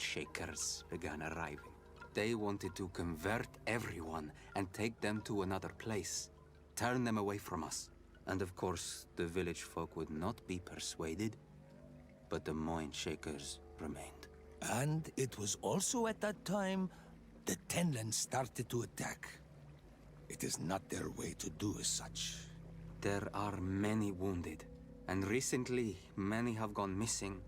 Shakers began arriving. They wanted to convert everyone and take them to another place, turn them away from us. And of course, the village folk would not be persuaded, but the Moin Shakers remained. And it was also at that time the Tenlands started to attack. It is not their way to do as such. There are many wounded, and recently many have gone missing.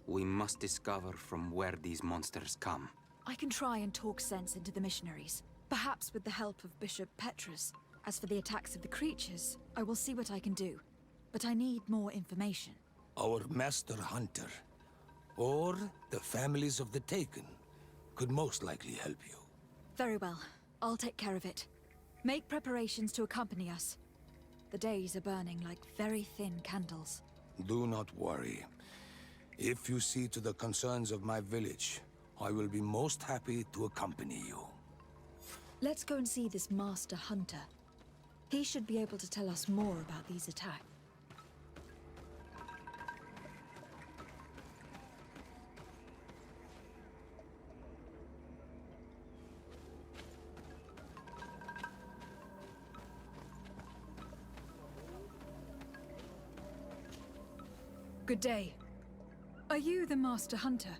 We must discover from where these monsters come. I can try and talk sense into the missionaries, perhaps with the help of Bishop Petrus. As for the attacks of the creatures, I will see what I can do, but I need more information. Our Master Hunter, or the families of the Taken, could most likely help you. Very well. I'll take care of it. Make preparations to accompany us. The days are burning like very thin candles. Do not worry. If you see to the concerns of my village, I will be most happy to accompany you. Let's go and see this Master Hunter. He should be able to tell us more about these attacks. Good day. Are you the Master Hunter?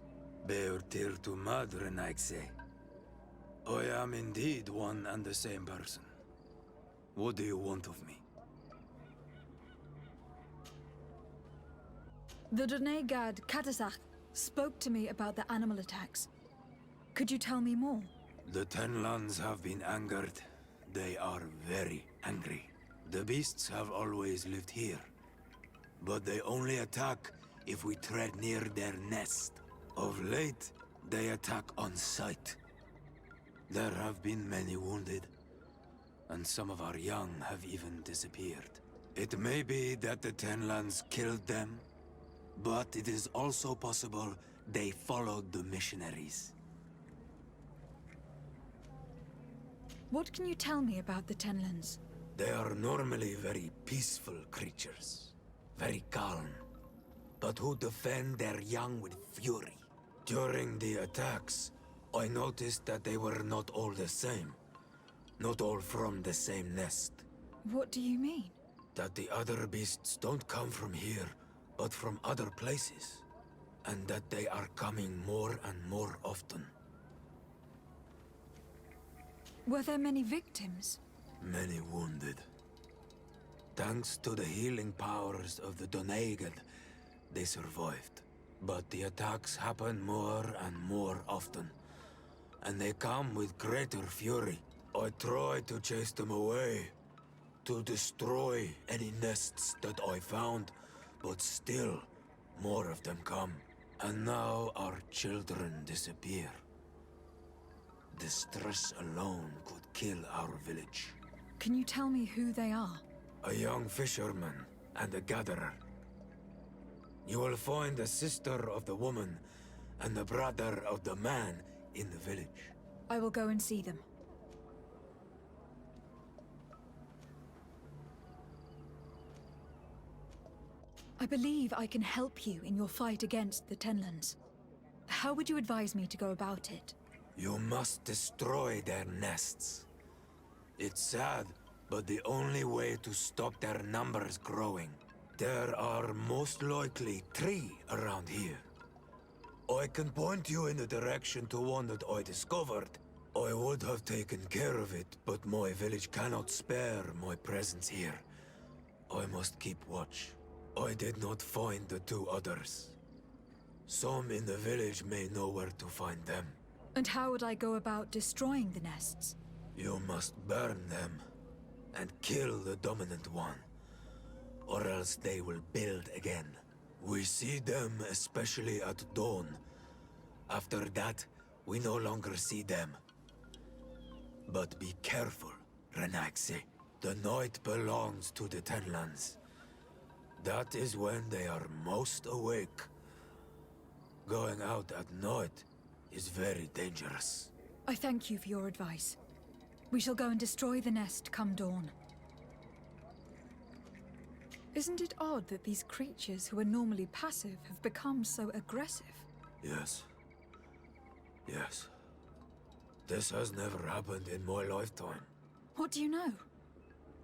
Beurtir tu madre, Naikse. I am indeed one and the same person. What do you want of me? The Donegad Katasach spoke to me about the animal attacks. Could you tell me more? The Tenlands have been angered. They are very angry. The beasts have always lived here, but they only attack if we tread near their nest. Of late, they attack on sight. There have been many wounded, and some of our young have even disappeared. It may be that the Tenlands killed them, but it is also possible they followed the missionaries. What can you tell me about the Tenlands? They are normally very peaceful creatures, very calm, but who defend their young with fury. During the attacks, I noticed that they were not all the same. Not all from the same nest. What do you mean? That the other beasts don't come from here, but from other places. And that they are coming more and more often. Were there many victims? Many wounded. Thanks to the healing powers of the Donegad, they survived. But the attacks happen more and more often. And they come with greater fury. I try to chase them away, to destroy any nests that I found, but still, more of them come. And now our children disappear. The stress alone could kill our village. Can you tell me who they are? A young fisherman and a gatherer. You will find the sister of the woman and the brother of the man in the village. I will go and see them. I believe I can help you in your fight against the Tenlands. How would you advise me to go about it? You must destroy their nests. It's sad, but the only way to stop their numbers growing. There are most likely 3 around here. I can point you in the direction to one that I discovered. I would have taken care of it, but my village cannot spare my presence here. I must keep watch. I did not find the 2 others. Some in the village may know where to find them. And how would I go about destroying the nests? You must burn them and kill the dominant one, or else they will build again. We see them especially at dawn. After that, we no longer see them. But be careful, Renaxe. The night belongs to the Tenlands. That is when they are most awake. Going out at night is very dangerous. I thank you for your advice. We shall go and destroy the nest come dawn. Isn't it odd that these creatures who are normally passive have become so aggressive? Yes. Yes. This has never happened in my lifetime. What do you know?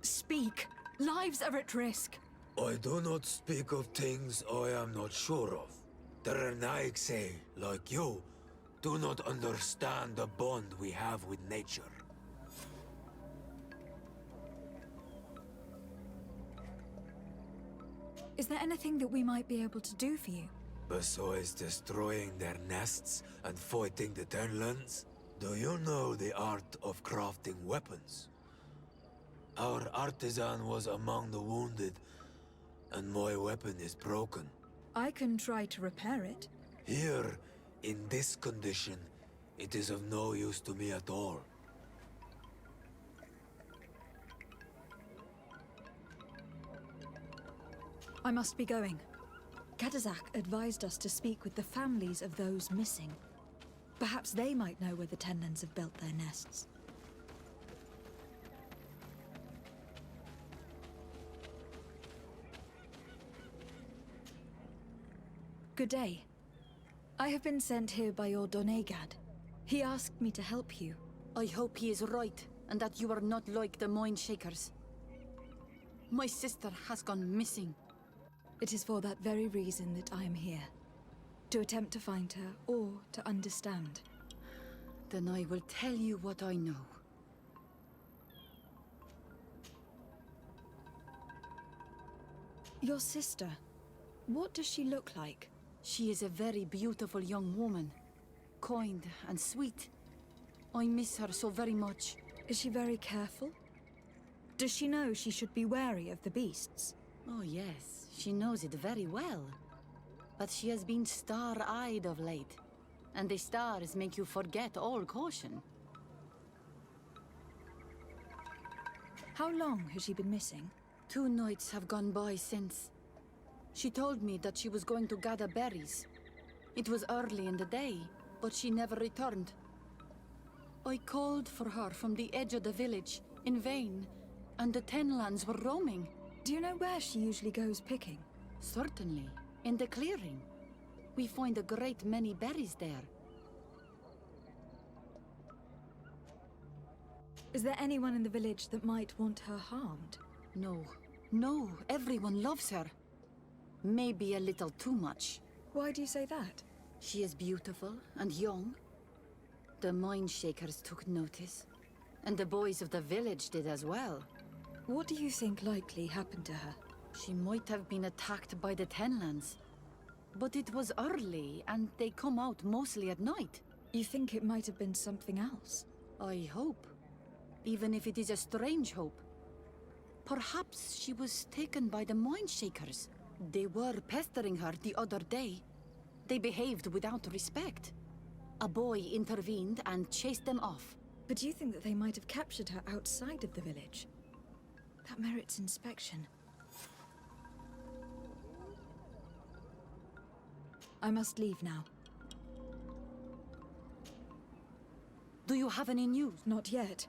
Speak. Lives are at risk. I do not speak of things I am not sure of. The Renaigse, like you, do not understand the bond we have with nature. Is there anything that we might be able to do for you? Besides destroying their nests and fighting the Tenlands, do you know the art of crafting weapons? Our artisan was among the wounded, and my weapon is broken. I can try to repair it. Here, in this condition, it is of no use to me at all. I must be going. Kadazak advised us to speak with the families of those missing. Perhaps they might know where the Tenlands have built their nests. Good day. I have been sent here by your Donegad. He asked me to help you. I hope he is right, and that you are not like the Mind Shakers. My sister has gone missing. It is for that very reason that I am here. To attempt to find her, or to understand. Then I will tell you what I know. Your sister, what does she look like? She is a very beautiful young woman. Kind and sweet. I miss her so very much. Is she very careful? Does she know she should be wary of the beasts? Oh yes, she knows it very well. But she has been star-eyed of late. And the stars make you forget all caution. How long has she been missing? 2 nights have gone by since. She told me that she was going to gather berries. It was early in the day, but she never returned. I called for her from the edge of the village, in vain, and the Tenlands were roaming. Do you know where she usually goes picking? Certainly, in the clearing. We find a great many berries there. Is there anyone in the village that might want her harmed? No, everyone loves her. Maybe a little too much. Why do you say that? She is beautiful and young. The Mind Shakers took notice, and the boys of the village did as well. What do you think likely happened to her? She might have been attacked by the Tenlands. But it was early, and they come out mostly at night. You think it might have been something else? I hope. Even if it is a strange hope. Perhaps she was taken by the Mind Shakers. They were pestering her the other day. They behaved without respect. A boy intervened and chased them off. But do you think that they might have captured her outside of the village? That merits inspection. I must leave now. Do you have any news? Not yet.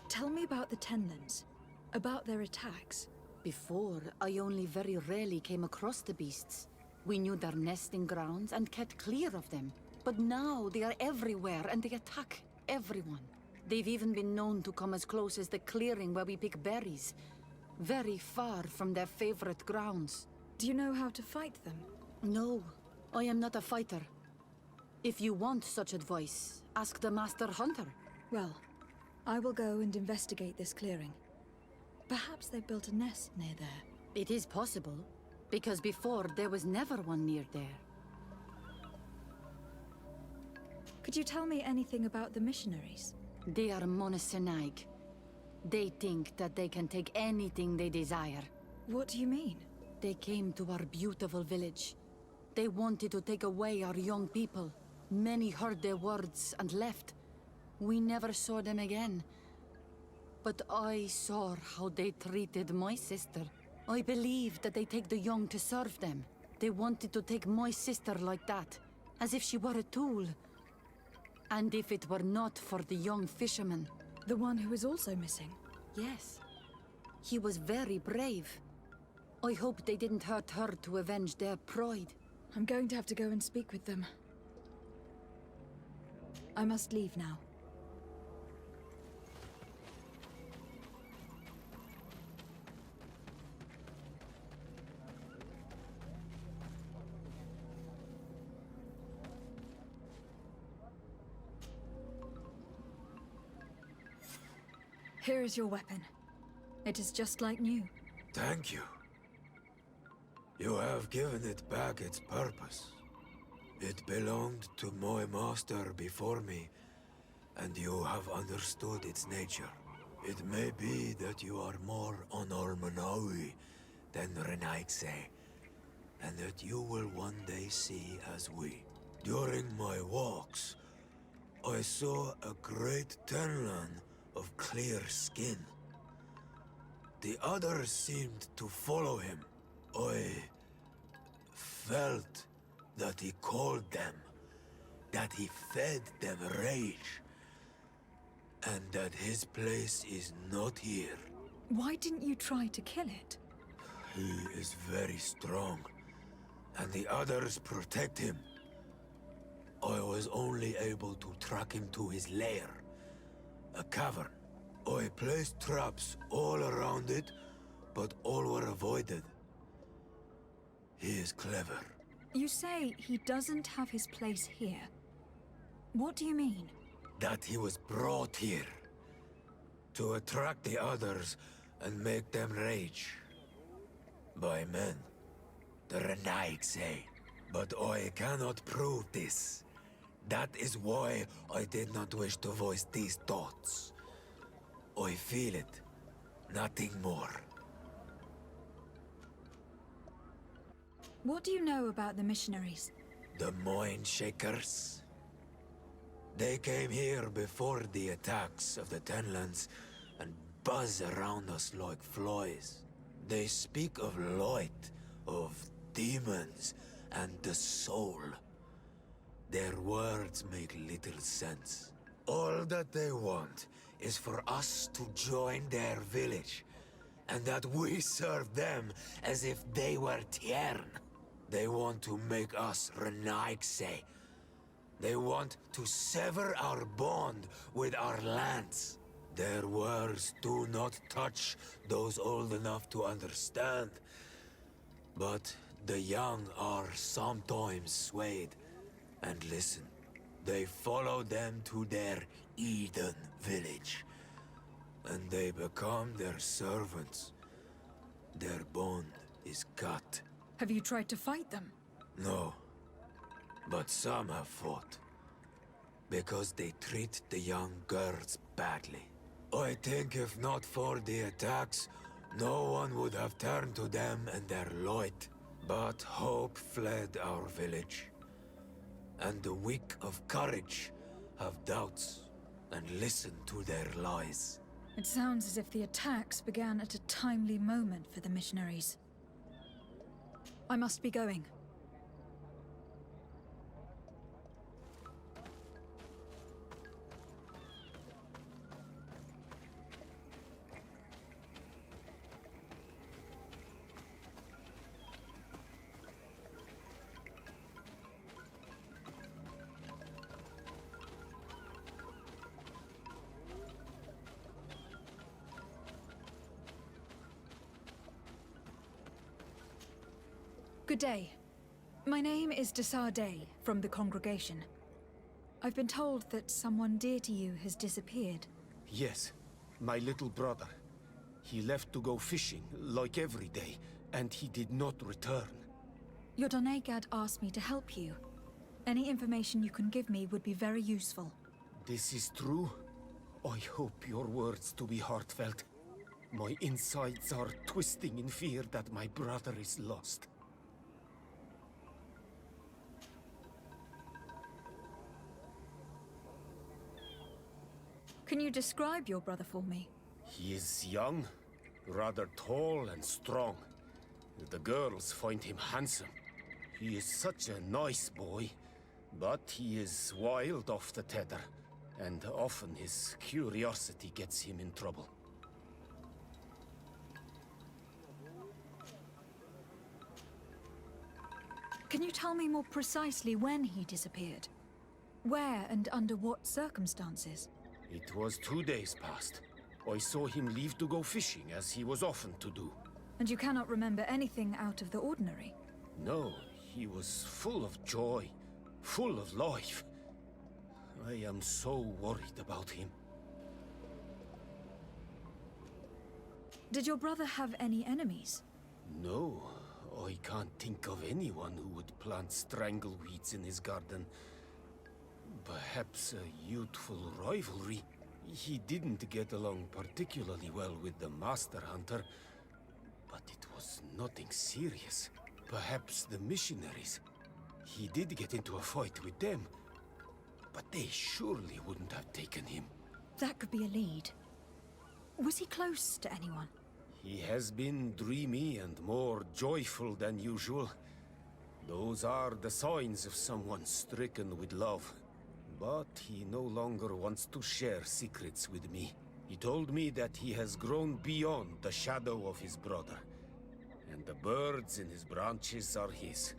Tell me about the Tenlands. About their attacks. Before, I only very rarely came across the beasts. We knew their nesting grounds and kept clear of them. But now they are everywhere and they attack everyone. They've even been known to come as close as the clearing where we pick berries. Very far from their favorite grounds. Do you know how to fight them? No, I am not a fighter. If you want such advice, ask the Master Hunter. Well, I will go and investigate this clearing. Perhaps they built a nest near there. It is possible, because before there was never one near there. Could you tell me anything about the missionaries? They are monastenaig. They think that they can take anything they desire. What do you mean? They came to our beautiful village. They wanted to take away our young people. Many heard their words and left. We never saw them again. But I saw how they treated my sister. I believe that they take the young to serve them. They wanted to take my sister like that, as if she were a tool. And if it were not for the young fisherman... The one who is also missing? Yes. He was very brave. I hope they didn't hurt her to avenge their pride. I'm going to have to go and speak with them. I must leave now. Here is your weapon. It is just like new. Thank you. You have given it back its purpose. It belonged to my master before me, and you have understood its nature. It may be that you are more on Almanawi than Renaigse, and that you will one day see as we. During my walks, I saw a great Tenlan of clear skin. The others seemed to follow him. I felt that he called them, that he fed them rage, and that his place is not here. Why didn't you try to kill it? He is very strong, and the others protect him. I was only able to track him to his lair, a cavern. I placed traps all around it, but all were avoided. He is clever. You say he doesn't have his place here. What do you mean? That he was brought here to attract the others and make them rage. By men, the Renaig say. But I cannot prove this. That is why I did not wish to voice these thoughts. I feel it, nothing more. What do you know about the missionaries? The Mind Shakers? They came here before the attacks of the Tenlands and buzz around us like flies. They speak of light, of demons, and the soul. Their words make little sense. All that they want is for us to join their village, and that we serve them as if they were Tiern. They want to make us Renaigse. They want to sever our bond with our lands. Their words do not touch those old enough to understand. But the young are sometimes swayed and listen. They follow them to their Eden village, and they become their servants. Their bond is cut. Have you tried to fight them? No, but some have fought. Because they treat the young girls badly. I think if not for the attacks, no one would have turned to them and their light. But hope fled our village. And the weak of courage have doubts and listen to their lies. It sounds as if the attacks began at a timely moment for the missionaries. I must be going. Good day. My name is Desardet from the congregation. I've been told that someone dear to you has disappeared. Yes, my little brother. He left to go fishing, like every day, and he did not return. Your Donegad asked me to help you. Any information you can give me would be very useful. This is true? I hope your words to be heartfelt. My insides are twisting in fear that my brother is lost. Can you describe your brother for me? He is young, rather tall and strong. The girls find him handsome. He is such a nice boy, but he is wild off the tether, and often his curiosity gets him in trouble. Can you tell me more precisely when he disappeared? Where and under what circumstances? It was 2 days past. I saw him leave to go fishing, as he was often to do. And you cannot remember anything out of the ordinary? No, he was full of joy, full of life. I am so worried about him. Did your brother have any enemies? No, I can't think of anyone who would plant strangleweeds in his garden. Perhaps a youthful rivalry. He didn't get along particularly well with the Master Hunter, but it was nothing serious. Perhaps the missionaries. He did get into a fight with them, but they surely wouldn't have taken him. That could be a lead. Was he close to anyone? He has been dreamy and more joyful than usual. Those are the signs of someone stricken with love. But he no longer wants to share secrets with me. He told me that he has grown beyond the shadow of his brother, and the birds in his branches are his.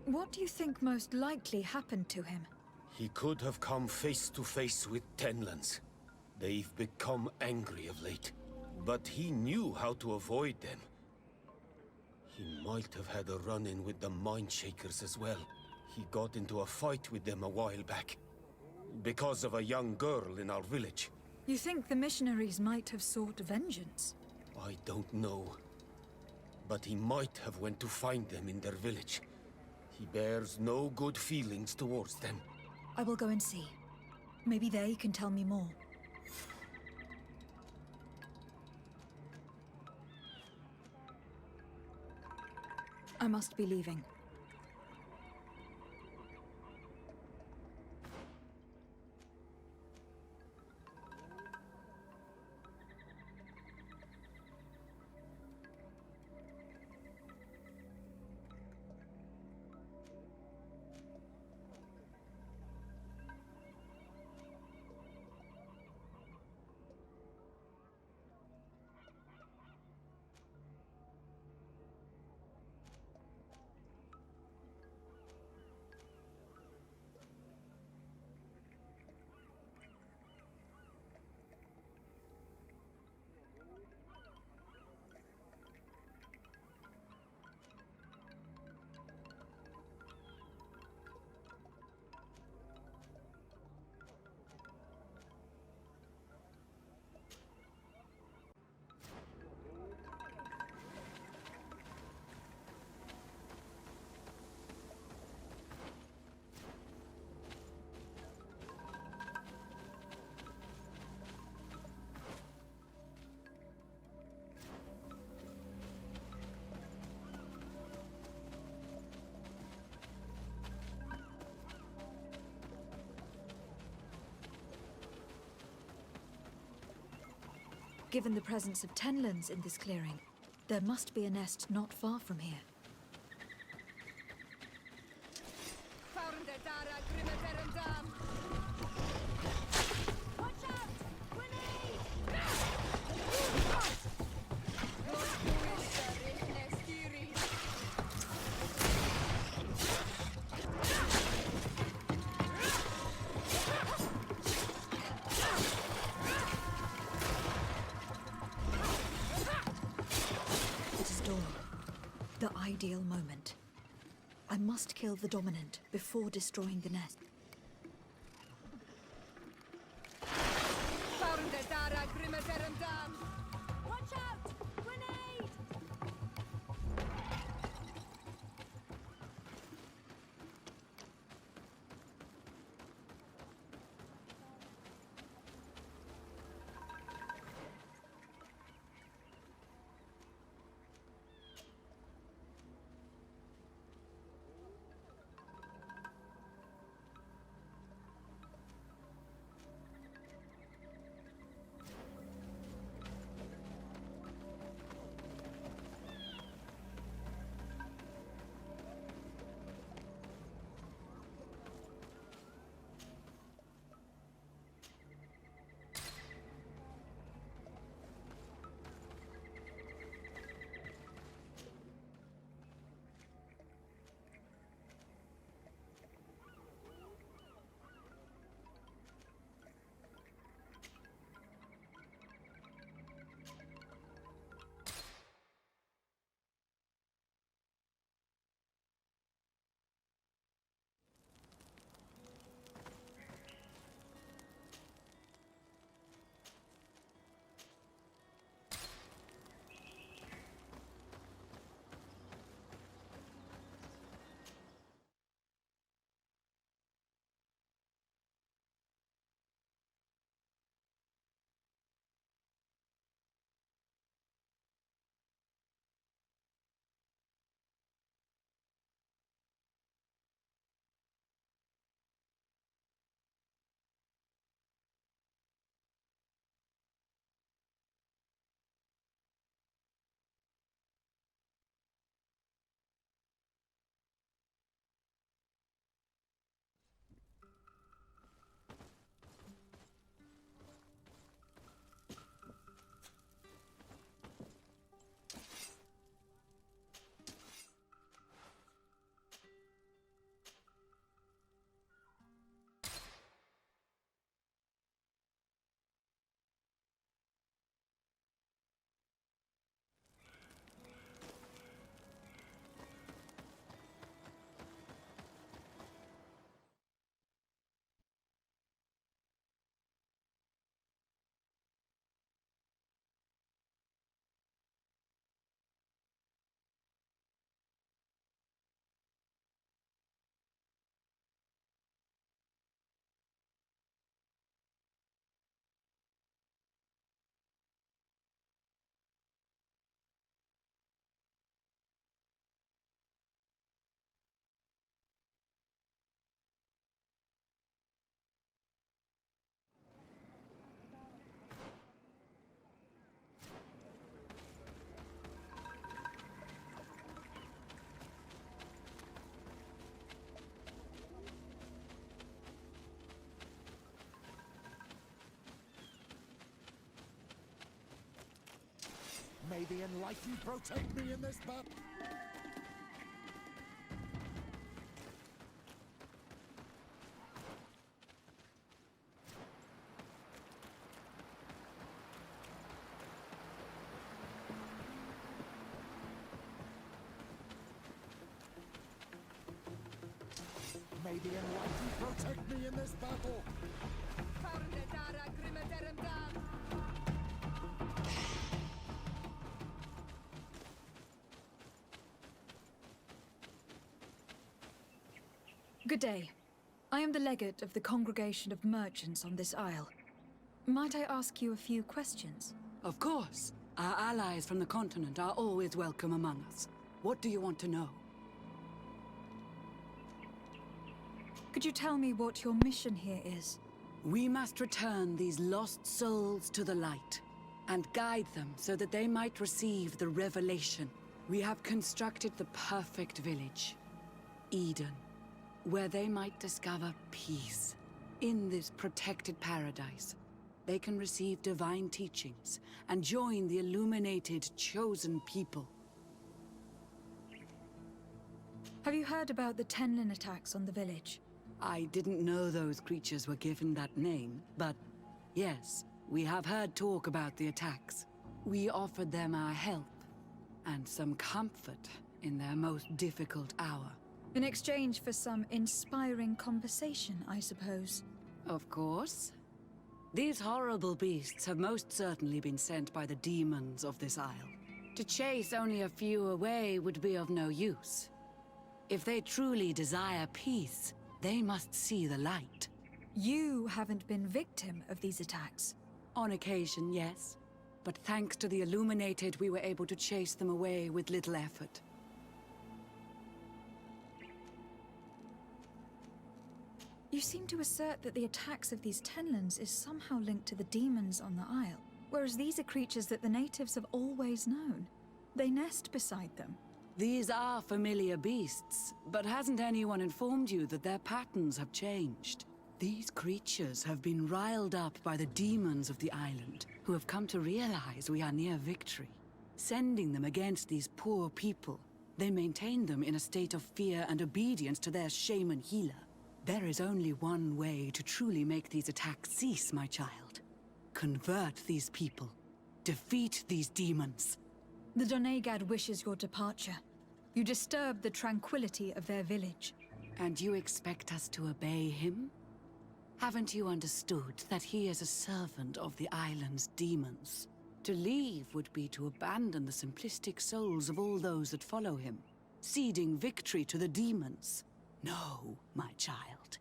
What do you think most likely happened to him? He could have come face to face with Tenlands. They've become angry of late, but he knew how to avoid them. He might have had a run-in with the Mindshakers as well. He got into a fight with them a while back, because of a young girl in our village. You think the missionaries might have sought vengeance? I don't know, but he might have went to find them in their village. He bears no good feelings towards them. I will go and see. Maybe they can tell me more. I must be leaving. Given the presence of Tenlands in this clearing, there must be a nest not far from here. The ideal moment. I must kill the dominant before destroying the nest. Watch out! Grenade! the Enlightened protect me in this battle. May the Enlightened protect me in this battle. Good day. I am the legate of the Congregation of Merchants on this isle. Might I ask you a few questions? Of course. Our allies from the continent are always welcome among us. What do you want to know? Could you tell me what your mission here is? We must return these lost souls to the light, and guide them so that they might receive the revelation. We have constructed the perfect village, Eden, where they might discover peace. In this protected paradise, they can receive divine teachings and join the illuminated, chosen people. Have you heard about the Tenlin attacks on the village? I didn't know those creatures were given that name, but yes, we have heard talk about the attacks. We offered them our help and some comfort in their most difficult hour. In exchange for some inspiring conversation, I suppose. Of course. These horrible beasts have most certainly been sent by the demons of this isle. To chase only a few away would be of no use. If they truly desire peace, they must see the light. You haven't been victim of these attacks. On occasion, yes. But thanks to the Illuminated, we were able to chase them away with little effort. You seem to assert that the attacks of these Tenlins is somehow linked to the demons on the isle, whereas these are creatures that the natives have always known. They nest beside them. These are familiar beasts, but hasn't anyone informed you that their patterns have changed? These creatures have been riled up by the demons of the island, who have come to realize we are near victory. Sending them against these poor people, they maintain them in a state of fear and obedience to their shaman healer. There is only one way to truly make these attacks cease, my child. Convert these people. Defeat these demons. The Doneigad wishes your departure. You disturb the tranquility of their village. And you expect us to obey him? Haven't you understood that he is a servant of the island's demons? To leave would be to abandon the simplistic souls of all those that follow him, ceding victory to the demons. No, my child.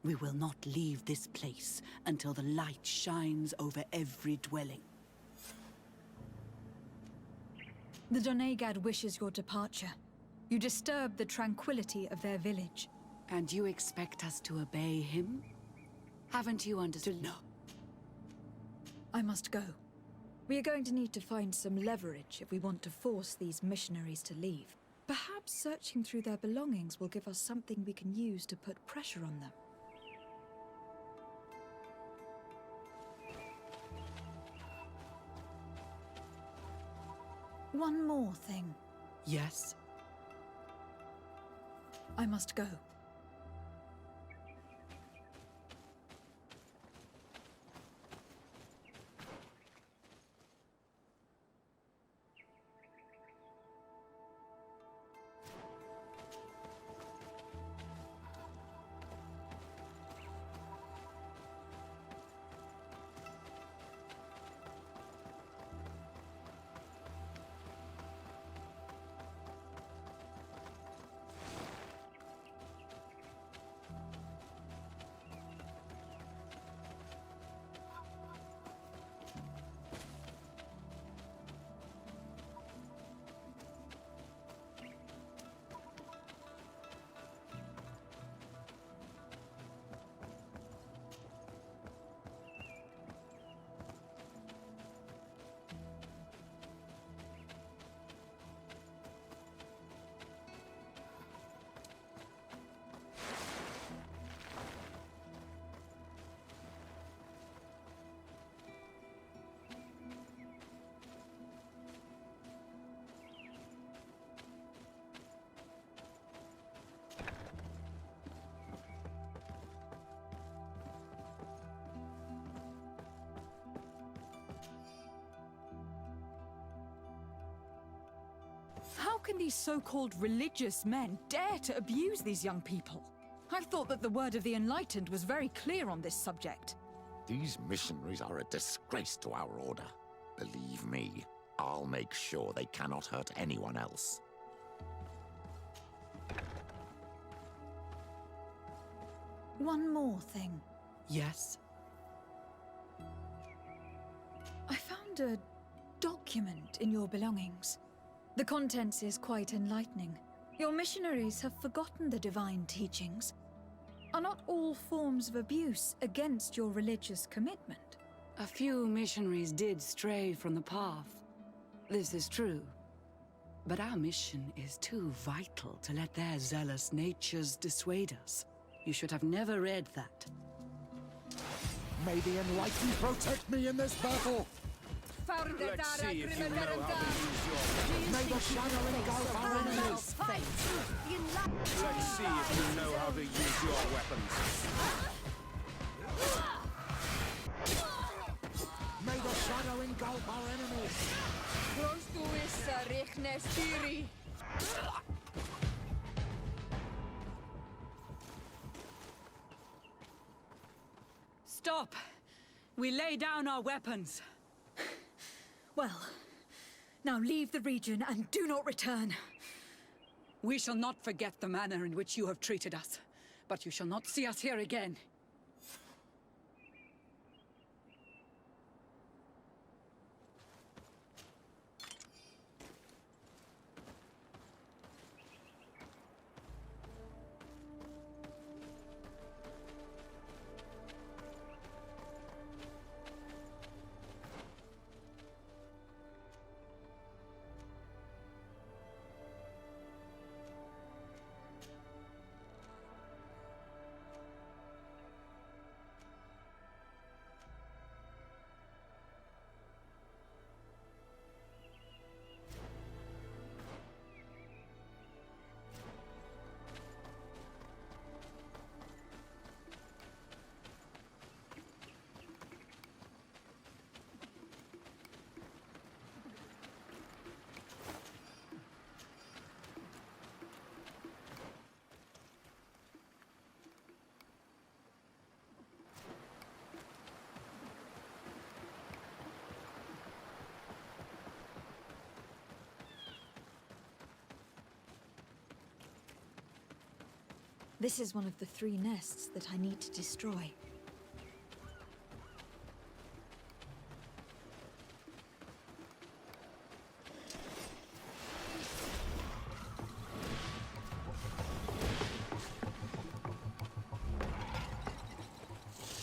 We will not leave this place until the light shines over every dwelling. The Doneigad wishes your departure. You disturb the tranquility of their village. And you expect us to obey him? Haven't you understood? No. I must go. We are going to need to find some leverage if we want to force these missionaries to leave. Perhaps searching through their belongings will give us something we can use to put pressure on them. One more thing. Yes? I must go. can these so-called religious men dare to abuse these young people? I thought that the word of the Enlightened was very clear on this subject. These missionaries are a disgrace to our order. Believe me, I'll make sure they cannot hurt anyone else. One more thing. Yes? I found a document in your belongings. The contents is quite enlightening. Your missionaries have forgotten the divine teachings. Are not all forms of abuse against your religious commitment? A few missionaries did stray from the path. This is true. But our mission is too vital to let their zealous natures dissuade us. You should have never read that. May the Enlightened protect me in this battle! Let's see if you know how to use your May the shadow engulf our enemies! Let's see if you know how to use your weapons. May the shadow engulf our enemies! Stop! We lay down our weapons. Well, now leave the region and do not return. We shall not forget the manner in which you have treated us, but you shall not see us here again. This is one of the 3 nests that I need to destroy.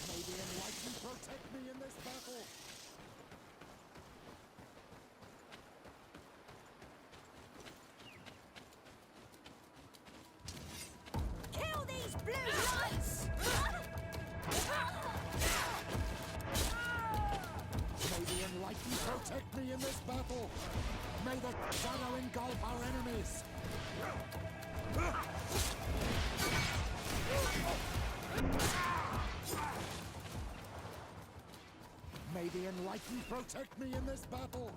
May the Enlightened protect me in this battle! Kill these blue lights! May the Enlightened protect me in this battle! May the shadow engulf our enemies! May the Enlightened protect me in this battle!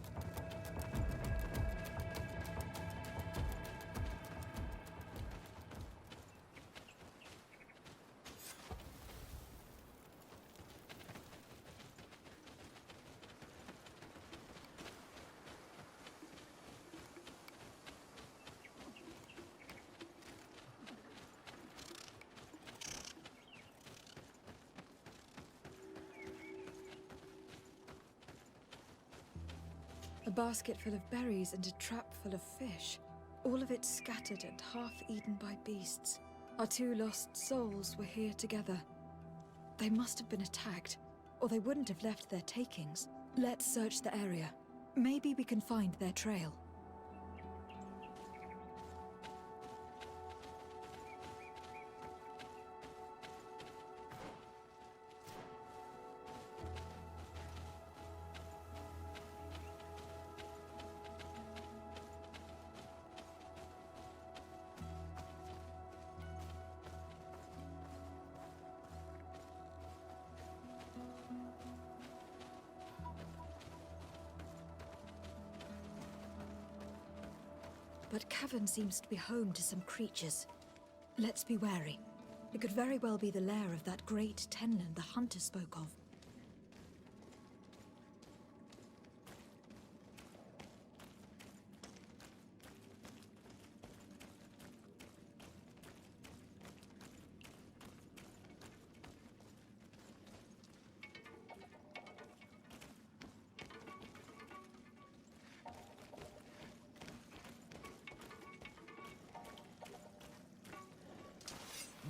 A basket full of berries and a trap full of fish. All of it scattered and half eaten by beasts. Our 2 lost souls were here together. They must have been attacked, or they wouldn't have left their takings. Let's search the area. Maybe we can find their trail. but cavern seems to be home to some creatures. Let's be wary. It could very well be the lair of that great Tenland the hunter spoke of.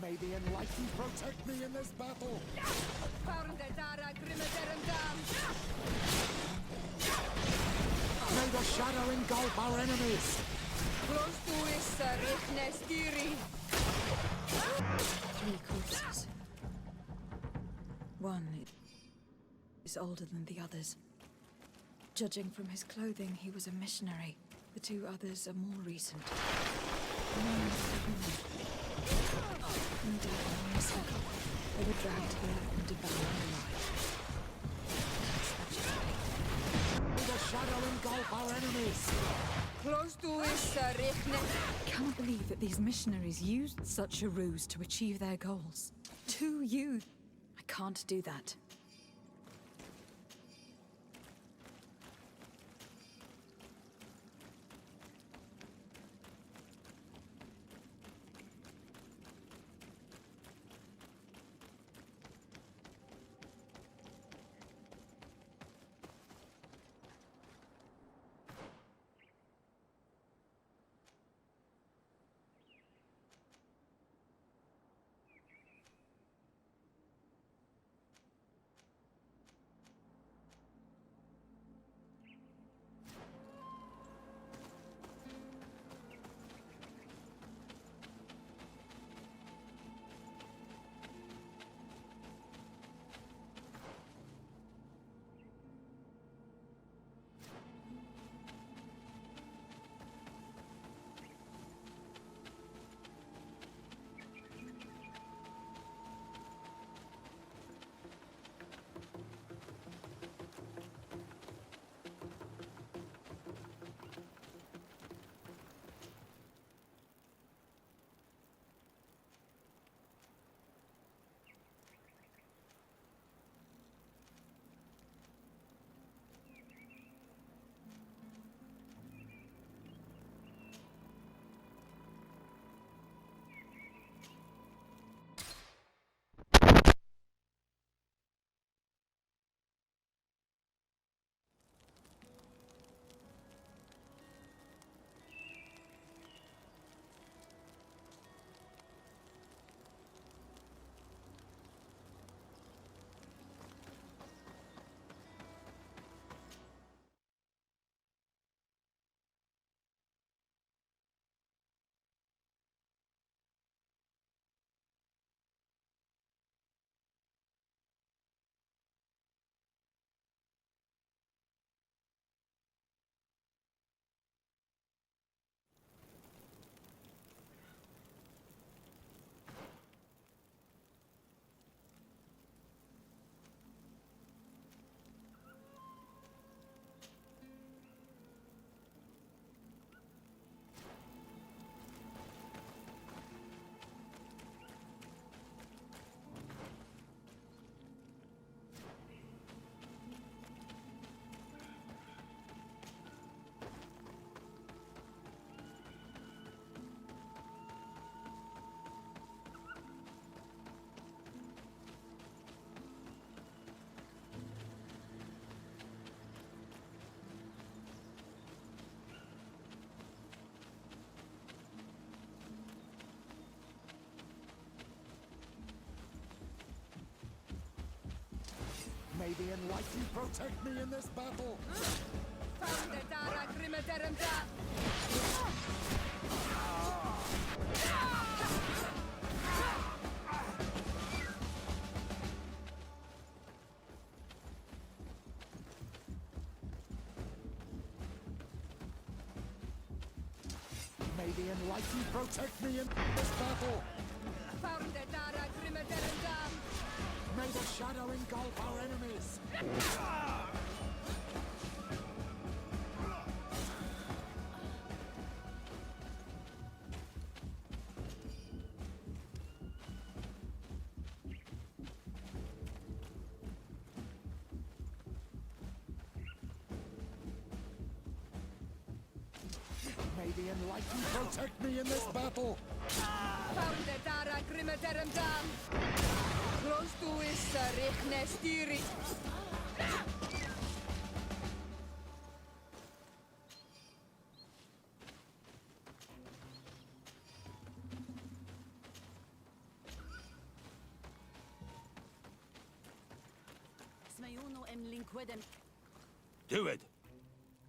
May the Enlightened protect me in this battle! May the shadow engulf our enemies! Three corpses. One is older than the others. Judging from his clothing, he was a missionary. The two others are more recent. Indeed, they were dragged here and devoured alive. May the shadow engulf our enemies! I cannot believe that these missionaries used such a ruse to achieve their goals. To you. I can't do that. May the Enlightened protect me in this battle! May the Enlightened protect me in this battle! May the shadow engulf our enemies! May the Enlightened protect me in this battle! Close to is Richnestiri. Do it!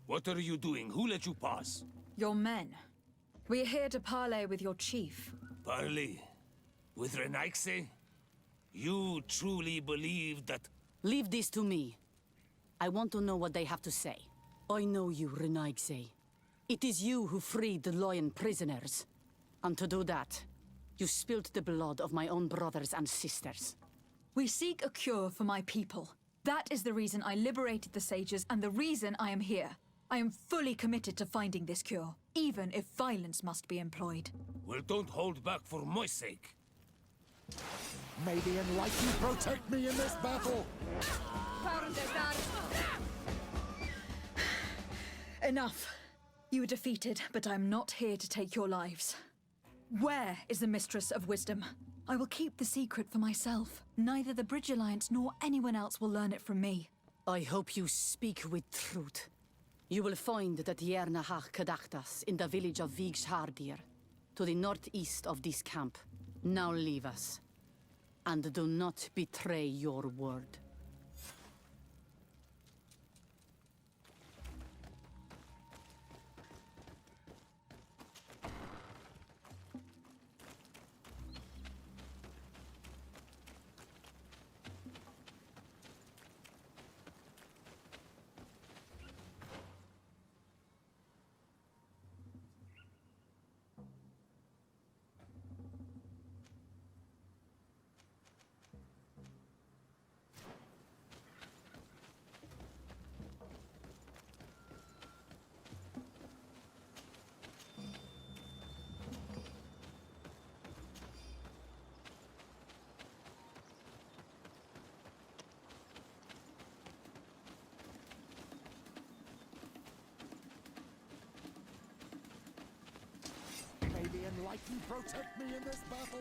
What are you doing? Who let you pass? Your men. We are here to parley with your chief. Parley? With Renaigse? You truly believe that... Leave this to me. I want to know what they have to say. I know you, Renaigse. It is you who freed the lion prisoners. And to do that, you spilled the blood of my own brothers and sisters. We seek a cure for my people. That is the reason I liberated the sages and the reason I am here. I am fully committed to finding this cure, even if violence must be employed. Well, don't hold back for my sake. May the Enlightened protect me in this battle! Enough. You were defeated, but I'm not here to take your lives. Where is the Mistress of Wisdom? I will keep the secret for myself. Neither the Bridge Alliance nor anyone else will learn it from me. I hope you speak with truth. You will find the Tierna Kadaktas in the village of Vigshardir, to the northeast of this camp. Now leave us. And do not betray your word. May the Enlightened protect me in this battle!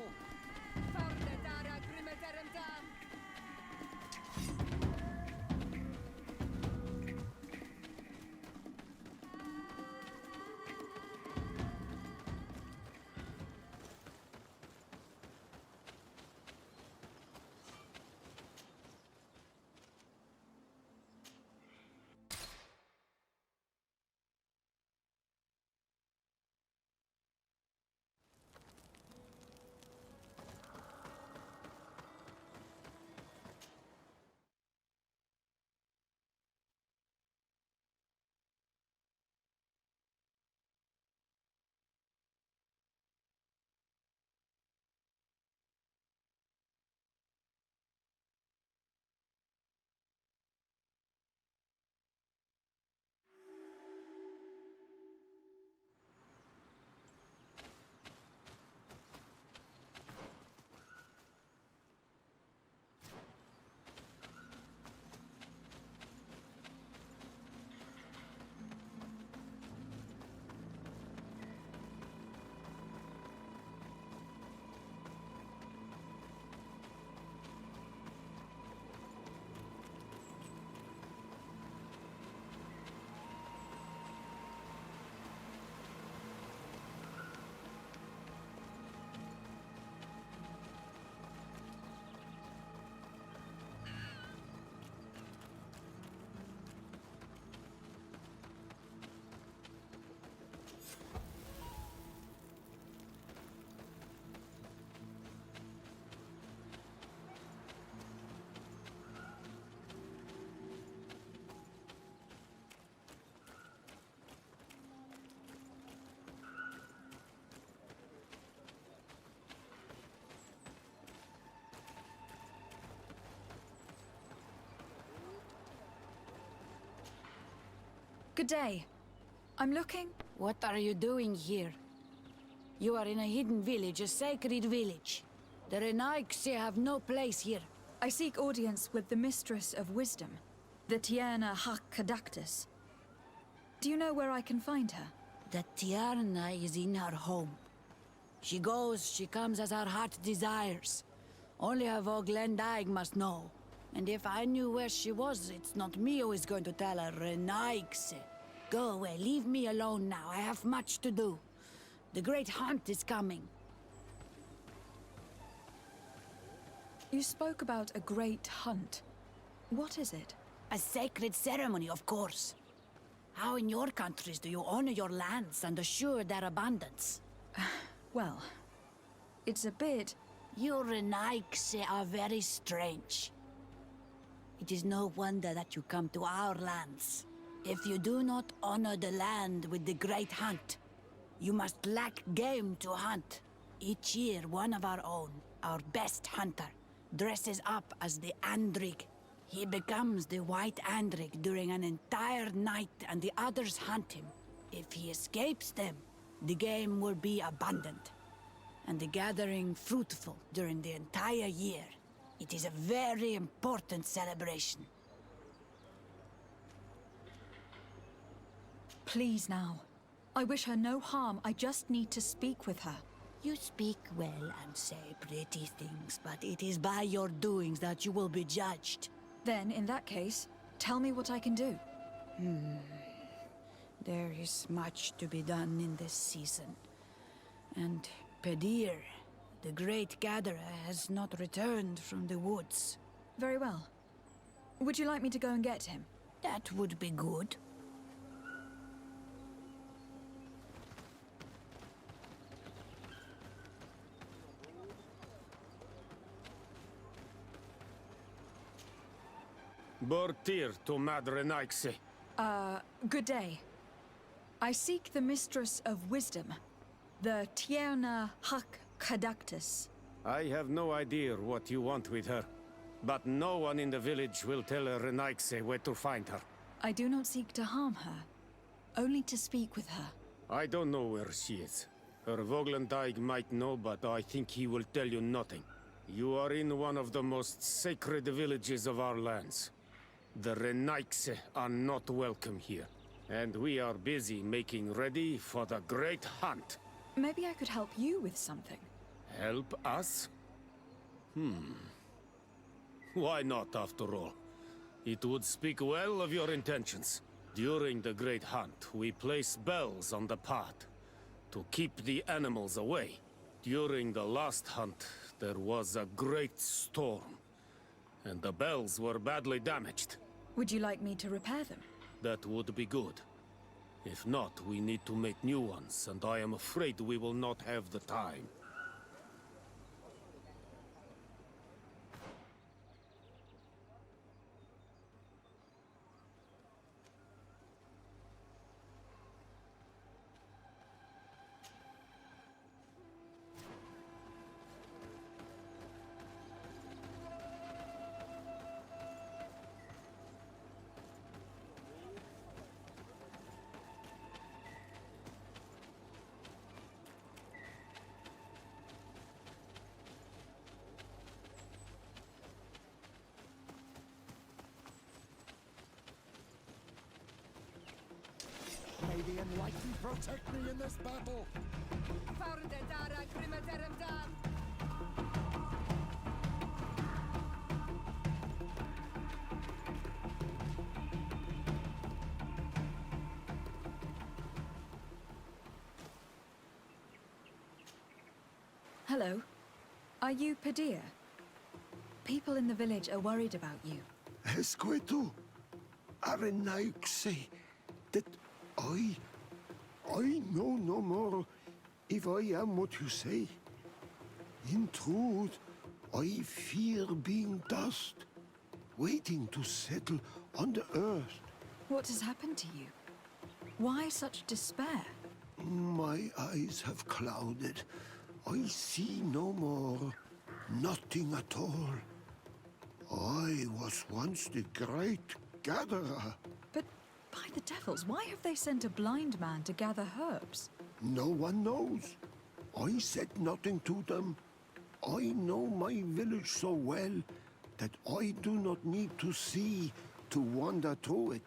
Good day. I'm looking... What are you doing here? You are in a hidden village, a sacred village. The Renaigse have no place here. I seek audience with the Mistress of Wisdom, the Tierna Kadaktas. Do you know where I can find her? that Tiarna is in her home. She goes, she comes as her heart desires. Only her Voglendaig must know. And if I knew where she was, it's not me who is going to tell her, Renaigse. Go away, leave me alone now. I have much to do. The great hunt is coming. You spoke about a great hunt. What is it? A sacred ceremony, of course. How in your countries do you honor your lands and assure their abundance? Well, it's a bit... You Renaigse are very strange. It is no wonder that you come to our lands. If you do not honor the land with the great hunt, you must lack game to hunt. Each year, one of our own, our best hunter, dresses up as the Andrig. He becomes the White Andrig during an entire night and the others hunt him. If he escapes them, the game will be abundant, and the gathering fruitful during the entire year. It is a very important celebration. Please now. I wish her no harm. I just need to speak with her. You speak well and say pretty things, but it is by your doings that you will be judged. Then, in that case, tell me what I can do. There is much to be done in this season. And Pedir, the great gatherer, has not returned from the woods. Very well. Would you like me to go and get him? That would be good. Bortir to Madre Naixi. Good day. I seek the Mistress of Wisdom, the Tierna Hak Kadactus. I have no idea what you want with her, but no one in the village will tell Renaigse where to find her. I do not seek to harm her, only to speak with her. I don't know where she is. Her Voglendaig might know, but I think he will tell you nothing. You are in one of the most sacred villages of our lands. The Renaigse are not welcome here, and we are busy making ready for the great hunt. Maybe I could help you with something. Help us? Why not, after all? It would speak well of your intentions. During the great hunt, we place bells on the path to keep the animals away. During the last hunt, there was a great storm, and the bells were badly damaged. Would you like me to repair them? That would be good. If not, we need to make new ones, and I am afraid we will not have the time. May the Enlightened protect me in this battle! Hello. Are you Pedir? People in the village are worried about you. Esqueto, Arenaixe, that I know no more if I am what you say. In truth, I fear being dust, waiting to settle on the earth. What has happened to you? Why such despair? My eyes have clouded. I see no more, nothing at all. I was once the great gatherer. But by the devils, why have they sent a blind man to gather herbs? No one knows. I said nothing to them. I know my village so well that I do not need to see to wander through it.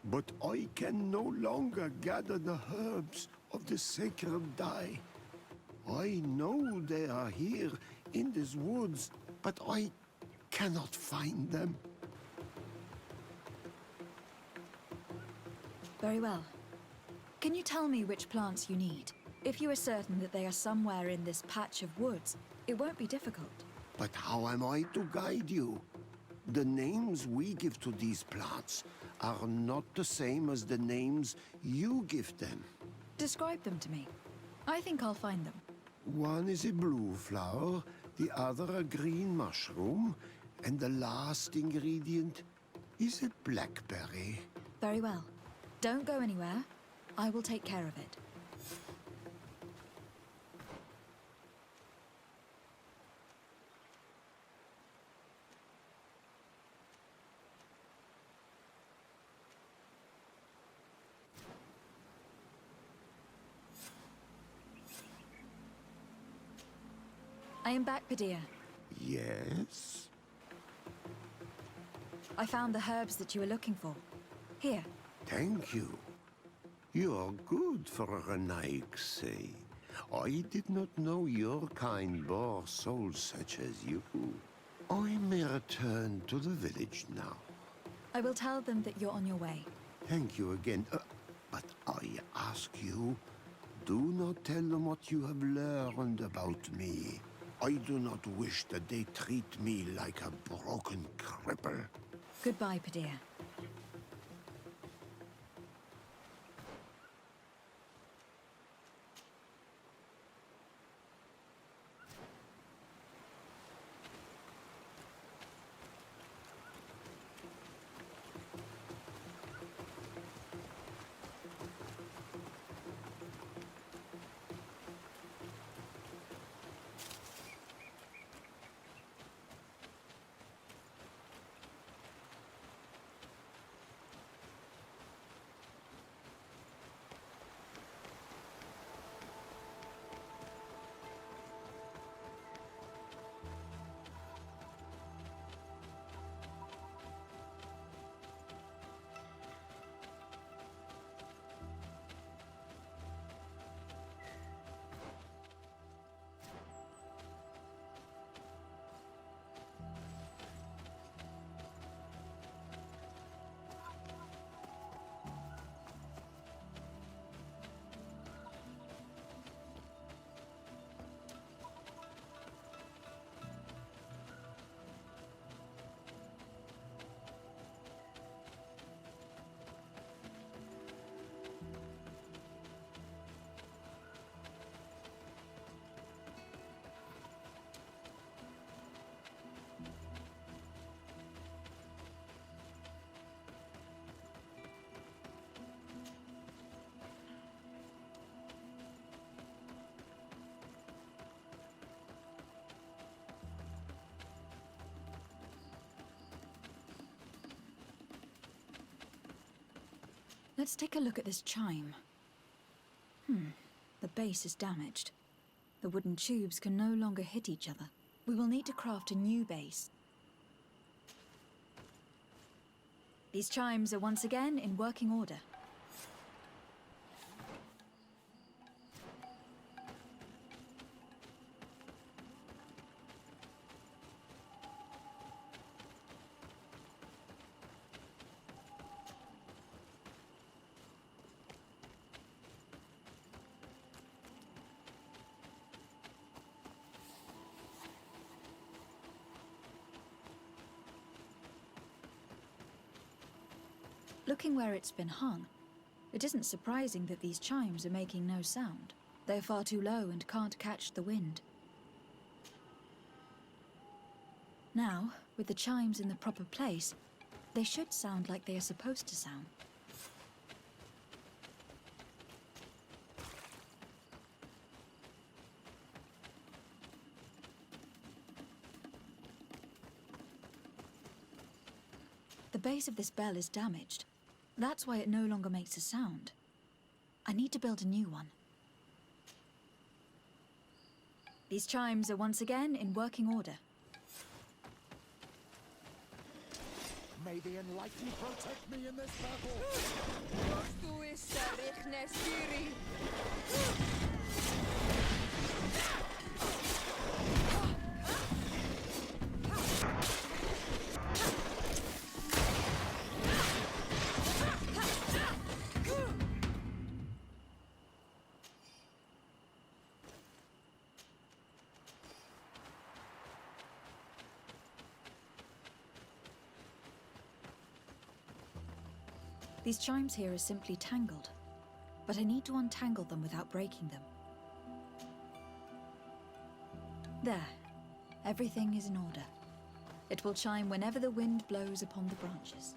But I can no longer gather the herbs of the sacred dye. I know they are here in these woods, but I cannot find them. Very well. Can you tell me which plants you need? If you are certain that they are somewhere in this patch of woods, it won't be difficult. But how am I to guide you? The names we give to these plants are not the same as the names you give them. Describe them to me. I think I'll find them. One is a blue flower, the other a green mushroom, and the last ingredient is a blackberry. Very well. Don't go anywhere. I will take care of it. I am back, Padilla. Yes? I found the herbs that you were looking for. Here. Thank you. You are good for a Renaik, say. I did not know your kind bore souls such as you. I may return to the village now. I will tell them that you're on your way. Thank you again. But I ask you, do not tell them what you have learned about me. I do not wish that they treat me like a broken cripple. Goodbye, Padilla. Let's take a look at this chime. The base is damaged. The wooden tubes can no longer hit each other. We will need to craft a new base. These chimes are once again in working order. Looking where it's been hung, it isn't surprising that these chimes are making no sound. They're far too low and can't catch the wind. Now, with the chimes in the proper place, they should sound like they are supposed to sound. The base of this bell is damaged. That's why it no longer makes a sound. I need to build a new one. These chimes are once again in working order. May the Enlightened protect me in this battle! These chimes here are simply tangled, but I need to untangle them without breaking them. There. Everything is in order. It will chime whenever the wind blows upon the branches.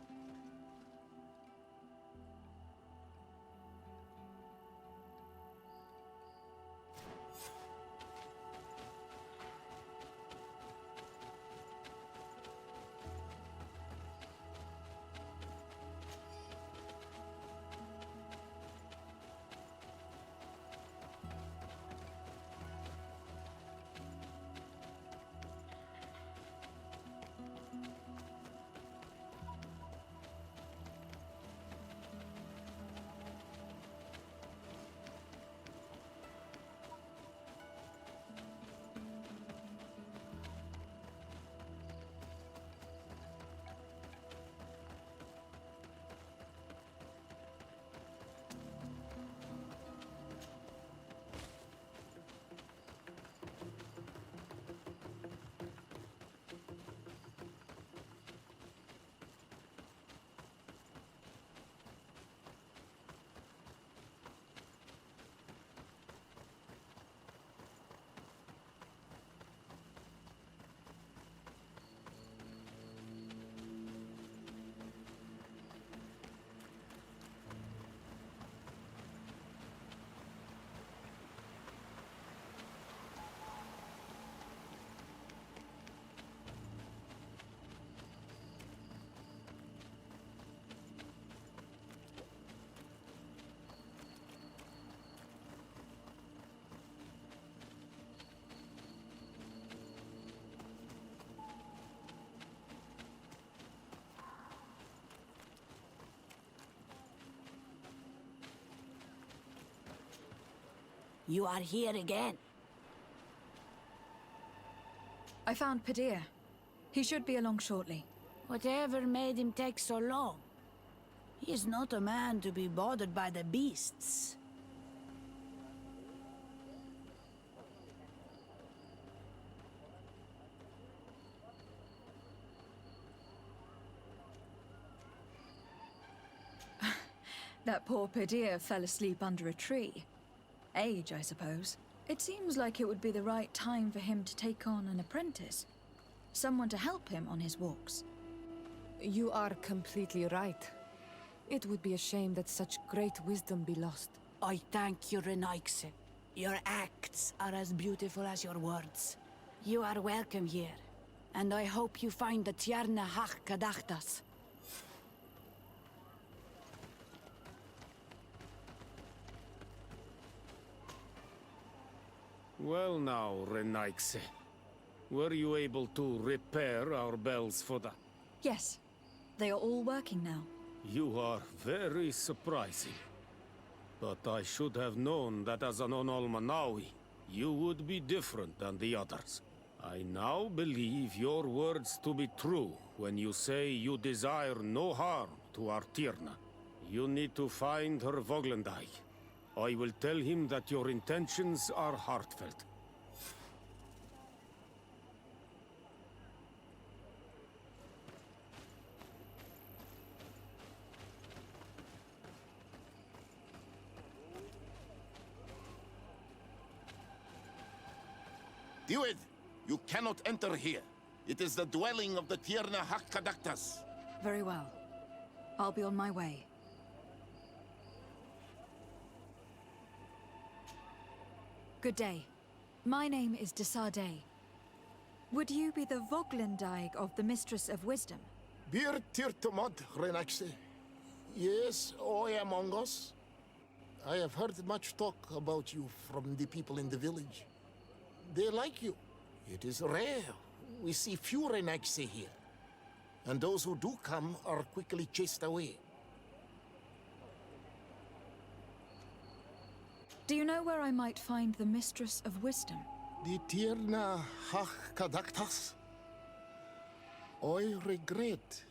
You are here again. I found Padir. He should be along shortly. Whatever made him take so long? He is not a man to be bothered by the beasts. That poor Padir fell asleep under a tree. Age, I suppose. It seems like it would be the right time for him to take on an apprentice. Someone to help him on his walks. You are completely right. It would be a shame that such great wisdom be lost. I thank you, Renaigse. Your acts are as beautiful as your words. You are welcome here, and I hope you find the Tierna Hach Kadachtas. Well now, Renaigse. Were you able to repair our bells for that? Yes. They are all working now. You are very surprising. But I should have known that as an Onolmanawi, you would be different than the others. I now believe your words to be true when you say you desire no harm to our Tierna. You need to find her Voglendai. I will tell him that your intentions are heartfelt. Duid, you cannot enter here. It is the dwelling of the Tierna Hakkadaktas. Very well. I'll be on my way. Good day. My name is Desardet. Would you be the Voglendaig of the Mistress of Wisdom? Bir tirtomod, Renaigse. Yes, I am among us. I have heard much talk about you from the people in the village. They like you. It is rare. We see few Renaigse here. and those who do come are quickly chased away. Do you know where I might find the Mistress of Wisdom? The Tierna Hach Kadaktas? I regret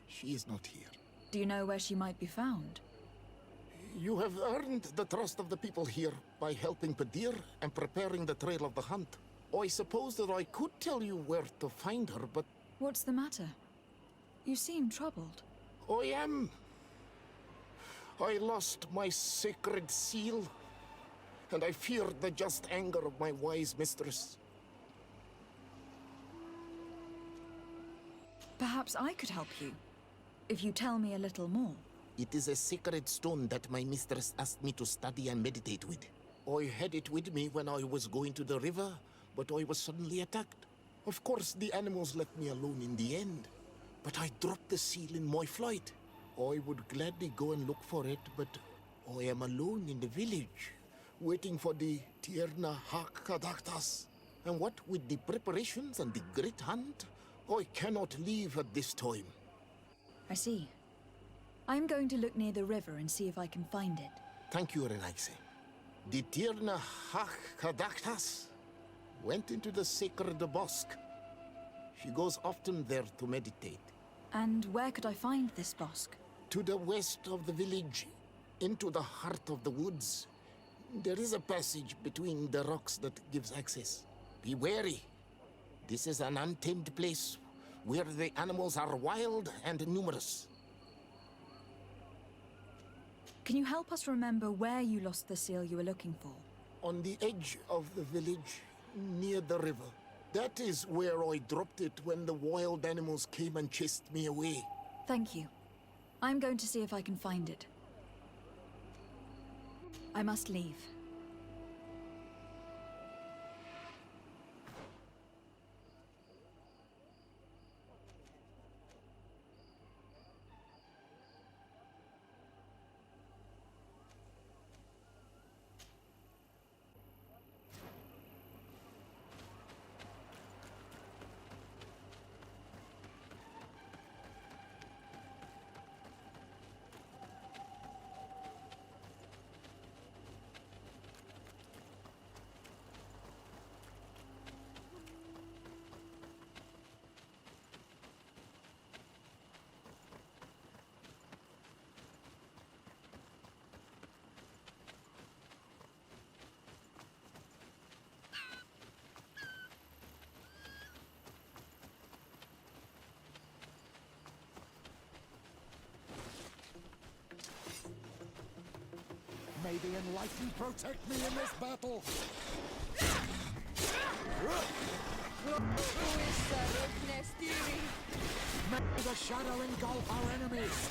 she is not here. Do you know where she might be found? You have earned the trust of the people here by helping Padir and preparing the trail of the hunt. I suppose that I could tell you where to find her, but... What's the matter? You seem troubled. I am. I lost my sacred seal, and I fear the just anger of my wise mistress. Perhaps I could help you, if you tell me a little more. It is a sacred stone that my mistress asked me to study and meditate with. I had it with me when I was going to the river, but I was suddenly attacked. Of course, the animals left me alone in the end, but I dropped the seal in my flight. I would gladly go and look for it, but I am alone in the village, waiting for the Tierna Hakadaktas. And what with the preparations and the great hunt, I cannot leave at this time. I see. I'm going to look near the river and see if I can find it. Thank you, Renaise. The Tierna Hakadaktas went into the sacred bosque. She goes often there to meditate. And where could I find this bosque? To the west of the village, into the heart of the woods. There is a passage between the rocks that gives access. Be wary. This is an untamed place where the animals are wild and numerous. Can you help us remember where you lost the seal you were looking for? On the edge of the village, near the river. That is where I dropped it when the wild animals came and chased me away. Thank you. I'm going to see if I can find it. I must leave. May the Enlightened protect me in this battle! May the shadow engulf our enemies!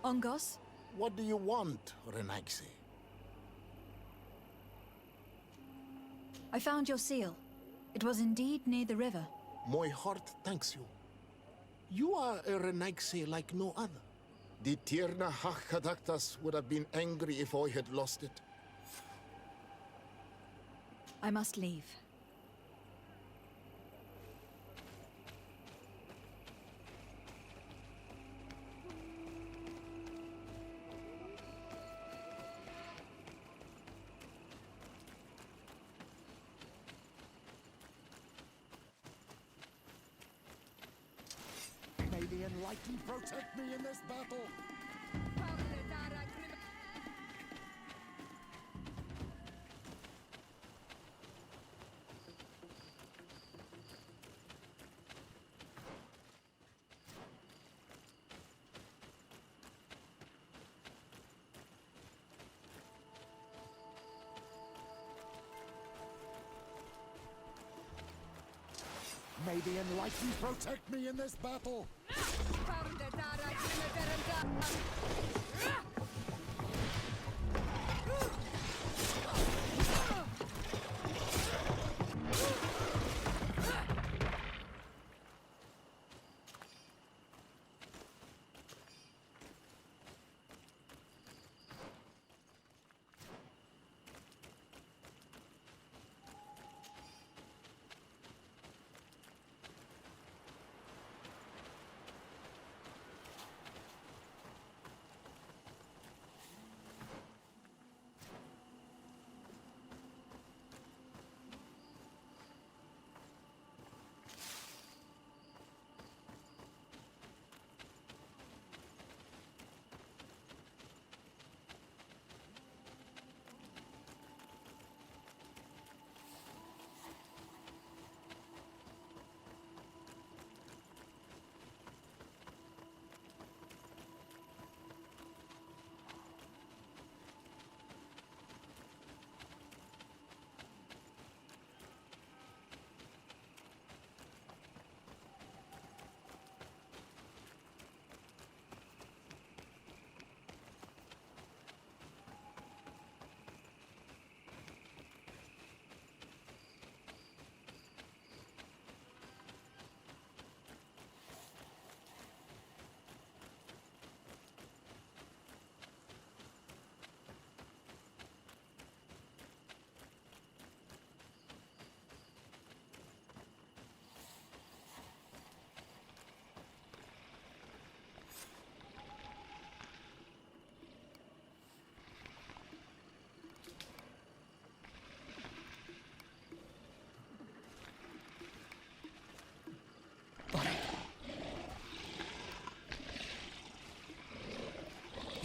Ongos? What do you want, Renaise? I found your seal. It was indeed near the river. My heart thanks you. You are a Renaise like no other. The Tierna Hakadaktas would have been angry if I had lost it. I must leave. May the enlightened protect me in this battle? May the enlightened protect me in this battle!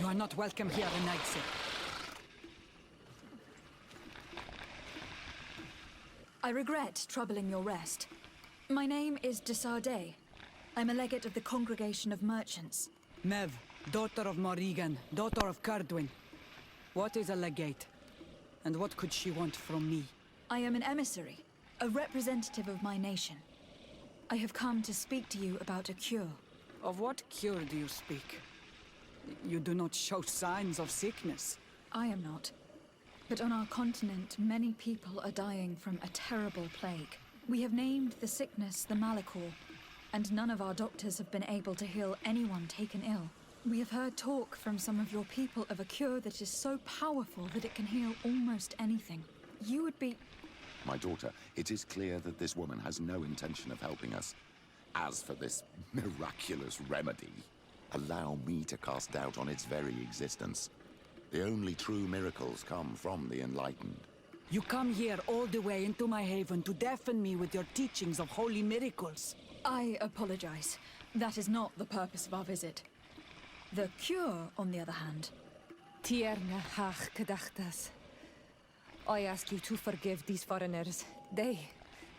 You are not welcome here, Renaigse. I regret troubling your rest. My name is de Sardet. I'm a legate of the Congregation of Merchants. Mev, daughter of Morrigan, daughter of Cardwin. What is a legate? And what could she want from me? I am an emissary, a representative of my nation. I have come to speak to you about a cure. Of what cure do you speak? You do not show signs of sickness. I am not. But on our continent, many people are dying from a terrible plague. We have named the sickness the Malachor, and none of our doctors have been able to heal anyone taken ill. We have heard talk from some of your people of a cure that is so powerful that it can heal almost anything. You would be... My daughter, it is clear that this woman has no intention of helping us. As for this miraculous remedy, allow me to cast doubt on its very existence. The only true miracles come from the enlightened. You come here all the way into my haven to deafen me with your teachings of holy miracles. I apologize. That is not the purpose of our visit. The cure, on the other hand... Tierna hach kadachtas. I ask you to forgive these foreigners. They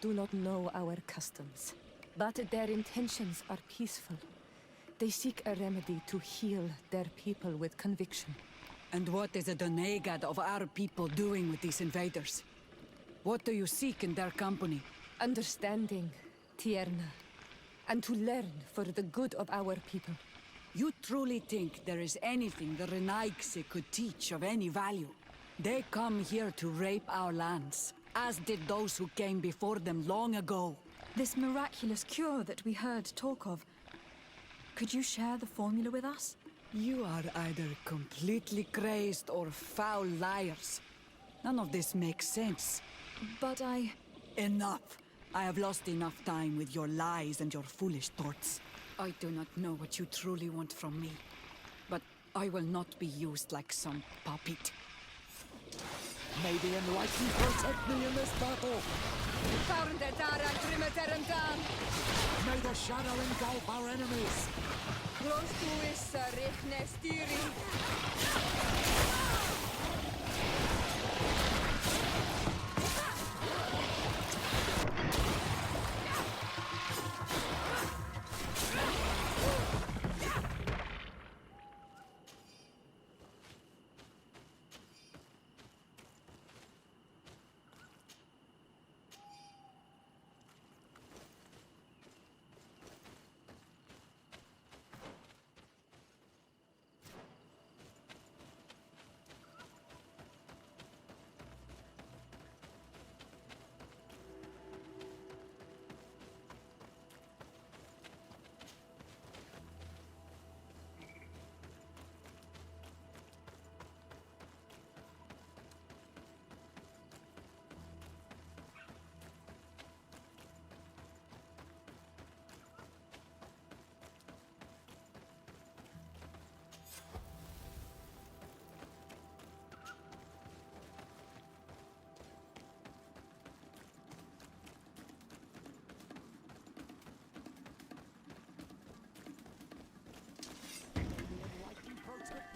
do not know our customs, but their intentions are peaceful. They seek a remedy to heal their people with conviction. And what is a Doneigad of our people doing with these invaders? What do you seek in their company? Understanding, Tierna, and to learn for the good of our people. You truly think there is anything the Renaigse could teach of any value? They come here to rape our lands, as did those who came before them long ago. This miraculous cure that we heard talk of, could you share the formula with us? You are either completely crazed or foul liars. None of this makes sense. But I... Enough! I have lost enough time with your lies and your foolish thoughts. I do not know what you truly want from me, but I will not be used like some puppet. May the Enlightened protect me in this battle! May the shadow engulf our enemies! Protect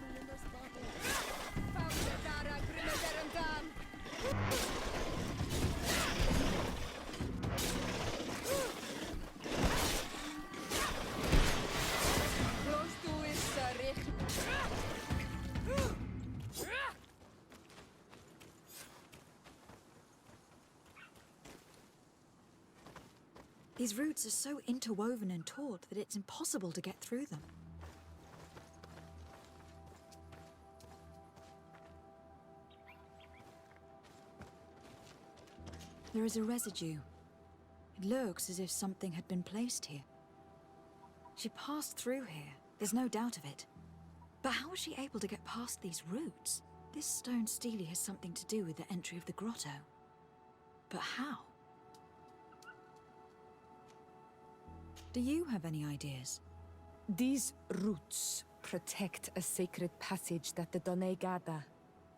me in this battle! These roots are so interwoven and taut that it's impossible to get through them. There is a residue. It looks as if something had been placed here. She passed through here, there's no doubt of it. But how was she able to get past these roots? This stone stele has something to do with the entry of the grotto. But how? Do you have any ideas? These roots protect a sacred passage that the Doneigada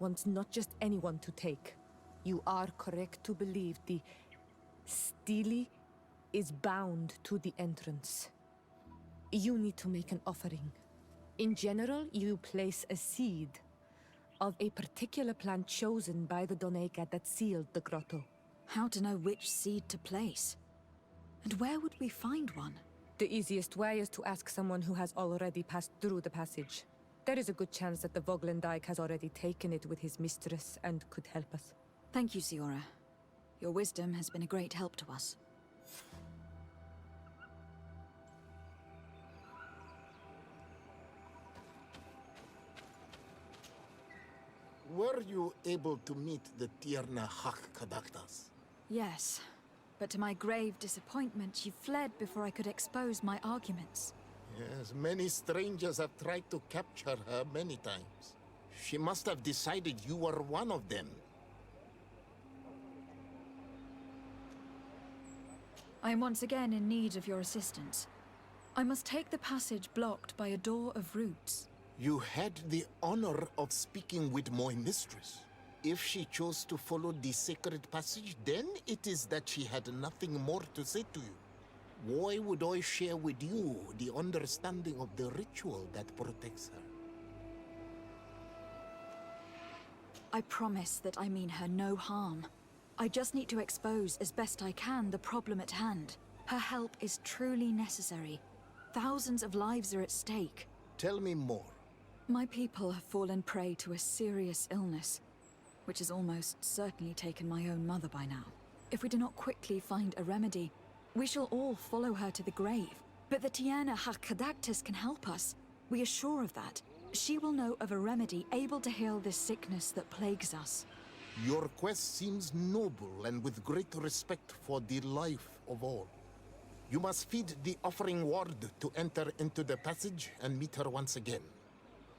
wants not just anyone to take. You are correct to believe the stele is bound to the entrance. You need to make an offering. In general, you place a seed of a particular plant chosen by the Doneigad that sealed the grotto. How to know which seed to place? And where would we find one? The easiest way is to ask someone who has already passed through the passage. There is a good chance that the Voglendike has already taken it with his mistress and could help us. Thank you, Siora. Your wisdom has been a great help to us. Were you able to meet the Tierna Hak-Kadaktas? Yes, but to my grave disappointment, she fled before I could expose my arguments. Yes, many strangers have tried to capture her many times. She must have decided you were one of them. I am once again in need of your assistance. I must take the passage blocked by a door of roots. You had the honor of speaking with my mistress. If she chose to follow the sacred passage, then it is that she had nothing more to say to you. Why would I share with you the understanding of the ritual that protects her? I promise that I mean her no harm. I just need to expose as best I can the problem at hand. Her help is truly necessary. Thousands of lives are at stake. Tell me more. My people have fallen prey to a serious illness, which has almost certainly taken my own mother by now. If we do not quickly find a remedy, we shall all follow her to the grave. But the Tierna Hak-Kadaktas can help us. We are sure of that. She will know of a remedy able to heal this sickness that plagues us. Your quest seems noble and with great respect for the life of all. You must feed the offering ward to enter into the passage and meet her once again.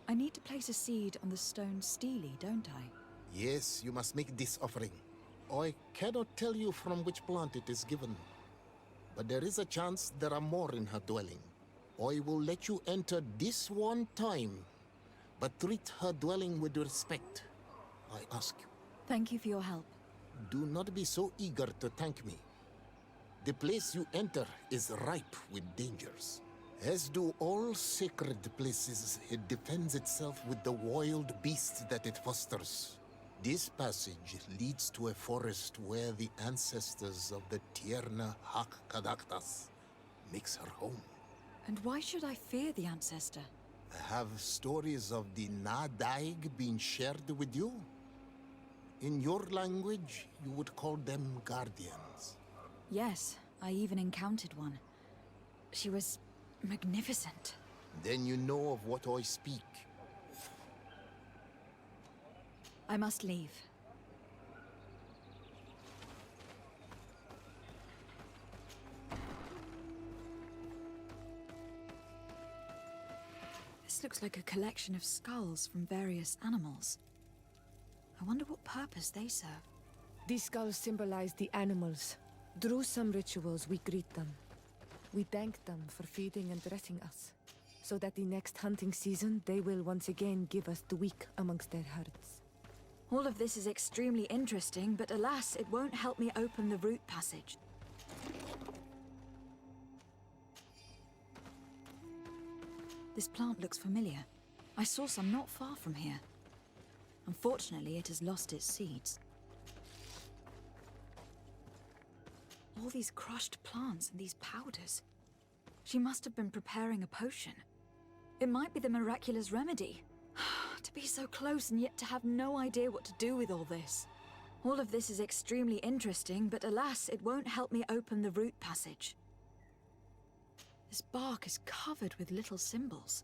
I need to place a seed on the stone stele, don't I? Yes, you must make this offering. I cannot tell you from which plant it is given, but there is a chance there are more in her dwelling. I will let you enter this one time, but treat her dwelling with respect. I ask you. Thank you for your help. Do not be so eager to thank me. The place you enter is ripe with dangers. As do all sacred places, it defends itself with the wild beasts that it fosters. This passage leads to a forest where the ancestors of the Tierna Hak Kadaktas makes her home. And why should I fear the ancestor? Have stories of the Nadaig been shared with you? In your language, you would call them guardians. Yes, I even encountered one. She was magnificent. Then you know of what I speak. I must leave. This looks like a collection of skulls from various animals. I wonder what purpose they serve. These skulls symbolize the animals. Through some rituals, we greet them. We thank them for feeding and dressing us, so that the next hunting season, they will once again give us the weak amongst their herds. All of this is extremely interesting, but alas, it won't help me open the root passage. This plant looks familiar. I saw some not far from here. Unfortunately, it has lost its seeds. All these crushed plants and these powders. She must have been preparing a potion. It might be the miraculous remedy. To be so close and yet to have no idea what to do with all this. All of this is extremely interesting, but alas, it won't help me open the root passage. This bark is covered with little symbols.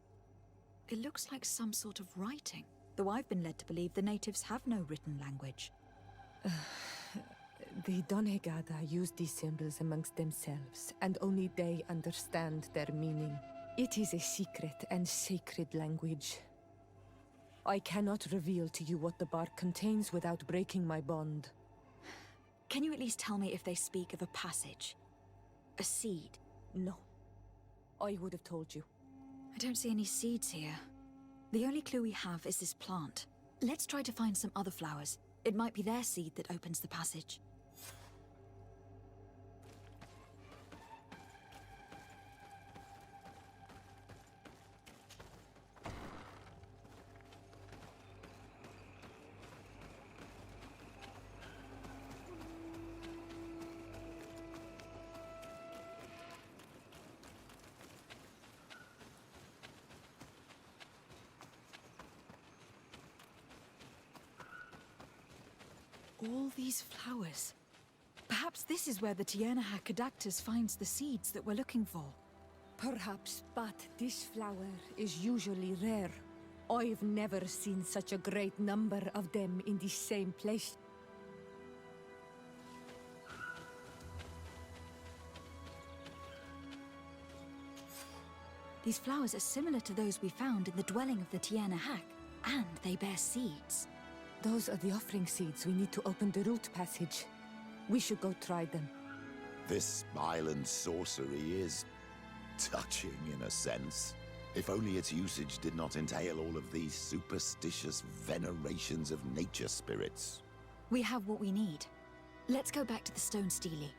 It looks like some sort of writing, though I've been led to believe the natives have no written language. The Donegada use these symbols amongst themselves, and only they understand their meaning. It is a secret and sacred language. I cannot reveal to you what the bark contains without breaking my bond. Can you at least tell me if they speak of a passage? A seed? No. I would have told you. I don't see any seeds here. The only clue we have is this plant. Let's try to find some other flowers. It might be their seed that opens the passage. All these flowers. Perhaps this is where the Tiernaha Kadaktas finds the seeds that we're looking for. Perhaps, but this flower is usually rare. I've never seen such a great number of them in the same place. These flowers are similar to those we found in the dwelling of the Tiernaha, and they bear seeds. Those are the offering seeds we need to open the root passage. We should go try them. This island sorcery is touching in a sense. If only its usage did not entail all of these superstitious venerations of nature spirits. We have what we need. Let's go back to the stone stele.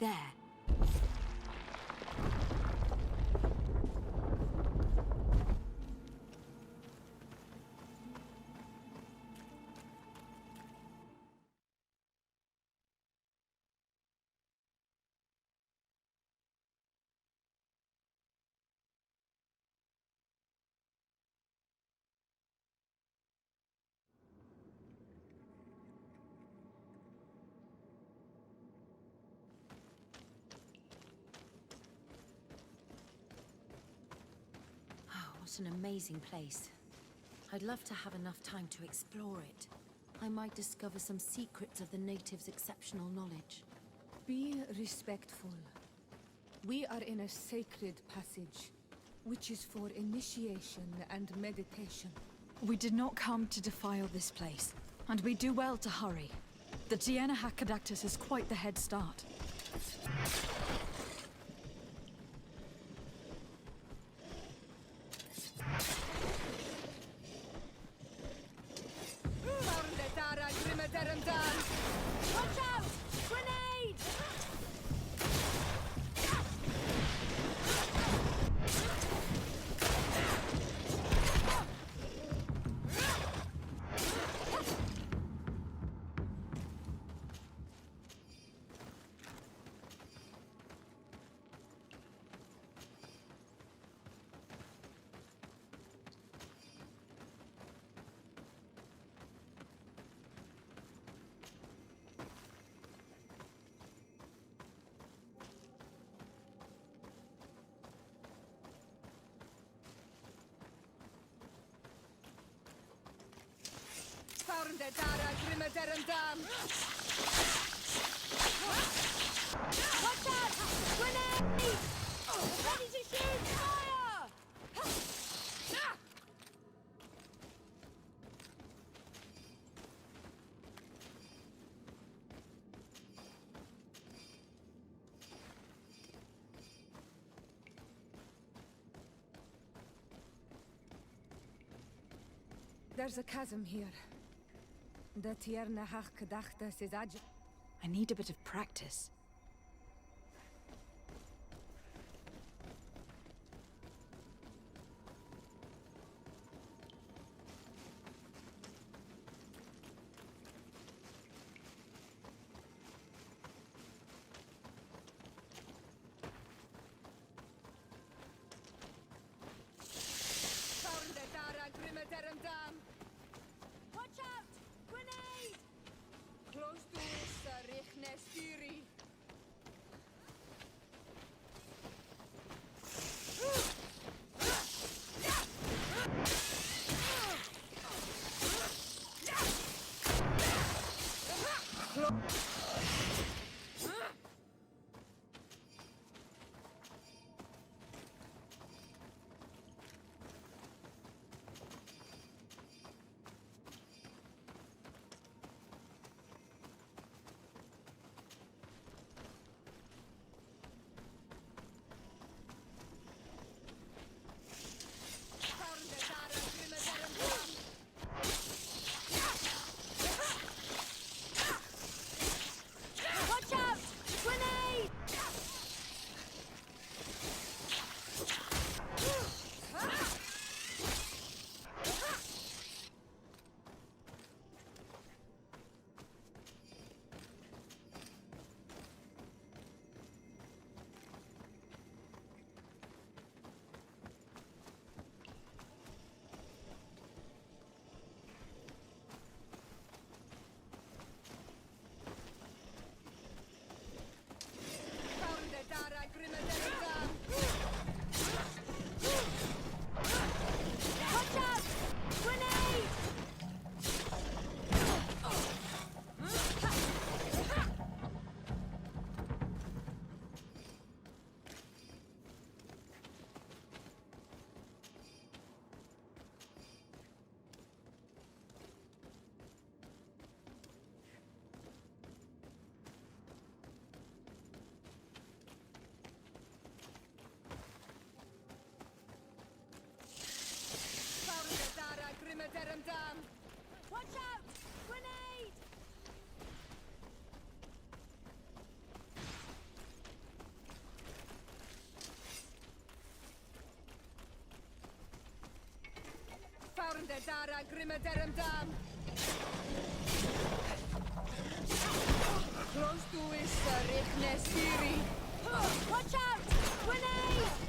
there. What an amazing place. I'd love to have enough time to explore it. I might discover some secrets of the natives' exceptional knowledge. Be respectful. We are in a sacred passage, which is for initiation and meditation. We did not come to defile this place, and we do well to hurry. The Tiana Hakkadactus is quite the head start. Watch out! Grenade! Watch out! Grenade! Ready to shoot! Fire! There's a chasm here. The Tierna Hakkadactus is I need a bit of practice. Watch out! Grenade! close to Sarichnestiri. Watch out! Grenade! Watch out! Grenade! Watch out! Grenade! Watch out! Grenade!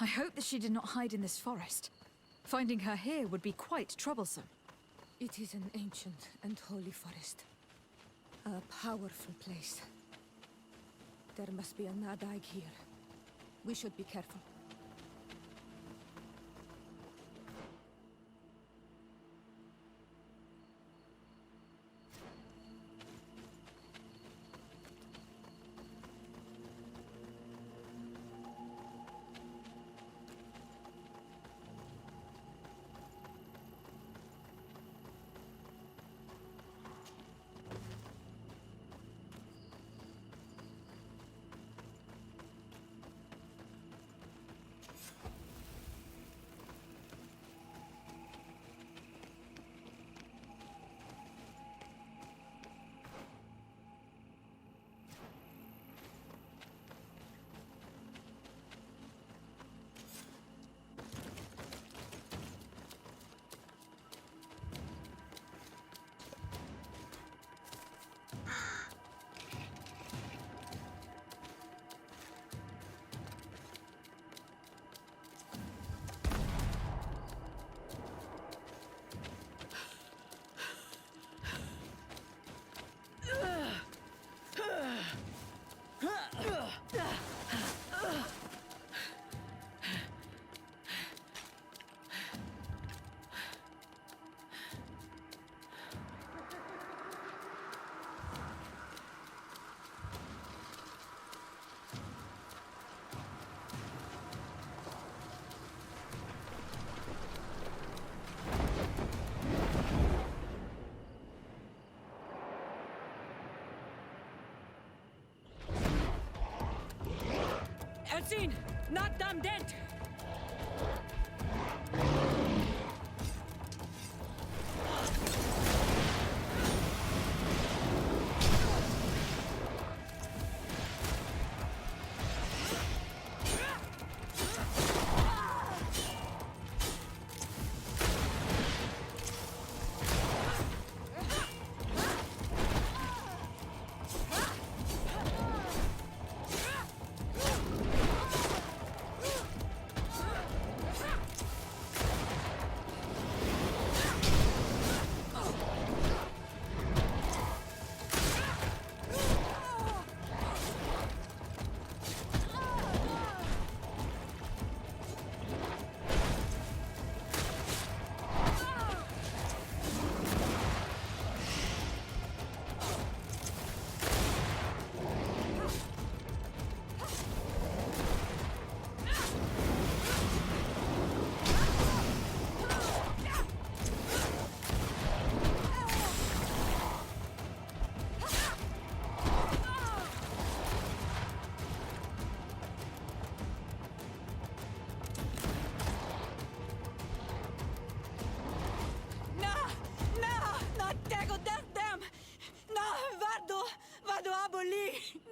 I hope that she did not hide in this forest. Finding her here would be quite troublesome. It is an ancient and holy forest. A powerful place. There must be a Nadag here. We should be careful. Elsin! Not them dead!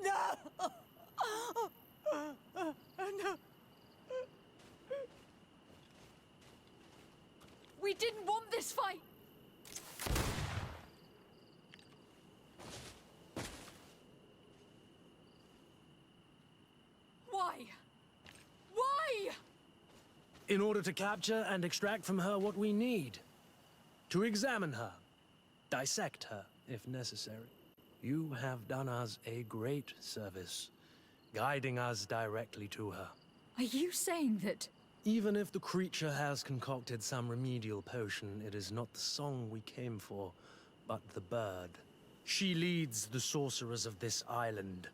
No! No! We didn't want this fight! Why? Why? In order to capture and extract from her what we need. To examine her. Dissect her, if necessary. You have done us a great service, guiding us directly to her. Are you saying that? Even if the creature has concocted some remedial potion, it is not the song we came for, but the bird. She leads the sorcerers of this island.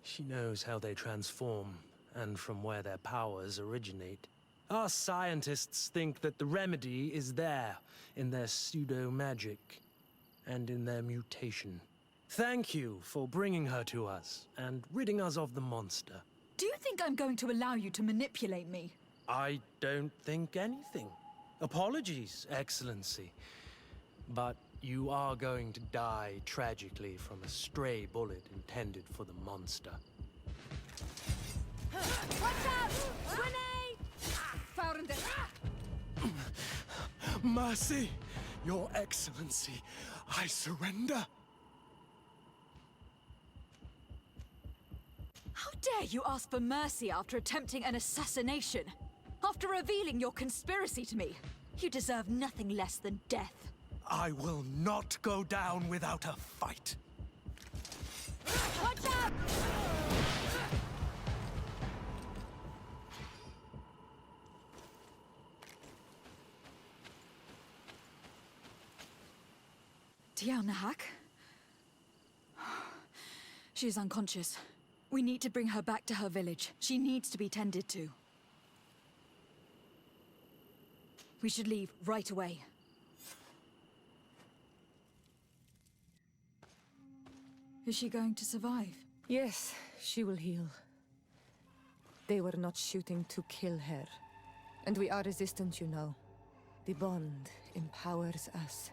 She knows how they transform, and from where their powers originate. Our scientists think that the remedy is there, in their pseudo-magic, and in their mutation. Thank you for bringing her to us, and ridding us of the monster. Do you think I'm going to allow you to manipulate me? I don't think anything. Apologies, Excellency. But you are going to die tragically from a stray bullet intended for the monster. Watch out! Grenade! Found it! Mercy! Your Excellency, I surrender. How dare you ask for mercy after attempting an assassination? After revealing your conspiracy to me? You deserve nothing less than death. I will not go down without a fight. Watch out! Nahak? She's unconscious. We need to bring her back to her village. She needs to be tended to. We should leave right away. Is she going to survive? Yes, she will heal. They were not shooting to kill her. And we are resistant, you know. The bond empowers us.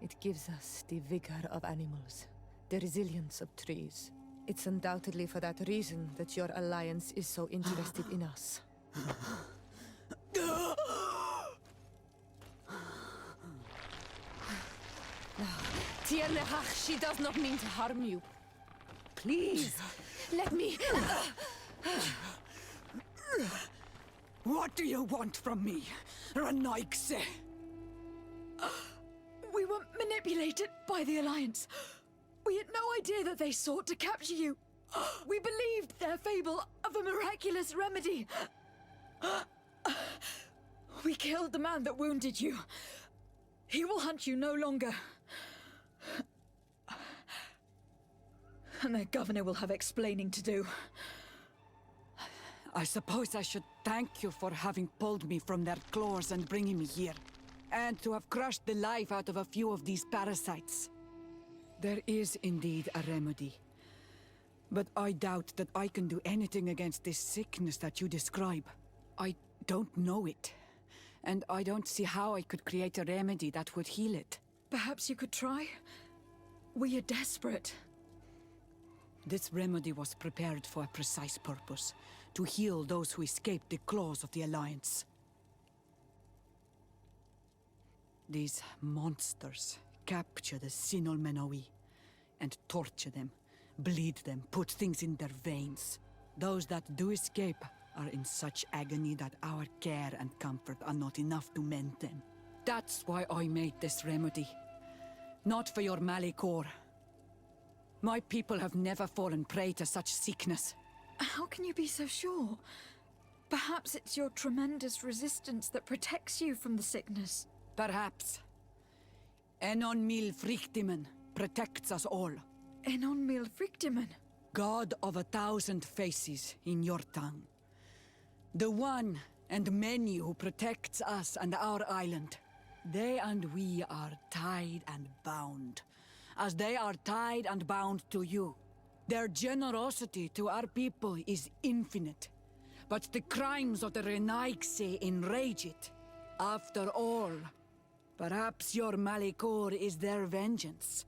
It gives us the vigor of animals, the resilience of trees. It's undoubtedly for that reason that your alliance is so interested in us. Tiernehach, she does not mean to harm you. Please, let me... What do you want from me, Ranaikse? We were manipulated by the Alliance. We had no idea that they sought to capture you. We believed their fable of a miraculous remedy. We killed the man that wounded you. He will hunt you no longer. And their governor will have explaining to do. I suppose I should thank you for having pulled me from their claws and bringing me here. And to have crushed the life out of a few of these parasites. There is indeed a remedy. But I doubt that I can do anything against this sickness that you describe. I don't know it. And I don't see how I could create a remedy that would heal it. Perhaps you could try? We are desperate. This remedy was prepared for a precise purpose. To heal those who escaped the claws of the Alliance. These monsters capture the Sinol Menoi and torture them, bleed them, put things in their veins. Those that do escape are in such agony that our care and comfort are not enough to mend them. That's why I made this remedy. Not for your Malikor. My people have never fallen prey to such sickness. How can you be so sure? Perhaps it's your tremendous resistance that protects you from the sickness. Perhaps. Enon Mil Frictimen protects us all. Enon Mil Frictimen? God of 1,000 faces in your tongue. The one and many who protects us and our island. They and we are tied and bound, as they are tied and bound to you. Their generosity to our people is infinite, but the crimes of the Renaigse enrage it. After all, perhaps your Malikor is their vengeance.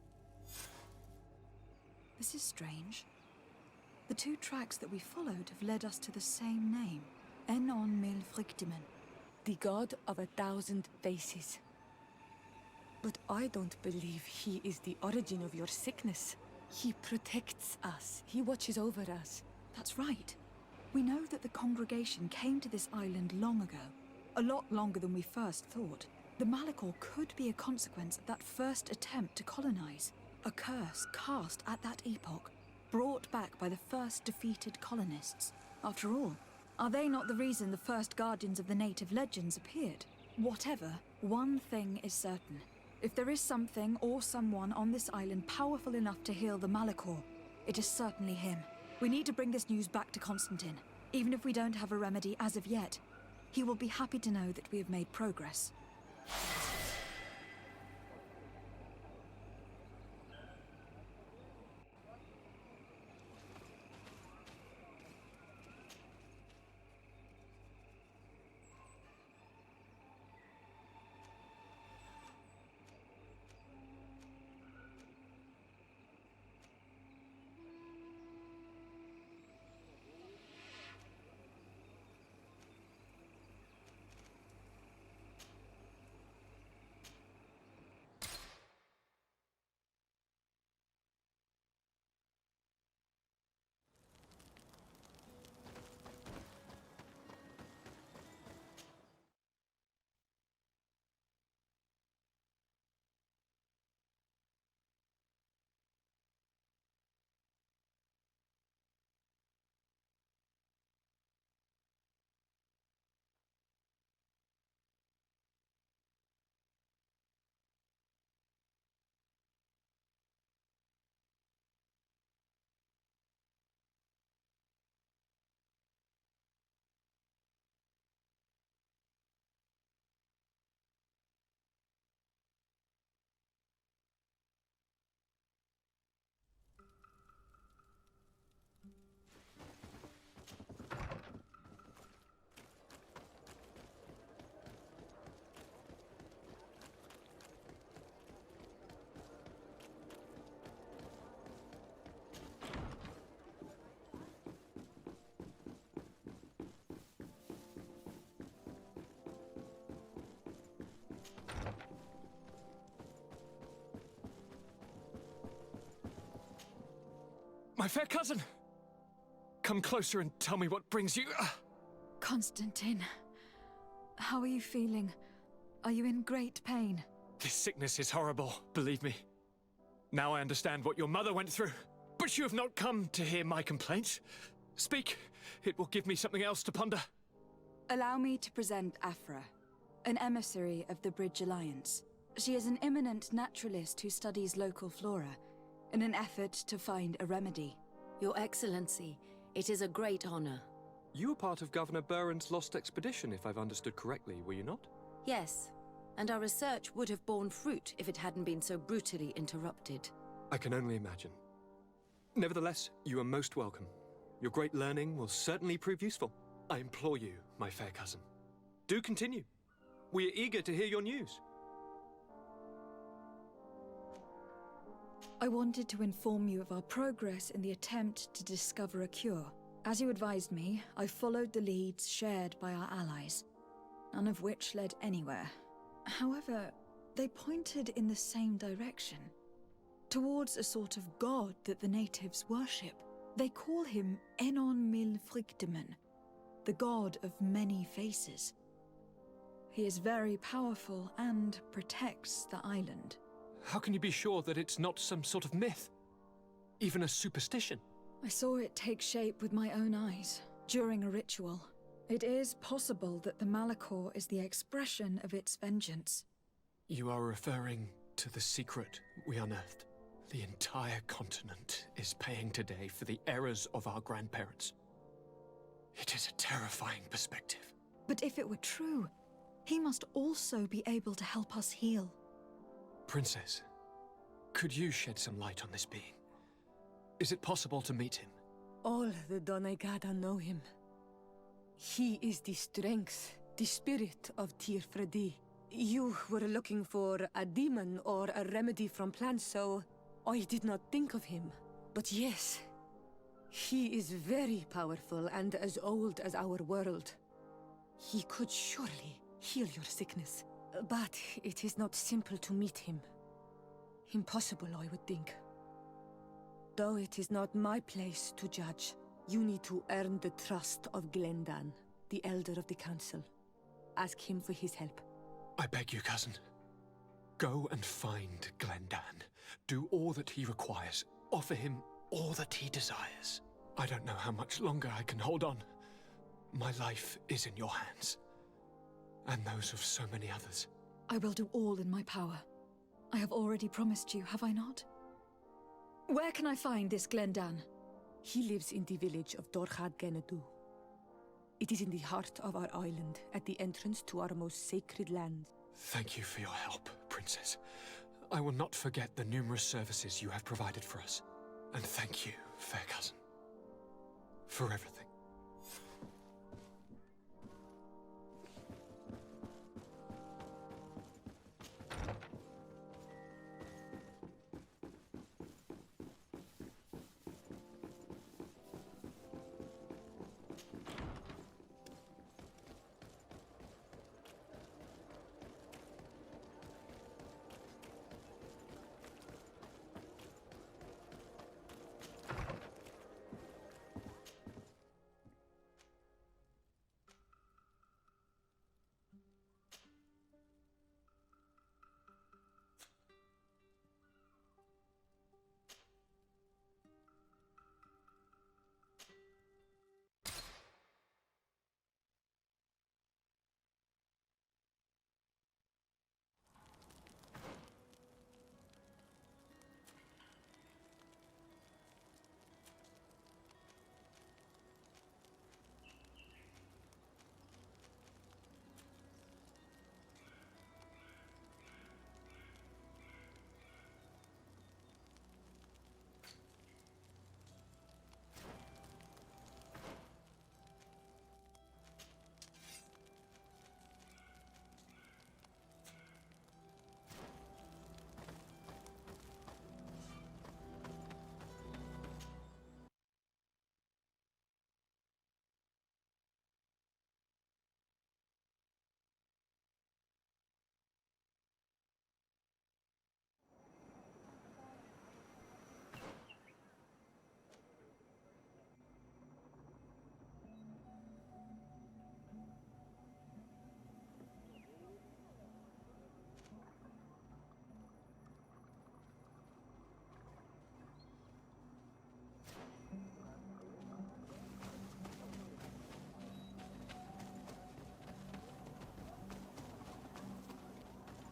This is strange. The two tracks that we followed have led us to the same name, Enon Milfrictimen. The god of 1,000 faces. But I don't believe he is the origin of your sickness. He protects us. He watches over us. That's right. We know that the congregation came to this island long ago. A lot longer than we first thought. The Malachor could be a consequence of that first attempt to colonize. A curse cast at that epoch, brought back by the first defeated colonists. After all, are they not the reason the first guardians of the native legends appeared? Whatever, one thing is certain. If there is something or someone on this island powerful enough to heal the Malachor, it is certainly him. We need to bring this news back to Constantine. Even if we don't have a remedy as of yet, he will be happy to know that we have made progress. My fair cousin! Come closer and tell me what brings you... Constantine, how are you feeling? Are you in great pain? This sickness is horrible, believe me. Now I understand what your mother went through. But you have not come to hear my complaints. Speak. It will give me something else to ponder. Allow me to present Afra, an emissary of the Bridge Alliance. She is an eminent naturalist who studies local flora, in an effort to find a remedy. Your Excellency, it is a great honor. You were part of Governor Buren's lost expedition, if I've understood correctly, were you not? Yes, and our research would have borne fruit if it hadn't been so brutally interrupted. I can only imagine. Nevertheless, you are most welcome. Your great learning will certainly prove useful. I implore you, my fair cousin. Do continue. We are eager to hear your news. I wanted to inform you of our progress in the attempt to discover a cure. As you advised me, I followed the leads shared by our allies, none of which led anywhere. However, they pointed in the same direction, towards a sort of god that the natives worship. They call him Enon Milfrictimen, the god of many faces. He is very powerful and protects the island. How can you be sure that it's not some sort of myth? Even a superstition? I saw it take shape with my own eyes, during a ritual. It is possible that the Malachor is the expression of its vengeance. You are referring to the secret we unearthed. The entire continent is paying today for the errors of our grandparents. It is a terrifying perspective. But if it were true, he must also be able to help us heal. Princess, could you shed some light on this being? Is it possible to meet him? All the Doneigada know him. He is the strength, the spirit of Tirfredi. You were looking for a demon or a remedy from plants, so I did not think of him. But yes, He is very powerful and as old as our world. He could surely heal your sickness. But it is not simple to meet him. Impossible, I would think. Though it is not my place to judge, you need to earn the trust of Glendan, the Elder of the Council. Ask him for his help. I beg you, cousin. Go and find Glendan. Do all that he requires. Offer him all that he desires. I don't know how much longer I can hold on. My life is in your hands. And those of so many others. I will do all in my power. I have already promised you, have I not? Where can I find this Glendan? He lives in the village of Dorchad Genadu. It is in the heart of our island, at the entrance to our most sacred land. Thank you for your help, Princess. I will not forget the numerous services you have provided for us. And thank you, fair cousin, for everything.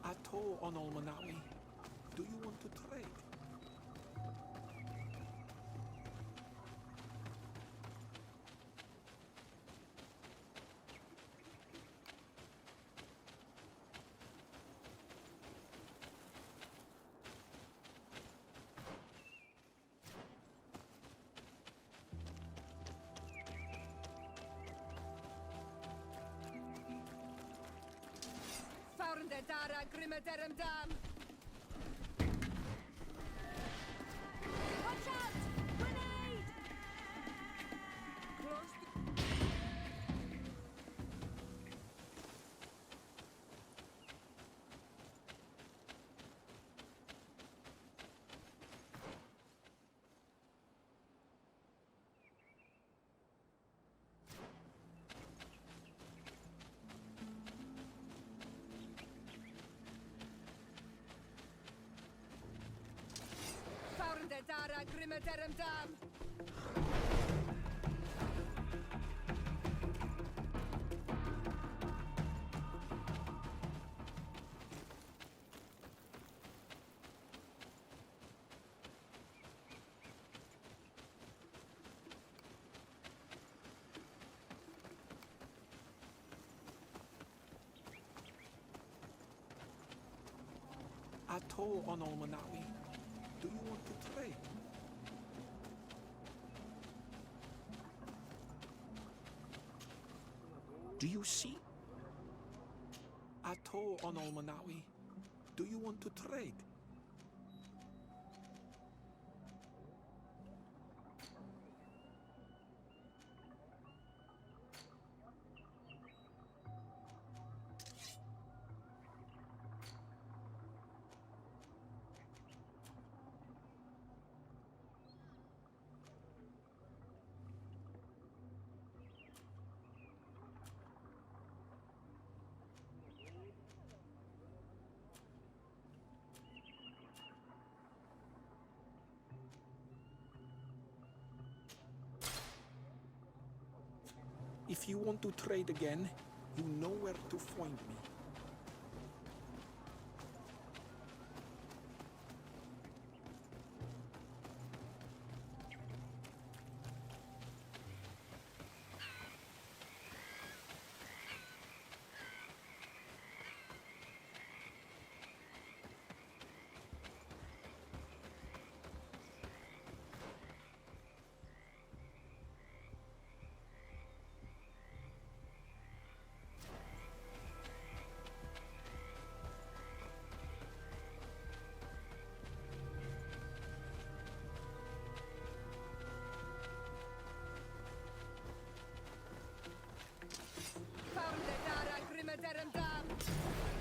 Ato on Olmanawi. Do you want to trade? Dara Grimmederem Dam! Watch out! Grenade! Close the... Dara Grimmederem Dam! Ato on Olmanawi. Do you want to trade? Do you see? Ato on Olmanawi. Do you want to trade? If you want to trade again, you know where to find me.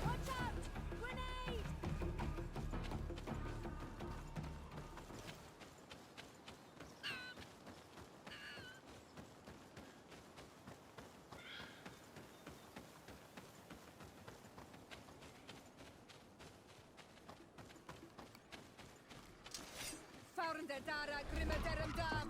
Watch out! Grenade! Found the Dara Grimadarum Dam!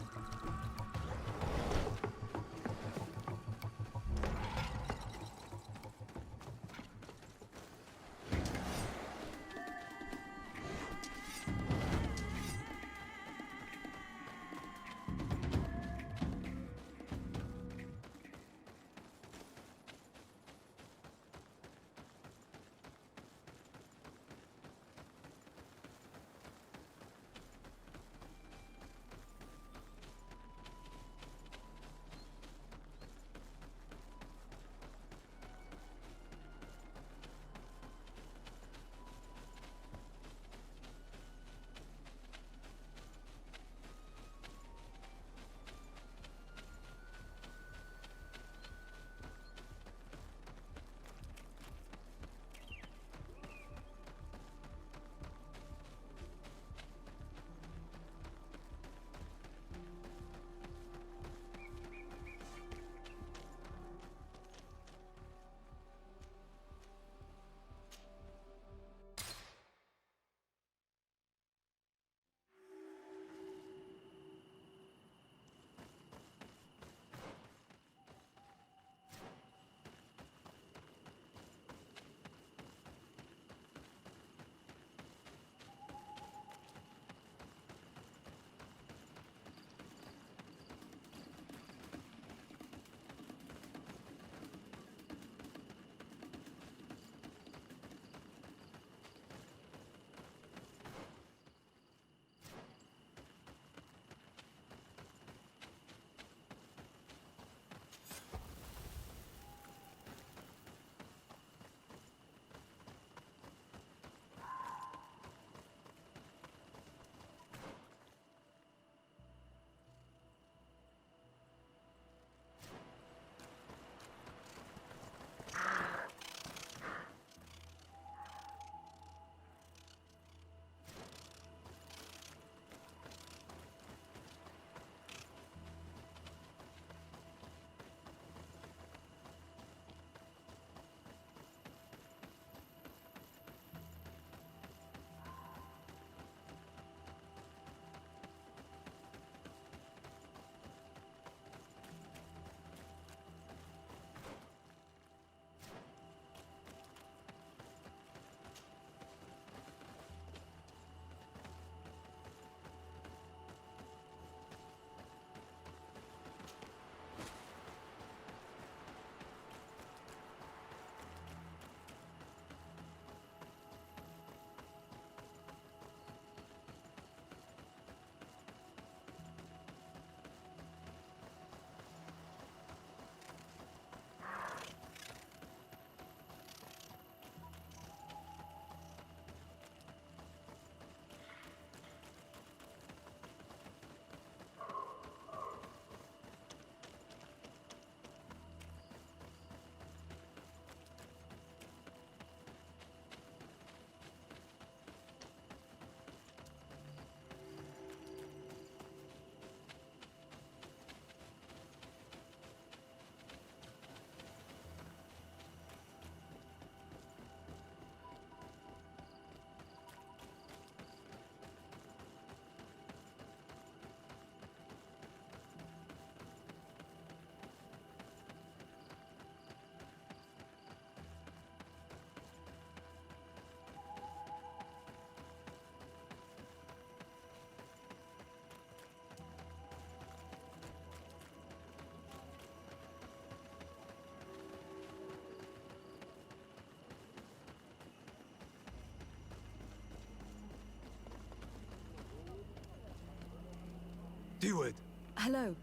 Do it! Hello.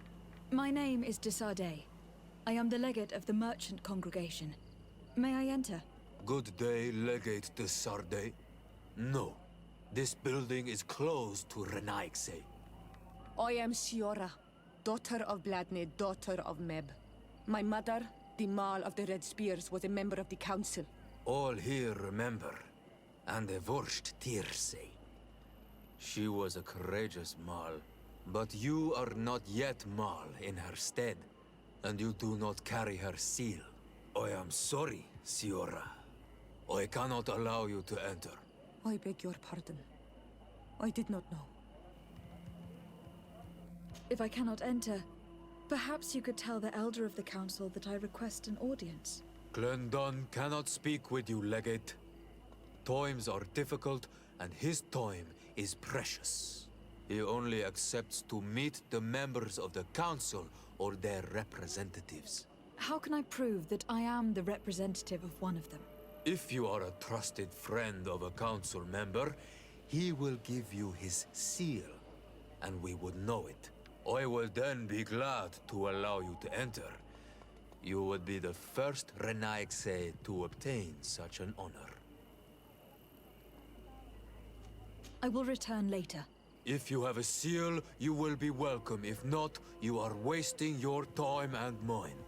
My name is Desardet. I am the legate of the merchant congregation. May I enter? Good day, Legate de Sardet. No. This building is closed to Renaigse. I am Siora, daughter of Bladne, daughter of Meb. My mother, the Mal of the Red Spears, was a member of the council. All here remember, and the Vorst Tirse. She was a courageous Mal, but you are not yet Mal in her stead, and you do not carry her seal. I am sorry, Siora. I cannot allow you to enter. I beg your pardon. I did not know. If I cannot enter, perhaps you could tell the Elder of the Council that I request an audience. Glendon cannot speak with you, Legate. Times are difficult, and his time is precious. He only accepts to meet the members of the Council or their representatives. How can I prove that I am the representative of one of them? If you are a trusted friend of a Council member, he will give you his seal, and we would know it. I will then be glad to allow you to enter. You would be the first Renaigse to obtain such an honor. I will return later. If you have a seal, you will be welcome. If not, you are wasting your time and mine.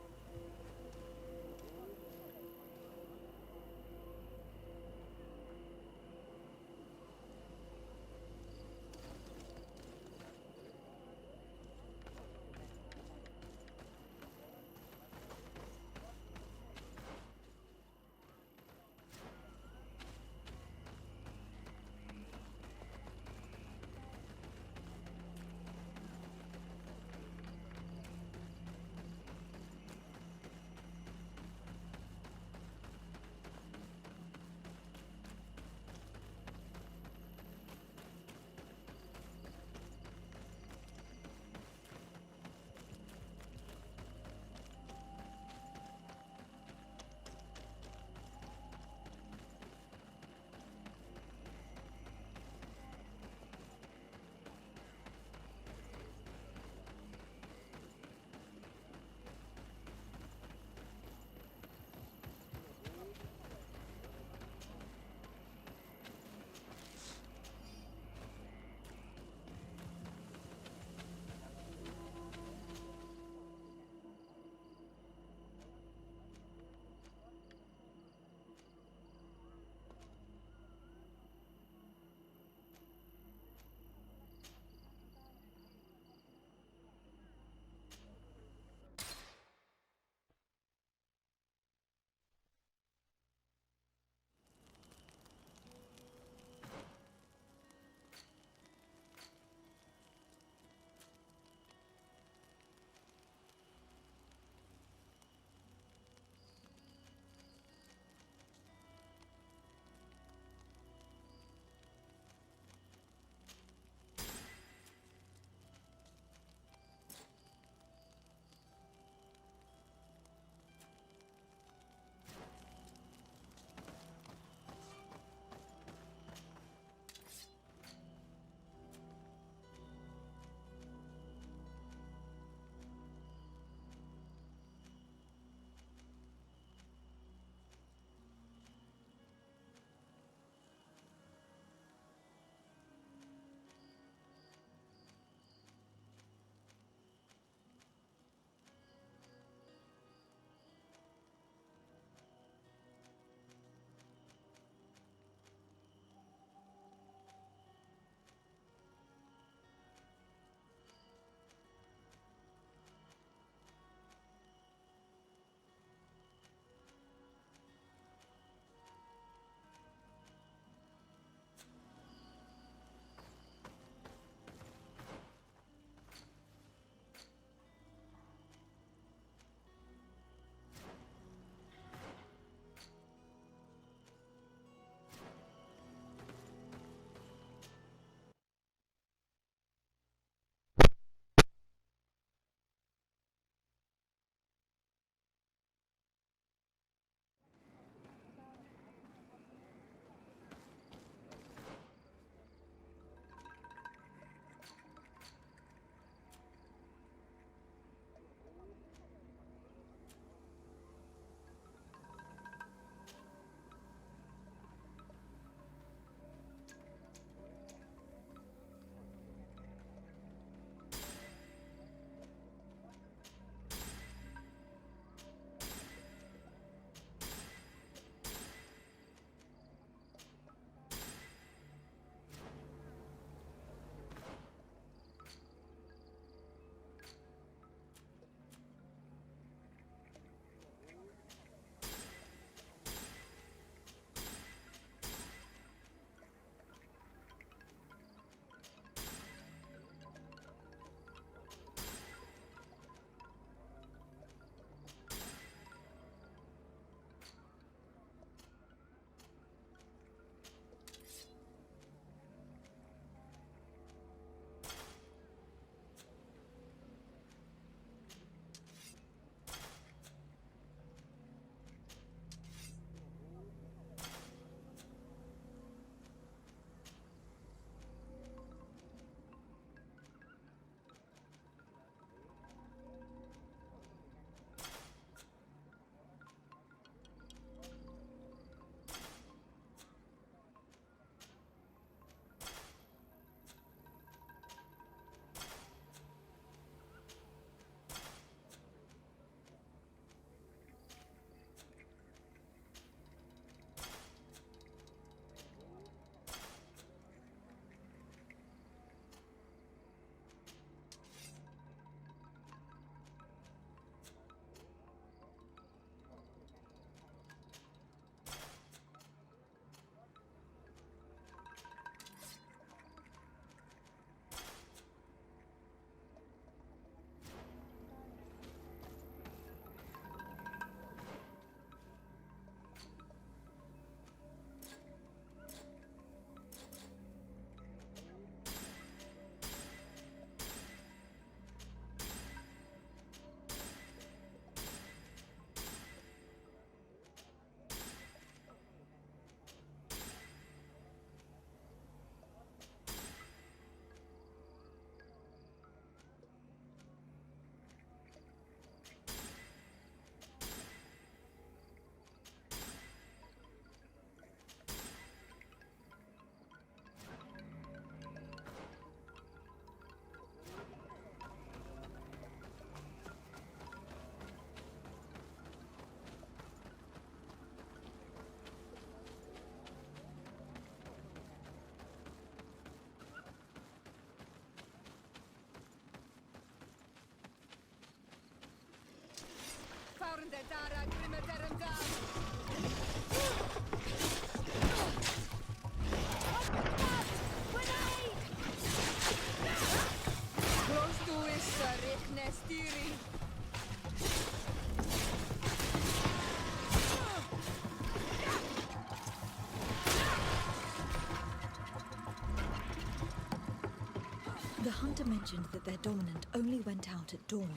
The hunter mentioned that their dominant only went out at dawn.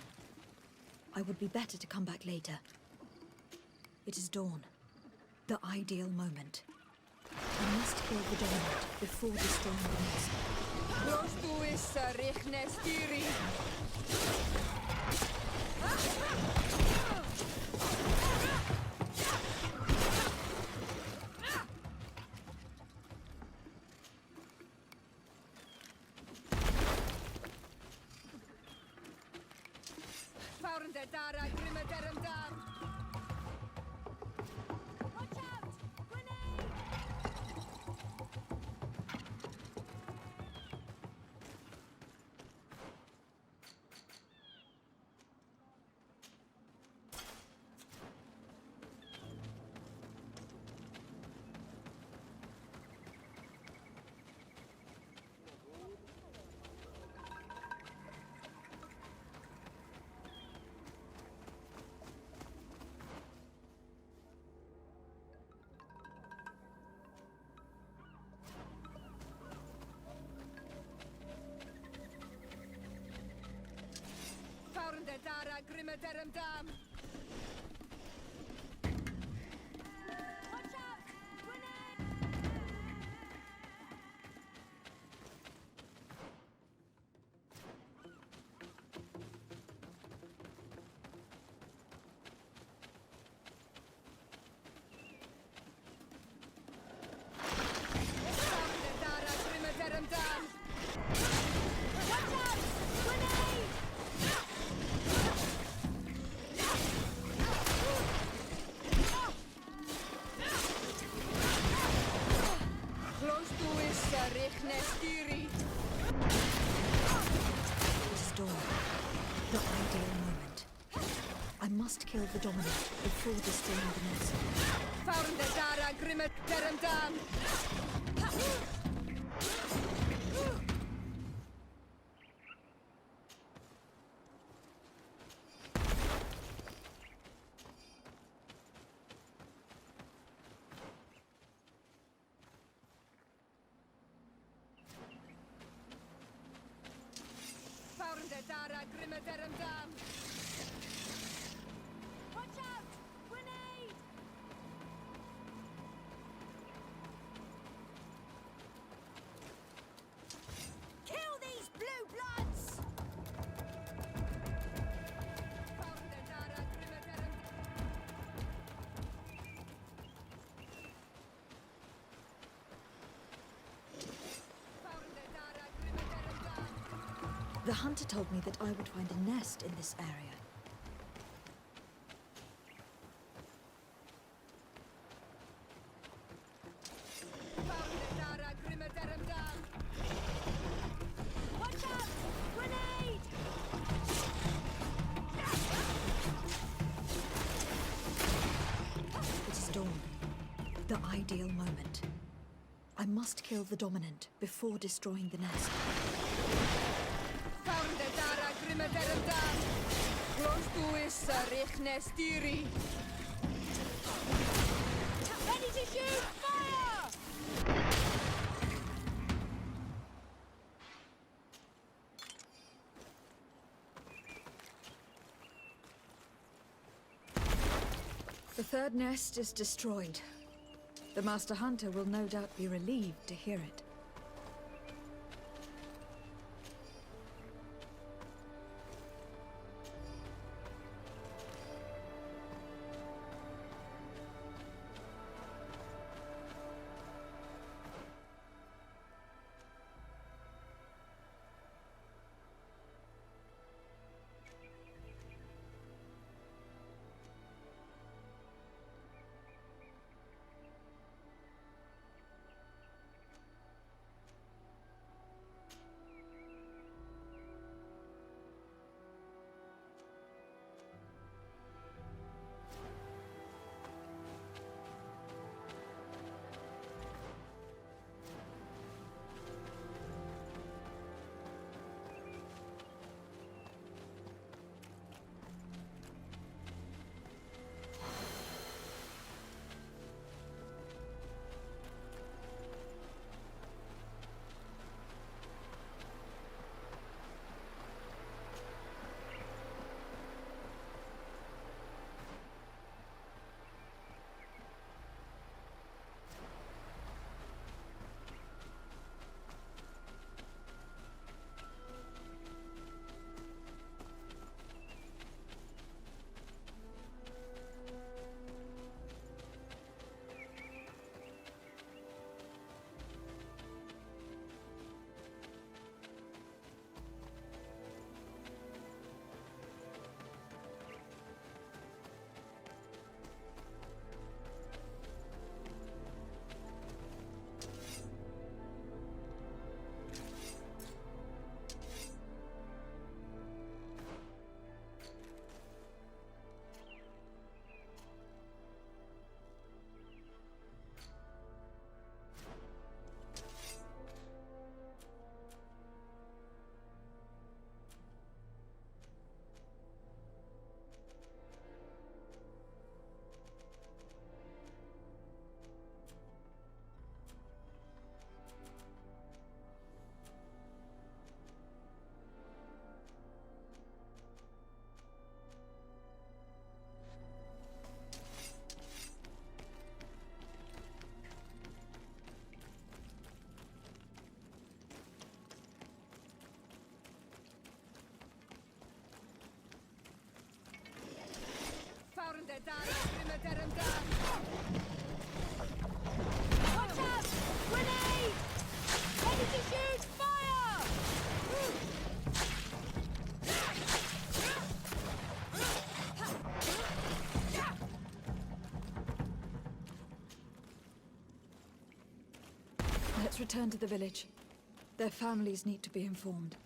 I would be better to come back later. It is dawn. The ideal moment. I must kill the dominant before destroying the nest. The ideal moment. I must kill the dominant before destroying the nest. The hunter told me that I would find a nest in this area. It is dawn. The ideal moment. I must kill the dominant before destroying the nest. Ready to shoot! Fire! The third nest is destroyed. The Master Hunter will no doubt be relieved to hear it. Watch out! Grenade! Ready to shoot! Fire! Let's return to the village. Their families need to be informed.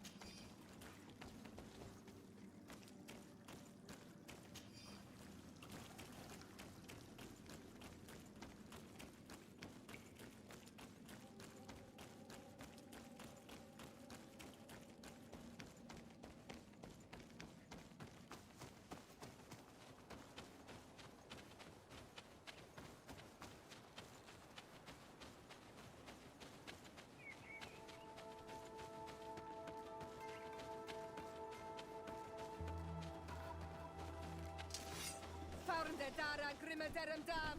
Dara Grimadaram Dam.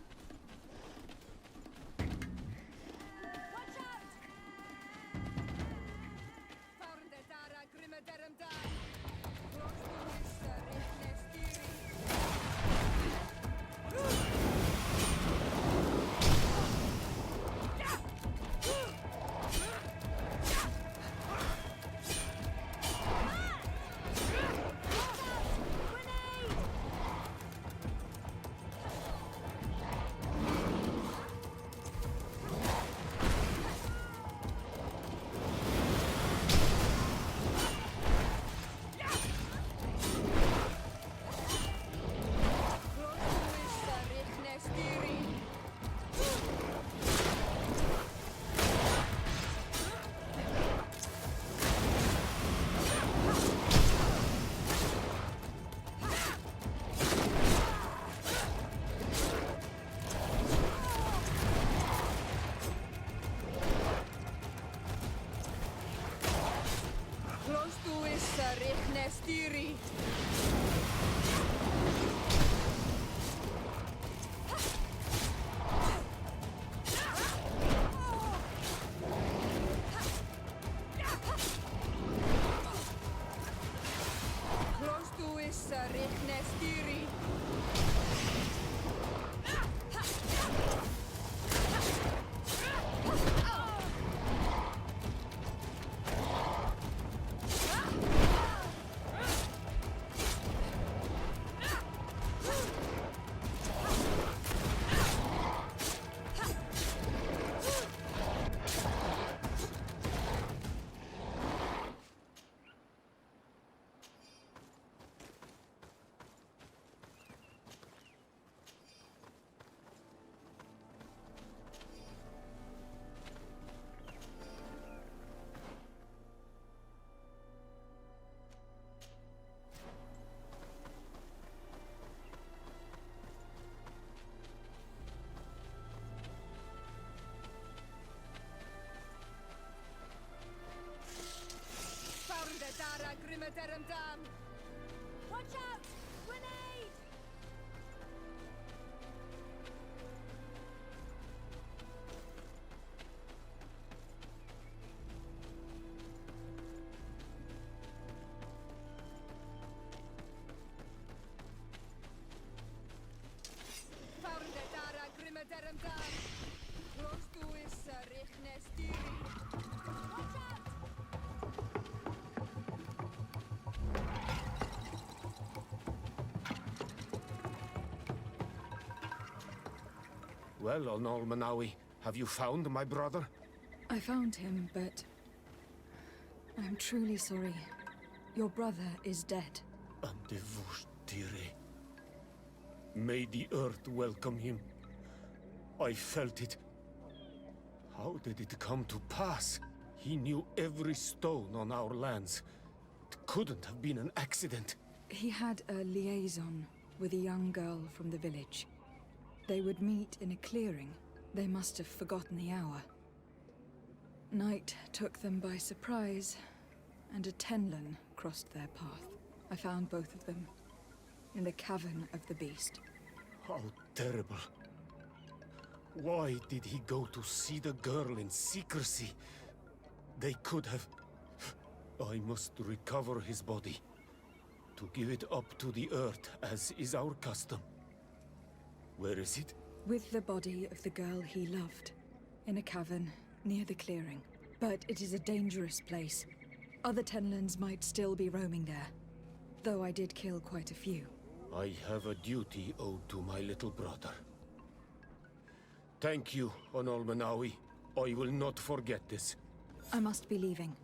Watch out! Dara Grimadaram Dam. Stiri. Dara Grimadaram Dam. Watch out! Grenade! Dara Grimadaram Dam. Rostu is Richne Stiri. Watch out! Well, Onol Manawi, have you found my brother? I found him, but I'm truly sorry. Your brother is dead. Andevushtire. May the earth welcome him. I felt it. How did it come to pass? He knew every stone on our lands. It couldn't have been an accident. He had a liaison with a young girl from the village. They would meet in a clearing. They must have forgotten the hour. Night took them by surprise, and a Tenlin crossed their path. I found both of them in the cavern of the beast. How terrible. Why did he go to see the girl in secrecy? They could have... I must recover his body, to give it up to the earth, as is our custom. Where is it? With the body of the girl he loved, in a cavern near the clearing. But it is a dangerous place. Other Tenlands might still be roaming there, though I did kill quite a few. I have a duty owed to my little brother. Thank you, Onol Manawi. I will not forget this. I must be leaving.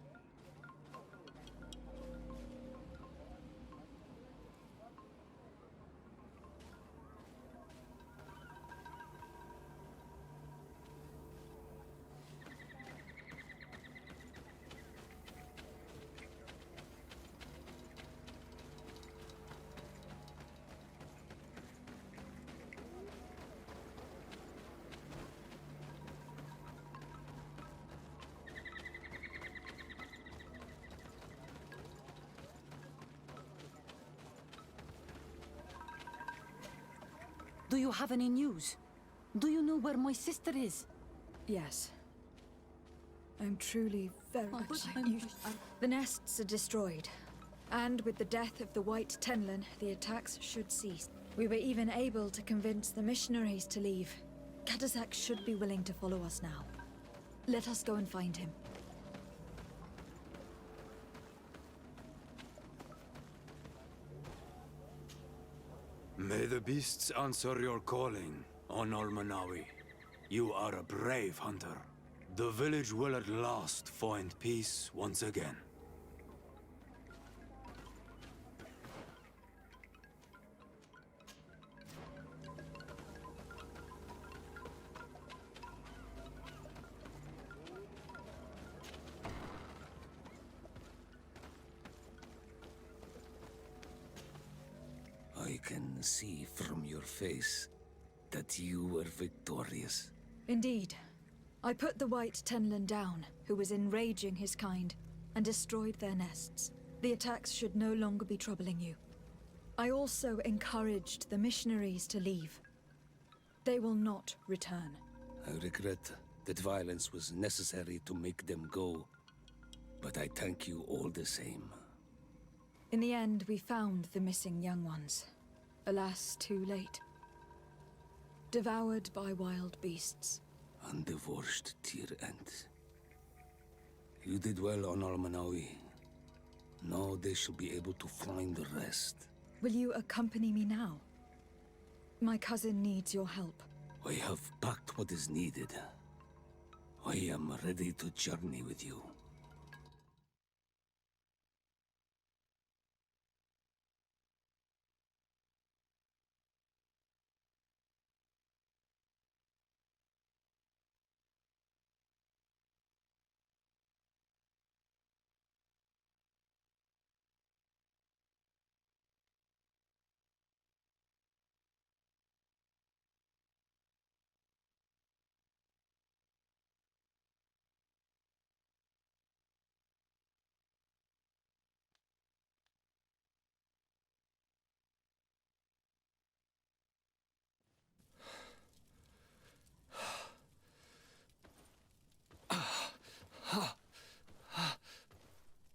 Do you have any news? Do you know where my sister is? Yes. I'm truly very much... The nests are destroyed. And with the death of the White Tenlin, the attacks should cease. We were even able to convince the missionaries to leave. Katasak should be willing to follow us now. Let us go and find him. May the beasts answer your calling, Onol Manawi. You are a brave hunter. The village will at last find peace once again. I can see from your face that you were victorious. Indeed. I put the White Tenlin down, who was enraging his kind, and destroyed their nests. The attacks should no longer be troubling you. I also encouraged the missionaries to leave. They will not return. I regret that violence was necessary to make them go, but I thank you all the same. In the end, we found the missing young ones. Alas, too late. Devoured by wild beasts. Undivorced to your end. You did well on Almanawi. Now they shall be able to find the rest. Will you accompany me now? My cousin needs your help. I have packed what is needed. I am ready to journey with you.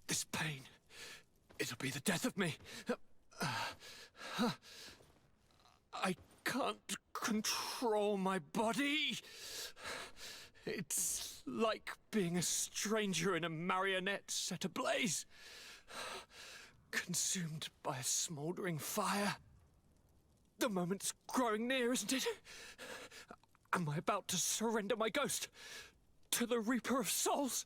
This pain, it'll be the death of me. I can't control my body. It's like being a stranger in a marionette set ablaze, consumed by a smouldering fire. The moment's growing near, isn't it? Am I about to surrender my ghost to the Reaper of Souls?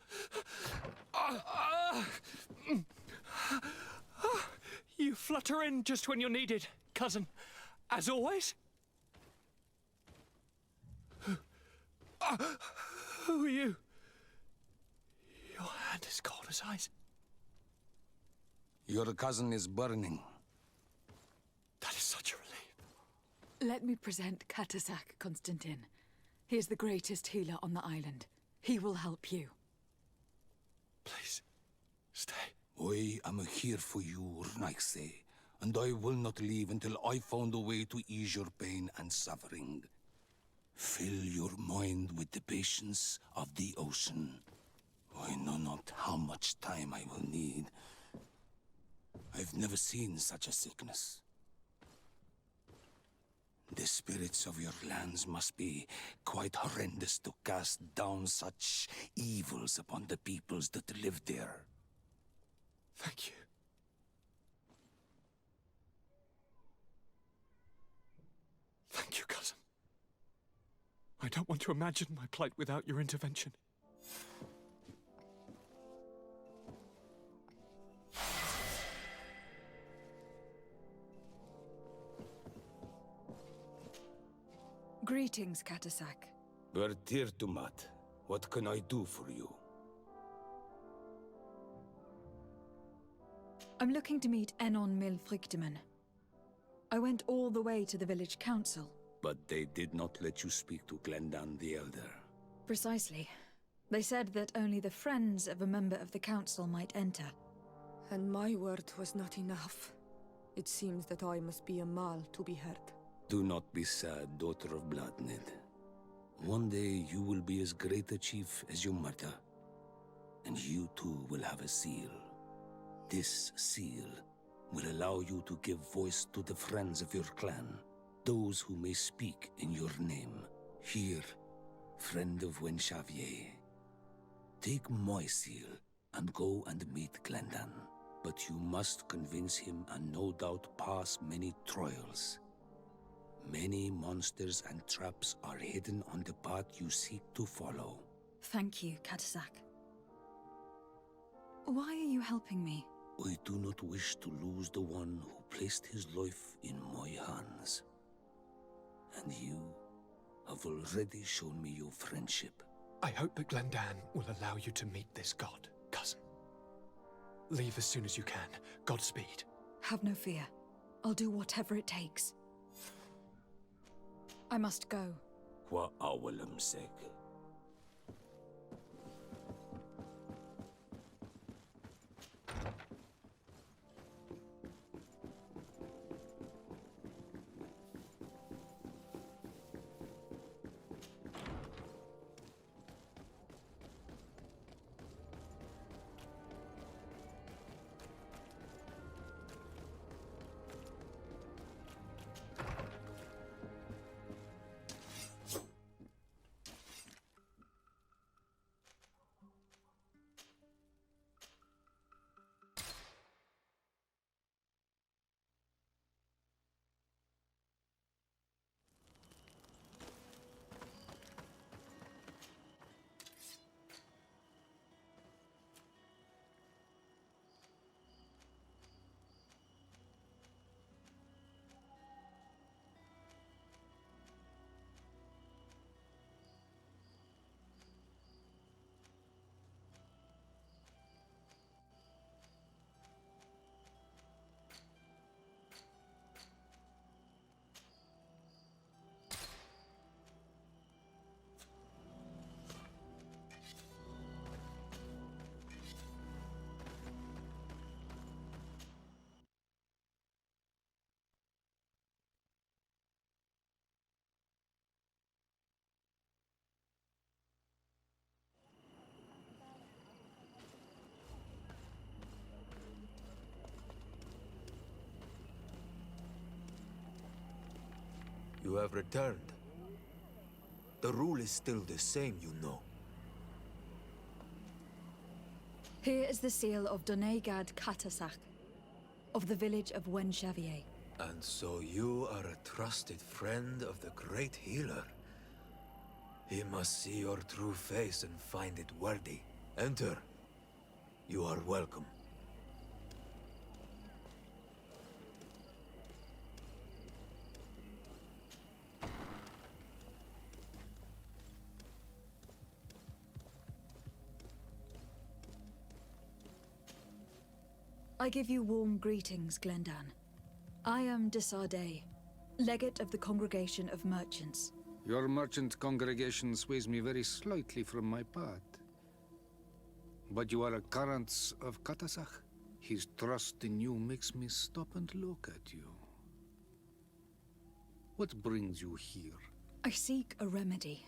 You flutter in just when you're needed, cousin. As always. Who are you? Your hand is cold as ice. Your cousin is burning. That is such a relief. Let me present Katasak, Constantin. He is the greatest healer on the island. He will help you. Please, stay. I am here for you, Rnaikse, and I will not leave until I found a way to ease your pain and suffering. Fill your mind with the patience of the ocean. I know not how much time I will need. I've never seen such a sickness. This spirits of your lands must be quite horrendous to cast down such evils upon the peoples that live there. Thank you. Thank you, cousin. I don't want to imagine my plight without your intervention. Greetings, Katasak. Bertir Tumat, what can I do for you? I'm looking to meet Enon Milfrictiman. I went all the way to the village council. But they did not let you speak to Glendan the Elder. Precisely. They said that only the friends of a member of the council might enter. And my word was not enough. It seems that I must be a Mal to be heard. Do not be sad, daughter of Bloodnid. One day you will be as great a chief as your mother. And you too will have a seal. This seal will allow you to give voice to the friends of your clan, those who may speak in your name. Here, friend of Wenxavier. Take my seal and go and meet Glendan. But you must convince him and no doubt pass many trials. Many monsters and traps are hidden on the path you seek to follow. Thank you, Katasak. Why are you helping me? I do not wish to lose the one who placed his life in my hands. And you have already shown me your friendship. I hope that Glendan will allow you to meet this god, cousin. Leave as soon as you can. Godspeed. Have no fear. I'll do whatever it takes. I must go. Wa awalam sek. You have returned. The rule is still the same, you know. Here is the seal of Donegad Katasak, of the village of Wenxavier. And so you are a trusted friend of the great healer. He must see your true face and find it worthy. Enter. You are welcome. I give you warm greetings, Glendan. I am Desardet, legate of the Congregation of Merchants. Your merchant congregation sways me very slightly from my path. But you are a current of Katasak. His trust in you makes me stop and look at you. What brings you here? I seek a remedy.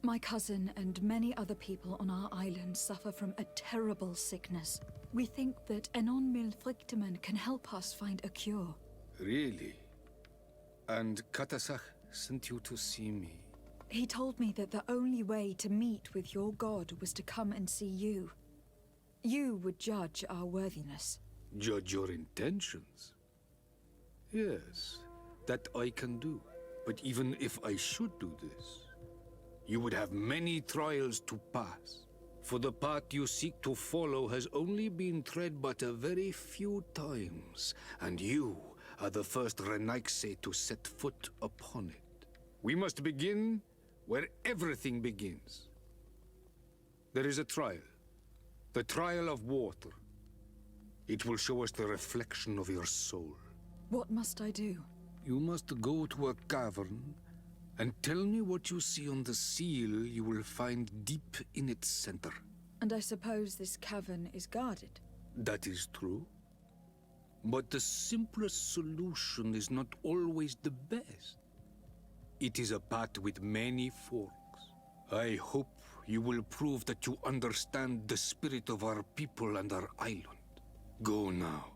My cousin and many other people on our island suffer from a terrible sickness. We think that Enon Milfrictiman can help us find a cure. Really? And Katasak sent you to see me. He told me that the only way to meet with your god was to come and see you. You would judge our worthiness. Judge your intentions? Yes, that I can do. But even if I should do this, you would have many trials to pass. For the path you seek to follow has only been tread but a very few times, and you are the first Renaigse to set foot upon it. We must begin where everything begins. There is a trial. The trial of water. It will show us the reflection of your soul. What must I do? You must go to a cavern and tell me what you see on the seal you will find deep in its center. And I suppose this cavern is guarded? That is true. But the simplest solution is not always the best. It is a path with many forks. I hope you will prove that you understand the spirit of our people and our island. Go now.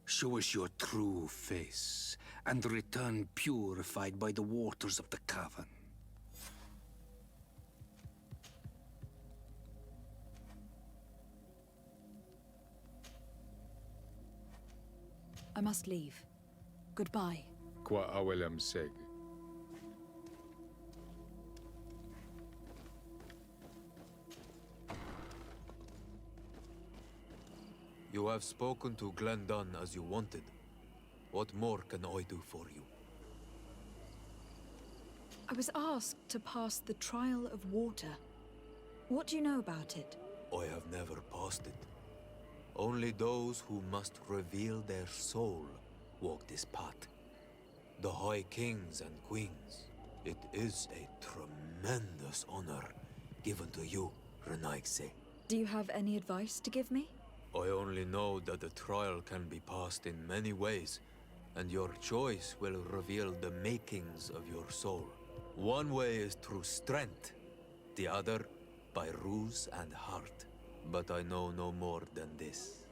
Show us your true face, and return purified by the waters of the cavern. I must leave. Goodbye. Qua awelam seg. You have spoken to Glendon as you wanted. What more can I do for you? I was asked to pass the trial of water. What do you know about it? I have never passed it. Only those who must reveal their soul walk this path. The High Kings and Queens. It is a tremendous honor given to you, Renaigse. Do you have any advice to give me? I only know that the trial can be passed in many ways, and your choice will reveal the makings of your soul. One way is through strength, the other by ruse and heart. But I know no more than this.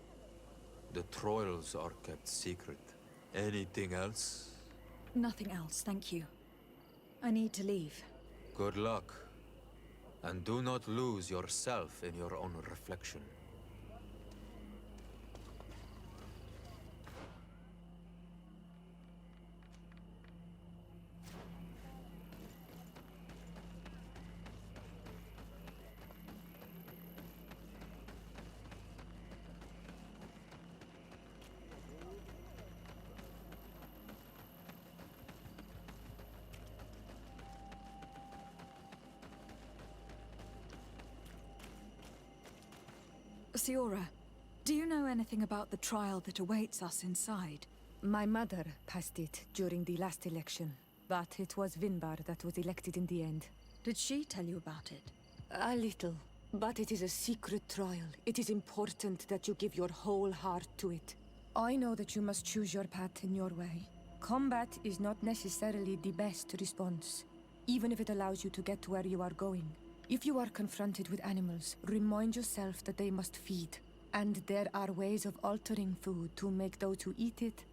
The trials are kept secret. Anything else? Nothing else, thank you. I need to leave. Good luck. And do not lose yourself in your own reflection. Siora, do you know anything about the trial that awaits us inside? My mother passed it during the last election, but it was Vinbar that was elected in the end. Did she tell you about it? A little, but it is a secret trial. It is important that you give your whole heart to it. I know that you must choose your path in your way. Combat is not necessarily the best response, even if it allows you to get to where you are going. If you are confronted with animals, remind yourself that they must feed, and there are ways of altering food to make those who eat it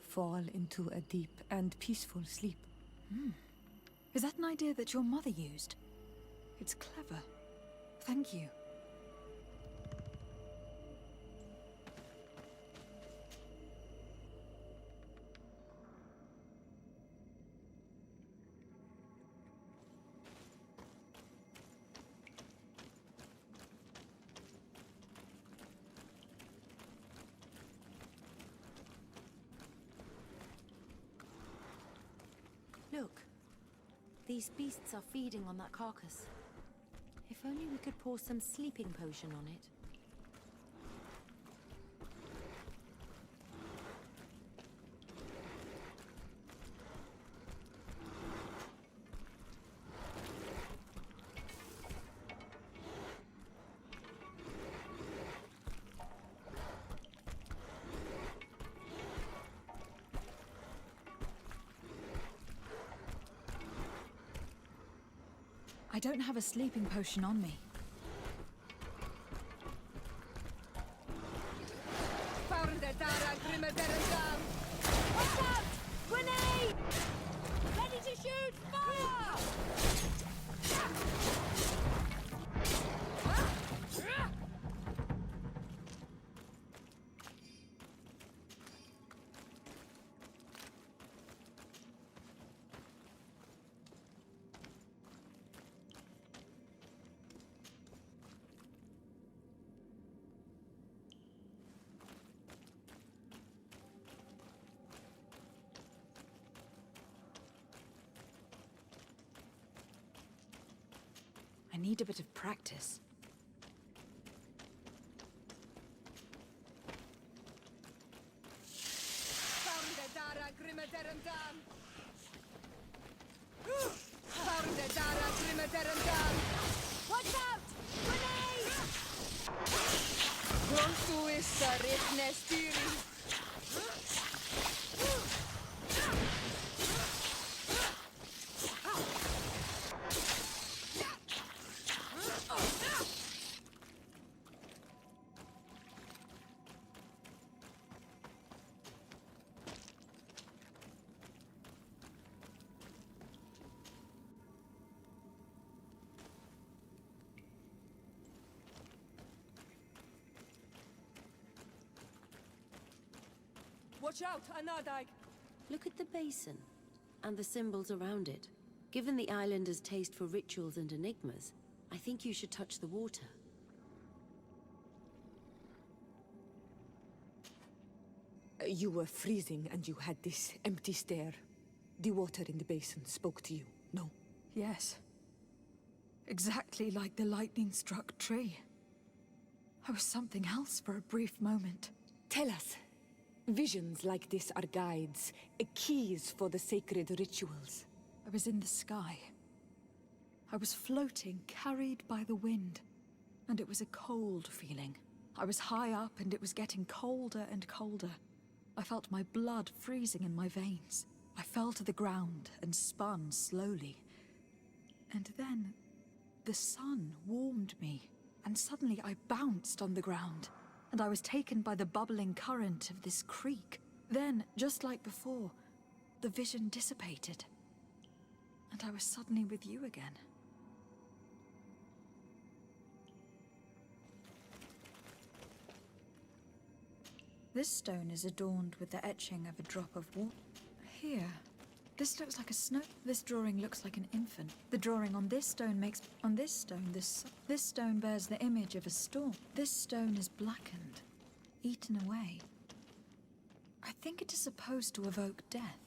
fall into a deep and peaceful sleep. Is that an idea that your mother used? It's clever. Thank you. Look. These beasts are feeding on that carcass. If only we could pour some sleeping potion on it. I don't have a sleeping potion on me. Watch out! Grenade! I need a bit of practice. Watch out! Grenade! Pronto esta rifnestiri. Watch out, Anadag! Look at the basin, and the symbols around it. Given the islanders' taste for rituals and enigmas, I think you should touch the water. You were freezing and you had this empty stare. The water in the basin spoke to you, no? Yes. Exactly like the lightning-struck tree. I was something else for a brief moment. Tell us. Visions like this are guides, keys for the sacred rituals. I was in the sky. I was floating, carried by the wind. And it was a cold feeling. I was high up and it was getting colder and colder. I felt my blood freezing in my veins. I fell to the ground and spun slowly. And then, the sun warmed me, and suddenly I bounced on the ground, and I was taken by the bubbling current of this creek. Then, just like before, the vision dissipated, and I was suddenly with you again. This stone is adorned with the etching of a drop of water. Here. This looks like a snow. This drawing looks like an infant. The drawing on this stone makes... On this stone, this stone bears the image of a storm. This stone is blackened, eaten away. I think it is supposed to evoke death.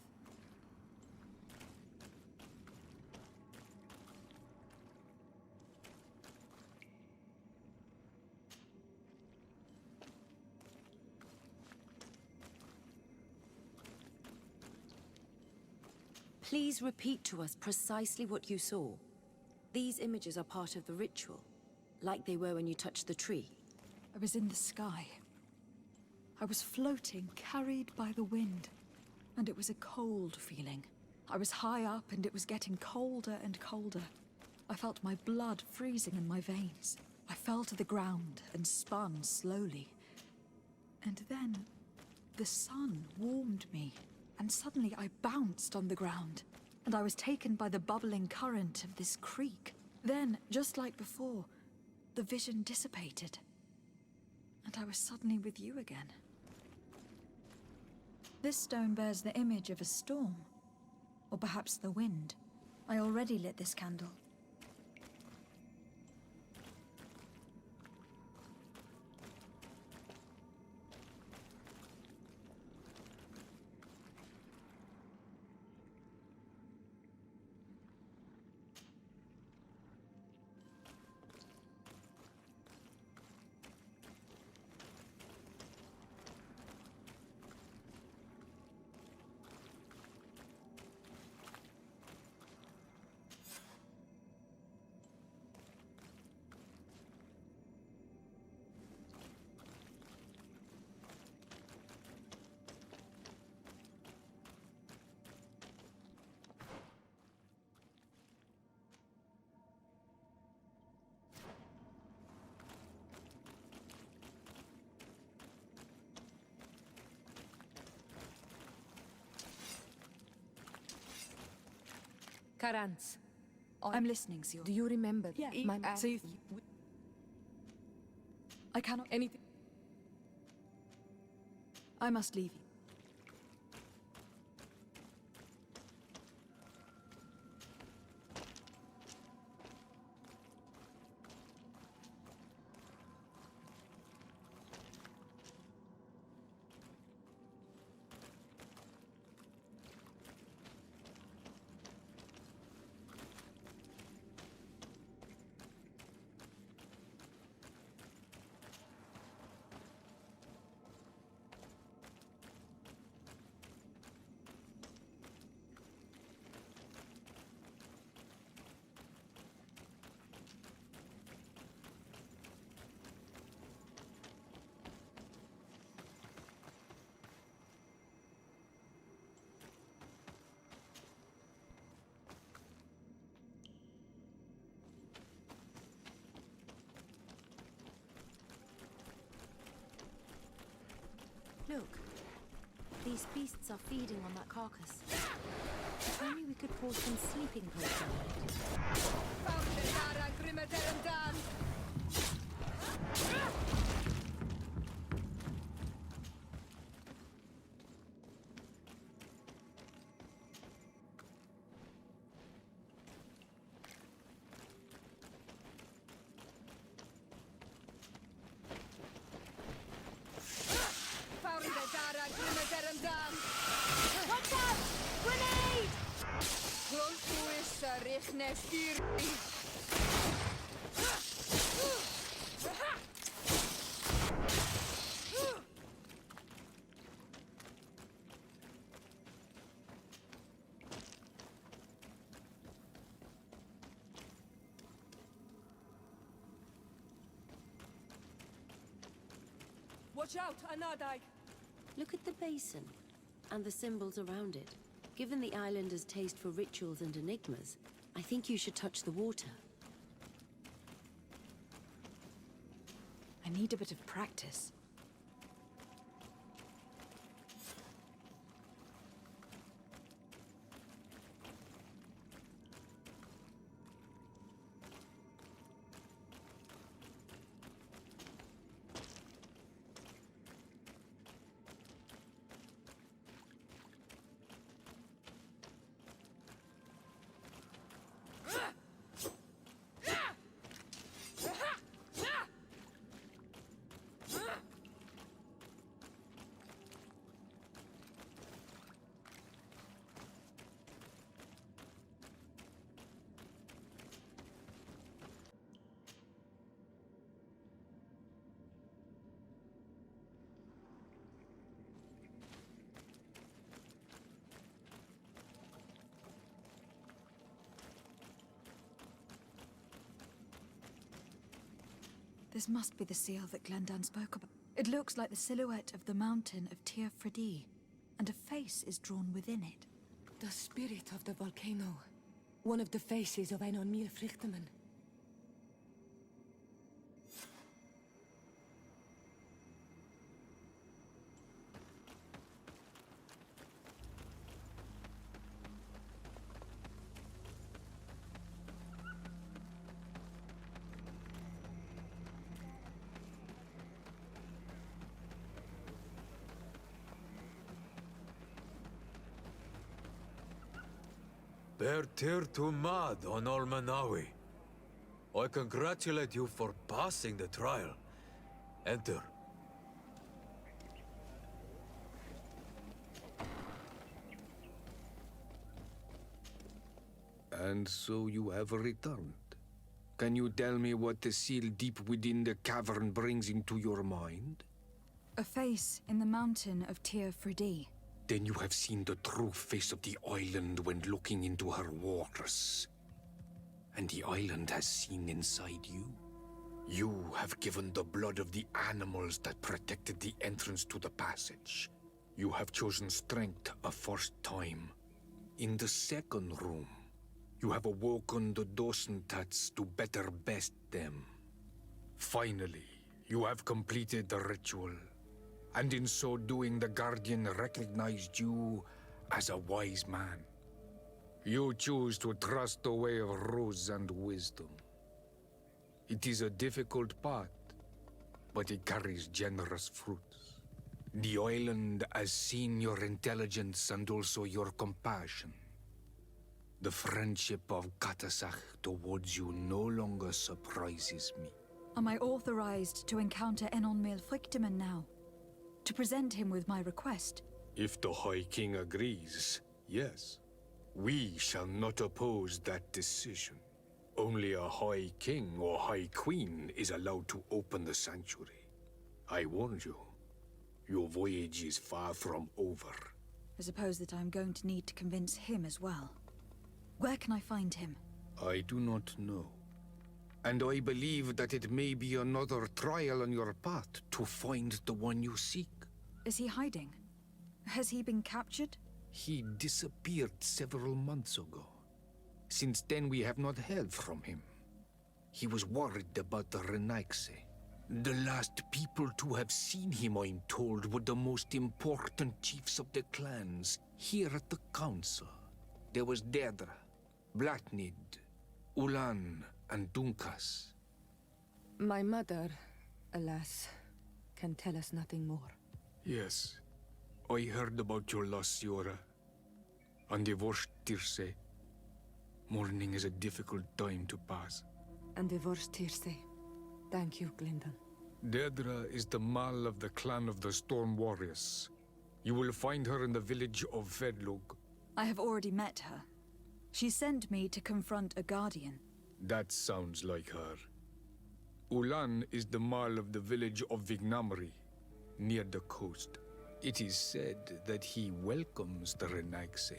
Please repeat to us precisely what you saw. These images are part of the ritual, like they were when you touched the tree. I was in the sky. I was floating, carried by the wind, and it was a cold feeling. I was high up and it was getting colder and colder. I felt my blood freezing in my veins. I fell to the ground and spun slowly. And then, the sun warmed me. And suddenly I bounced on the ground, and I was taken by the bubbling current of this creek. Then, just like before, the vision dissipated, and I was suddenly with you again. This stone bears the image of a storm, or perhaps the wind. I already lit this candle. Karans. I'm listening, Sior. Do you remember? Yeah, my so I cannot... Anything? I must leave you. Look. These beasts are feeding on that carcass. If only we could pour some sleeping pills on it. Watch out! Grenade! Watch out, Anadai! Look at the basin, and the symbols around it. Given the islanders' taste for rituals and enigmas, I think you should touch the water. I need a bit of practice. This must be the seal that Glendan spoke about. It looks like the silhouette of the mountain of Tir Fredi, and a face is drawn within it. The spirit of the volcano. One of the faces of Einon Mil Frichtemann. Bertir to Mad on Olmanawi. I congratulate you for passing the trial. Enter. And so you have returned. Can you tell me what the seal deep within the cavern brings into your mind? A face in the mountain of Tir Fredi. Then you have seen the true face of the island when looking into her waters. And the island has seen inside you. You have given the blood of the animals that protected the entrance to the passage. You have chosen strength a first time. In the second room, you have awoken the Dosentats to better best them. Finally, you have completed the ritual. And in so doing, the Guardian recognized you as a wise man. You choose to trust the way of rules and wisdom. It is a difficult path, but it carries generous fruits. The island has seen your intelligence and also your compassion. The friendship of Katasach towards you no longer surprises me. Am I authorized to encounter Einon Mil Frichtemann now? To present him with my request? If the High King agrees, yes. We shall not oppose that decision. Only a High King or High Queen is allowed to open the sanctuary. I warned you. Your voyage is far from over. I suppose that I'm going to need to convince him as well. Where can I find him? I do not know. And I believe that it may be another trial on your path to find the one you seek. Is he hiding? Has he been captured? He disappeared several months ago. Since then, we have not heard from him. He was worried about the Renaigse. The last people to have seen him, I'm told, were the most important chiefs of the clans here at the council. There was Deirdre, Blatnid, Ulan, and Dunkas. My mother, alas, can tell us nothing more. Yes, I heard about your loss, Yora. And divorced Tirce. Mourning is a difficult time to pass. And divorced Tirce. Thank you, Glyndon. Deirdre is the Mal of the clan of the Storm Warriors. You will find her in the village of Vedlug. I have already met her. She sent me to confront a guardian. That sounds like her. Ulan is the Mal of the village of Vignamri, near the coast. It is said that he welcomes the Renaigse.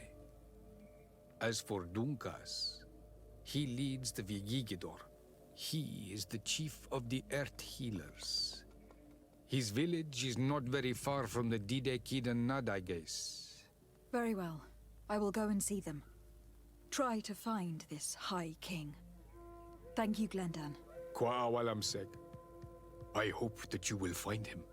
As for Dunkas, he leads the Vigigidor. He is the chief of the Earth Healers. His village is not very far from the Didekid and Nadages. Very well. I will go and see them. Try to find this High King. Thank you, Glendan. Kwa'awalamsek. I hope that you will find him.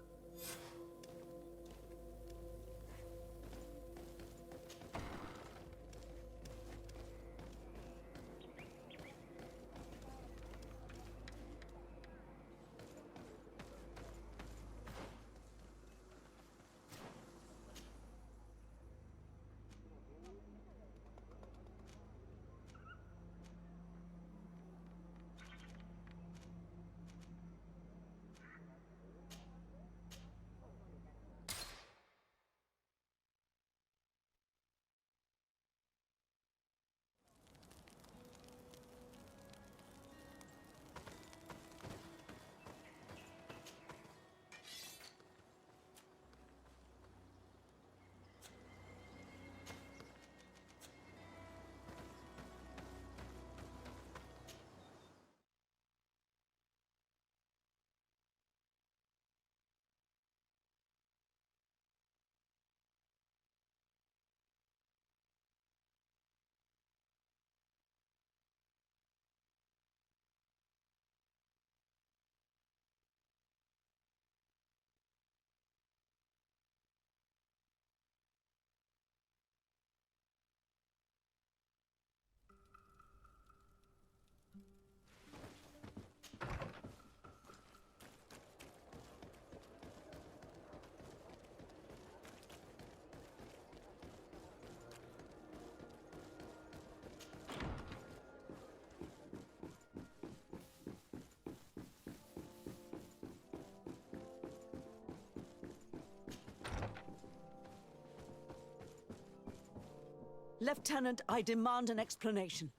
Lieutenant, I demand an explanation.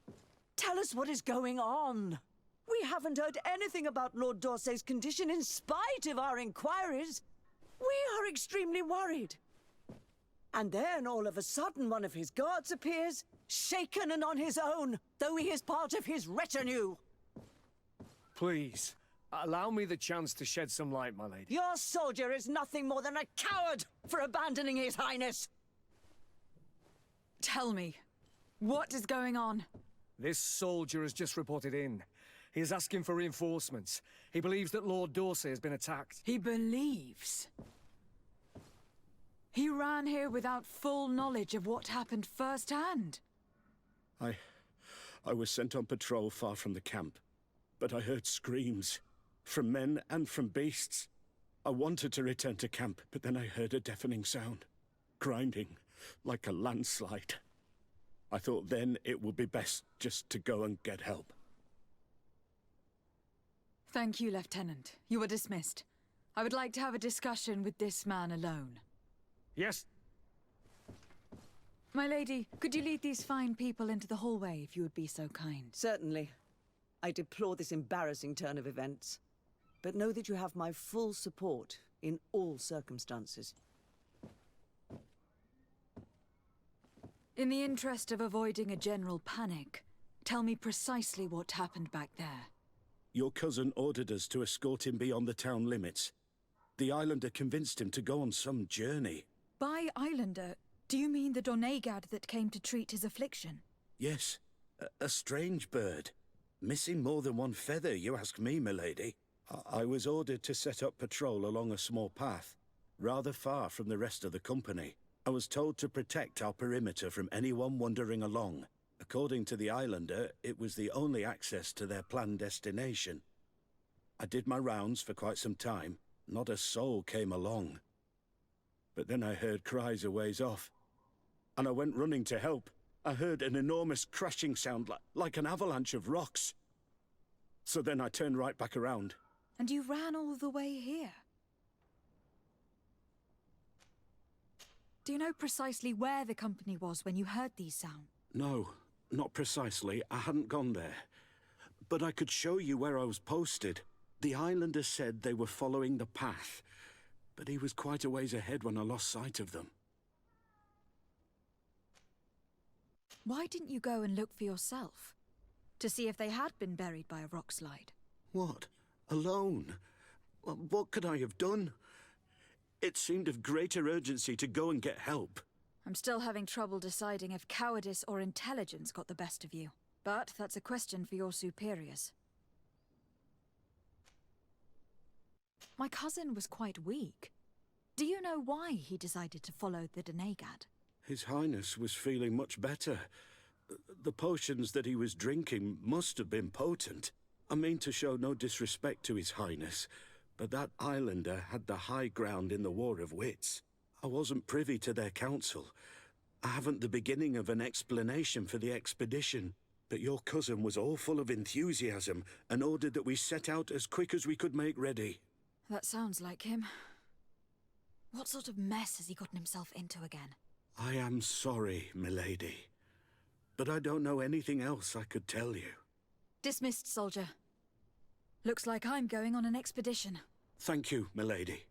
Tell us what is going on. We haven't heard anything about Lord Dorsey's condition in spite of our inquiries. We are extremely worried. And then, all of a sudden, one of his guards appears, shaken and on his own, though he is part of his retinue. Please, allow me the chance to shed some light, my lady. Your soldier is nothing more than a coward for abandoning his highness. Tell me, what is going on? This soldier has just reported in. He is asking for reinforcements. He believes that Lord Dorsey has been attacked. He believes? He ran here without full knowledge of what happened firsthand. I was sent on patrol far from the camp, but I heard screams, from men and from beasts. I wanted to return to camp, but then I heard a deafening sound, grinding, like a landslide. I thought then it would be best just to go and get help. Thank you, Lieutenant. You are dismissed. I would like to have a discussion with this man alone. Yes. My lady, could you lead these fine people into the hallway if you would be so kind? Certainly. I deplore this embarrassing turn of events, but know that you have my full support in all circumstances. In the interest of avoiding a general panic, tell me precisely what happened back there. Your cousin ordered us to escort him beyond the town limits. The islander convinced him to go on some journey. By islander, do you mean the Doneigad that came to treat his affliction? Yes, a strange bird. Missing more than one feather, you ask me, milady. I was ordered to set up patrol along a small path, rather far from the rest of the company. I was told to protect our perimeter from anyone wandering along. According to the Islander, it was the only access to their planned destination. I did my rounds for quite some time. Not a soul came along. But then I heard cries a ways off, and I went running to help. I heard an enormous crashing sound like an avalanche of rocks. So then I turned right back around. And you ran all the way here? Do you know precisely where the company was when you heard these sounds? No, not precisely. I hadn't gone there. But I could show you where I was posted. The Islander said they were following the path, but he was quite a ways ahead when I lost sight of them. Why didn't you go and look for yourself? To see if they had been buried by a rock slide? What? Alone? What could I have done? It seemed of greater urgency to go and get help. I'm still having trouble deciding if cowardice or intelligence got the best of you. But that's a question for your superiors. My cousin was quite weak. Do you know why he decided to follow the Donegad? His Highness was feeling much better. The potions that he was drinking must have been potent. I mean to show no disrespect to His Highness, but that Islander had the high ground in the War of Wits. I wasn't privy to their counsel. I haven't the beginning of an explanation for the expedition, but your cousin was all full of enthusiasm and ordered that we set out as quick as we could make ready. That sounds like him. What sort of mess has he gotten himself into again? I am sorry, milady, but I don't know anything else I could tell you. Dismissed, soldier. Looks like I'm going on an expedition. Thank you, milady.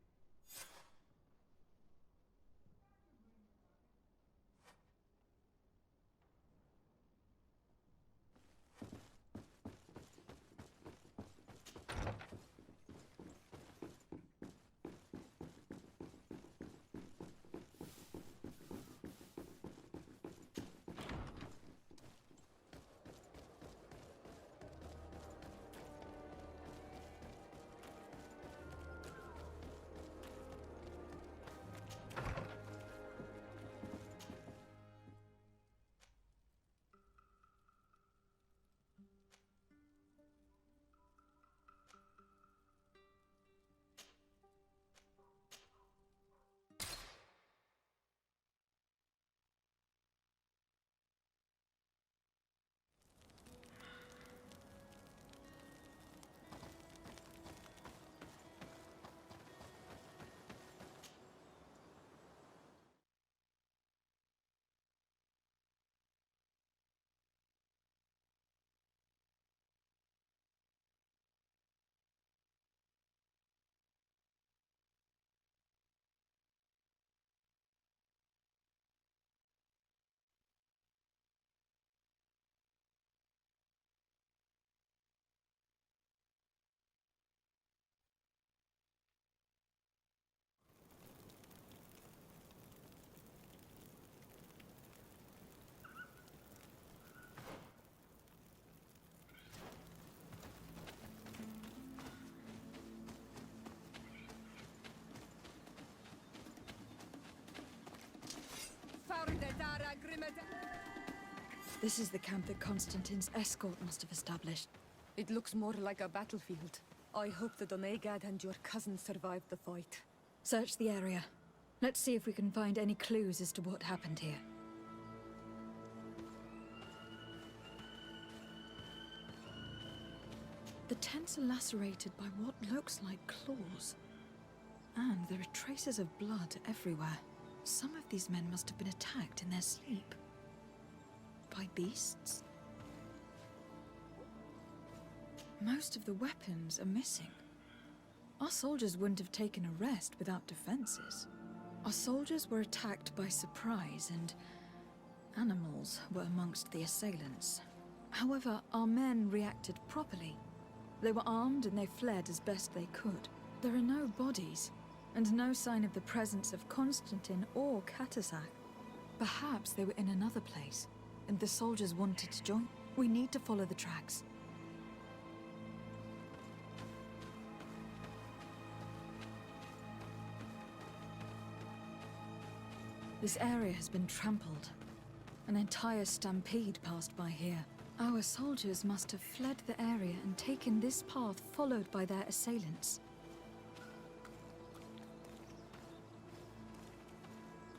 This is the camp that Constantine's escort must have established. It looks more like a battlefield. I hope the Donegad and your cousin survived the fight. Search the area. Let's see if we can find any clues as to what happened here. The tents are lacerated by what looks like claws. And there are traces of blood everywhere. Some of these men must have been attacked in their sleep. By beasts? Most of the weapons are missing. Our soldiers wouldn't have taken a rest without defenses. Our soldiers were attacked by surprise, and animals were amongst the assailants. However, our men reacted properly. They were armed and they fled as best they could. There are no bodies, and no sign of the presence of Constantine or Katasak. Perhaps they were in another place, and the soldiers wanted to join. We need to follow the tracks. This area has been trampled. An entire stampede passed by here. Our soldiers must have fled the area and taken this path followed by their assailants.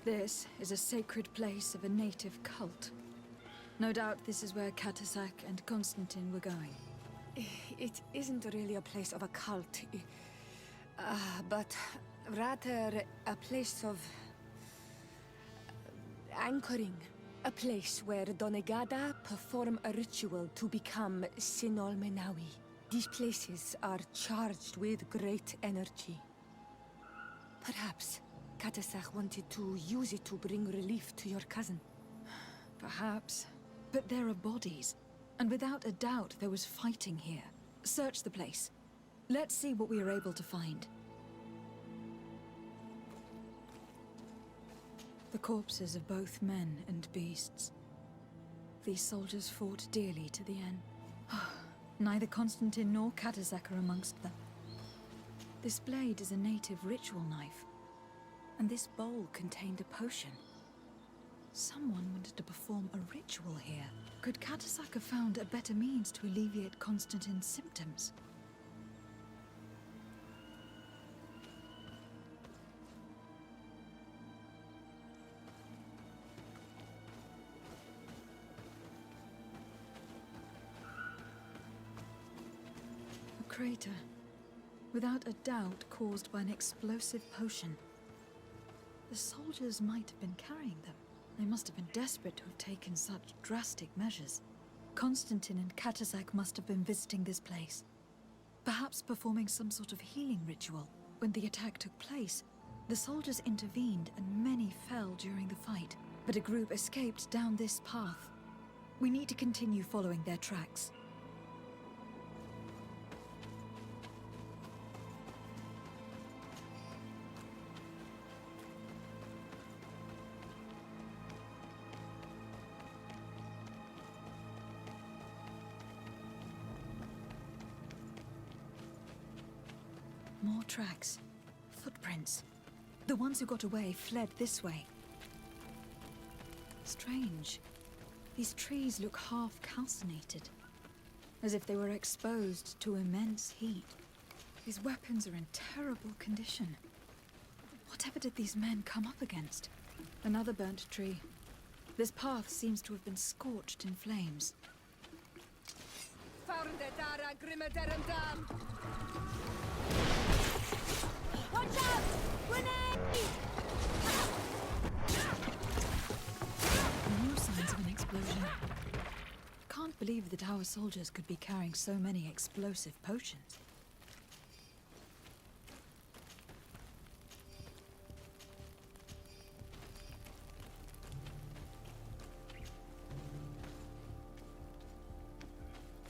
This is a sacred place of a native cult. No doubt this is where Katasak and Constantine were going. It isn't really a place of a cult, but rather a place of anchoring. A place where Donegada perform a ritual to become Sinol Menawi. These places are charged with great energy. Perhaps Katasak wanted to use it to bring relief to your cousin. Perhaps. But there are bodies. And without a doubt, there was fighting here. Search the place. Let's see what we are able to find. The corpses of both men and beasts. These soldiers fought dearly to the end. Neither Constantine nor Katasak are amongst them. This blade is a native ritual knife. And this bowl contained a potion. Someone wanted to perform a ritual here. Could Katasak have found a better means to alleviate Constantine's symptoms? A crater, without a doubt caused by an explosive potion. The soldiers might have been carrying them. They must have been desperate to have taken such drastic measures. Constantine and Katasak must have been visiting this place. Perhaps performing some sort of healing ritual. When the attack took place, the soldiers intervened and many fell during the fight. But a group escaped down this path. We need to continue following their tracks. More tracks. Footprints. The ones who got away fled this way. Strange. These trees look half calcinated, as if they were exposed to immense heat. These weapons are in terrible condition. Whatever did these men come up against? Another burnt tree. This path seems to have been scorched in flames. Watch out! Grenade! No signs of an explosion. Can't believe that our soldiers could be carrying so many explosive potions.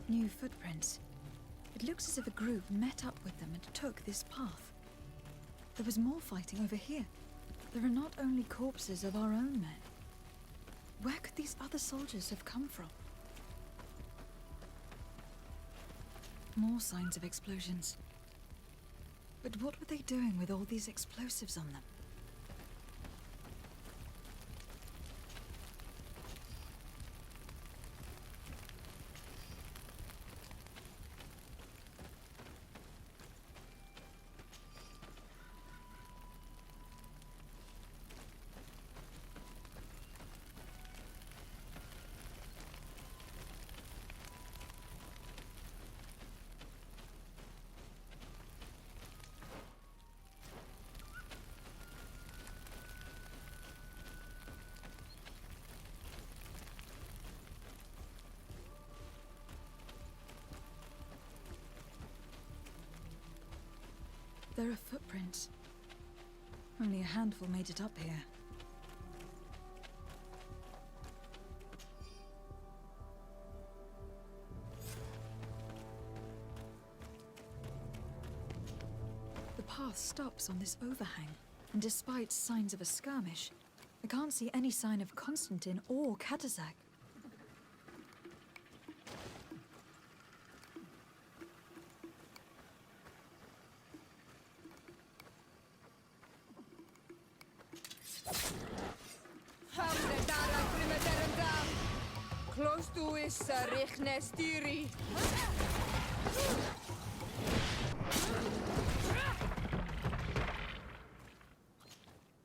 New footprints. It looks as if a group met up with them and took this path. There was more fighting over here. There are not only corpses of our own men. Where could these other soldiers have come from? More signs of explosions. But what were they doing with all these explosives on them? There are footprints. Only a handful made it up here. The path stops on this overhang, and despite signs of a skirmish, I can't see any sign of Constantine or Katasak.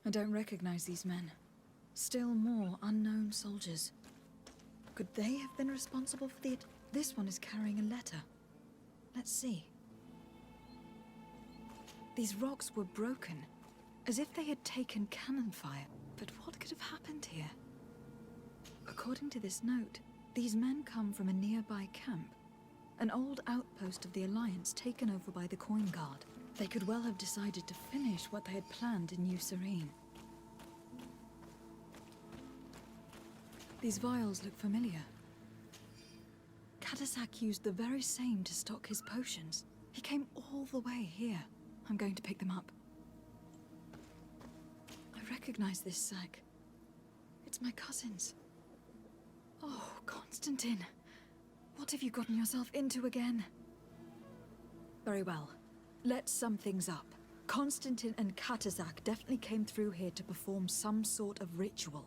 I don't recognize these men. Still more unknown soldiers. Could they have been responsible for the... This one is carrying a letter. Let's see. These rocks were broken, as if they had taken cannon fire. But what could have happened here? According to this note, these men come from a nearby camp. An old outpost of the Alliance taken over by the Coin Guard. They could well have decided to finish what they had planned in New Serene. These vials look familiar. Katasak used the very same to stock his potions. He came all the way here. I'm going to pick them up. I recognize this sack. It's my cousin's. Oh, Constantine. What have you gotten yourself into again? Very well. Let's sum things up. Constantine and Katasak definitely came through here to perform some sort of ritual.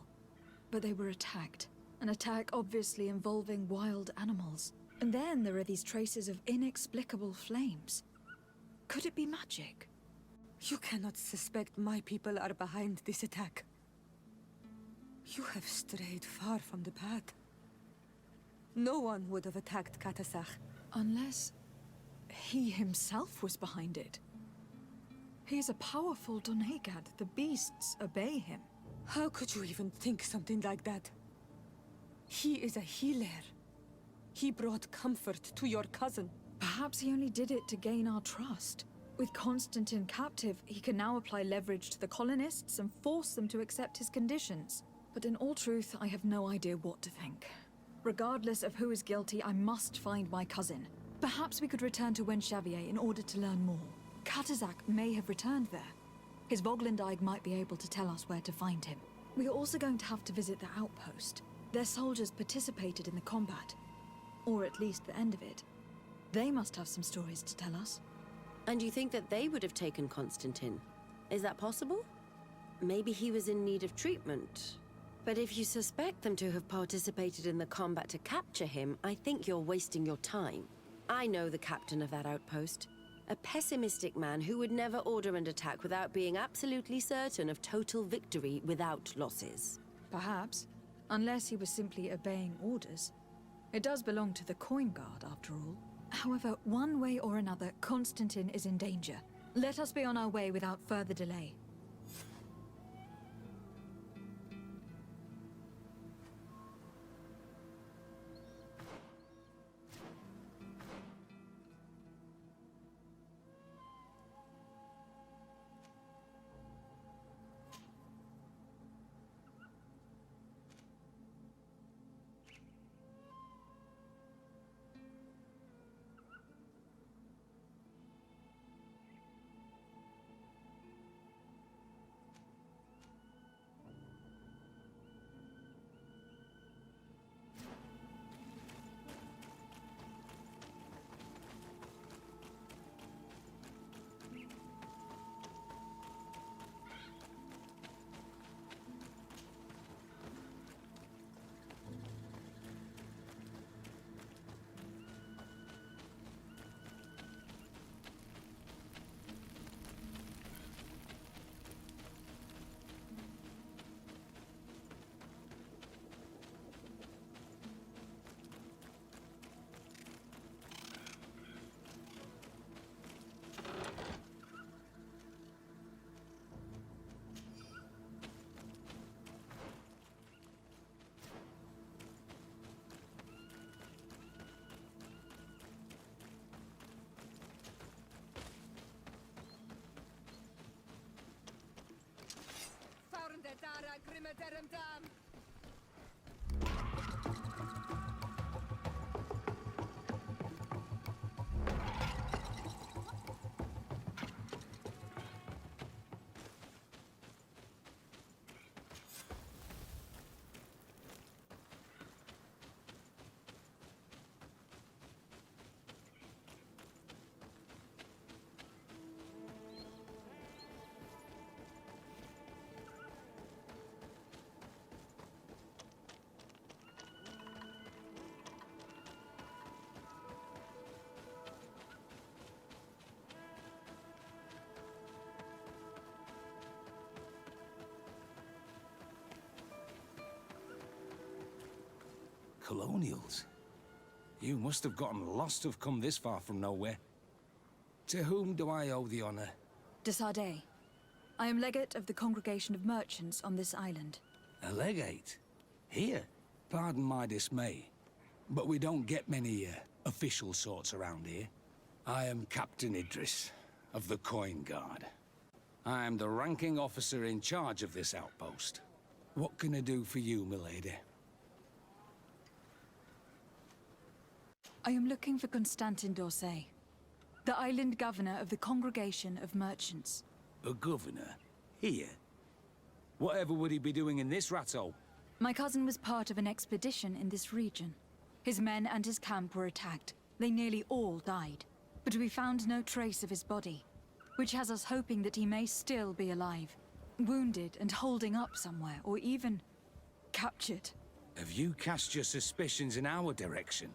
But they were attacked. An attack obviously involving wild animals. And then there are these traces of inexplicable flames. Could it be magic? You cannot suspect my people are behind this attack. You have strayed far from the path. No one would have attacked Katasak. Unless he himself was behind it. He is a powerful Donegad. The beasts obey him. How could you even think something like that? He is a healer. He brought comfort to your cousin. Perhaps he only did it to gain our trust. With Constantine captive, he can now apply leverage to the colonists and force them to accept his conditions. But in all truth, I have no idea what to think. Regardless of who is guilty, I must find my cousin. Perhaps we could return to Wenxavier in order to learn more. Katasak may have returned there. His Voglandaig might be able to tell us where to find him. We are also going to have to visit the outpost. Their soldiers participated in the combat. Or at least the end of it. They must have some stories to tell us. And you think that they would have taken Constantine? Is that possible? Maybe he was in need of treatment. But if you suspect them to have participated in the combat to capture him, I think you're wasting your time. I know the captain of that outpost. A pessimistic man who would never order an attack without being absolutely certain of total victory without losses. Perhaps. Unless he was simply obeying orders. It does belong to the Coin Guard, after all. However, one way or another, Constantine is in danger. Let us be on our way without further delay. Colonials. You must have gotten lost to have come this far from nowhere. To whom do I owe the honor? De Sardet. I am legate of the Congregation of Merchants on this island. A legate? Here? Pardon my dismay, but we don't get many official sorts around here. I am Captain Idris, of the Coin Guard. I am the ranking officer in charge of this outpost. What can I do for you, milady? I am looking for Constantin d'Orsay, the island governor of the Congregation of Merchants. A governor? Here? Whatever would he be doing in this rattle? My cousin was part of an expedition in this region. His men and his camp were attacked. They nearly all died. But we found no trace of his body, which has us hoping that he may still be alive, wounded and holding up somewhere, or even captured. Have you cast your suspicions in our direction?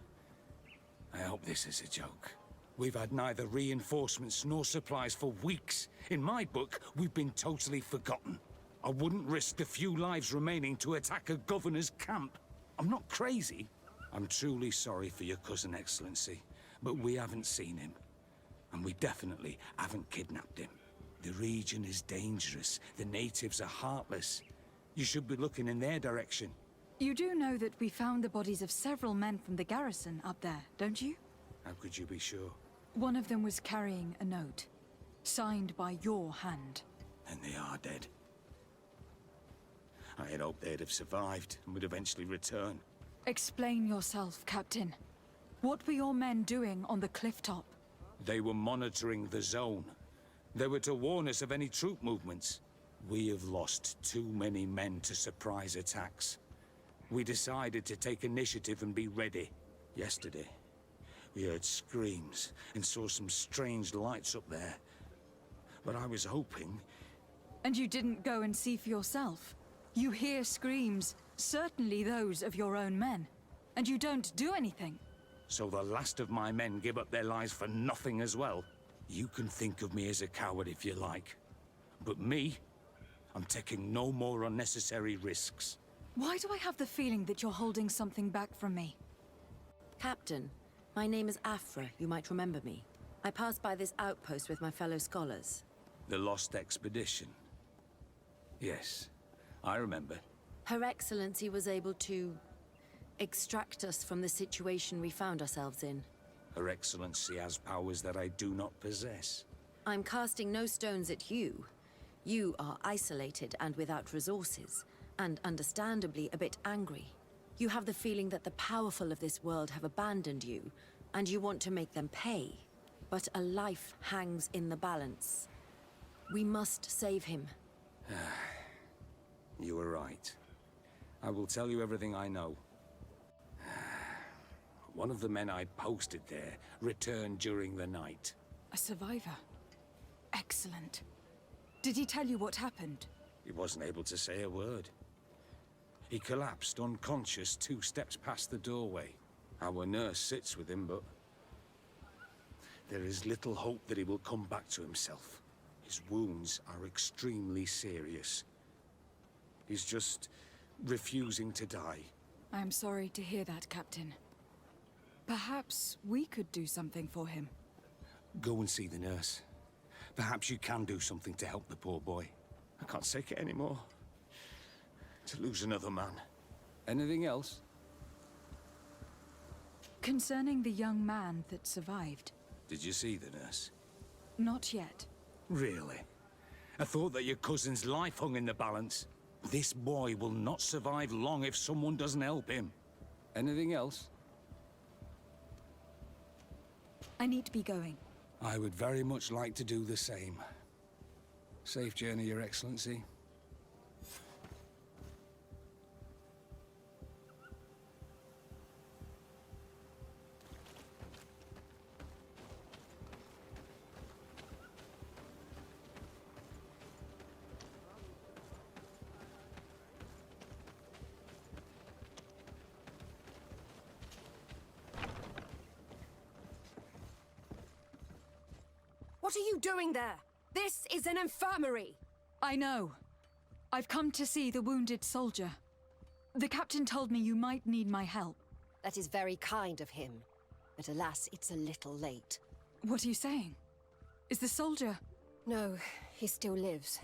I hope this is a joke. We've had neither reinforcements nor supplies for weeks. In my book, we've been totally forgotten. I wouldn't risk the few lives remaining to attack a governor's camp. I'm not crazy. I'm truly sorry for your cousin, Excellency, but we haven't seen him. And we definitely haven't kidnapped him. The region is dangerous. The natives are heartless. You should be looking in their direction. You do know that we found the bodies of several men from the garrison up there, don't you? How could you be sure? One of them was carrying a note, signed by your hand. And they are dead. I had hoped they'd have survived and would eventually return. Explain yourself, Captain. What were your men doing on the cliff top? They were monitoring the zone. They were to warn us of any troop movements. We have lost too many men to surprise attacks. We decided to take initiative and be ready. Yesterday, we heard screams and saw some strange lights up there. But I was hoping... And you didn't go and see for yourself? You hear screams, certainly those of your own men, and you don't do anything. So the last of my men give up their lives for nothing as well? You can think of me as a coward if you like. But me, I'm taking no more unnecessary risks. Why do I have the feeling that you're holding something back from me? Captain, my name is Afra. You might remember me. I passed by this outpost with my fellow scholars. The Lost Expedition. Yes, I remember. Her Excellency was able to extract us from the situation we found ourselves in. Her Excellency has powers that I do not possess. I'm casting no stones at you. You are isolated and without resources, and understandably a bit angry. You have the feeling that the powerful of this world have abandoned you, and you want to make them pay. But a life hangs in the balance. We must save him. You were right. I will tell you everything I know. One of the men I posted there returned during the night. A survivor. Excellent. Did he tell you what happened? He wasn't able to say a word. He collapsed unconscious 2 steps past the doorway. Our nurse sits with him, but there is little hope that he will come back to himself. His wounds are extremely serious. He's just refusing to die. I am sorry to hear that, Captain. Perhaps we could do something for him. Go and see the nurse. Perhaps you can do something to help the poor boy. I can't take it anymore. To lose another man. Anything else? Concerning the young man that survived. Did you see the nurse? Not yet. Really? I thought that your cousin's life hung in the balance. This boy will not survive long if someone doesn't help him. Anything else? I need to be going. I would very much like to do the same. Safe journey, Your Excellency. What are you doing there? This is an infirmary! I know. I've come to see the wounded soldier. The captain told me you might need my help. That is very kind of him. But alas, it's a little late. What are you saying? Is the soldier... No, he still lives.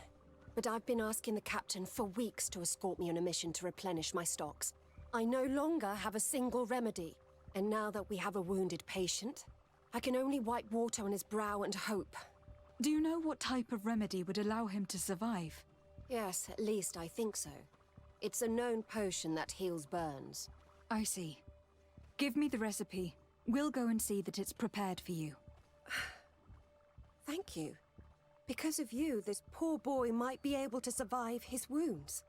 But I've been asking the captain for weeks to escort me on a mission to replenish my stocks. I no longer have a single remedy. And now that we have a wounded patient, I can only wipe water on his brow and hope. Do you know what type of remedy would allow him to survive? Yes, at least I think so. It's a known potion that heals burns. I see. Give me the recipe. We'll go and see that it's prepared for you. Thank you. Because of you, this poor boy might be able to survive his wounds.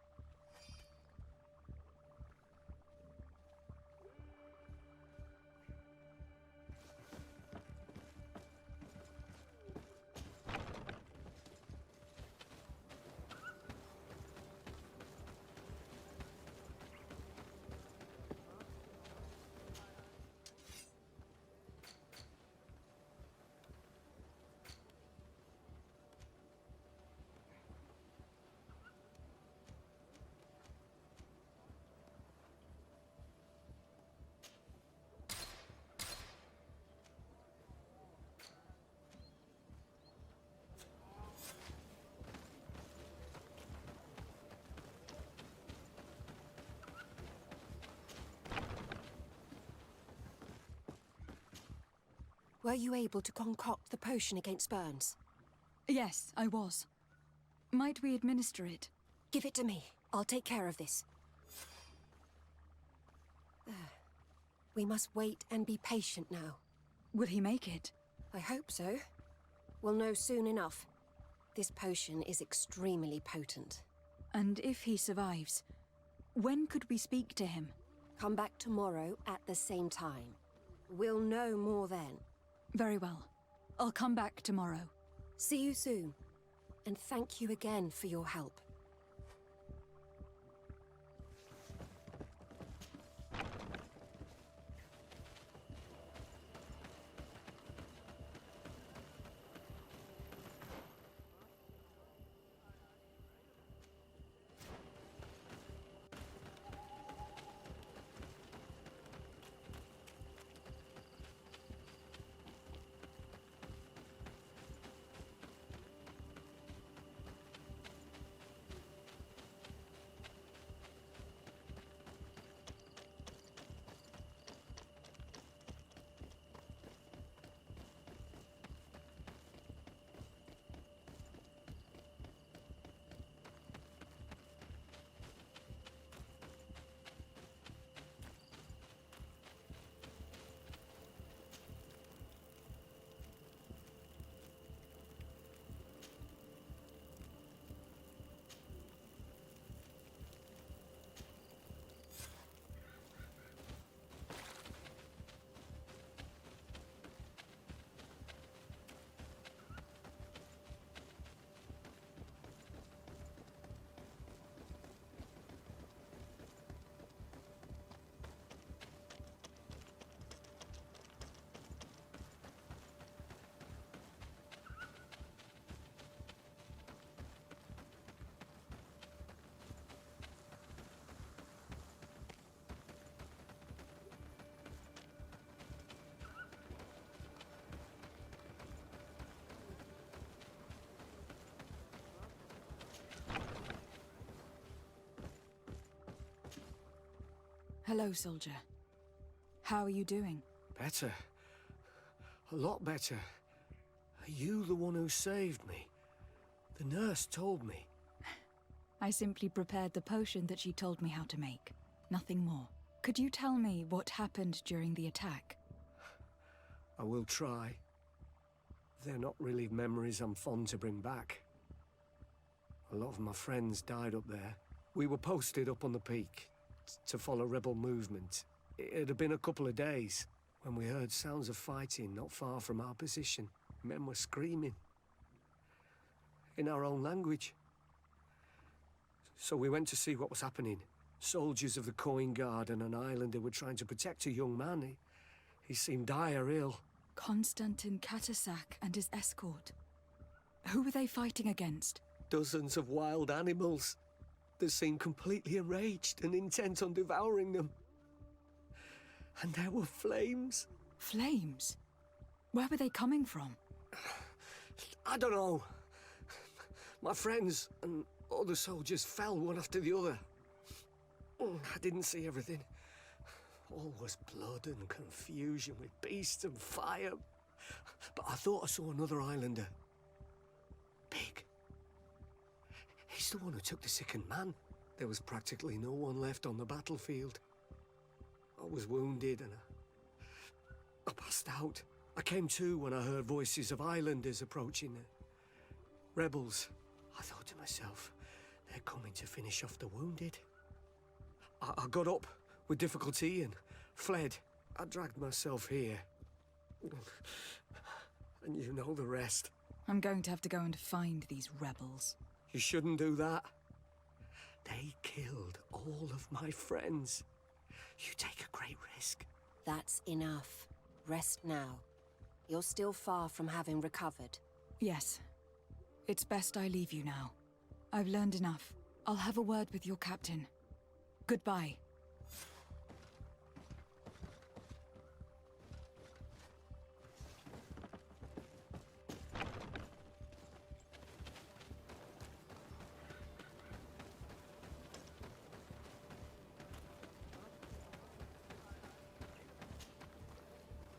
Were you able to concoct the potion against burns? Yes, I was. Might we administer it? Give it to me. I'll take care of this. We must wait and be patient now. Will he make it? I hope so. We'll know soon enough. This potion is extremely potent. And if he survives, when could we speak to him? Come back tomorrow at the same time. We'll know more then. Very well. I'll come back tomorrow. See you soon. And thank you again for your help. Hello, soldier. How are you doing? Better. A lot better. Are you the one who saved me? The nurse told me. I simply prepared the potion that she told me how to make. Nothing more. Could you tell me what happened during the attack? I will try. They're not really memories I'm fond to bring back. A lot of my friends died up there. We were posted up on the peak to follow rebel movement. It had been a couple of days when we heard sounds of fighting not far from our position. Men were screaming in our own language. So we went to see what was happening. Soldiers of the Coin Guard and an islander were trying to protect a young man. He seemed dire ill. Konstantin Katasak and his escort. Who were they fighting against? Dozens of wild animals. They seemed completely enraged and intent on devouring them. And there were flames. Flames? Where were they coming from? I don't know. My friends and other soldiers fell one after the other. I didn't see everything. All was blood and confusion with beasts and fire. But I thought I saw another islander. Big. He's the one who took the sickened man. There was practically no one left on the battlefield. I was wounded and I passed out. I came to when I heard voices of islanders approaching. Rebels. I thought to myself, they're coming to finish off the wounded. I got up with difficulty and fled. I dragged myself here. And you know the rest. I'm going to have to go and find these rebels. You shouldn't do that. They killed all of my friends. You take a great risk. That's enough. Rest now. You're still far from having recovered. Yes. It's best I leave you now. I've learned enough. I'll have a word with your captain. Goodbye.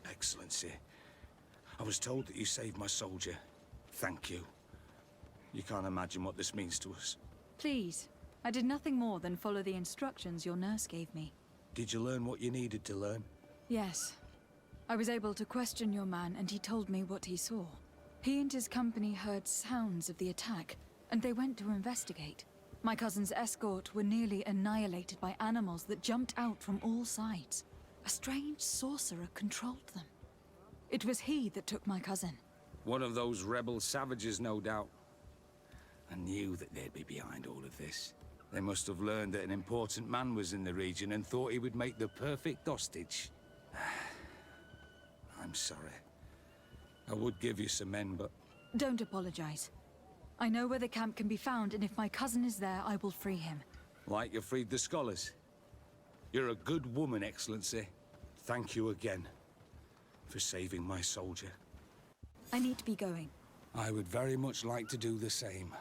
Excellency, I was told that you saved my soldier. Thank you. You can't imagine what this means to us. Please. I did nothing more than follow the instructions your nurse gave me. Did you learn what you needed to learn? Yes. I was able to question your man, and he told me what he saw. He and his company heard sounds of the attack, and they went to investigate. My cousin's escort were nearly annihilated by animals that jumped out from all sides. A strange sorcerer controlled them. It was he that took my cousin. One of those rebel savages, no doubt. I knew that they'd be behind all of this. They must have learned that an important man was in the region and thought he would make the perfect hostage. I'm sorry. I would give you some men, but... Don't apologize. I know where the camp can be found, and if my cousin is there, I will free him. Like you freed the scholars. You're a good woman, Excellency. Thank you again for saving my soldier. I need to be going. I would very much like to do the same.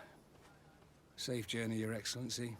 Safe journey, Your Excellency.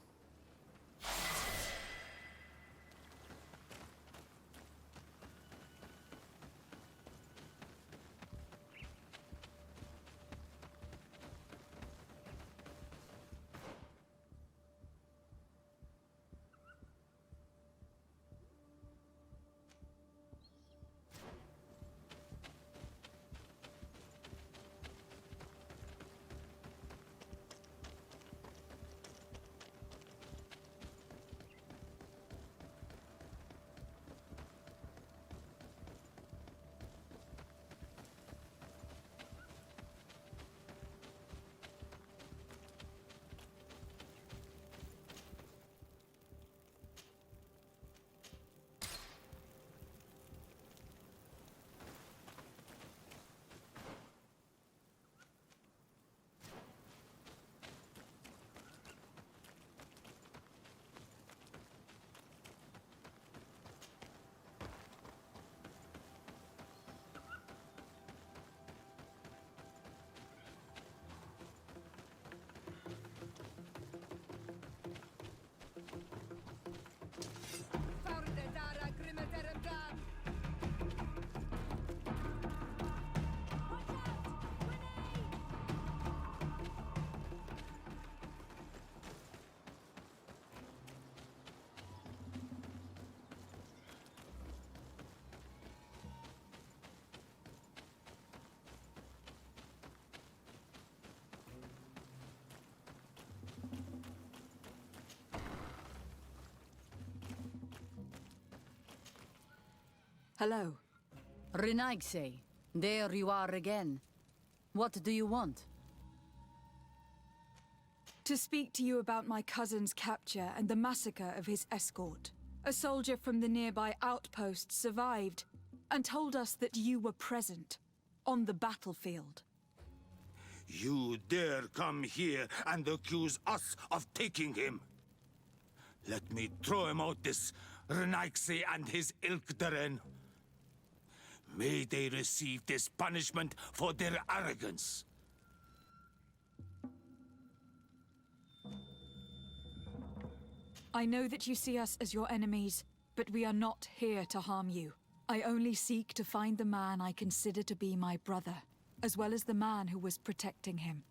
Hello. Renaigse, there you are again. What do you want? To speak to you about my cousin's capture and the massacre of his escort. A soldier from the nearby outpost survived and told us that you were present on the battlefield. You dare come here and accuse us of taking him? Let me throw him out this Renaigse and his ilk therein. May they receive this punishment for their arrogance. I know that you see us as your enemies, but we are not here to harm you. I only seek to find the man I consider to be my brother, as well as the man who was protecting him.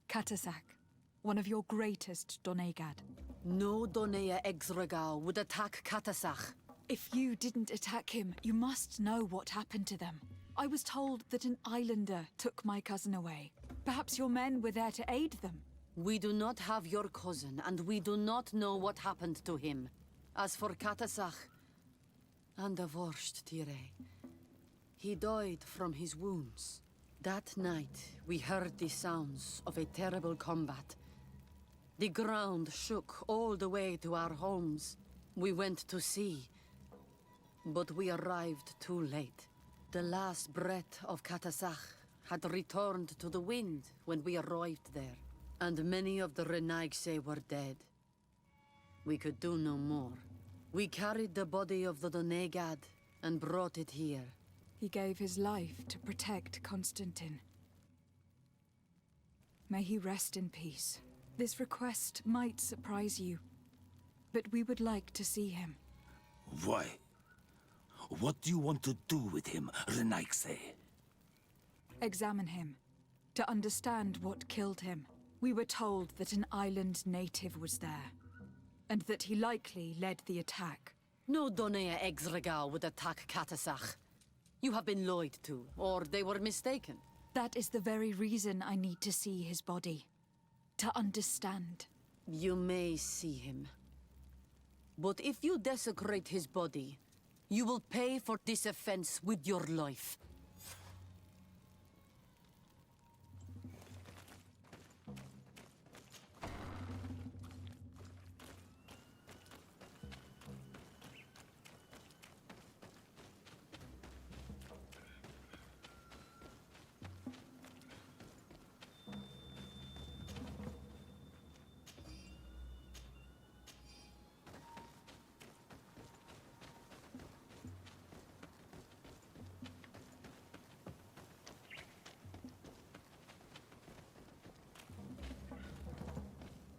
Katasak, one of your greatest Doneigad. No Donea Exregal would attack Katasak. If you didn't attack him, you must know what happened to them. I was told that an islander took my cousin away. Perhaps your men were there to aid them. We do not have your cousin, and we do not know what happened to him. As for Katasak, and the worst, Tire, he died from his wounds. That night, we heard the sounds of a terrible combat. The ground shook all the way to our homes. We went to see, but we arrived too late. The last breath of Katasak had returned to the wind when we arrived there, and many of the Renaigse were dead. We could do no more. We carried the body of the Doneigad and brought it here. He gave his life to protect Constantine. May he rest in peace. This request might surprise you, but we would like to see him. Why? What do you want to do with him, Renaigse? Examine him, to understand what killed him. We were told that an island native was there, and that he likely led the attack. No Donea Exregal would attack Katasak. You have been lied to, or they were mistaken. That is the very reason I need to see his body. To understand. You may see him. But if you desecrate his body, you will pay for this offense with your life.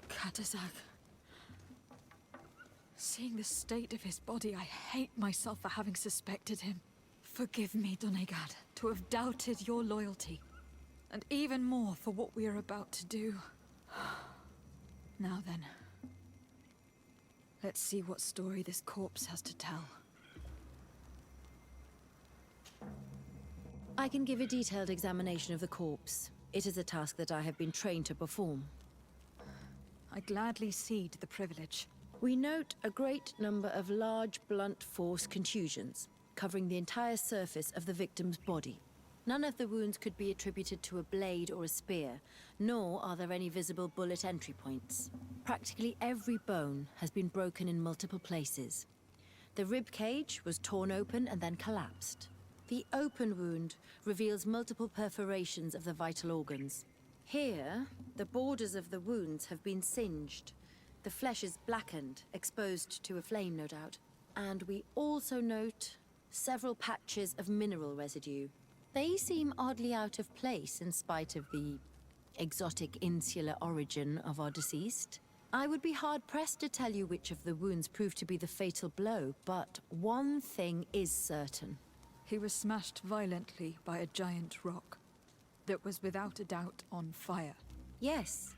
Katasak. Seeing the state of his body, I hate myself for having suspected him. Forgive me, Doneigad, to have doubted your loyalty. And even more for what we are about to do. Now then. Let's see what story this corpse has to tell. I can give a detailed examination of the corpse. It is a task that I have been trained to perform. I gladly cede the privilege. We note a great number of large, blunt force contusions, covering the entire surface of the victim's body. None of the wounds could be attributed to a blade or a spear, nor are there any visible bullet entry points. Practically every bone has been broken in multiple places. The rib cage was torn open and then collapsed. The open wound reveals multiple perforations of the vital organs. Here, the borders of the wounds have been singed. The flesh is blackened, exposed to a flame, no doubt. And we also note several patches of mineral residue. They seem oddly out of place in spite of the exotic insular origin of our deceased. I would be hard-pressed to tell you which of the wounds proved to be the fatal blow, but one thing is certain. He was smashed violently by a giant rock that was without a doubt on fire. Yes.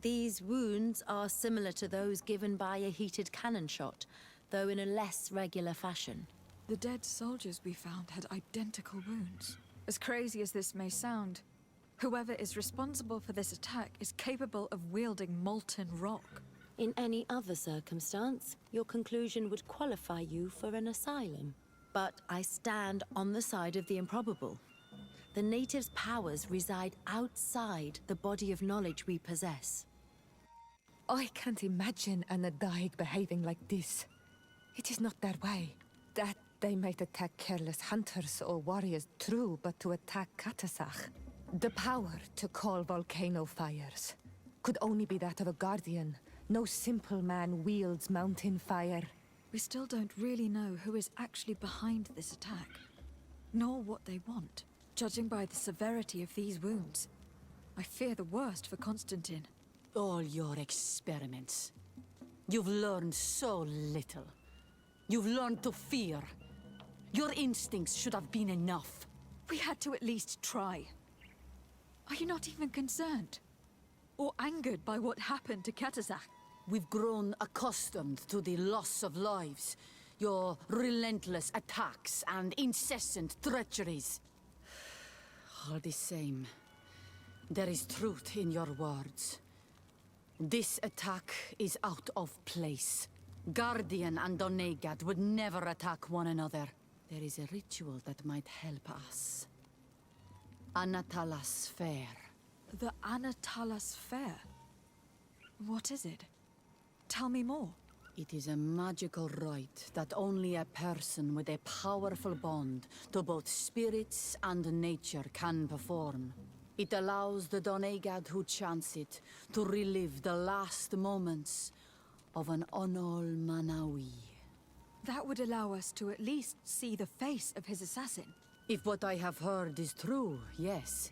These wounds are similar to those given by a heated cannon shot, though in a less regular fashion. The dead soldiers we found had identical wounds. As crazy as this may sound, whoever is responsible for this attack is capable of wielding molten rock. In any other circumstance, your conclusion would qualify you for an asylum. But I stand on the side of the improbable. The natives' powers reside outside the body of knowledge we possess. I can't imagine an Adaig behaving like this. It is not their way. That they might attack careless hunters or warriors, true, but to attack Katasak, the power to call volcano fires, could only be that of a guardian. No simple man wields mountain fire. We still don't really know who is actually behind this attack, nor what they want. Judging by the severity of these wounds, I fear the worst for Constantine. All your experiments. You've learned so little. You've learned to fear. Your instincts should have been enough. We had to at least try. Are you not even concerned? Or angered by what happened to Katazak? We've grown accustomed to the loss of lives, your relentless attacks and incessant treacheries. All the same, there is truth in your words. This attack is out of place. Guardian and Donegad would never attack one another. There is a ritual that might help us. Anatalas Fair. The Anatalas Fair? What is it? Tell me more. It is a magical rite that only a person with a powerful bond to both spirits and nature can perform. It allows the Donegad who chants it to relive the last moments of an Onol Manawi. That would allow us to at least see the face of his assassin. If what I have heard is true, yes.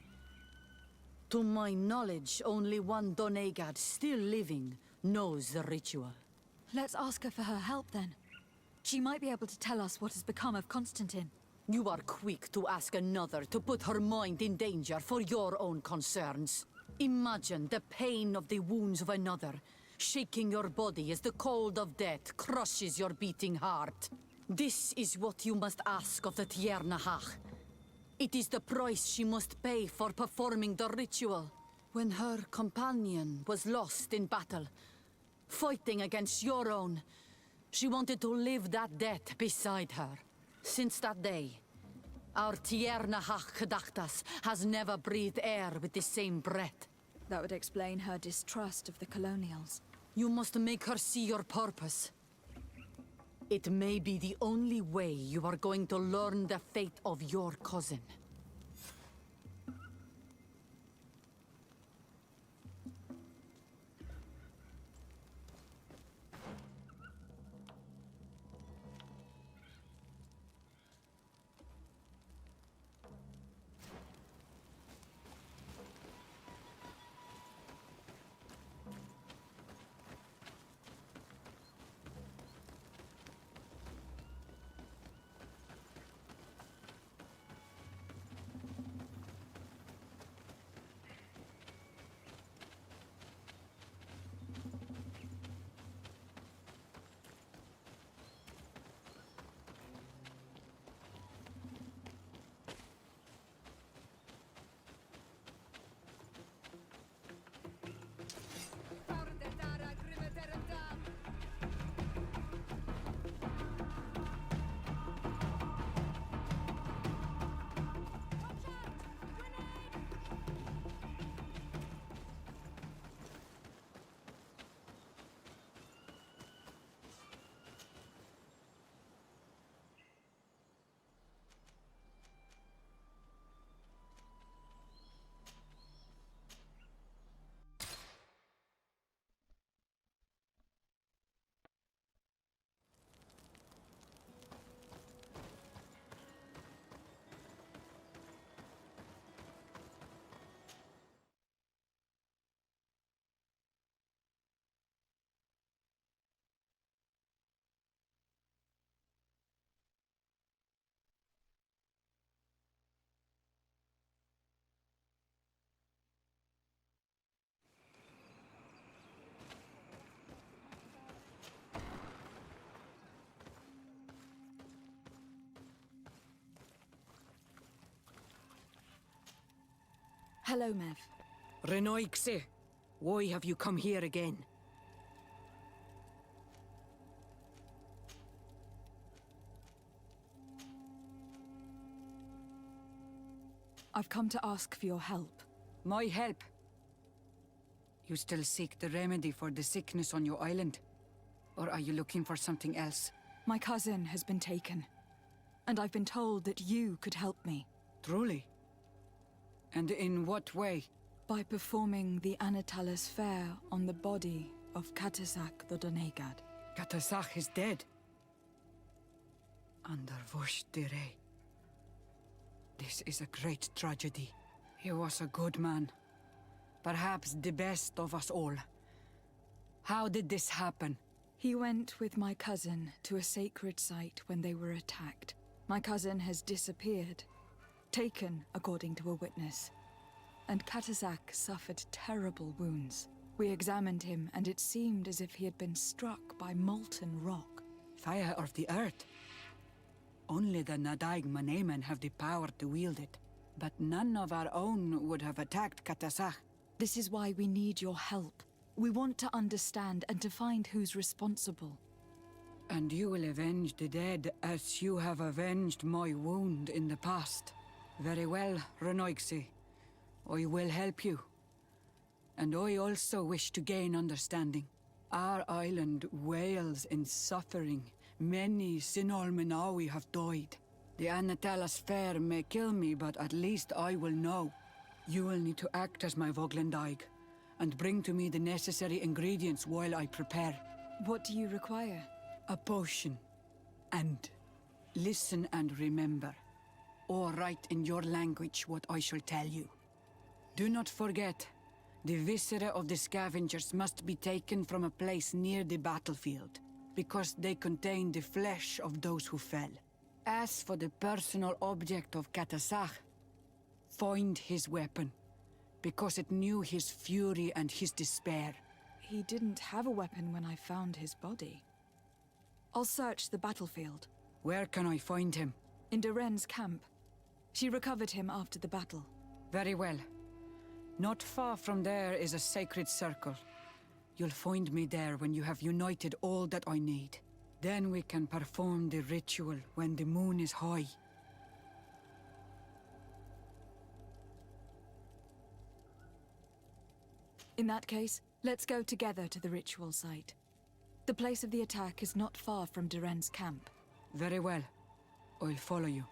To my knowledge, only one Donegad still living knows the ritual. Let's ask her for her help then. She might be able to tell us what has become of Constantine. You are quick to ask another to put her mind in danger for your own concerns. Imagine the pain of the wounds of another, shaking your body as the cold of death crushes your beating heart. This is what you must ask of the Tiernahach. It is the price she must pay for performing the ritual. When her companion was lost in battle, fighting against your own, she wanted to live that death beside her. Since that day, our Tiernahach Kadachtas has never breathed air with the same breath. That would explain her distrust of the colonials. You must make her see your purpose. It may be the only way you are going to learn the fate of your cousin. Hello, Mev. Renoixe, why have you come here again? I've come to ask for your help. My help? You still seek the remedy for the sickness on your island? Or are you looking for something else? My cousin has been taken, and I've been told that you could help me. Truly? And in what way? By performing the Anatalas Fair on the body of Katazak the Donegad. Katazak is dead? under Vush Dire. This is a great tragedy. He was a good man. Perhaps the best of us all. How did this happen? He went with my cousin to a sacred site when they were attacked. My cousin has disappeared, taken according to a witness. And Katazak suffered terrible wounds. We examined him, and it seemed as if he had been struck by molten rock. Fire of the earth. Only the Nadaig Manemen have the power to wield it. But none of our own would have attacked Katazak. This is why we need your help. We want to understand and to find who's responsible. And you will avenge the dead as you have avenged my wound in the past. Very well, Renoigse. I will help you. And I also wish to gain understanding. Our island wails in suffering. Many Sinol Menawi have died. The Anatalas Fair may kill me, but at least I will know. You will need to act as my Voglendaig, and bring to me the necessary ingredients while I prepare. What do you require? A potion. And listen and remember, or write in your language what I shall tell you. Do not forget, the viscera of the scavengers must be taken from a place near the battlefield, because they contain the flesh of those who fell. As for the personal object of Katazak, find his weapon, because it knew his fury and his despair. He didn't have a weapon when I found his body. I'll search the battlefield. Where can I find him? In Duren's camp. She recovered him after the battle. Very well. Not far from there is a sacred circle. You'll find me there when you have united all that I need. Then we can perform the ritual when the moon is high. In that case, let's go together to the ritual site. The place of the attack is not far from Duren's camp. Very well. I'll follow you.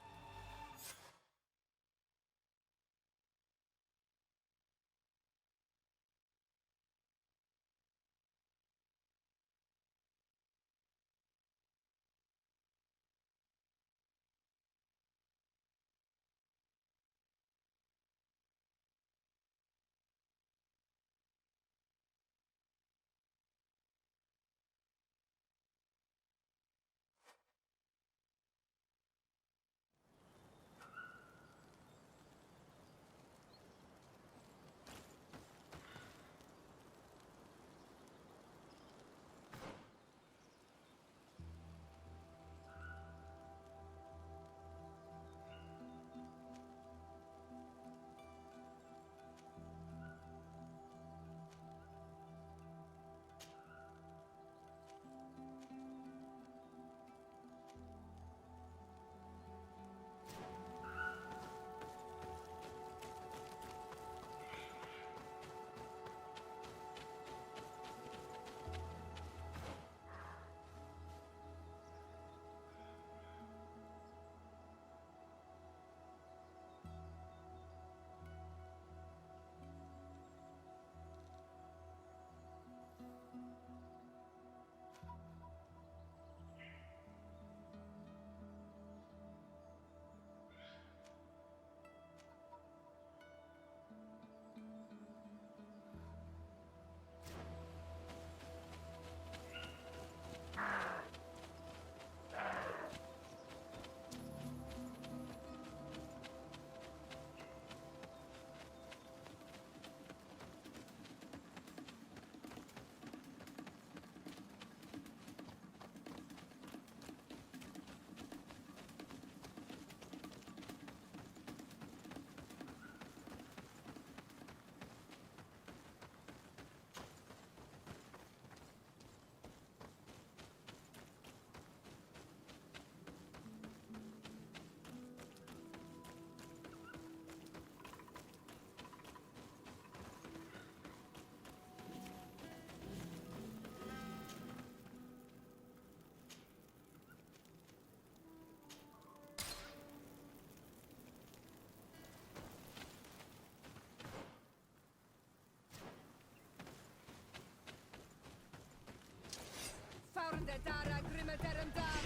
Dara grimme derm dan.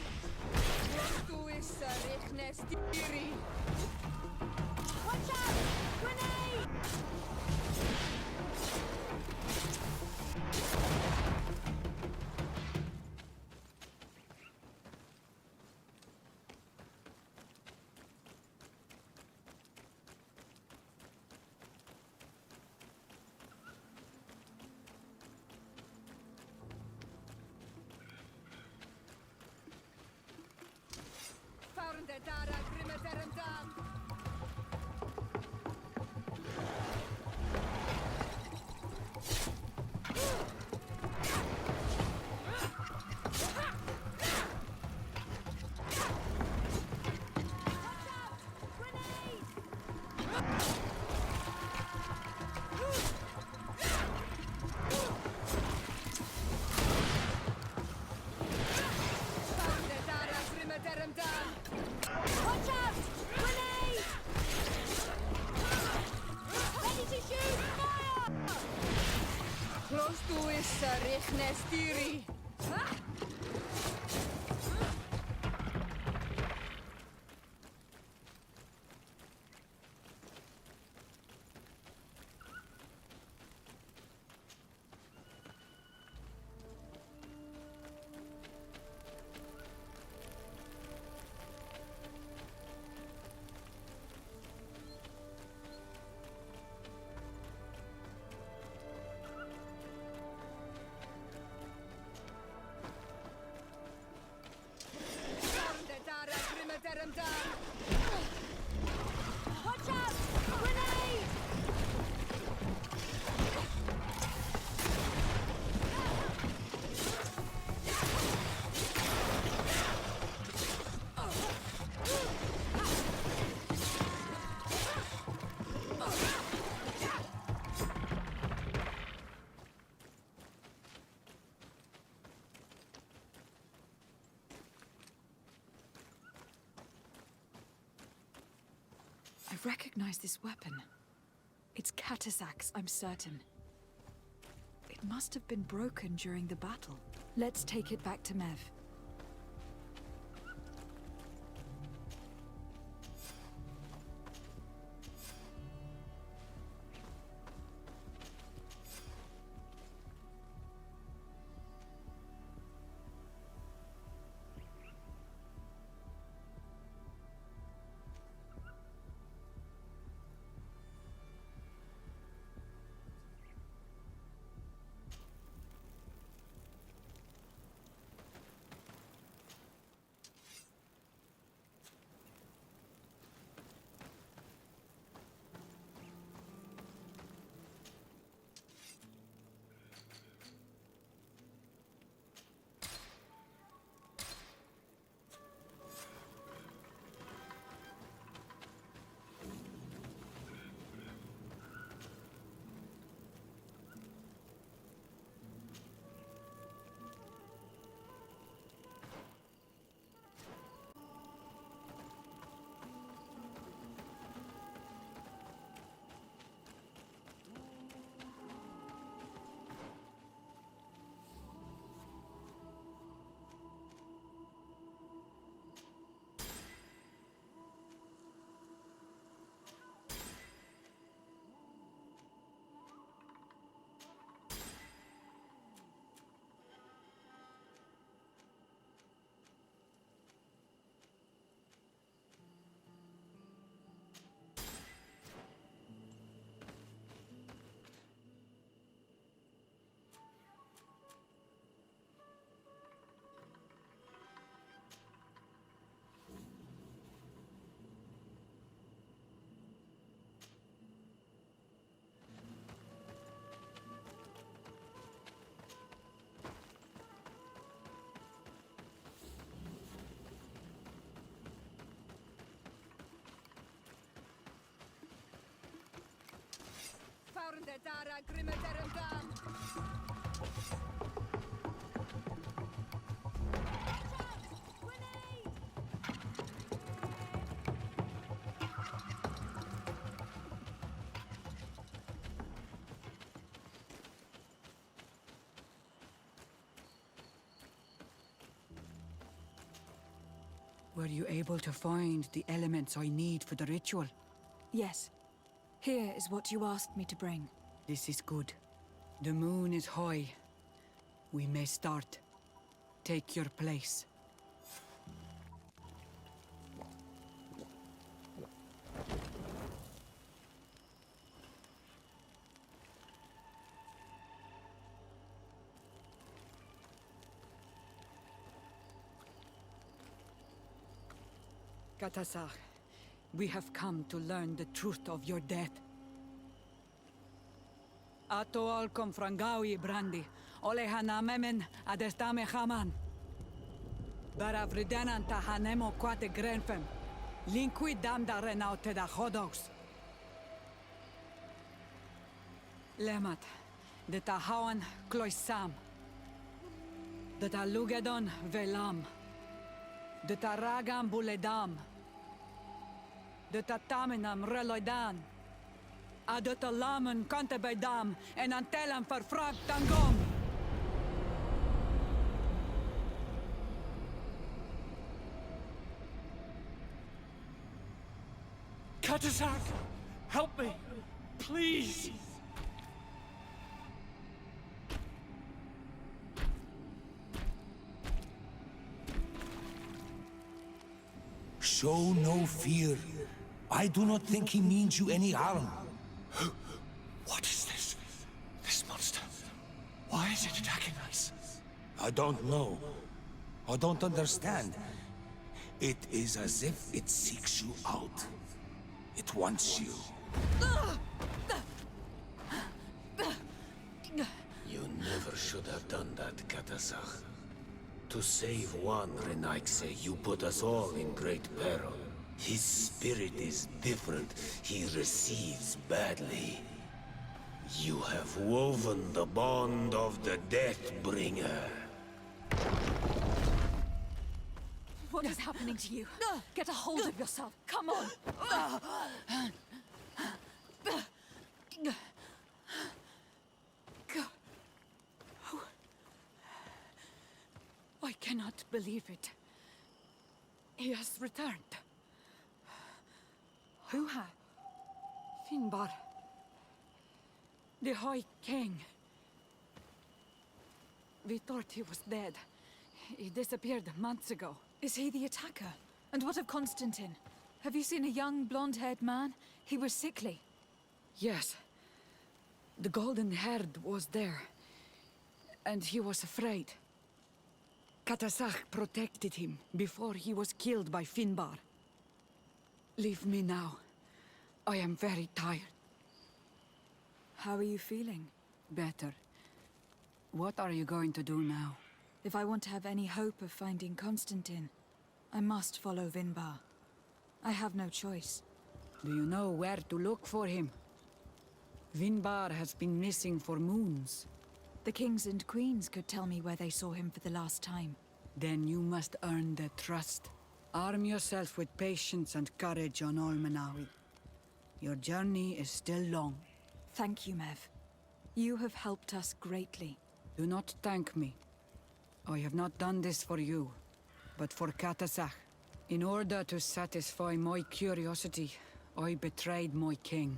Wat doe is Watch out! Grenade! Watch out! Grenade! Ready to shoot! Fire! Close to is Richnestiri. Watch out! Grenade! I recognize this weapon. It's Katasax, I'm certain. It must have been broken during the battle. Let's take it back to Mev. Were you able to find the elements I need for the ritual? Yes. Here is what you asked me to bring. This is good. The moon is high. We may start. Take your place. Katasar, we have come to learn the truth of your death. Ato alkom frangawi brandi, olehana memen adestame haman. Baravridenan tahanemo quate grenfem, linqui damda renaute da hodos. Lemat, de tahawan kloisam, de talugedon velam, de taragam buledam, de tatamenam reloidan, adet alamen kante bij dam en antelem verfragt tangom. Katasak! Help me! Please! Show no fear. I do not think he means you any harm. What is this? This monster? Why is it attacking us? I don't know. I don't understand. It is as if it seeks you out. It wants you. You never should have done that, Katasach. To save one Renaikse, you put us all in great peril. His spirit is different. He receives badly. You have woven the bond of the Deathbringer. What is happening to you? Get a hold of yourself. Come on. I cannot believe it. He has returned. Who has? Finbar. The High King. We thought he was dead. He disappeared months ago. Is he the attacker? And what of Constantine? Have you seen a young, blonde-haired man? He was sickly. Yes. The golden-haired was there. And he was afraid. Katasach protected him before he was killed by Finbar. Leave me now. I am very tired. How are you feeling? Better. What are you going to do now? If I want to have any hope of finding Constantine, I must follow Vinbar. I have no choice. Do you know where to look for him? Vinbar has been missing for moons. The kings and queens could tell me where they saw him for the last time. Then you must earn their trust. Arm yourself with patience and courage on Olmenawi. Your journey is still long. Thank you, Mev. You have helped us greatly. Do not thank me. I have not done this for you, but for Katasach. In order to satisfy my curiosity, I betrayed my king.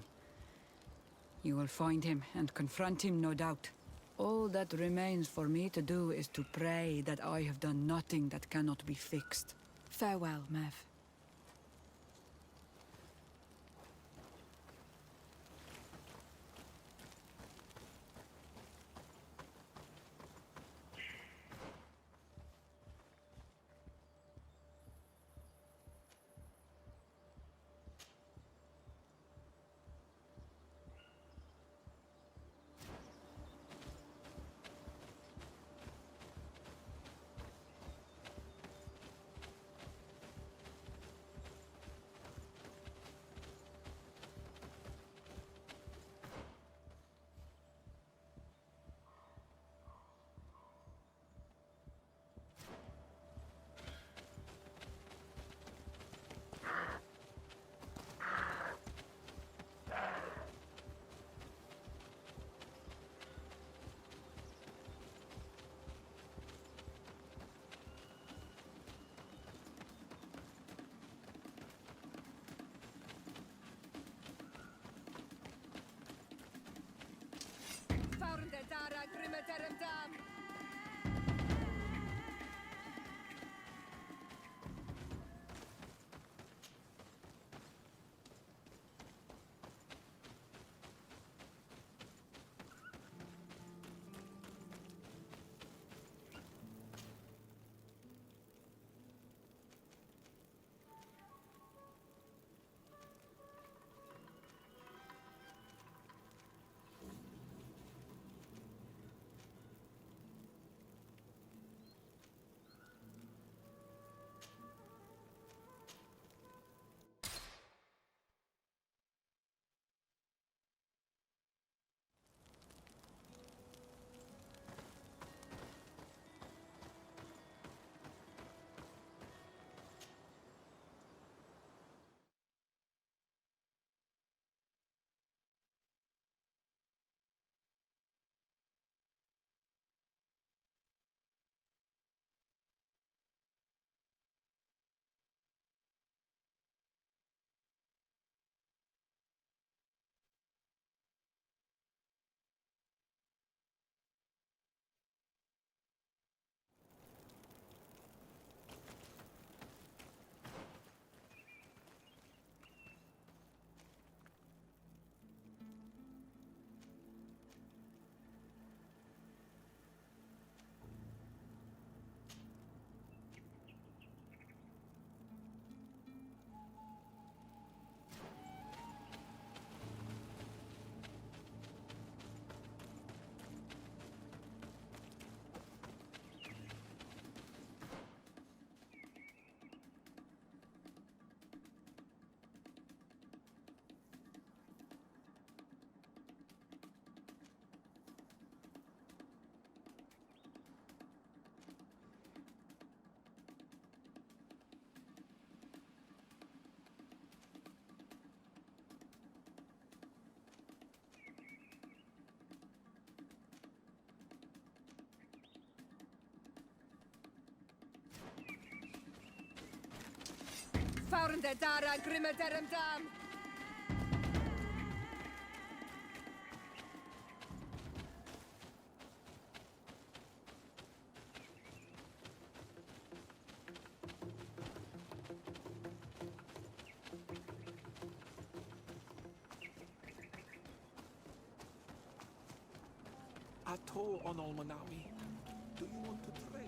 You will find him and confront him, no doubt. All that remains for me to do is to pray that I have done nothing that cannot be fixed. Farewell, Mev. Found the Dara Grimmaderum Dam! Ato on Olmanawi. Do you want to trade?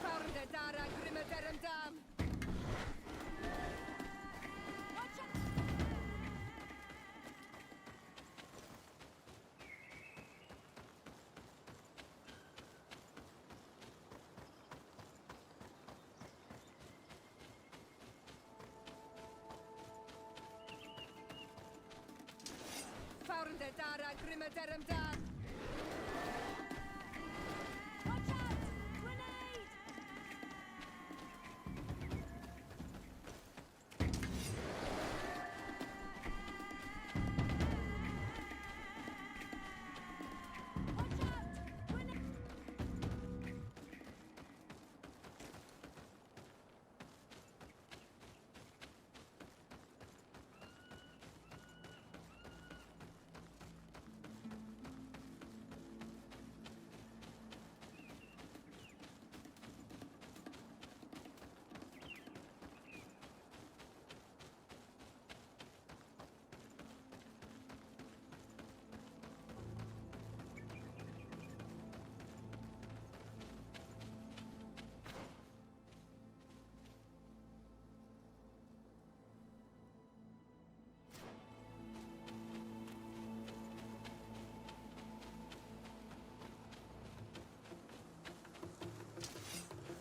Found the Dara Grimmaderum Dam! Found the Dara Grimmaderum Dam! Watch out! Grenade!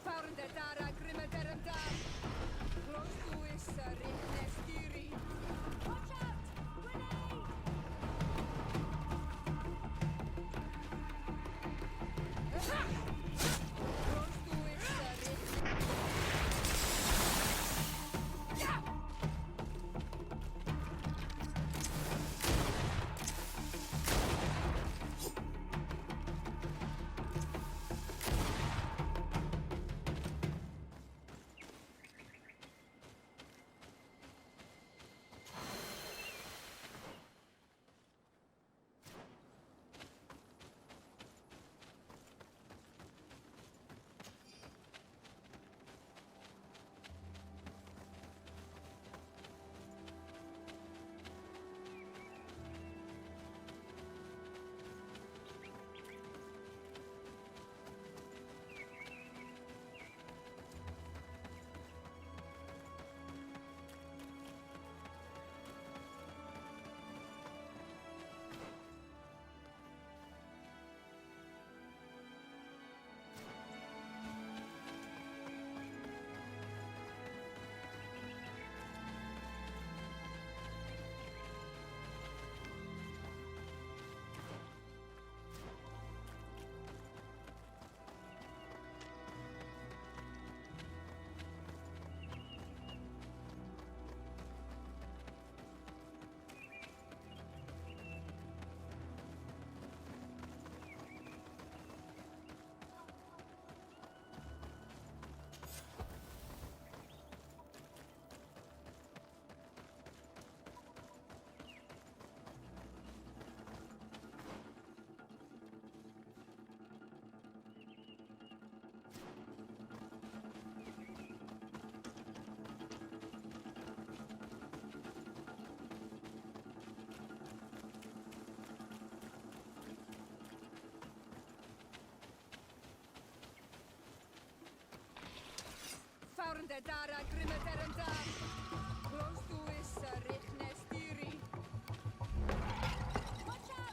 Found the Dara Grimmaderum Dam! Close to is Rihnestiri! Watch out! Grenade! Found the Dara Grimmaderum Dam! Close to is Rihnestiri! Watch out!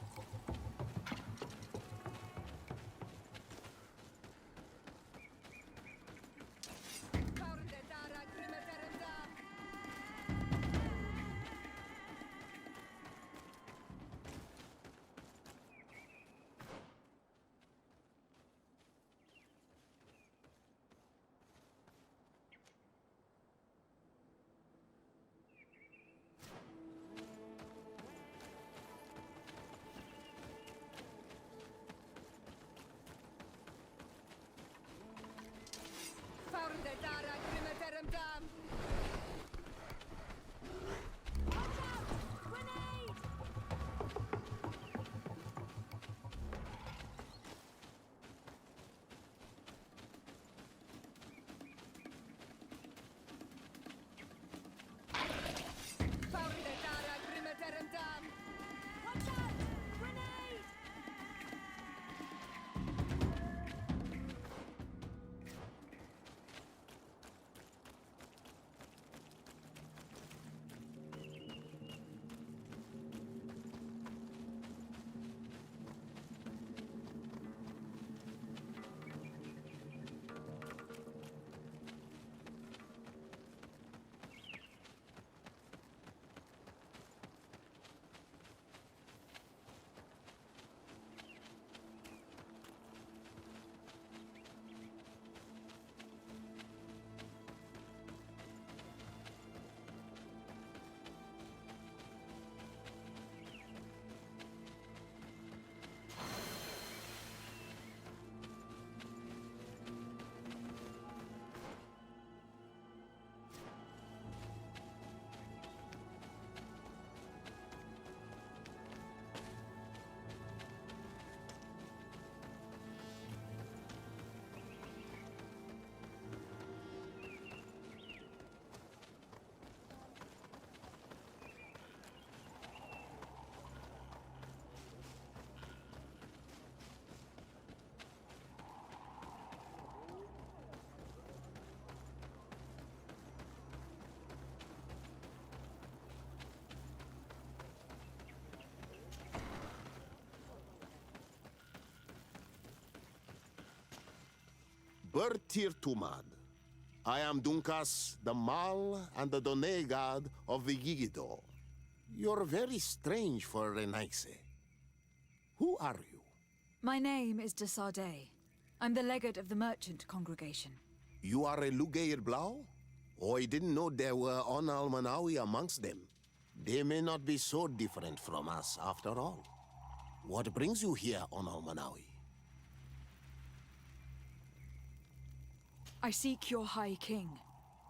Bertir Tumad. I am Dunkas, the Mal and the Donegad of the Yigido. You're very strange for Renaise. Who are you? My name is de Sardet. I'm the legate of the merchant congregation. You are a Lugair Blau? Oh, I didn't know there were Onal Manawi amongst them. They may not be so different from us after all. What brings you here, Onal Manawi? I seek your High King,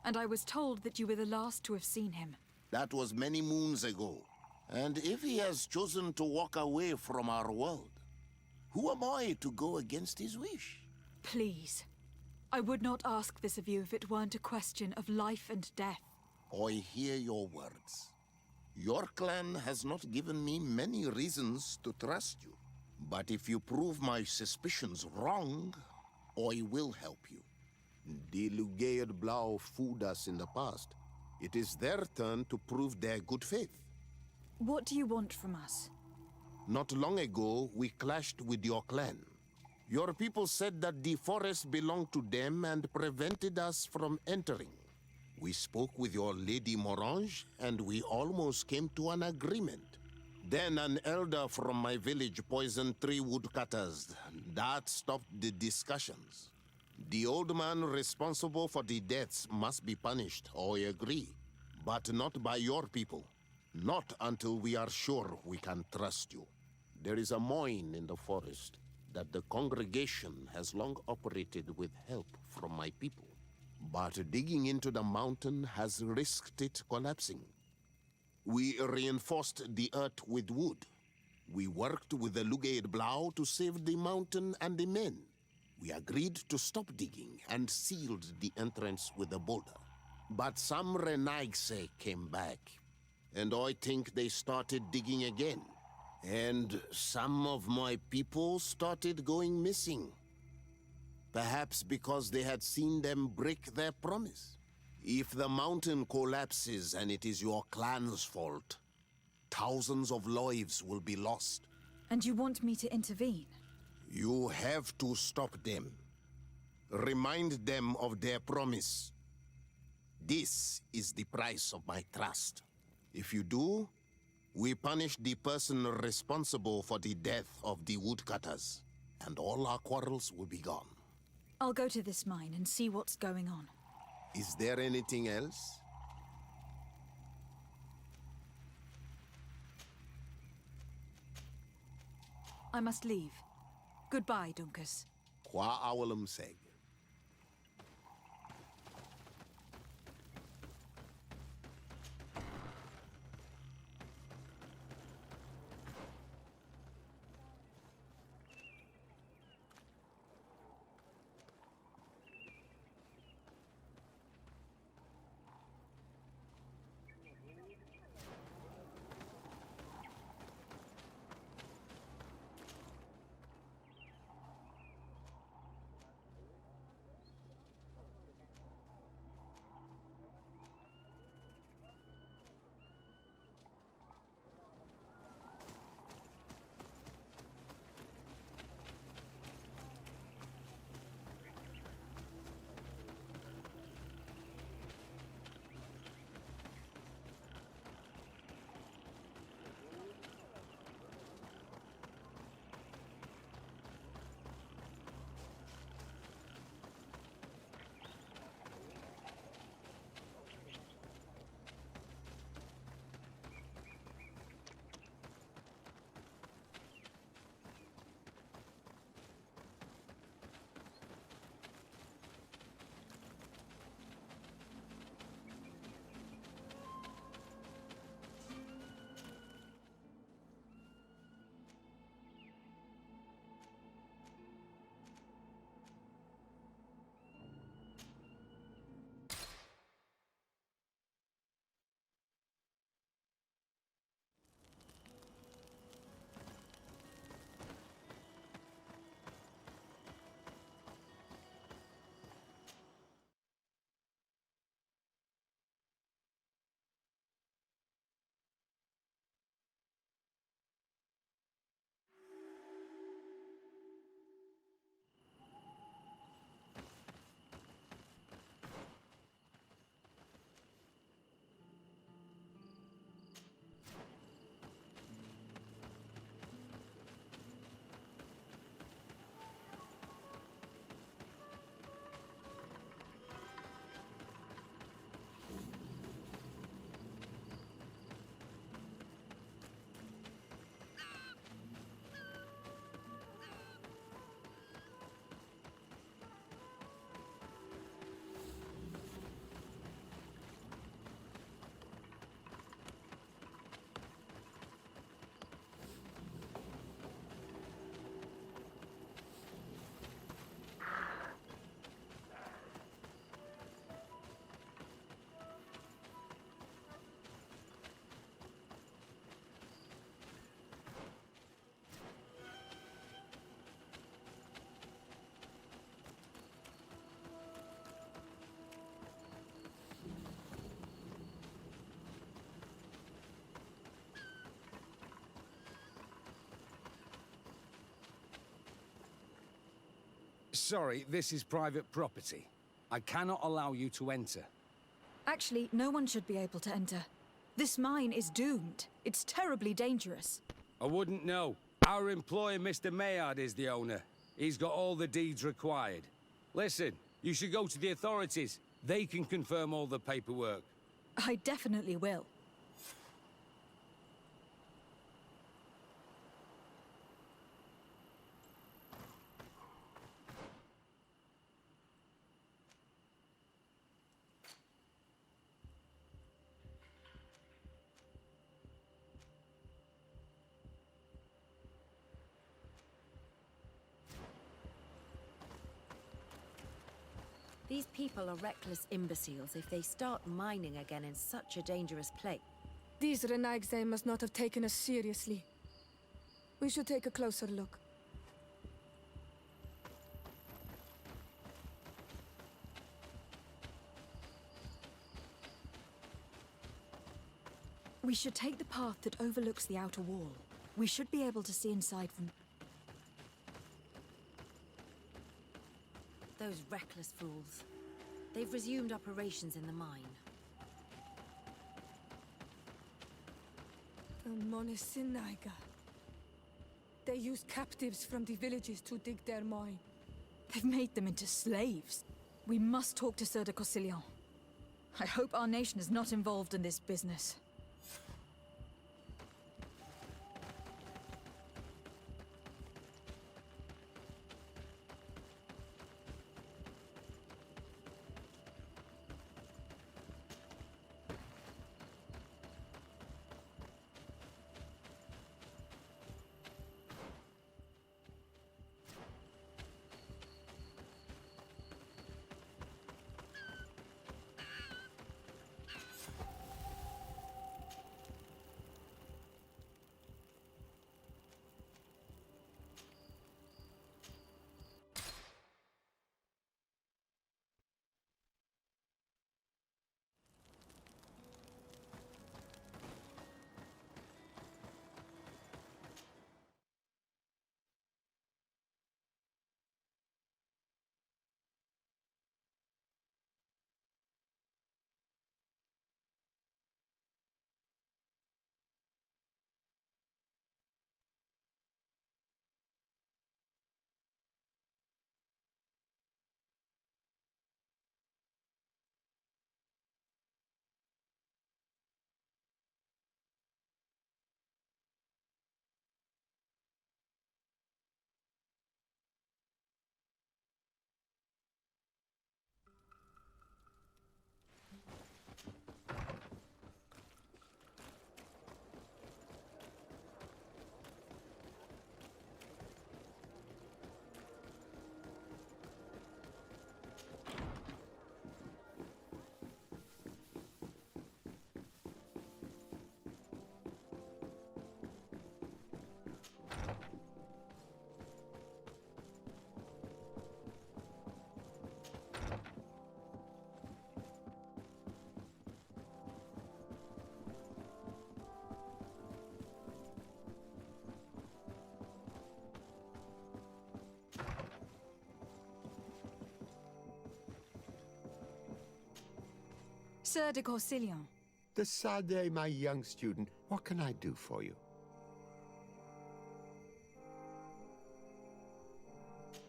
and I was told that you were the last to have seen him. That was many moons ago. And if he has chosen to walk away from our world, who am I to go against his wish? Please. I would not ask this of you if it weren't a question of life and death. I hear your words. Your clan has not given me many reasons to trust you. But if you prove my suspicions wrong, I will help you. The Lugair Blau fooled us in the past. It is their turn to prove their good faith. What do you want from us? Not long ago, we clashed with your clan. Your people said that the forest belonged to them and prevented us from entering. We spoke with your Lady Morange, and we almost came to an agreement. Then an elder from my village poisoned 3 woodcutters. That stopped the discussions. The old man responsible for the deaths must be punished, I agree. But not by your people. Not until we are sure we can trust you. There is a mine in the forest that the congregation has long operated with help from my people. But digging into the mountain has risked it collapsing. We reinforced the earth with wood. We worked with the Lugaid Blau to save the mountain and the men. We agreed to stop digging and sealed the entrance with a boulder. But some Renaigse came back, and I think they started digging again. And some of my people started going missing. Perhaps because they had seen them break their promise. If the mountain collapses and it is your clan's fault, thousands of lives will be lost. And you want me to intervene? You have to stop them. Remind them of their promise. This is the price of my trust. If you do, we punish the person responsible for the death of the woodcutters, and all our quarrels will be gone. I'll go to this mine and see what's going on. Is there anything else? I must leave. Goodbye, Dunkus. Qua awalum seg. Sorry, this is private property. I cannot allow you to enter. Actually, no one should be able to enter. This mine is doomed. It's terribly dangerous. I wouldn't know. Our employer, Mr. Maillard, is the owner. He's got all the deeds required. Listen, you should go to the authorities. They can confirm all the paperwork. I definitely will. These people are reckless imbeciles if they start mining again in such a dangerous place. These Renaigse must not have taken us seriously. We should take a closer look. We should take the path that overlooks the outer wall. We should be able to see inside from... Those reckless fools. They've resumed operations in the mine. The Monesinaiga. They use captives from the villages to dig their mine. They've made them into slaves. We must talk to Sir de Corsillon. I hope our nation is not involved in this business. Sir de Corsillon. Decidez, my young student, what can I do for you?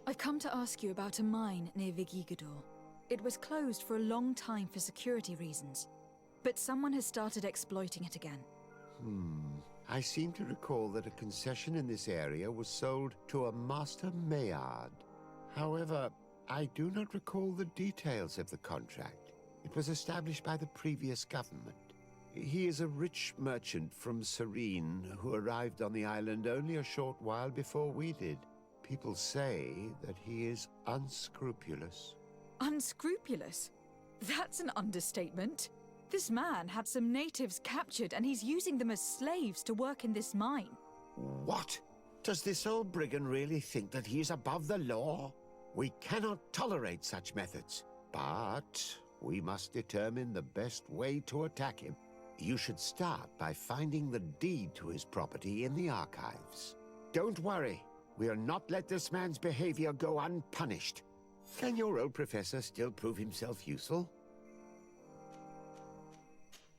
I've come to ask you about a mine near Vigigador. It was closed for a long time for security reasons, but someone has started exploiting it again. I seem to recall that a concession in this area was sold to a Master Maillard. However, I do not recall the details of the contract. It was established by the previous government. He is a rich merchant from Serene who arrived on the island only a short while before we did. People say that he is unscrupulous. Unscrupulous? That's an understatement. This man had some natives captured and he's using them as slaves to work in this mine. What? Does this old brigand really think that he is above the law? We cannot tolerate such methods, but we must determine the best way to attack him. You should start by finding the deed to his property in the archives. Don't worry. We'll not let this man's behavior go unpunished. Can your old professor still prove himself useful?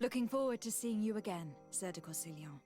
Looking forward to seeing you again, Sir de Corsillon.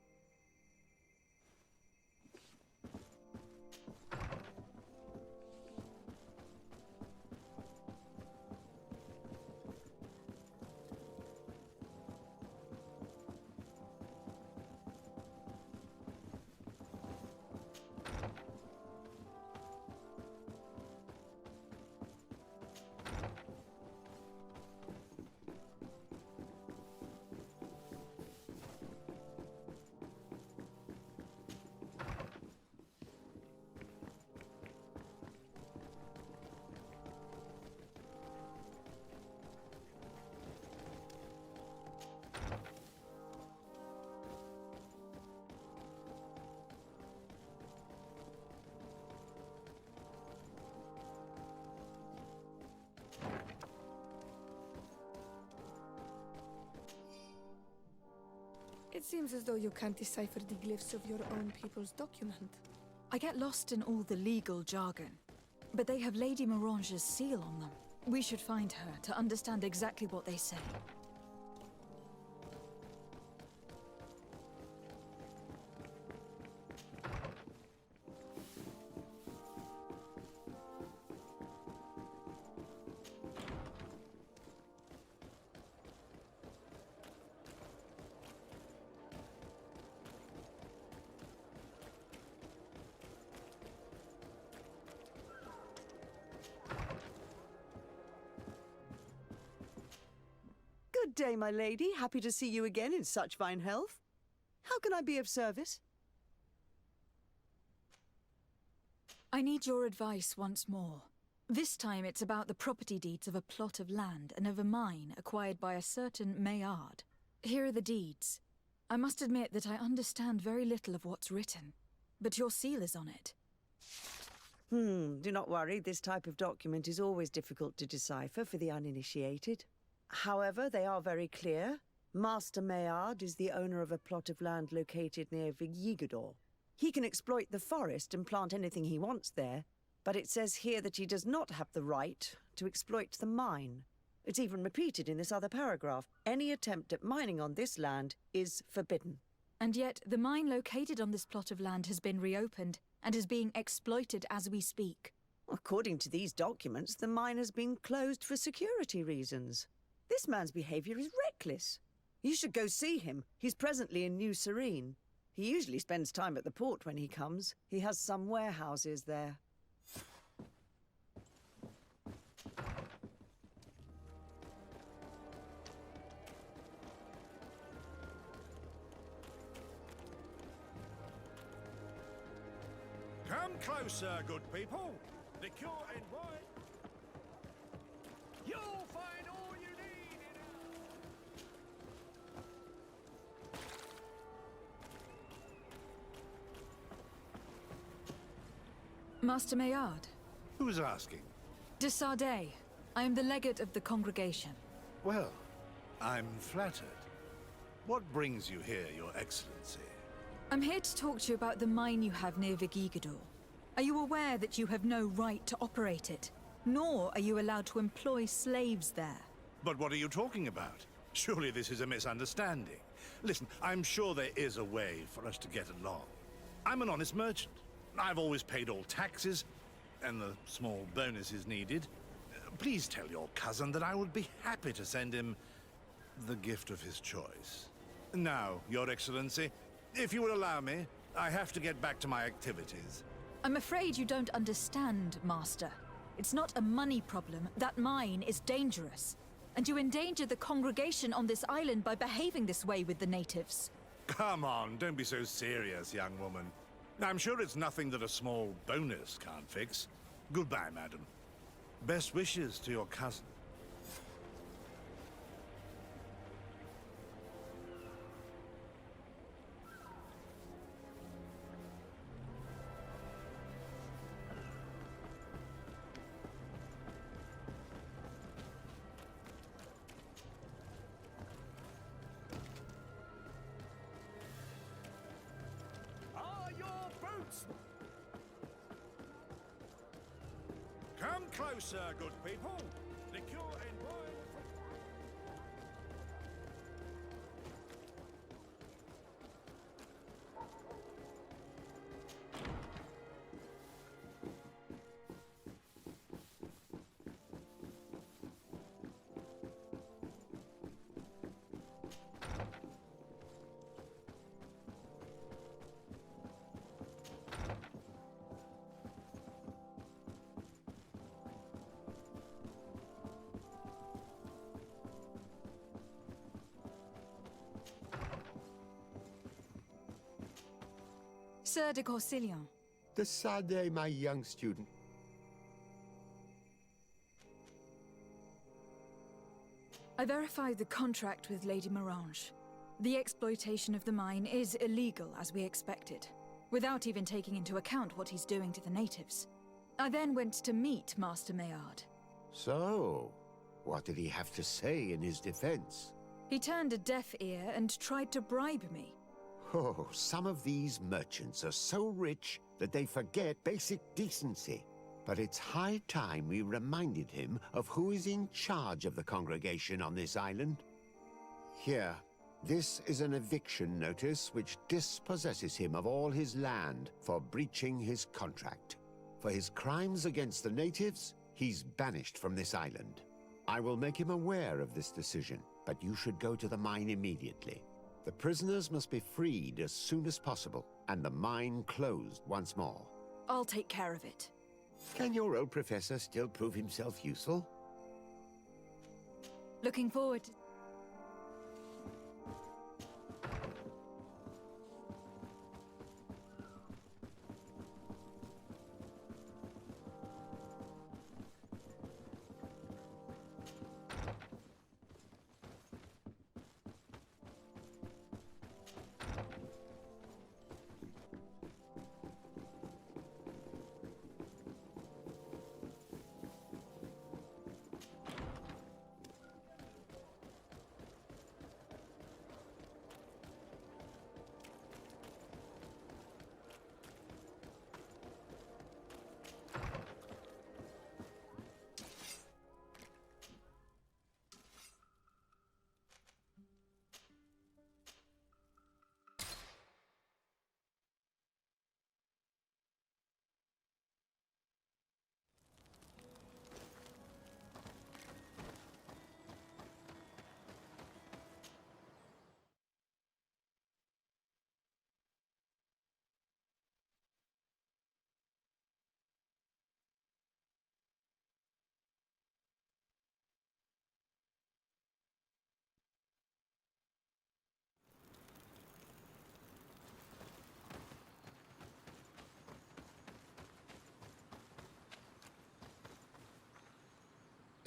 It seems as though you can't decipher the glyphs of your own people's document. I get lost in all the legal jargon, but they have Lady Morange's seal on them. We should find her to understand exactly what they say. Good day, my lady. Happy to see you again in such fine health. How can I be of service? I need your advice once more. This time it's about the property deeds of a plot of land and of a mine acquired by a certain Maillard. Here are the deeds. I must admit that I understand very little of what's written, but your seal is on it. Do not worry. This type of document is always difficult to decipher for the uninitiated. However, they are very clear. Master Maillard is the owner of a plot of land located near Vigigador. He can exploit the forest and plant anything he wants there, but it says here that he does not have the right to exploit the mine. It's even repeated in this other paragraph. Any attempt at mining on this land is forbidden. And yet, the mine located on this plot of land has been reopened and is being exploited as we speak. According to these documents, the mine has been closed for security reasons. This man's behavior is reckless. You should go see him. He's presently in New Serene. He usually spends time at the port when he comes. He has some warehouses there. Come closer, good people. The cure and wine. You'll find all you need in Master Maillard. Who's asking? De Sardet. I am the legate of the congregation. Well, I'm flattered. What brings you here, Your Excellency? I'm here to talk to you about the mine you have near Vigigador. Are you aware that you have no right to operate it? Nor are you allowed to employ slaves there. But what are you talking about? Surely this is a misunderstanding. Listen, I'm sure there is a way for us to get along. I'm an honest merchant. I've always paid all taxes, and the small bonuses needed. Please tell your cousin that I would be happy to send him the gift of his choice. Now, Your Excellency, if you will allow me, I have to get back to my activities. I'm afraid you don't understand, Master. It's not a money problem. That mine is dangerous. And you endanger the congregation on this island by behaving this way with the natives. Come on, don't be so serious, young woman. I'm sure it's nothing that a small bonus can't fix. Goodbye, madam. Best wishes to your cousin. Are your boots? Closer, good people. Liqueur and wine. Sir de Corsilion. Decidez, my young student. I verified the contract with Lady Morange. The exploitation of the mine is illegal, as we expected, without even taking into account what he's doing to the natives. I then went to meet Master Maillard. So, what did he have to say in his defense? He turned a deaf ear and tried to bribe me. Oh, some of these merchants are so rich that they forget basic decency. But it's high time we reminded him of who is in charge of the congregation on this island. Here, this is an eviction notice which dispossesses him of all his land for breaching his contract. For his crimes against the natives, he's banished from this island. I will make him aware of this decision, but you should go to the mine immediately. The prisoners must be freed as soon as possible, and the mine closed once more. I'll take care of it. Can your old professor still prove himself useful? Looking forward to...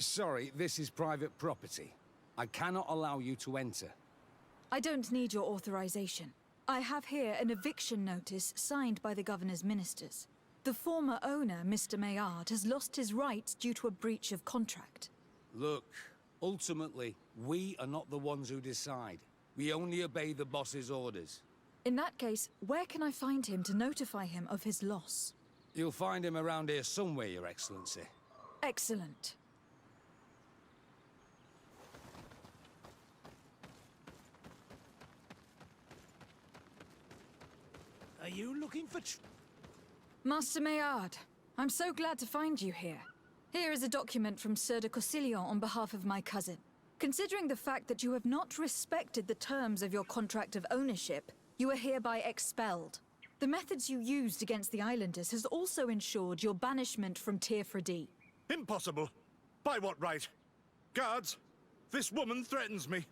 Sorry, this is private property. I cannot allow you to enter. I don't need your authorization. I have here an eviction notice signed by the governor's ministers. The former owner, Mr. Maillard, has lost his rights due to a breach of contract. Look, ultimately, we are not the ones who decide. We only obey the boss's orders. In that case, where can I find him to notify him of his loss? You'll find him around here somewhere, Your Excellency. Excellent. Are you looking for Master Maillard, I'm so glad to find you here. Here is a document from Sir de Corsilion on behalf of my cousin. Considering the fact that you have not respected the terms of your contract of ownership, you are hereby expelled. The methods you used against the islanders has also ensured your banishment from Tirfredi. Impossible! By what right? Guards, this woman threatens me.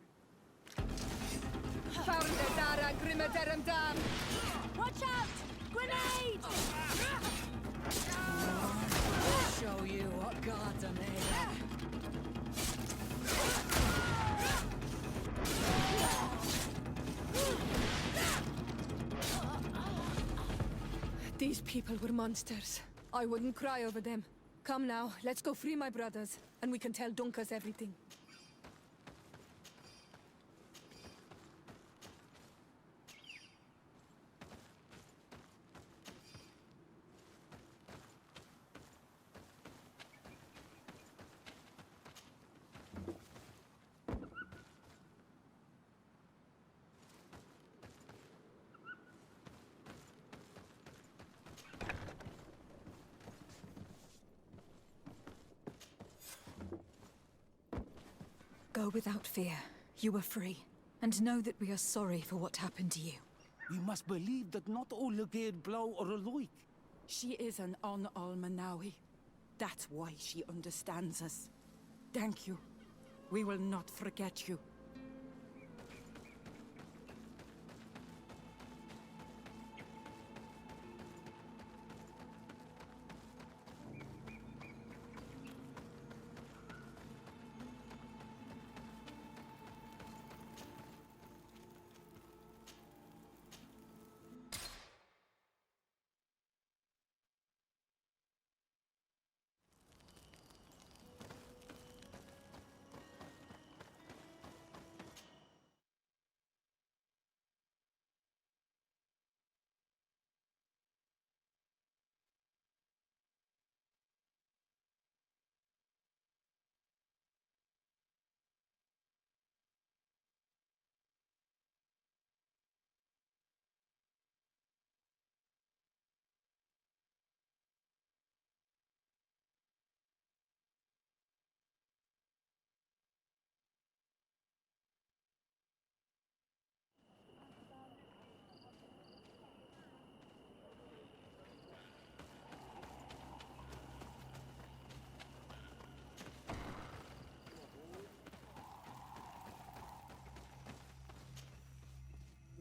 Watch out! Grenade! I'll show you what gods are made of. These people were monsters. I wouldn't cry over them. Come now, let's go free my brothers, and we can tell Dunkas everything. Go without fear. You are free. And know that we are sorry for what happened to you. We must believe that not all Gate blow or alike. She is an Almanawi. That's why she understands us. Thank you. We will not forget you.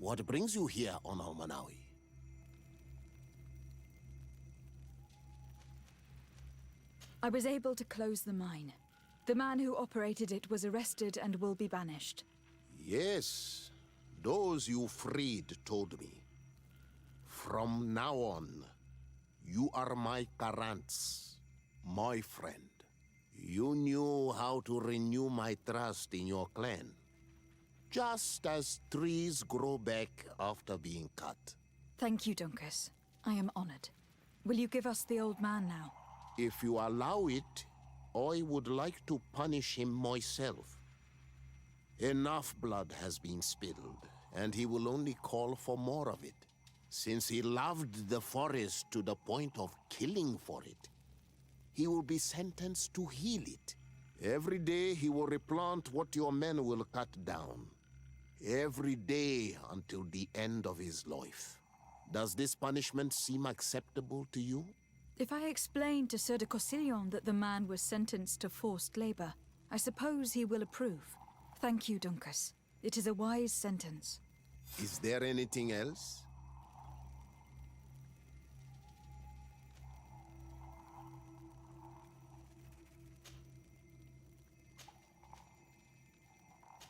What brings you here on Almanawi? I was able to close the mine. The man who operated it was arrested and will be banished. Yes, those you freed told me. From now on, you are my Karants, my friend. You knew how to renew my trust in your clan. Just as trees grow back after being cut. Thank you, Dunkus. I am honored. Will you give us the old man now? If you allow it, I would like to punish him myself. Enough blood has been spilled, and he will only call for more of it. Since he loved the forest to the point of killing for it, he will be sentenced to heal it. Every day he will replant what your men will cut down. Every day until the end of his life. Does this punishment seem acceptable to you? If I explain to Sir de Cossillon that the man was sentenced to forced labor, I suppose he will approve. Thank you, Dunkus. It is a wise sentence. Is there anything else?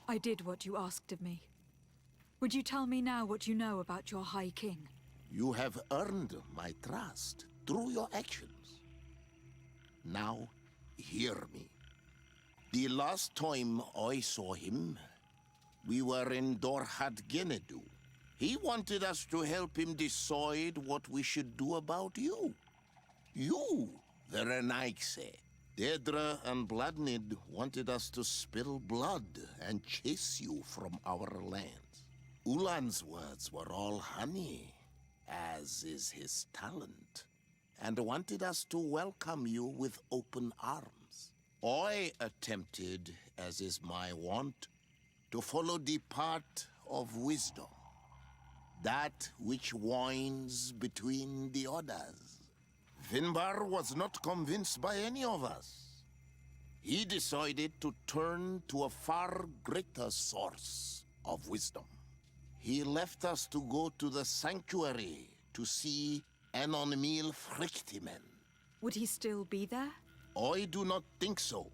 I did what you asked of me. Would you tell me now what you know about your High King? You have earned my trust through your actions. Now, hear me. The last time I saw him, we were in Dorhat Genedu. He wanted us to help him decide what we should do about you. You, the Renaigse. Dedra and Bladnid wanted us to spill blood and chase you from our lands. Ulan's words were all honey, as is his talent, and wanted us to welcome you with open arms. I attempted, as is my wont, to follow the path of wisdom, that which winds between the others. Finbar was not convinced by any of us. He decided to turn to a far greater source of wisdom. He left us to go to the sanctuary to see Enonmil Frictimen. Would he still be there? I do not think so.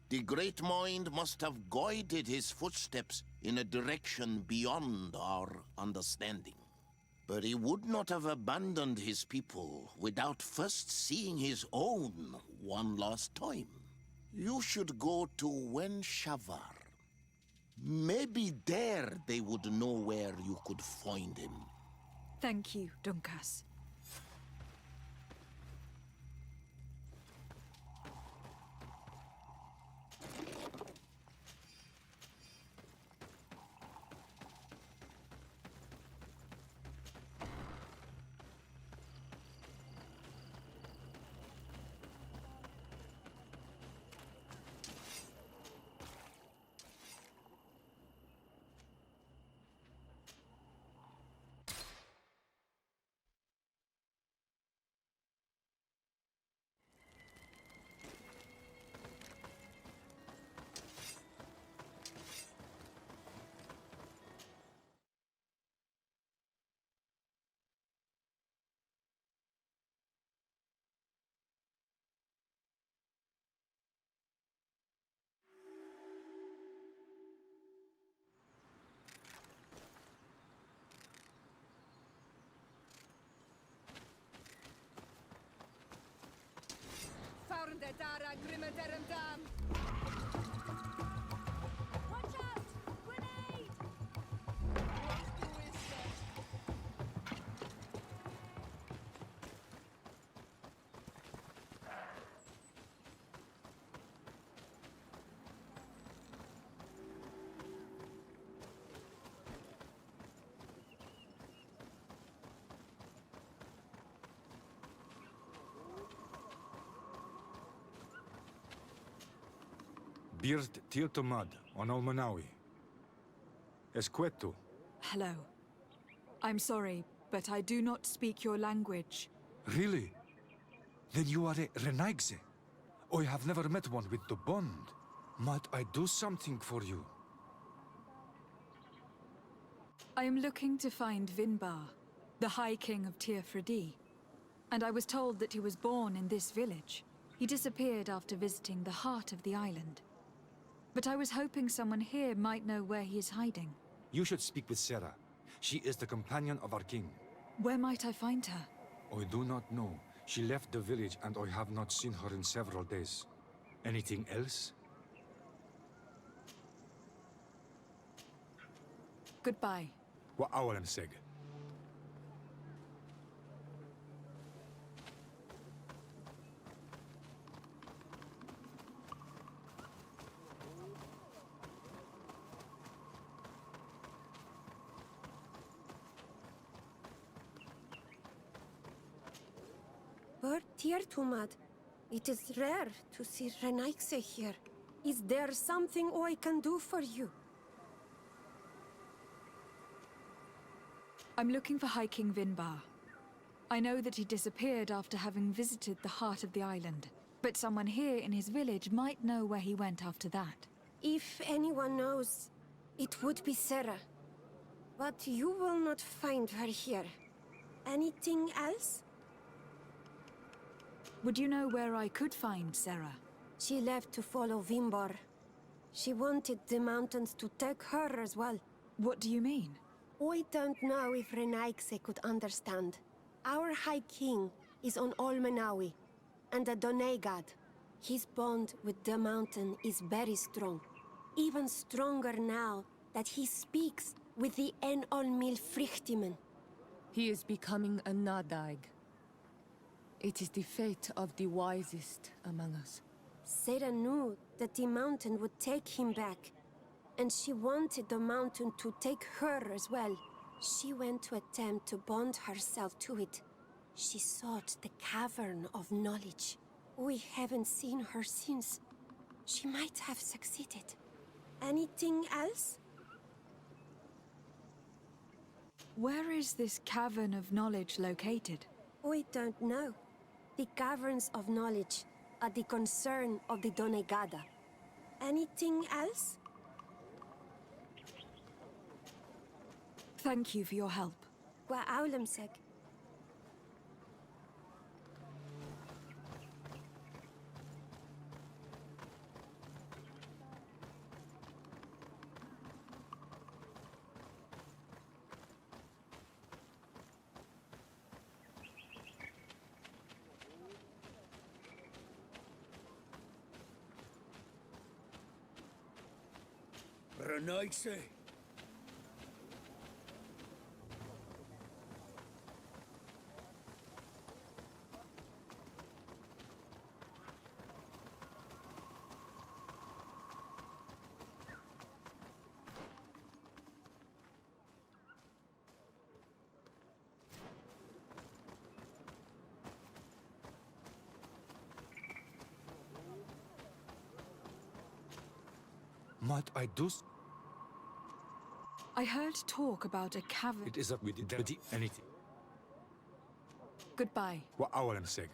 The Great Mind must have guided his footsteps in a direction beyond our understanding. But he would not have abandoned his people without first seeing his own one last time. You should go to Wen Shavar. Maybe there they would know where you could find him. Thank you, Dunkas. Arnde dara grimmerderem dam! Watch out! Grenade! Bird Tiltomad on Almanawi. Esqueto. Hello. I'm sorry, but I do not speak your language. Really? Then you are a Renaigse. I have never met one with the bond. Might I do something for you? I am looking to find Vinbar, the High King of Tirfredi. And I was told that he was born in this village. He disappeared after visiting the heart of the island. But I was hoping someone here might know where he is hiding. You should speak with Sarah. She is the companion of our king. Where might I find her? I do not know. She left the village and I have not seen her in several days. Anything else? Goodbye. Wa awalem seg. Tumad, it is rare to see Renaigse here. Is there something I can do for you? I'm looking for High King Vinbar. I know that he disappeared after having visited the heart of the island, but someone here in his village might know where he went after that. If anyone knows, it would be Sarah. But you will not find her here. Anything else? Would you know where I could find Sarah? She left to follow Vinbar. She wanted the mountains to take her as well. What do you mean? I don't know if Renaigse could understand. Our High King is on Olmenawi, and the Donegad. His bond with the mountain is very strong. Even stronger now that he speaks with the En Olmil Frichtimen. He is becoming a Nadaig. It is the fate of the wisest among us. Sarah knew that the mountain would take him back, and she wanted the mountain to take her as well. She went to attempt to bond herself to it. She sought the cavern of knowledge. We haven't seen her since. She might have succeeded. Anything else? Where is this cavern of knowledge located? We don't know. The caverns of knowledge are the concern of the Donegada. Anything else? Thank you for your help. Wa aulemsek. Renaigse. Might I do I heard talk about a cavern. It is up with the anything. Goodbye. Wa awalem seg.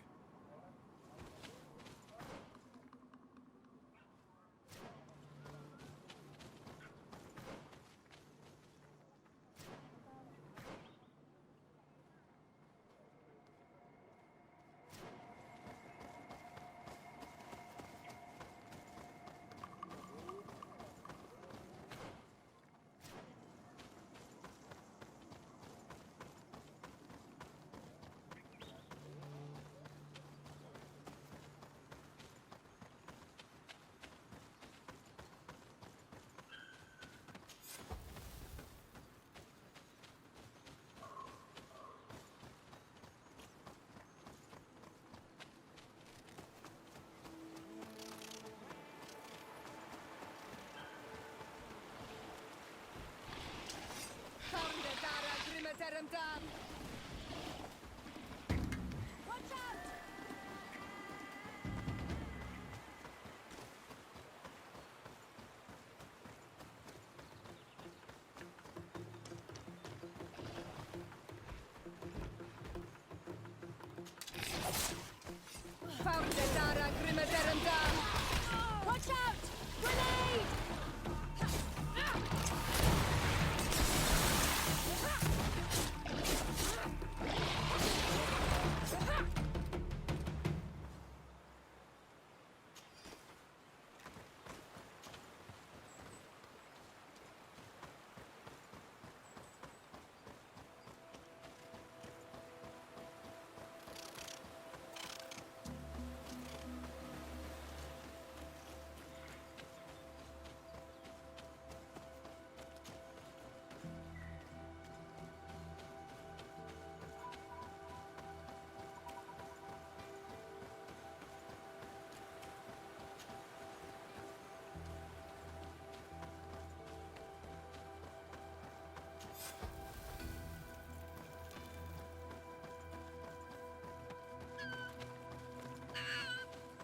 dam. Watch out! Watch out! Grenade!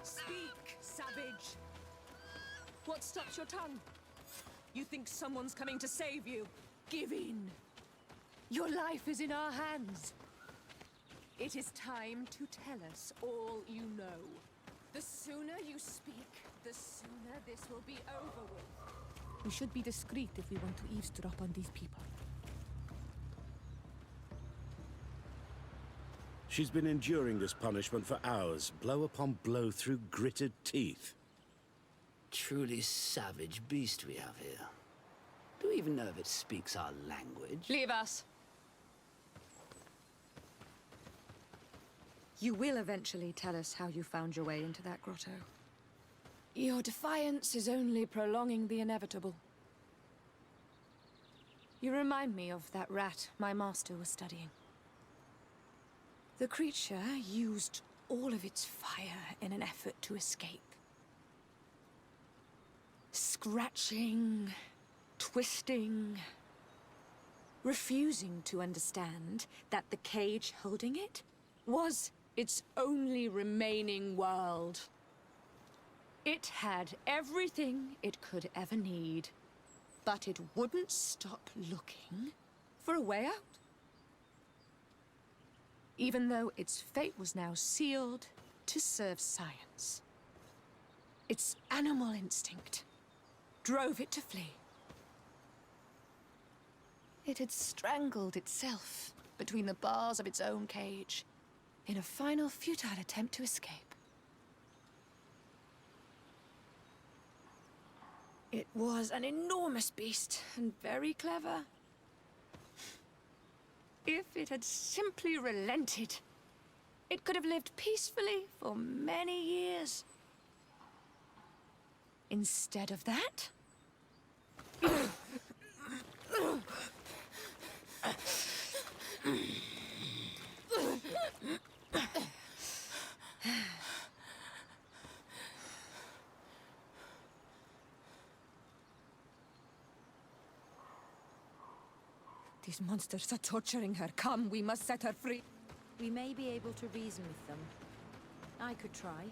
Speak, savage! What stops your tongue? You think someone's coming to save you? Give in! Your life is in our hands. It is time to tell us all you know. The sooner you speak, the sooner this will be over with. We should be discreet if we want to eavesdrop on these people. She's been enduring this punishment for hours, blow upon blow through gritted teeth. Truly savage beast we have here. Do we even know if it speaks our language? Leave us! You will eventually tell us how you found your way into that grotto. Your defiance is only prolonging the inevitable. You remind me of that rat my master was studying. The creature used all of its fire in an effort to escape. Scratching, twisting, refusing to understand that the cage holding it was its only remaining world. It had everything it could ever need, but it wouldn't stop looking for a way out. Even though its fate was now sealed to serve science. Its animal instinct drove it to flee. It had strangled itself between the bars of its own cage in a final futile attempt to escape. It was an enormous beast and very clever. If it had simply relented, it could have lived peacefully for many years. Instead of that... These monsters are torturing her. Come, we must set her free. We may be able to reason with them. I could try.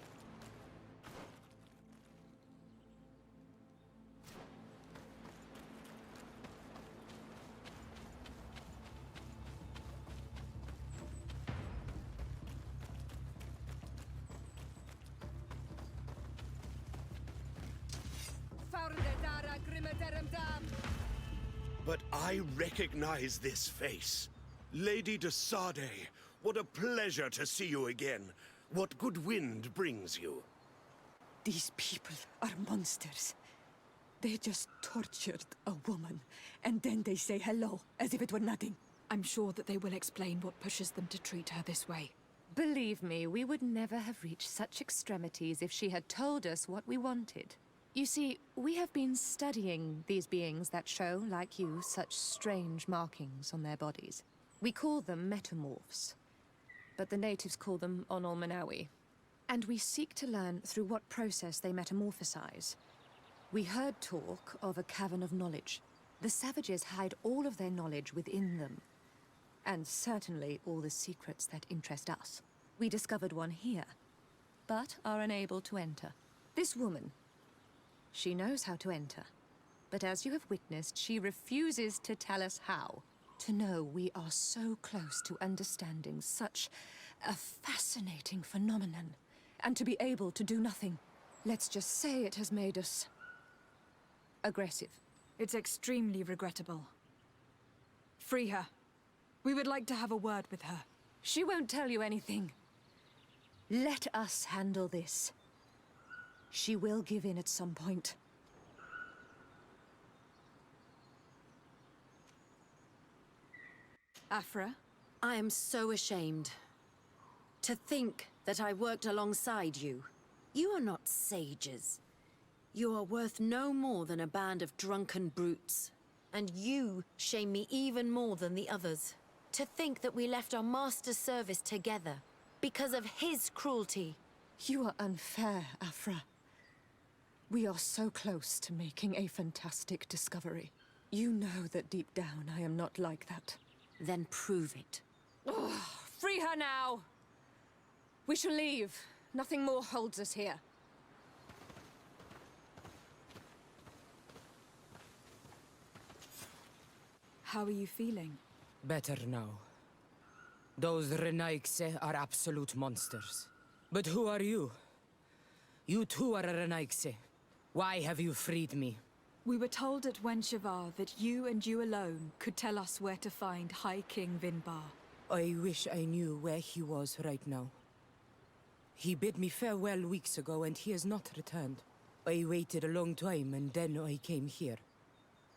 But I recognize this face. Lady de Sade, what a pleasure to see you again. What good wind brings you? These people are monsters. They just tortured a woman, and then they say hello, as if it were nothing. I'm sure that they will explain what pushes them to treat her this way. Believe me, we would never have reached such extremities if she had told us what we wanted. You see, we have been studying these beings that show, like you, such strange markings on their bodies. We call them metamorphs, but the natives call them Onol-Manawi. And we seek to learn through what process they metamorphosize. We heard talk of a cavern of knowledge. The savages hide all of their knowledge within them. And certainly all the secrets that interest us. We discovered one here, but are unable to enter. This woman, she knows how to enter. But as you have witnessed, she refuses to tell us how. To know we are so close to understanding such a fascinating phenomenon, and to be able to do nothing. Let's just say it has made us aggressive. It's extremely regrettable. Free her. We would like to have a word with her. She won't tell you anything. Let us handle this. She will give in at some point. Afra? I am so ashamed. To think that I worked alongside you. You are not sages. You are worth no more than a band of drunken brutes. And you shame me even more than the others. To think that we left our master's service together because of his cruelty. You are unfair, Afra. We are so close to making a fantastic discovery. You know that deep down I am not like that. Then prove it. Oh, free her now! We shall leave. Nothing more holds us here. How are you feeling? Better now. Those Renaigse are absolute monsters. But who are you? You too are a Renaigse. Why have you freed me? We were told at Wenshavar that you and you alone could tell us where to find High King Vinbar. I wish I knew where he was right now. He bid me farewell weeks ago and he has not returned. I waited a long time and then I came here.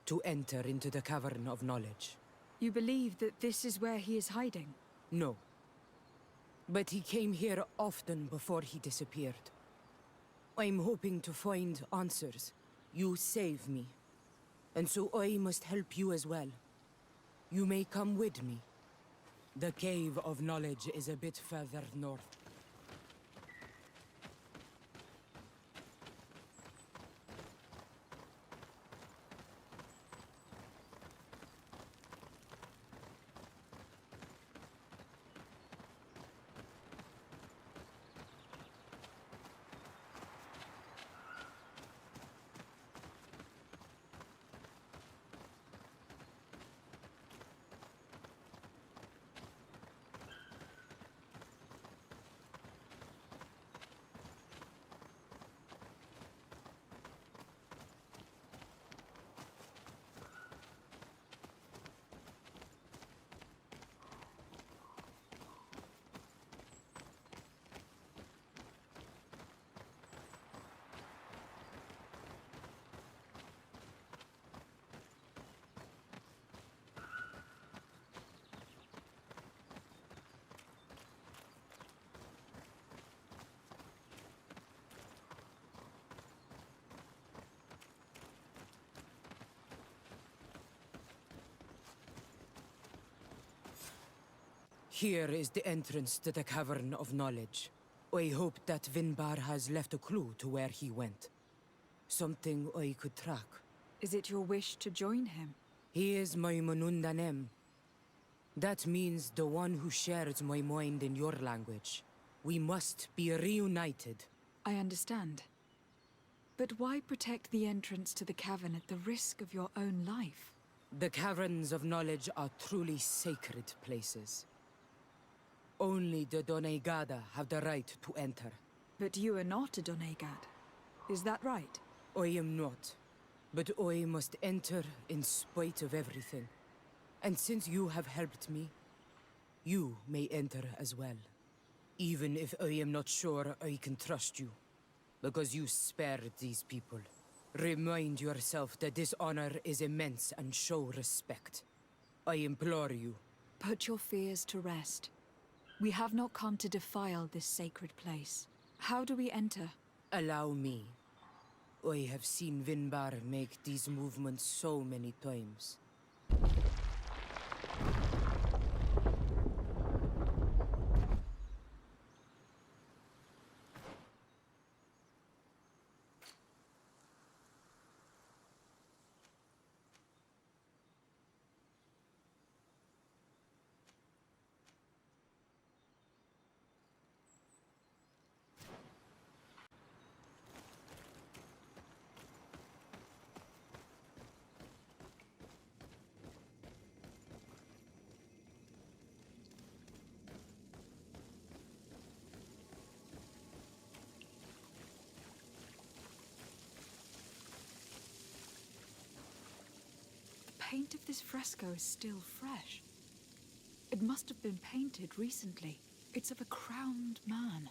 To enter into the Cavern of Knowledge. You believe that this is where he is hiding? No. But he came here often before he disappeared. I'm hoping to find answers. You saved me. And so I must help you as well. You may come with me. The Cave of Knowledge is a bit further north. Here is the entrance to the Cavern of Knowledge. I hope that Vinbar has left a clue to where he went. Something I could track. Is it your wish to join him? He is my Munundanem. That means the one who shares my mind in your language. We must be reunited. I understand. But why protect the entrance to the cavern at the risk of your own life? The Caverns of Knowledge are truly sacred places. Only the Doneigada have the right to enter. But you are not a Doneigad. Is that right? I am not. But I must enter in spite of everything. And since you have helped me, you may enter as well. Even if I am not sure I can trust you. Because you spared these people. Remind yourself that this honor is immense and show respect. I implore you. Put your fears to rest. We have not come to defile this sacred place. How do we enter? Allow me. I have seen Vinbar make these movements so many times. paint of this fresco is still fresh. It must have been painted recently. It's of a crowned man.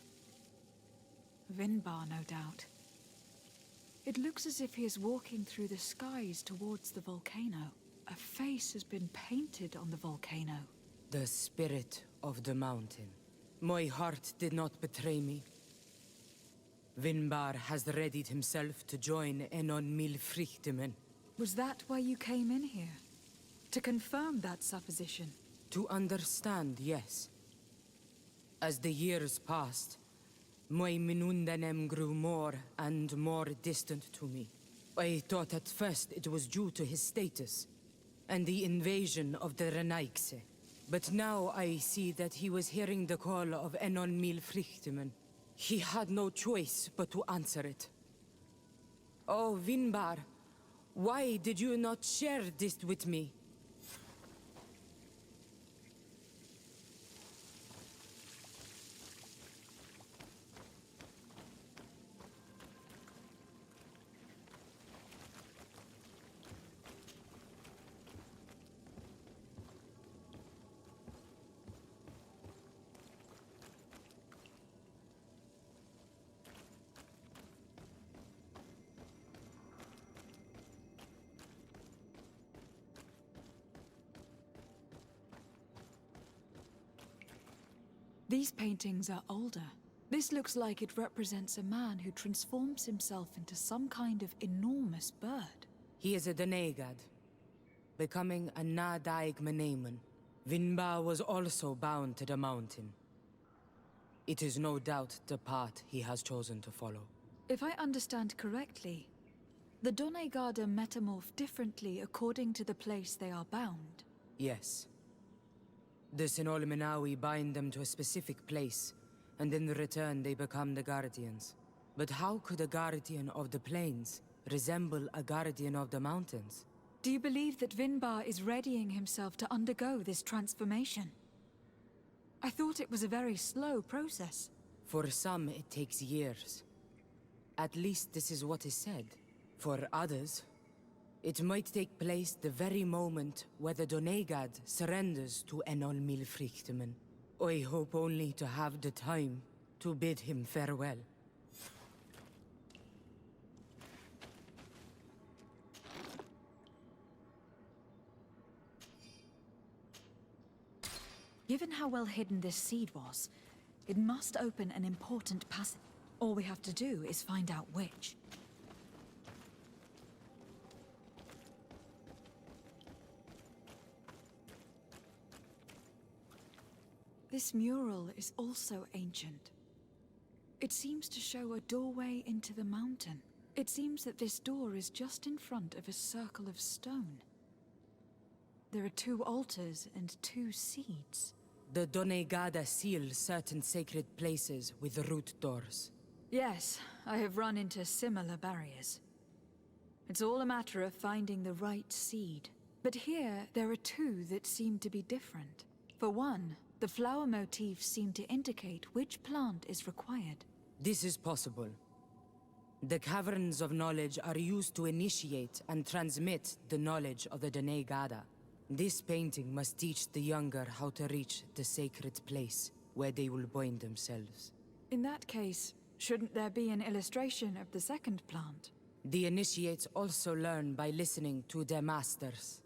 Vinbar, no doubt. It looks as if he is walking through the skies towards the volcano. A face has been painted on the volcano. The spirit of the mountain. My heart did not betray me. Vinbar has readied himself to join Enon Milfrichtemen. Was that why you came in here? To confirm that supposition? To understand, yes. As the years passed, my Minundanem grew more and more distant to me. I thought at first it was due to his status and the invasion of the Renaigse. But now I see that he was hearing the call of Enon Milfrichtemen. He had no choice but to answer it. Oh, Vinbar, why did you not share this with me? These paintings are older. This looks like it represents a man who transforms himself into some kind of enormous bird. He is a Denegad, becoming a Nadaig Meneman. Vinbar was also bound to the mountain. It is no doubt the path he has chosen to follow. If I understand correctly, the Donegada metamorph differently according to the place they are bound. Yes. The Sinolmenawi bind them to a specific place, and in return they become the Guardians. But how could a Guardian of the Plains resemble a Guardian of the Mountains? Do you believe that Vinbar is readying himself to undergo this transformation? I thought it was a very slow process. For some, it takes years. At least this is what is said. For others, it might take place the very moment where the Donegad surrenders to Enol Milfrichtemen. I hope only to have the time to bid him farewell. Given how well hidden this seed was, it must open an important passage. All we have to do is find out which. This mural is also ancient. It seems to show a doorway into the mountain. It seems that this door is just in front of a circle of stone. There are 2 altars and 2 seeds. The Donegada seal certain sacred places with root doors. Yes, I have run into similar barriers. It's all a matter of finding the right seed. But here, there are 2 that seem to be different. For one, the flower motifs seem to indicate which plant is required. This is possible. The caverns of knowledge are used to initiate and transmit the knowledge of the Donegada. This painting must teach the younger how to reach the sacred place where they will bind themselves. In that case, shouldn't there be an illustration of the second plant? The initiates also learn by listening to their masters.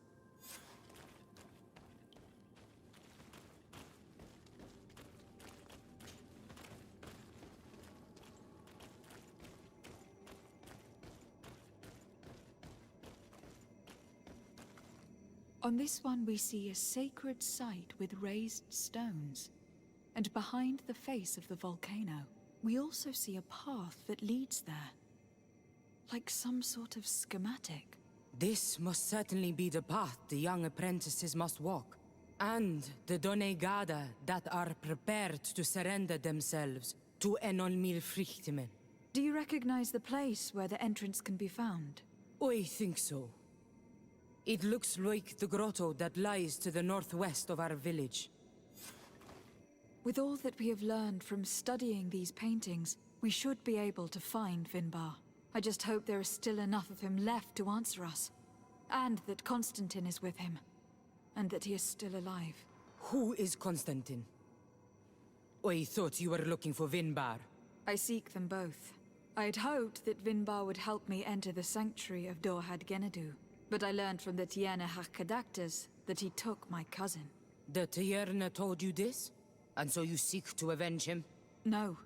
On this one we see a sacred site with raised stones, and behind the face of the volcano, we also see a path that leads there, like some sort of schematic. This must certainly be the path the young apprentices must walk, and the Donegada that are prepared to surrender themselves to Enol Milfrichtemen. Do you recognize the place where the entrance can be found? I think so. It looks like the grotto that lies to the northwest of our village. With all that we have learned from studying these paintings, we should be able to find Vinbar. I just hope there is still enough of him left to answer us. And that Constantine is with him. And that he is still alive. Who is Constantine? I thought you were looking for Vinbar. I seek them both. I'd hoped that Vinbar would help me enter the sanctuary of Dorhad Genadu. But I learned from the Tiana Hakadaktas that he took my cousin. The Tierna told you this? And so you seek to avenge him? No.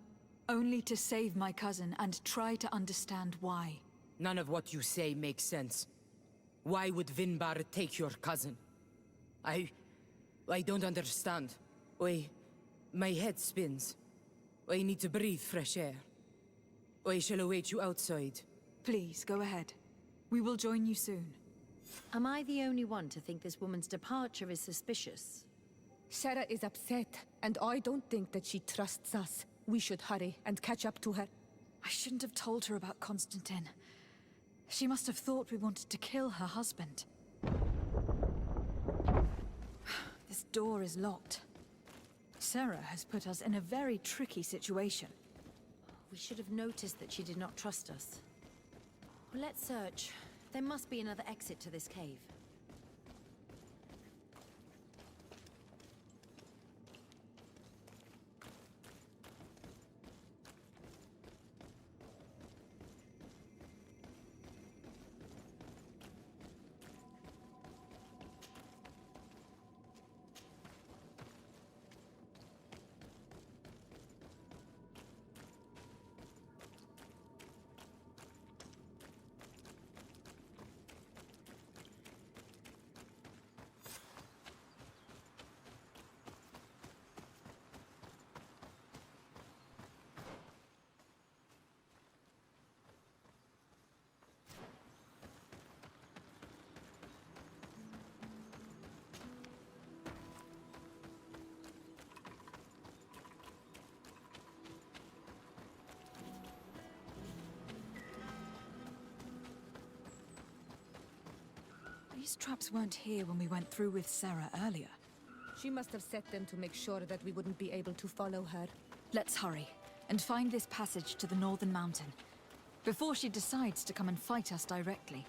Only to save my cousin and try to understand why. None of what you say makes sense. Why would Vinbar take your cousin? I don't understand. My head spins. I need to breathe fresh air. I shall await you outside. Please, go ahead. We will join you soon. Am I the only one to think this woman's departure is suspicious? Sarah is upset, and I don't think that she trusts us. We should hurry and catch up to her. I shouldn't have told her about Constantine. She must have thought we wanted to kill her husband. This door is locked. Sarah has put us in a very tricky situation. We should have noticed that she did not trust us. Well, let's search. There must be another exit to this cave. These traps weren't here when we went through with Sarah earlier. She must have set them to make sure that we wouldn't be able to follow her. Let's hurry and find this passage to the northern mountain before she decides to come and fight us directly.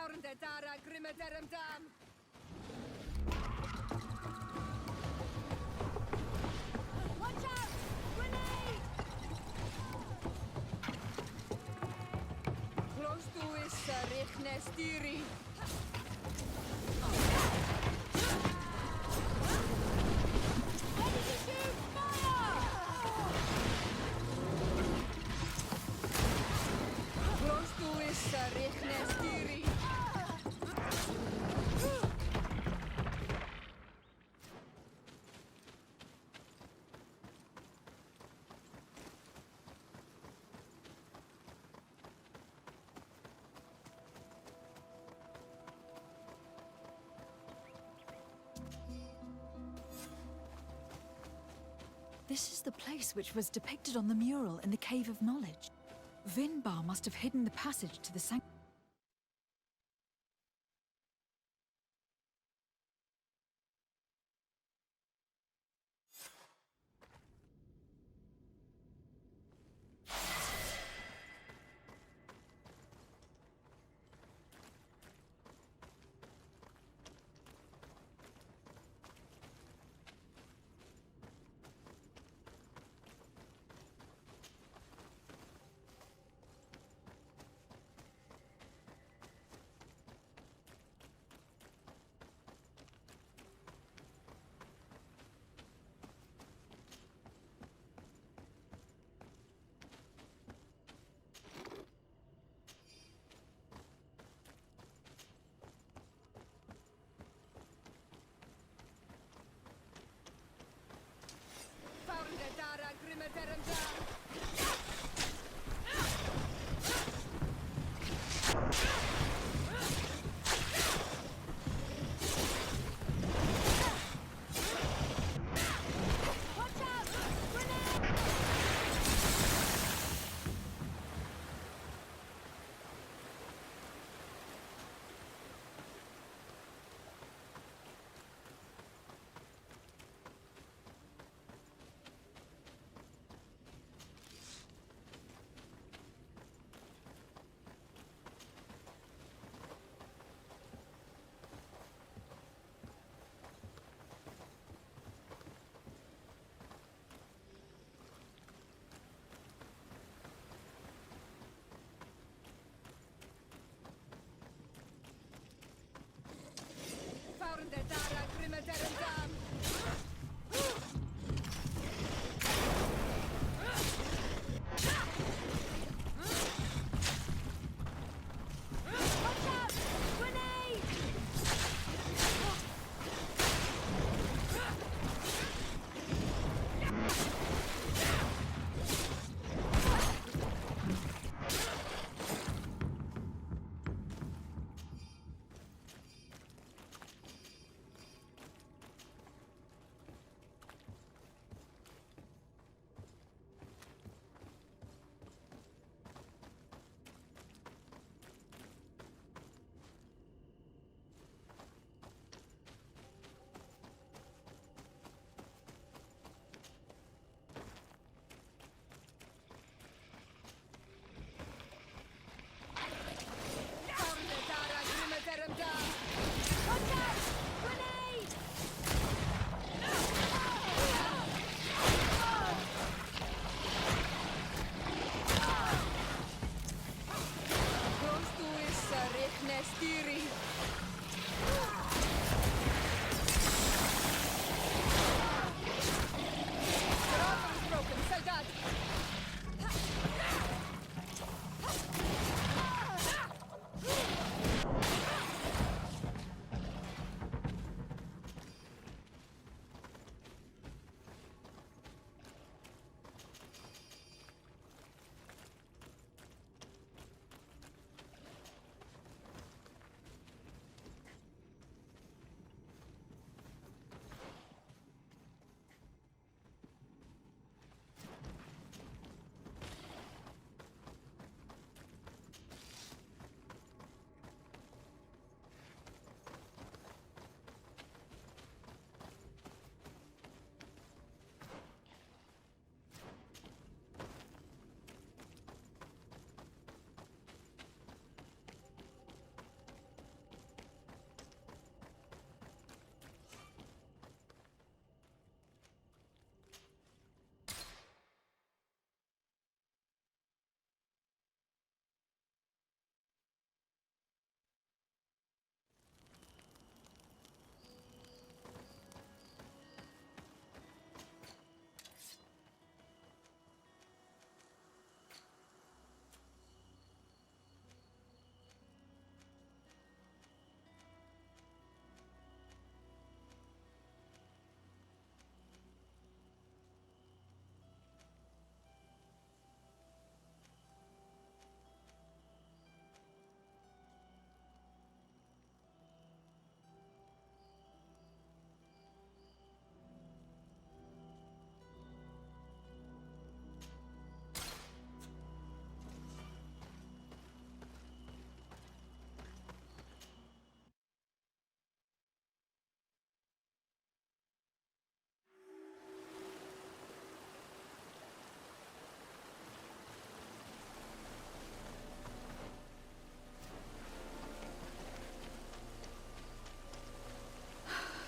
Farnde dara grimmederem dam. Watch out! Grenade! Close to is richne stiri. Ready to shoot! Fire! Close to is richne stiri. This is the place which was depicted on the mural in the Cave of Knowledge. Vinbar must have hidden the passage to the sanctuary. Farnde dara grimmederem dam. Watch out! Grenade! Farnde dara grimmederem dam. Watch out! Grenade! Farnde dara grimmederem dam. Watch out! Grenade! Close to is richne stiri. Your armor is broken, Soldat.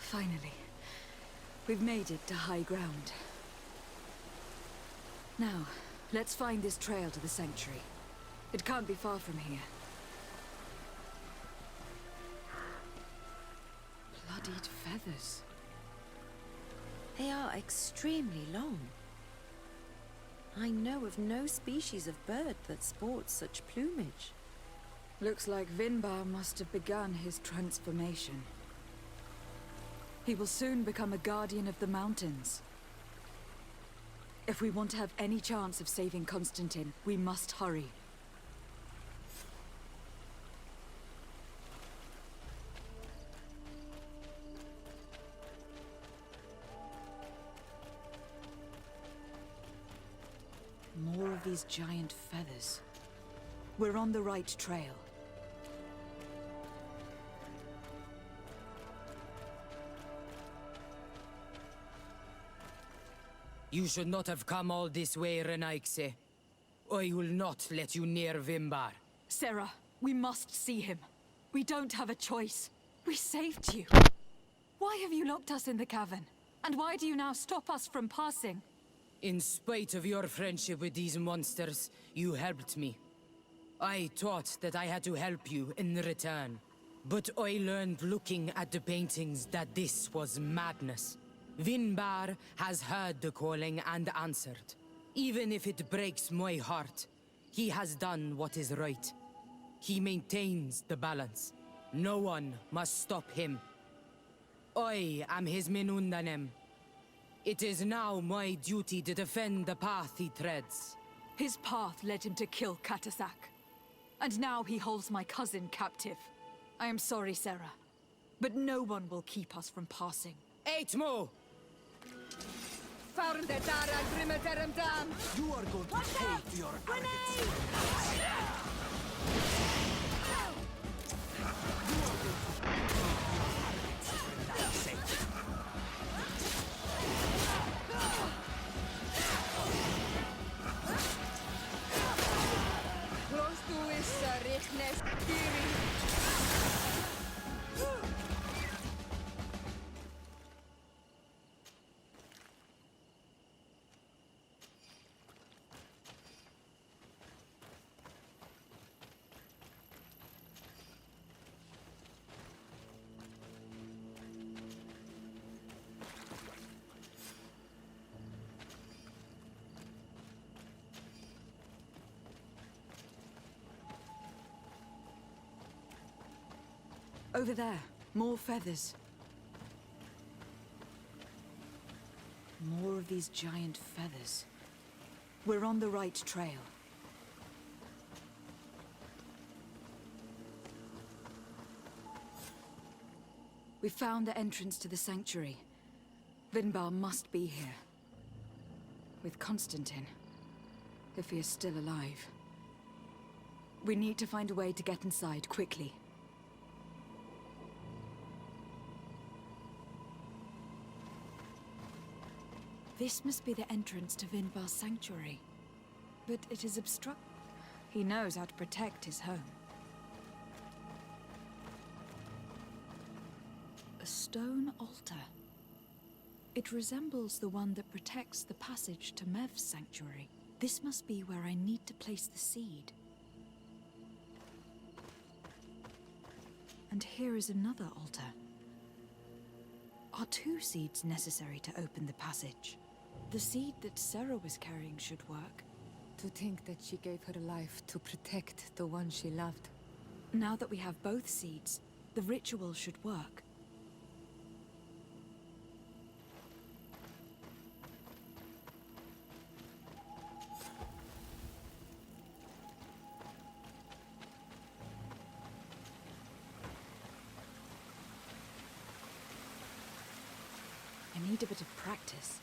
Finally. We've made it to high ground. Now, let's find this trail to the sanctuary. It can't be far from here. Bloodied feathers. They are extremely long. I know of no species of bird that sports such plumage. Looks like Vinbar must have begun his transformation. He will soon become a guardian of the mountains. If we want to have any chance of saving Constantine, we must hurry. More of these giant feathers. We're on the right trail. You should not have come all this way, Renaigse. I will not let you near Vimbar. Sarah, we must see him. We don't have a choice. We saved you. Why have you locked us in the cavern? And why do you now stop us from passing? In spite of your friendship with these monsters, you helped me. I thought that I had to help you in return. But I learned looking at the paintings that this was madness. Vinbar has heard the calling and answered. Even if it breaks my heart, he has done what is right. He maintains the balance. No one must stop him. I am his Menundanem. It is now my duty to defend the path he treads. His path led him to kill Katasak. And now he holds my cousin captive. I am sorry, Sarah, but no one will keep us from passing. Eitmo! You are going to pay for your Over there, more feathers. More of these giant feathers. We're on the right trail. We found the entrance to the sanctuary. Vinbar must be here. With Constantine. If he is still alive. We need to find a way to get inside quickly. This must be the entrance to Vinbar's sanctuary. But it is obstructed. He knows how to protect his home. A stone altar. It resembles the one that protects the passage to Mev's sanctuary. This must be where I need to place the seed. And here is another altar. Are 2 seeds necessary to open the passage? The seed that Sarah was carrying should work. To think that she gave her life to protect the one she loved. Now that we have both seeds, the ritual should work. I need a bit of practice.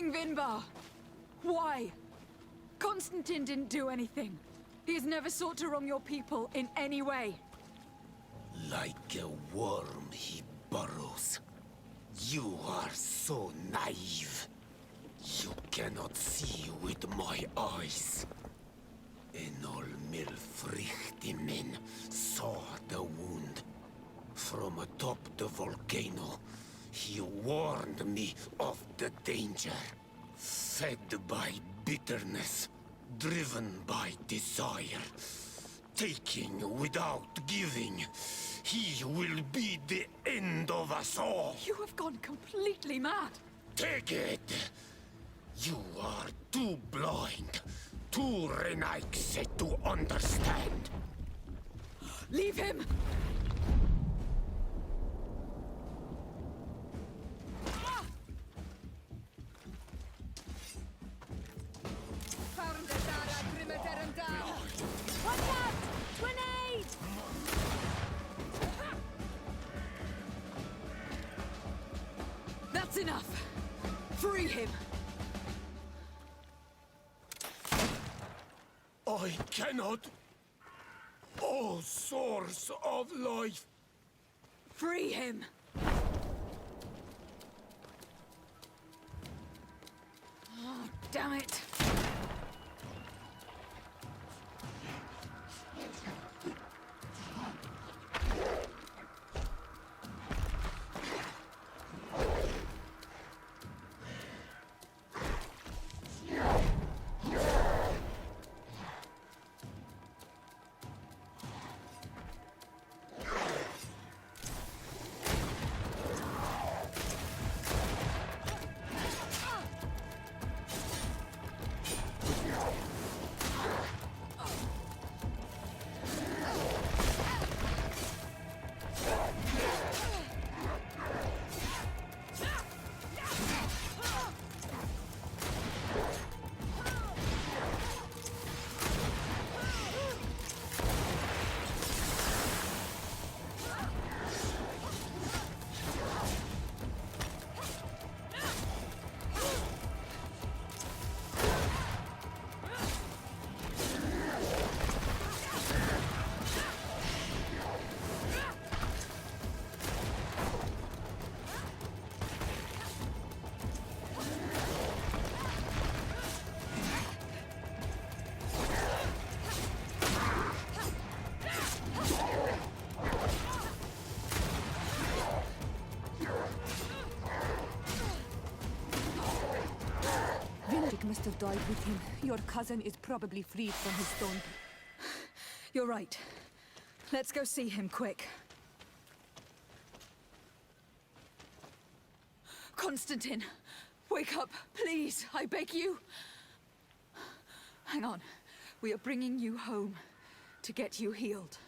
King Vinbar! Why? Constantine didn't do anything. He has never sought to wrong your people in any way. Like a worm he burrows. You are so naive. You cannot see with my eyes. Enol Milfrichtimin saw the wound. From atop the volcano, he warned me of the danger. Fed by bitterness, driven by desire, taking without giving, he will be the end of us all. You have gone completely mad. Take it! You are too blind, too Renaigse to understand. Leave him! Watch out! Grenade! That's enough! Free him! I cannot. O source of life! Free him! Oh, damn it! Must have died with him. Your cousin is probably freed from his stone. You're right. Let's go see him, quick. Constantine, wake up, please, I beg you. Hang on. We are bringing you home to get you healed.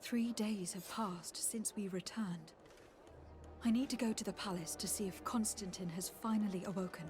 "3 days have passed since we returned. I need to go to the palace to see if Constantine has finally awoken.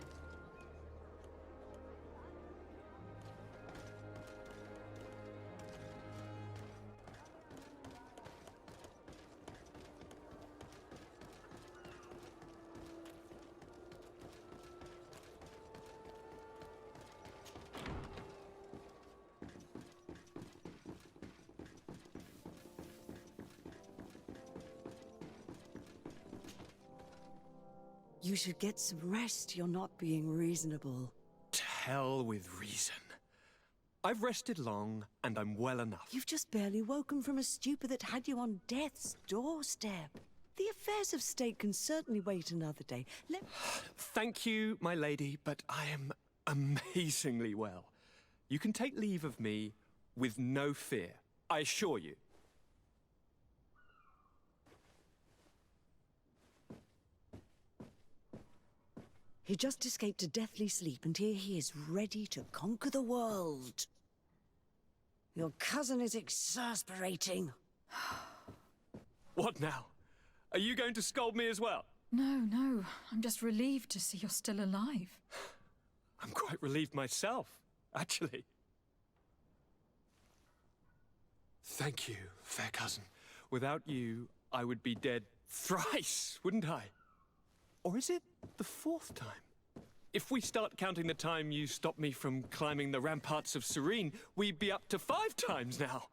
You should get some rest. You're not being reasonable. To hell with reason. I've rested long, and I'm well enough. You've just barely woken from a stupor that had you on death's doorstep. The affairs of state can certainly wait another day. Thank you, my lady, but I am amazingly well. You can take leave of me with no fear, I assure you. He just escaped a deathly sleep, and here he is, ready to conquer the world. Your cousin is exasperating. What now? Are you going to scold me as well? No. I'm just relieved to see you're still alive. I'm quite relieved myself, actually. Thank you, fair cousin. Without you, I would be dead thrice, wouldn't I? Or is it the 4th time? If we start counting the time you stopped me from climbing the ramparts of Serene, we'd be up to 5 times now.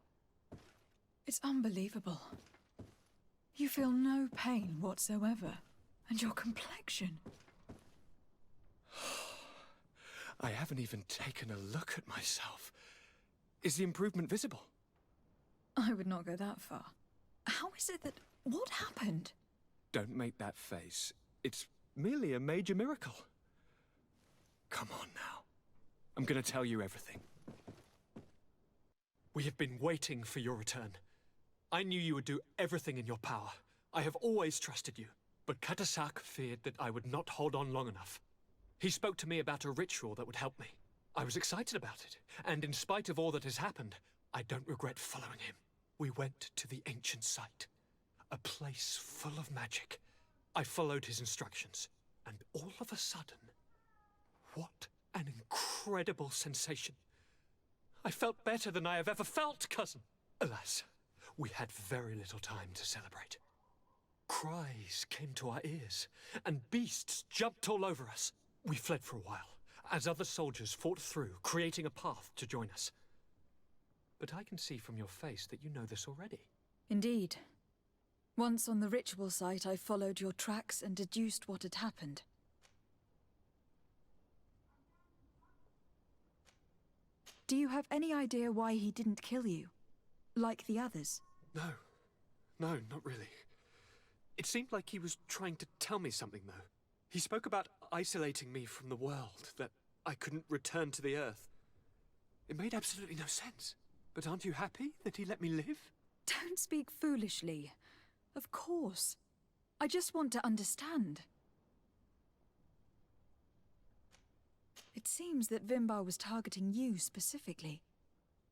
It's unbelievable. You feel no pain whatsoever. And your complexion. I haven't even taken a look at myself. Is the improvement visible? I would not go that far. How is it that... What happened? Don't make that face. It's merely a major miracle. Come on now. I'm going to tell you everything. We have been waiting for your return. I knew you would do everything in your power. I have always trusted you. But Katasak feared that I would not hold on long enough. He spoke to me about a ritual that would help me. I was excited about it, and in spite of all that has happened, I don't regret following him. We went to the ancient site, a place full of magic. I followed his instructions, and all of a sudden, what an incredible sensation. I felt better than I have ever felt, cousin. Alas, we had very little time to celebrate. Cries came to our ears, and beasts jumped all over us. We fled for a while, as other soldiers fought through, creating a path to join us. But I can see from your face that you know this already. Indeed. Once on the ritual site, I followed your tracks and deduced what had happened. Do you have any idea why he didn't kill you? Like the others? No, not really. It seemed like he was trying to tell me something, though. He spoke about isolating me from the world, that I couldn't return to the Earth. It made absolutely no sense. But aren't you happy that he let me live? Don't speak foolishly. Of course. I just want to understand. It seems that Vimbar was targeting you specifically.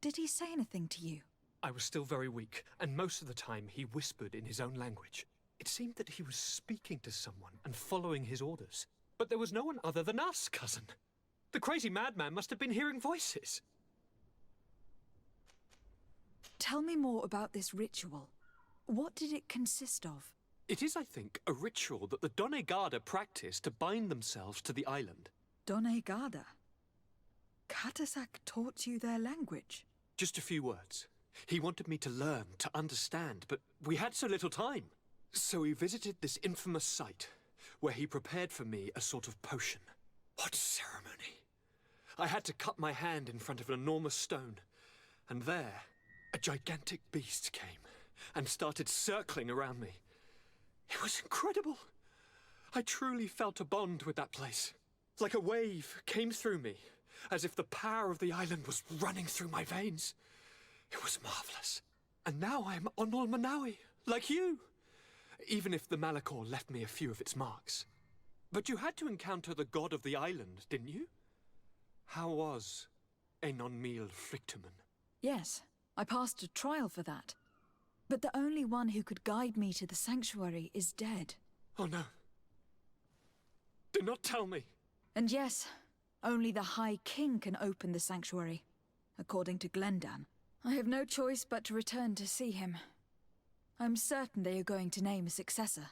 Did he say anything to you? I was still very weak, and most of the time he whispered in his own language. It seemed that he was speaking to someone and following his orders. But there was no one other than us, cousin. The crazy madman must have been hearing voices. Tell me more about this ritual. What did it consist of? It is, I think, a ritual that the Donegada practice to bind themselves to the island. Donegada? Katasak taught you their language? Just a few words. He wanted me to learn, to understand, but we had so little time. So we visited this infamous site, where he prepared for me a sort of potion. What ceremony! I had to cut my hand in front of an enormous stone, and there, a gigantic beast came and started circling around me. It was incredible. I truly felt a bond with that place. Like a wave came through me, as if the power of the island was running through my veins. It was marvelous. And now I am Onol Manawi, like you. Even if the Malachor left me a few of its marks. But you had to encounter the god of the island, didn't you? How was Enon Mil Frictumen? Yes, I passed a trial for that. But the only one who could guide me to the sanctuary is dead. Oh no. Do not tell me. And yes, only the High King can open the sanctuary, according to Glendan. I have no choice but to return to see him. I'm certain they are going to name a successor.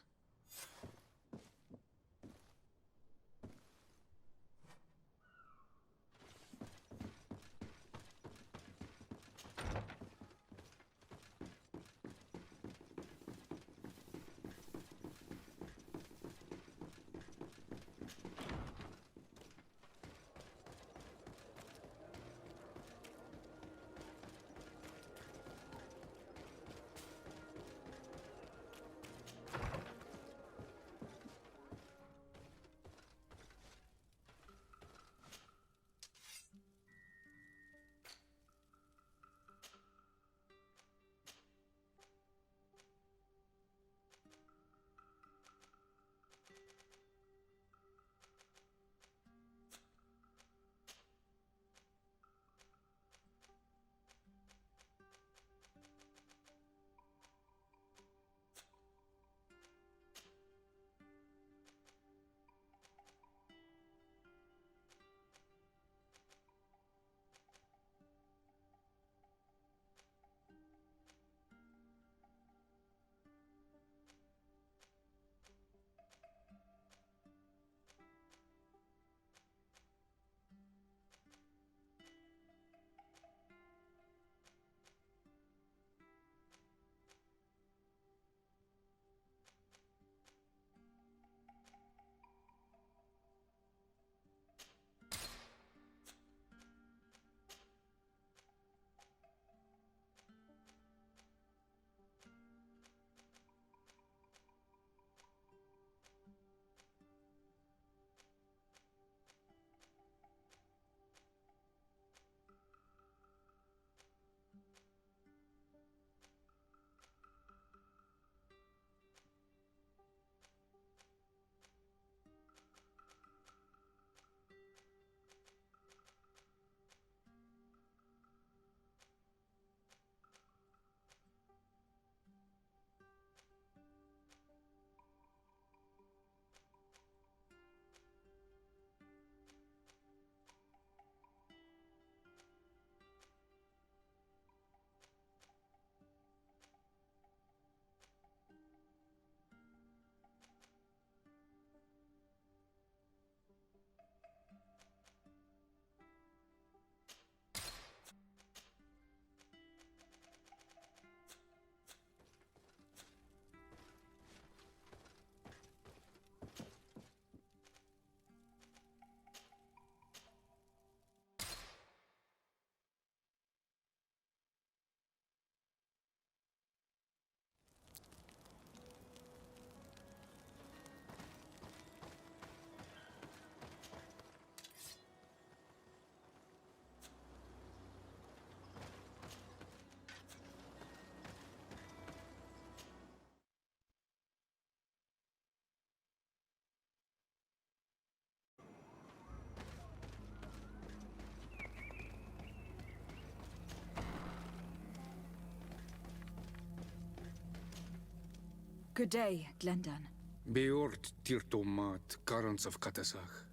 Good day, Glendan. Beort Tirtomat, Garants of Katasach.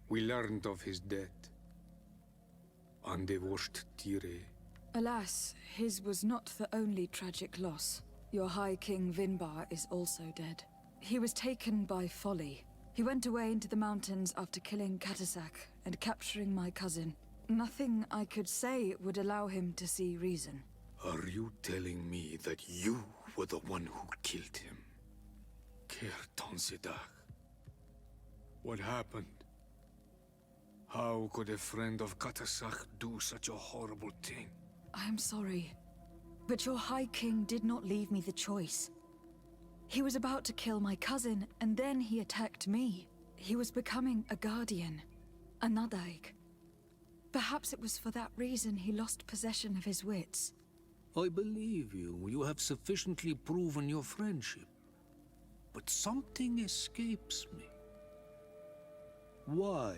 We learned of his death. Andevosht Tire. Alas, his was not the only tragic loss. Your High King Vinbar is also dead. He was taken by folly. He went away into the mountains after killing Katasak and capturing my cousin. Nothing I could say would allow him to see reason. Are you telling me that you were the one who killed him? Kertonsidach. What happened? How could a friend of Katasak do such a horrible thing? I am sorry, but your High King did not leave me the choice. He was about to kill my cousin, and then he attacked me. He was becoming a guardian, a Nadaig. Perhaps it was for that reason he lost possession of his wits. I believe you. You have sufficiently proven your friendship. But something escapes me. Why?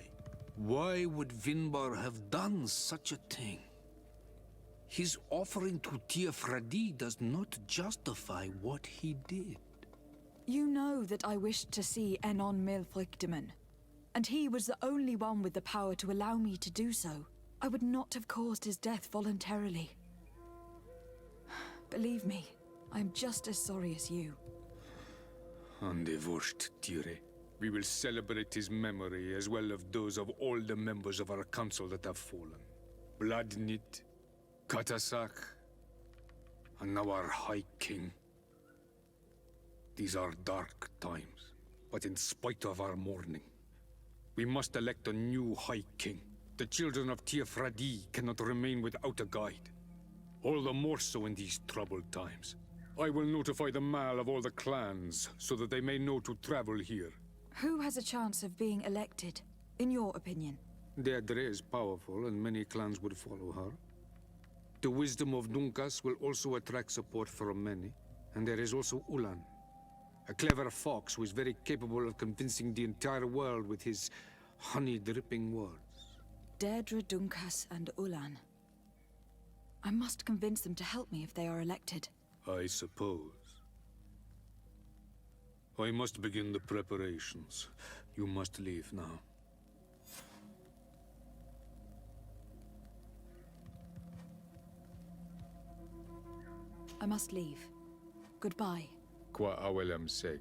Why would Vinbar have done such a thing? His offering to Tiafradi does not justify what he did. You know that I wished to see Enon Milfrictiman, and he was the only one with the power to allow me to do so. I would not have caused his death voluntarily. Believe me, I am just as sorry as you. Andevosht Tire. We will celebrate his memory as well as those of all the members of our council that have fallen. Bloodnit, Katasak, and now our High King. These are dark times, but in spite of our mourning, we must elect a new High King. The children of Tiafradi cannot remain without a guide. All the more so in these troubled times. I will notify the Mal of all the clans, so that they may know to travel here. Who has a chance of being elected, in your opinion? Deirdre is powerful, and many clans would follow her. The wisdom of Dunkas will also attract support from many, and there is also Ulan, a clever fox who is very capable of convincing the entire world with his honey-dripping words. Deirdre, Dunkas, and Ulan. I must convince them to help me if they are elected. I suppose. I must begin the preparations. You must leave now. I must leave. Goodbye. Qua awelem seg.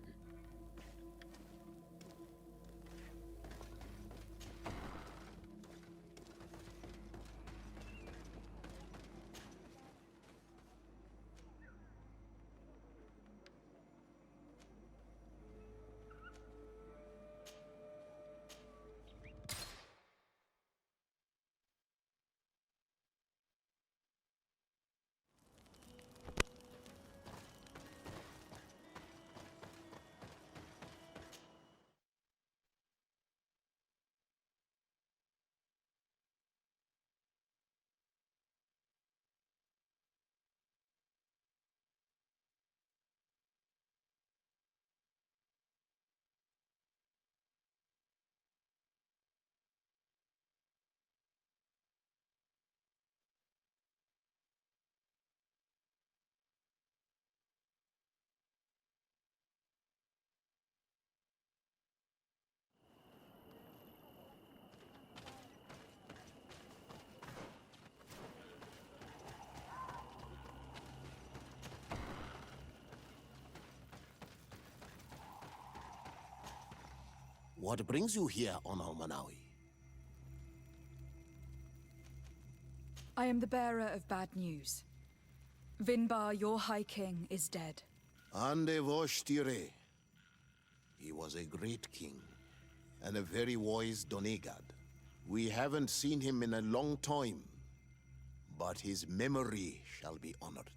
What brings you here, Ono Manawi? I am the bearer of bad news. Vinbar, your High King, is dead. Ande Voshtire. He was a great king, and a very wise Donegad. We haven't seen him in a long time, but his memory shall be honored.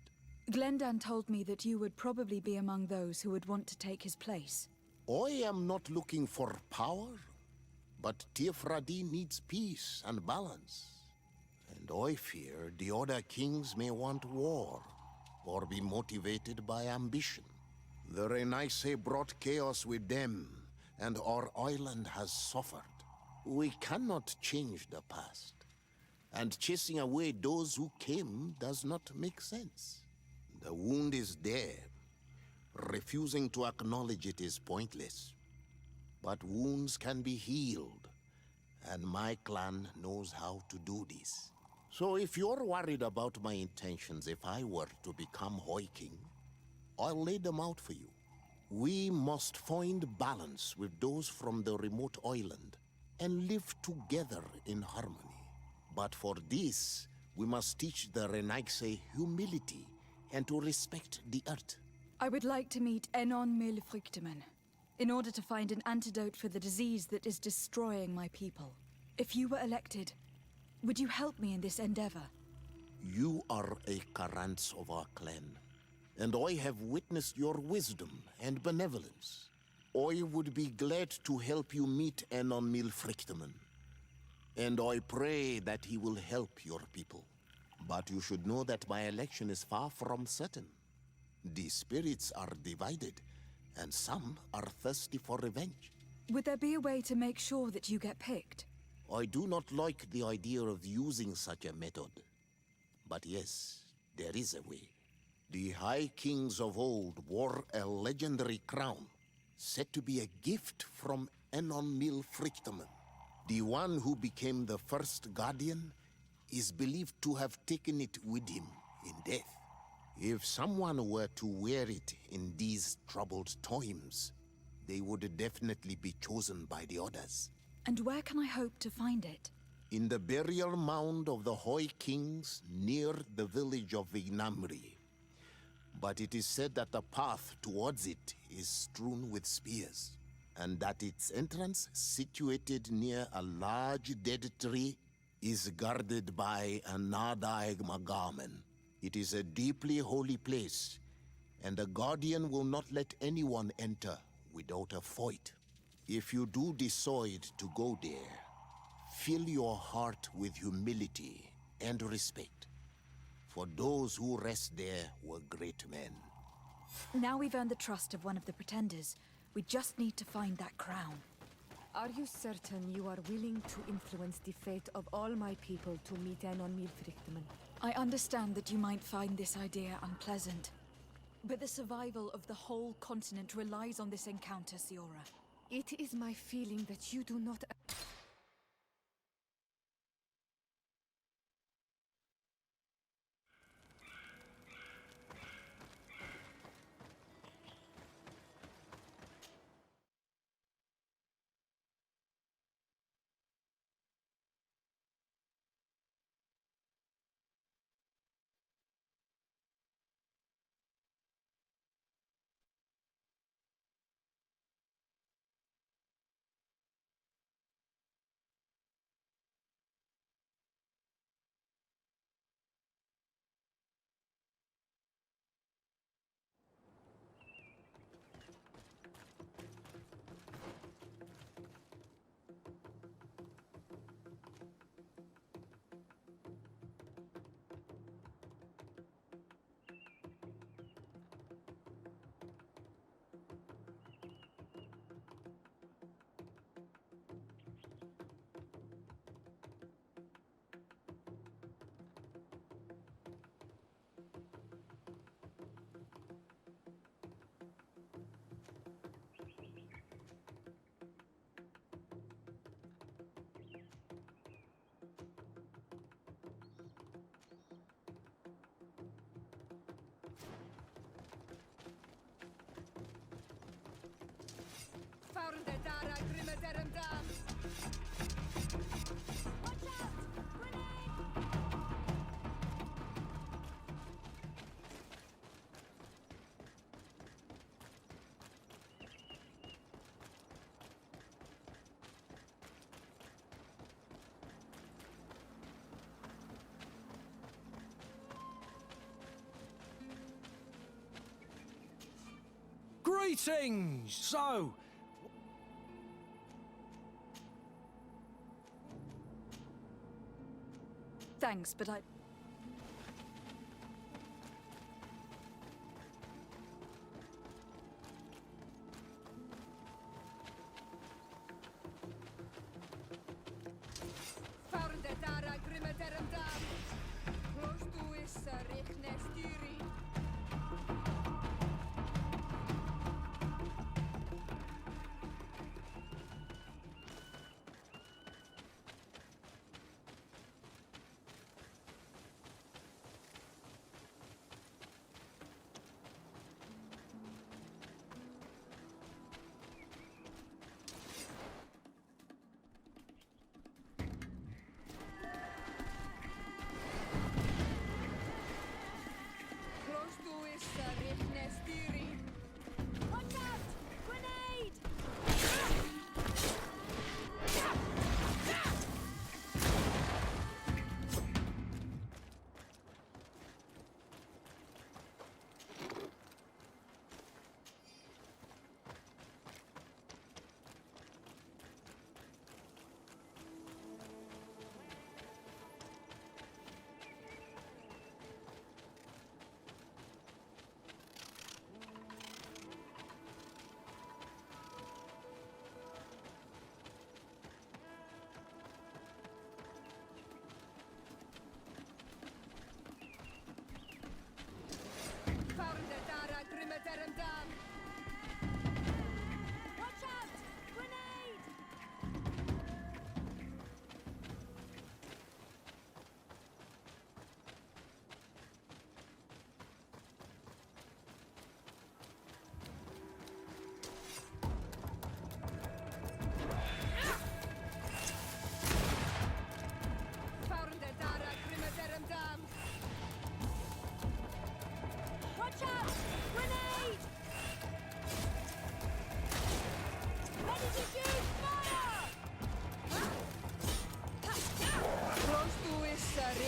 Glendan told me that you would probably be among those who would want to take his place. I am not looking for power, but Tiafradi needs peace and balance. And I fear the other kings may want war, or be motivated by ambition. The Renaise brought chaos with them, and our island has suffered. We cannot change the past, and chasing away those who came does not make sense. The wound is there. Refusing to acknowledge it is pointless. But wounds can be healed, and my clan knows how to do this. So if you're worried about my intentions if I were to become Hoi King, I'll lay them out for you. We must find balance with those from the remote island and live together in harmony. But for this, we must teach the Renaigse humility and to respect the earth. I would like to meet Enon Milfrichteman in order to find an antidote for the disease that is destroying my people. If you were elected, would you help me in this endeavor? You are a Karants of our clan, and I have witnessed your wisdom and benevolence. I would be glad to help you meet Enon Milfrichteman, and I pray that he will help your people. But you should know that my election is far from certain. The spirits are divided, and some are thirsty for revenge. Would there be a way to make sure that you get picked? I do not like the idea of using such a method. But yes, there is a way. The High Kings of old wore a legendary crown, said to be a gift from Enon Milfrichteman. The one who became the first Guardian is believed to have taken it with him in death. If someone were to wear it in these troubled times, they would definitely be chosen by the others. And where can I hope to find it? In the burial mound of the Hoi Kings near the village of Vignamri. But it is said that the path towards it is strewn with spears, and that its entrance, situated near a large dead tree, is guarded by a Nadaig Magamen. It is a deeply holy place, and the Guardian will not let anyone enter without a fight. If you do decide to go there, fill your heart with humility and respect, for those who rest there were great men. Now we've earned the trust of one of the pretenders. We just need to find that crown. Are you certain you are willing to influence the fate of all my people to meet Enon Milfrichteman? I understand that you might find this idea unpleasant, but the survival of the whole continent relies on this encounter, Siora. It is my feeling that you do not... Greetings! So... Thanks, but I...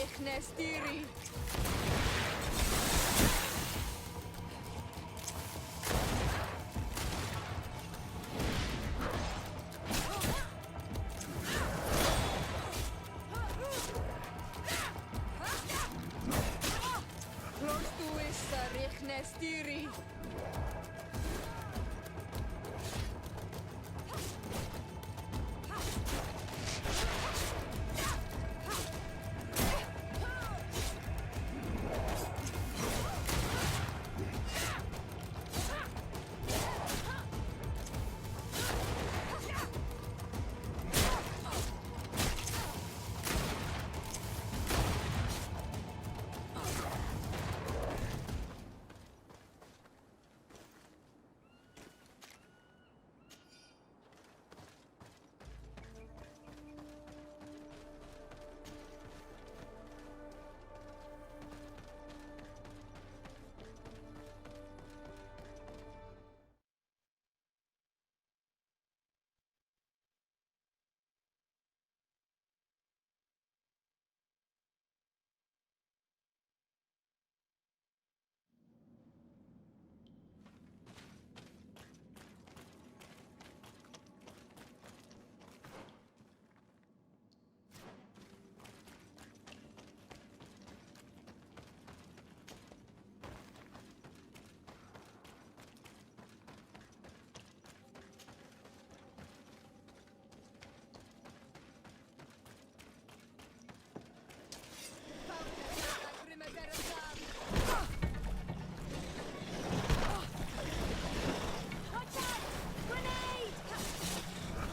Richnestiri. Rostuissa Richnestiri.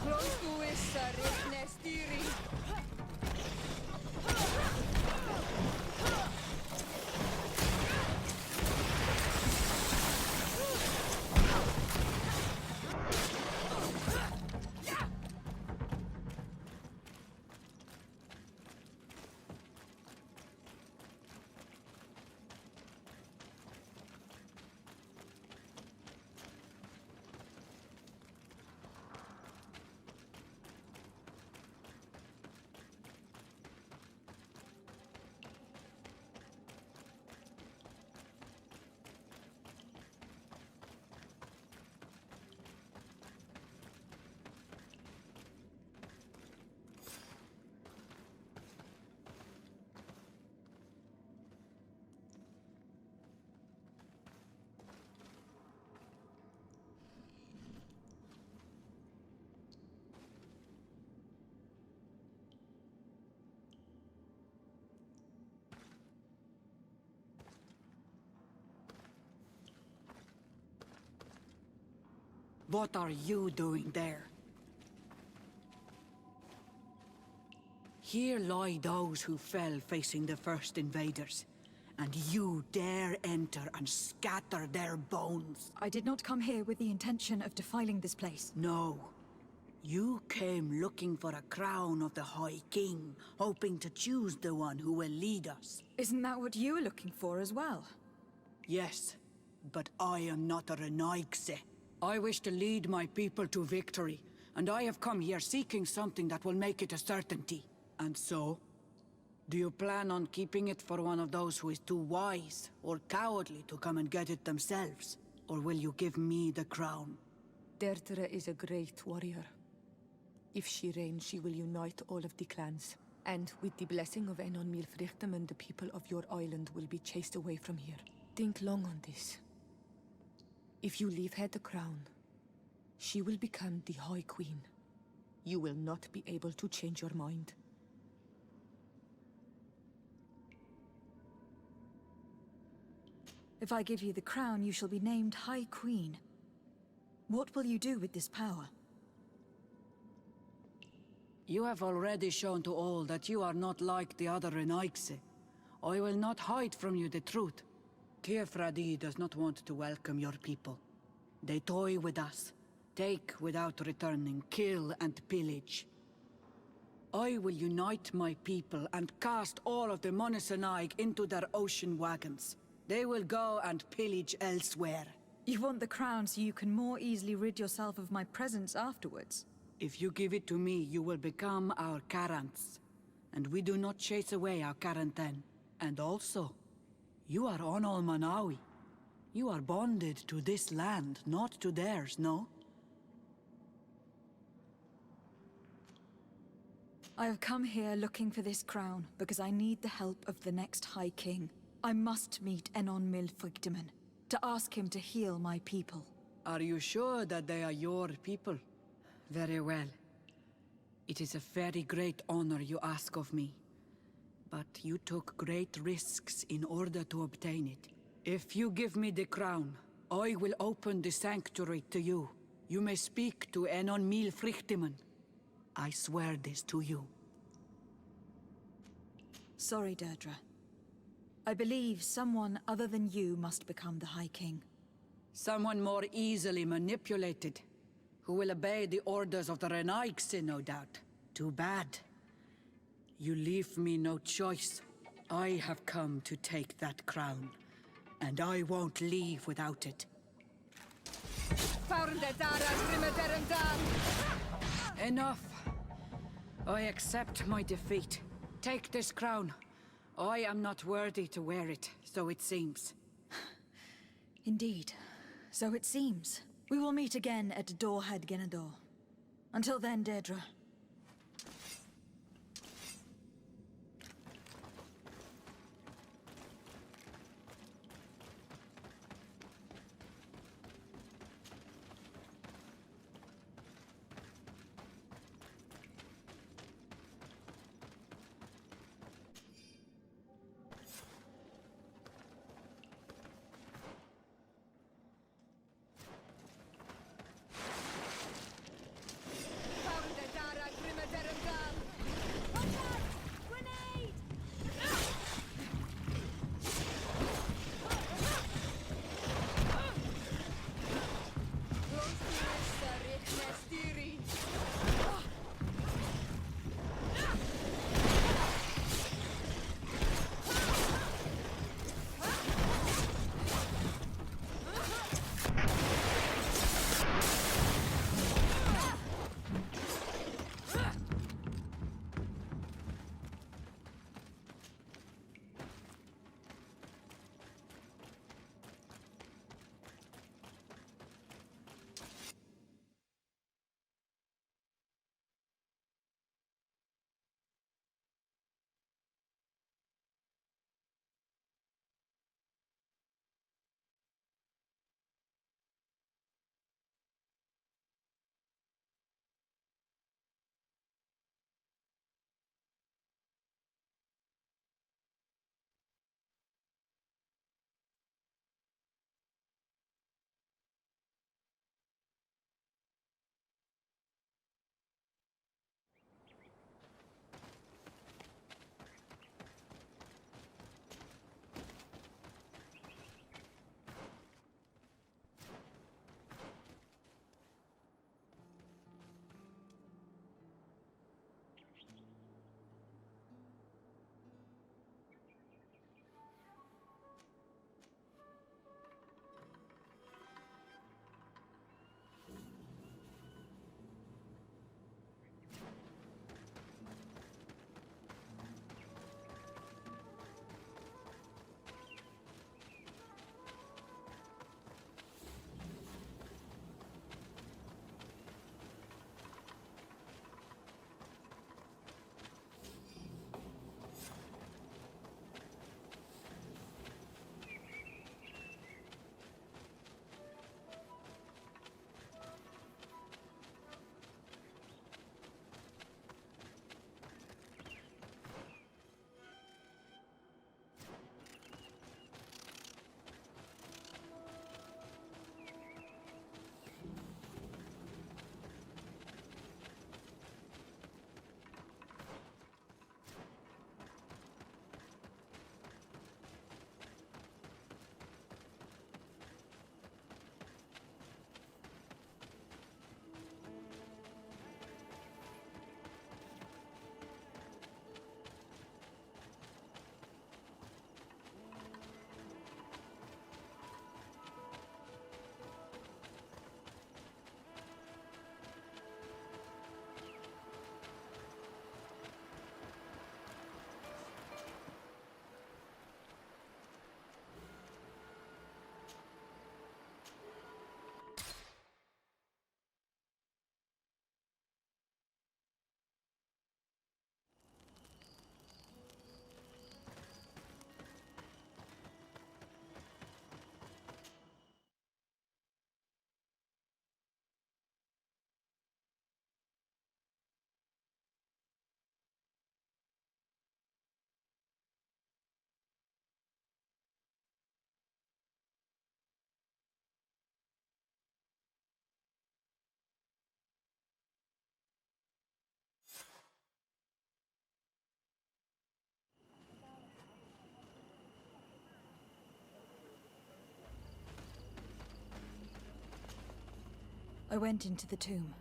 Rostuissa Richnestiri. What are you doing there? Here lie those who fell facing the first invaders, and you dare enter and scatter their bones. I did not come here with the intention of defiling this place. No. You came looking for a crown of the High King, hoping to choose the one who will lead us. Isn't that what you were looking for as well? Yes, but I am not a Renaigse. I wish to lead my people to victory, and I have come here seeking something that will make it a certainty. And so, do you plan on keeping it for one of those who is too wise or cowardly to come and get it themselves? Or will you give me the crown? Dertere is a great warrior. If she reigns, she will unite all of the clans. And with the blessing of Enon Milfrichtem, the people of your island will be chased away from here. Think long on this. If you leave her the crown, she will become the High Queen. You will not be able to change your mind. If I give you the crown, you shall be named High Queen. What will you do with this power? You have already shown to all that you are not like the other Renaigse. I will not hide from you the truth. Teofradi does not want to welcome your people. They toy with us, take without returning, kill and pillage. I will unite my people and cast all of the Monesenaig into their ocean wagons. They will go and pillage elsewhere. You want the crown so you can more easily rid yourself of my presence afterwards? If you give it to me, you will become our Karants. and we do not chase away our quarantine. And also, you are on Manawi. You are bonded to this land, not to theirs, no? I have come here looking for this crown because I need the help of the next High King. I must meet Enon Milfrictiman to ask him to heal my people. Are you sure that they are your people? Very well. It is a very great honor you ask of me. But you took great risks in order to obtain it. If you give me the crown, I will open the sanctuary to you. You may speak to Enon Milfrictiman. I swear this to you. Sorry, Deirdre. I believe someone other than you must become the High King. Someone more easily manipulated, who will obey the orders of the Renaigse, no doubt. Too bad. You leave me no choice. I have come to take that crown, and I won't leave without it. Enough. I accept my defeat. Take this crown. I am not worthy to wear it, so it seems. Indeed. So it seems. We will meet again at Dorhead Genador. Until then, Deirdre. I went into the tomb.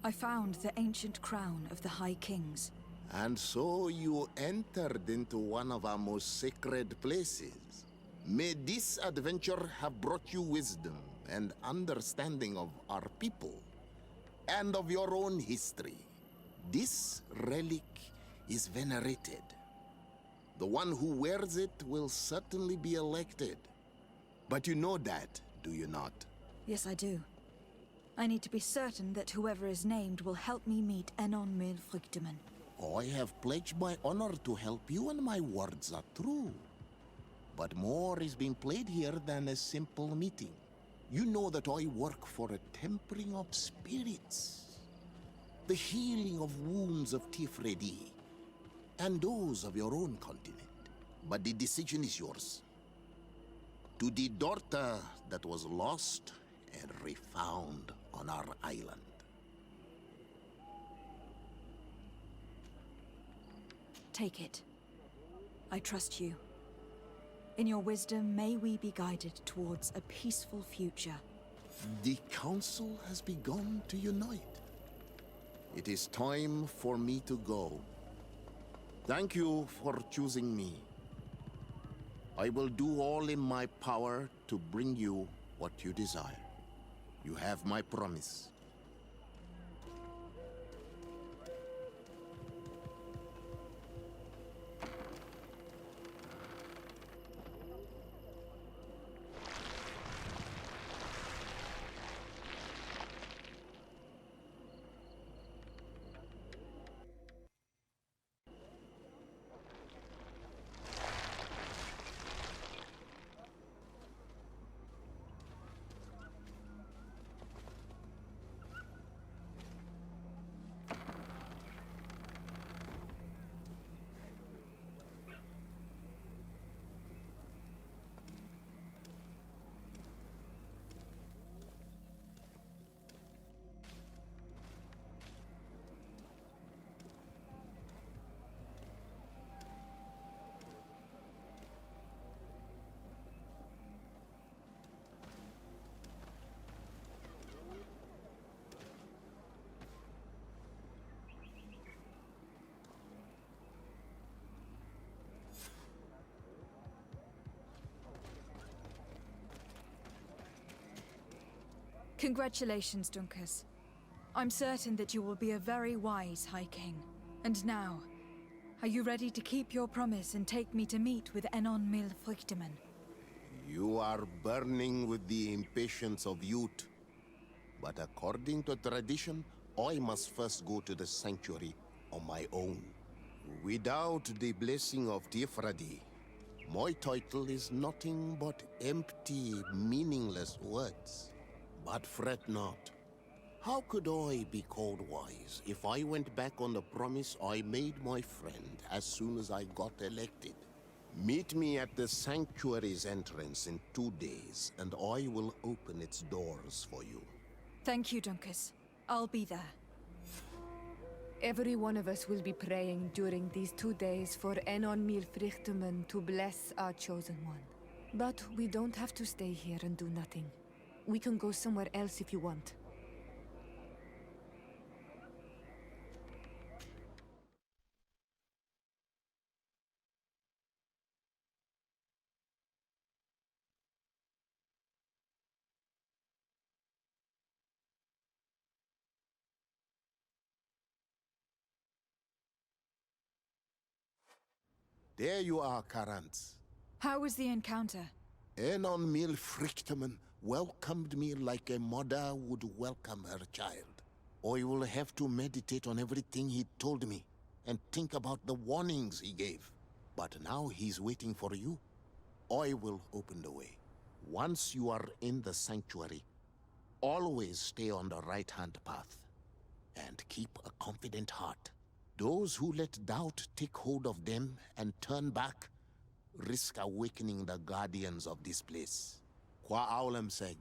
I found the ancient crown of the High Kings. And so you entered into one of our most sacred places. May this adventure have brought you wisdom and understanding of our people and of your own history. This relic is venerated. The one who wears it will certainly be elected. But you know that, do you not? Yes, I do. I need to be certain that whoever is named will help me meet Enon Milfrichteman. I have pledged my honor to help you, and my words are true. But more is being played here than a simple meeting. You know that I work for a tempering of spirits, the healing of wounds of Tifredi, and those of your own continent. But the decision is yours. To the daughter that was lost and refound on our island. Take it. I trust you. In your wisdom, may we be guided towards a peaceful future. The Council has begun to unite. It is time for me to go. Thank you for choosing me. I will do all in my power to bring you what you desire. You have my promise. Congratulations, Dunkus. I'm certain that you will be a very wise High King. And now, are you ready to keep your promise and take me to meet with Enon Milfrichteman? You are burning with the impatience of youth. But according to tradition, I must first go to the sanctuary on my own. Without the blessing of Tifradi, my title is nothing but empty, meaningless words. But fret not. How could I be called wise if I went back on the promise I made my friend as soon as I got elected? Meet me at the sanctuary's entrance in 2 days, and I will open its doors for you. Thank you, Dunkus. I'll be there. Every one of us will be praying during these 2 days for Enon Milfrichteman to bless our chosen one. But we don't have to stay here and do nothing. We can go somewhere else if you want. There you are, Karantz. How was the encounter? Enon Milfrichteman welcomed me like a mother would welcome her child. I will have to meditate on everything he told me and think about the warnings he gave. But now he's waiting for you. I will open the way. Once you are in the sanctuary, always stay on the right-hand path and keep a confident heart. Those who let doubt take hold of them and turn back risk awakening the guardians of this place. Qua aulem seg.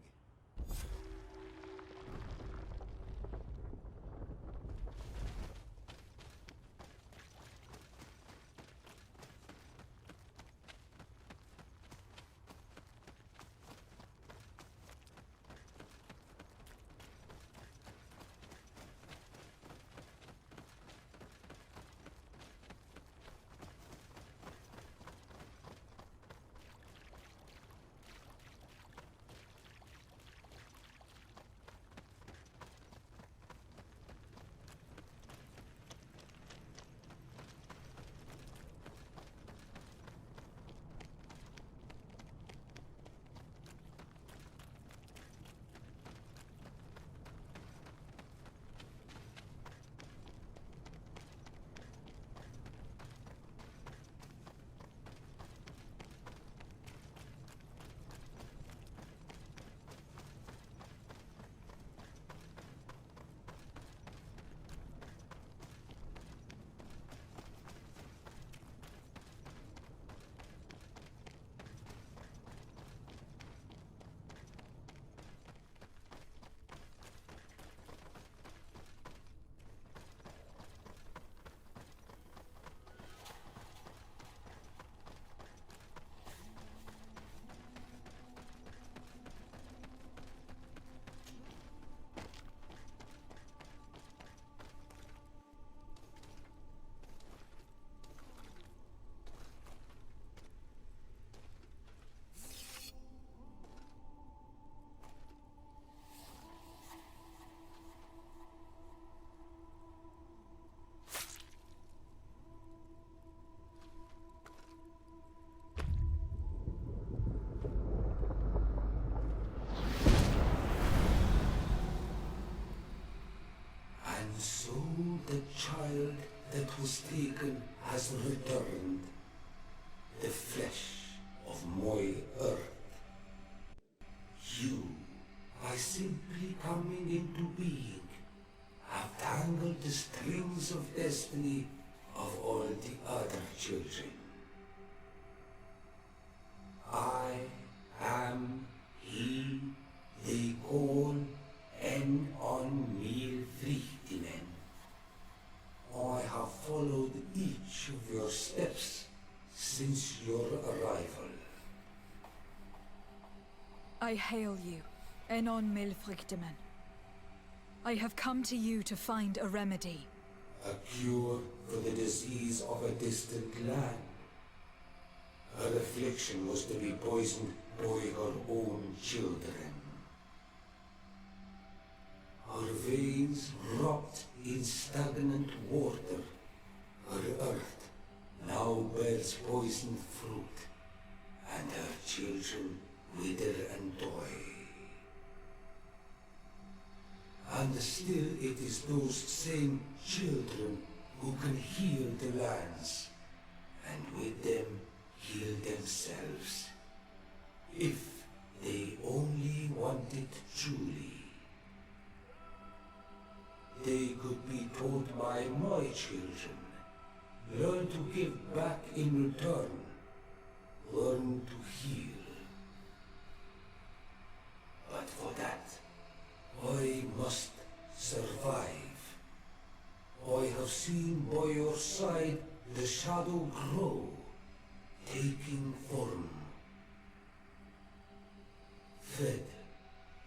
has returned, the flesh of my earth. You, by simply coming into being, have tangled the strings of destiny of all the other children. I am he they call on Mil Frichtinen. I have followed each of your steps since your arrival. I hail you, Enon Milfrichteman. I have come to you to find a remedy. A cure for the disease of a distant land. Her affliction was to be poisoned by her own children. Her veins rot in stagnant water. Her earth now bears poisoned fruit, and her children wither and die. And still it is those same children who can heal the lands, and with them heal themselves, if they only want it truly. They could be taught by my children, learn to give back in return, learn to heal. But for that, I must survive. I have seen by your side the shadow grow, taking form. Fed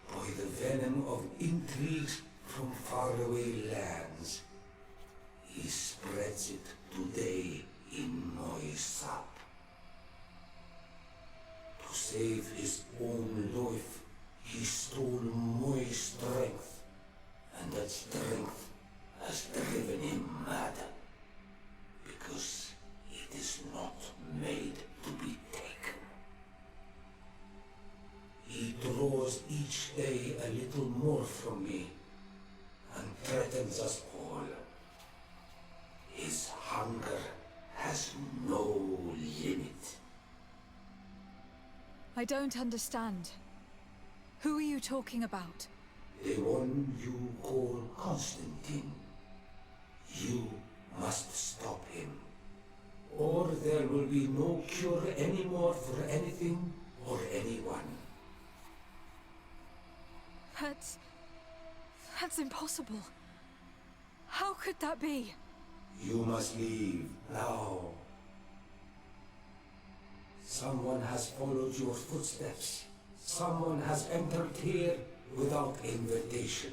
by the venom of intrigues from faraway lands, he spreads it today in my sap. To save his own life, he stole my strength, and that strength has driven him mad, because it is not made to be taken. He draws each day a little more from me, and threatens us all. His hunger has no limit. I don't understand. Who are you talking about? The one you call Constantine. You must stop him, or there will be no cure anymore for anything or anyone. That's impossible. How could that be? You must leave now. Someone has followed your footsteps. Someone has entered here without invitation.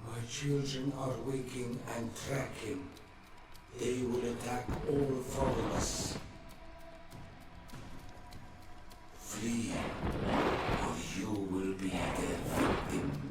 My children are waking and track him. They will attack all from us. Flee, or you will be their victims.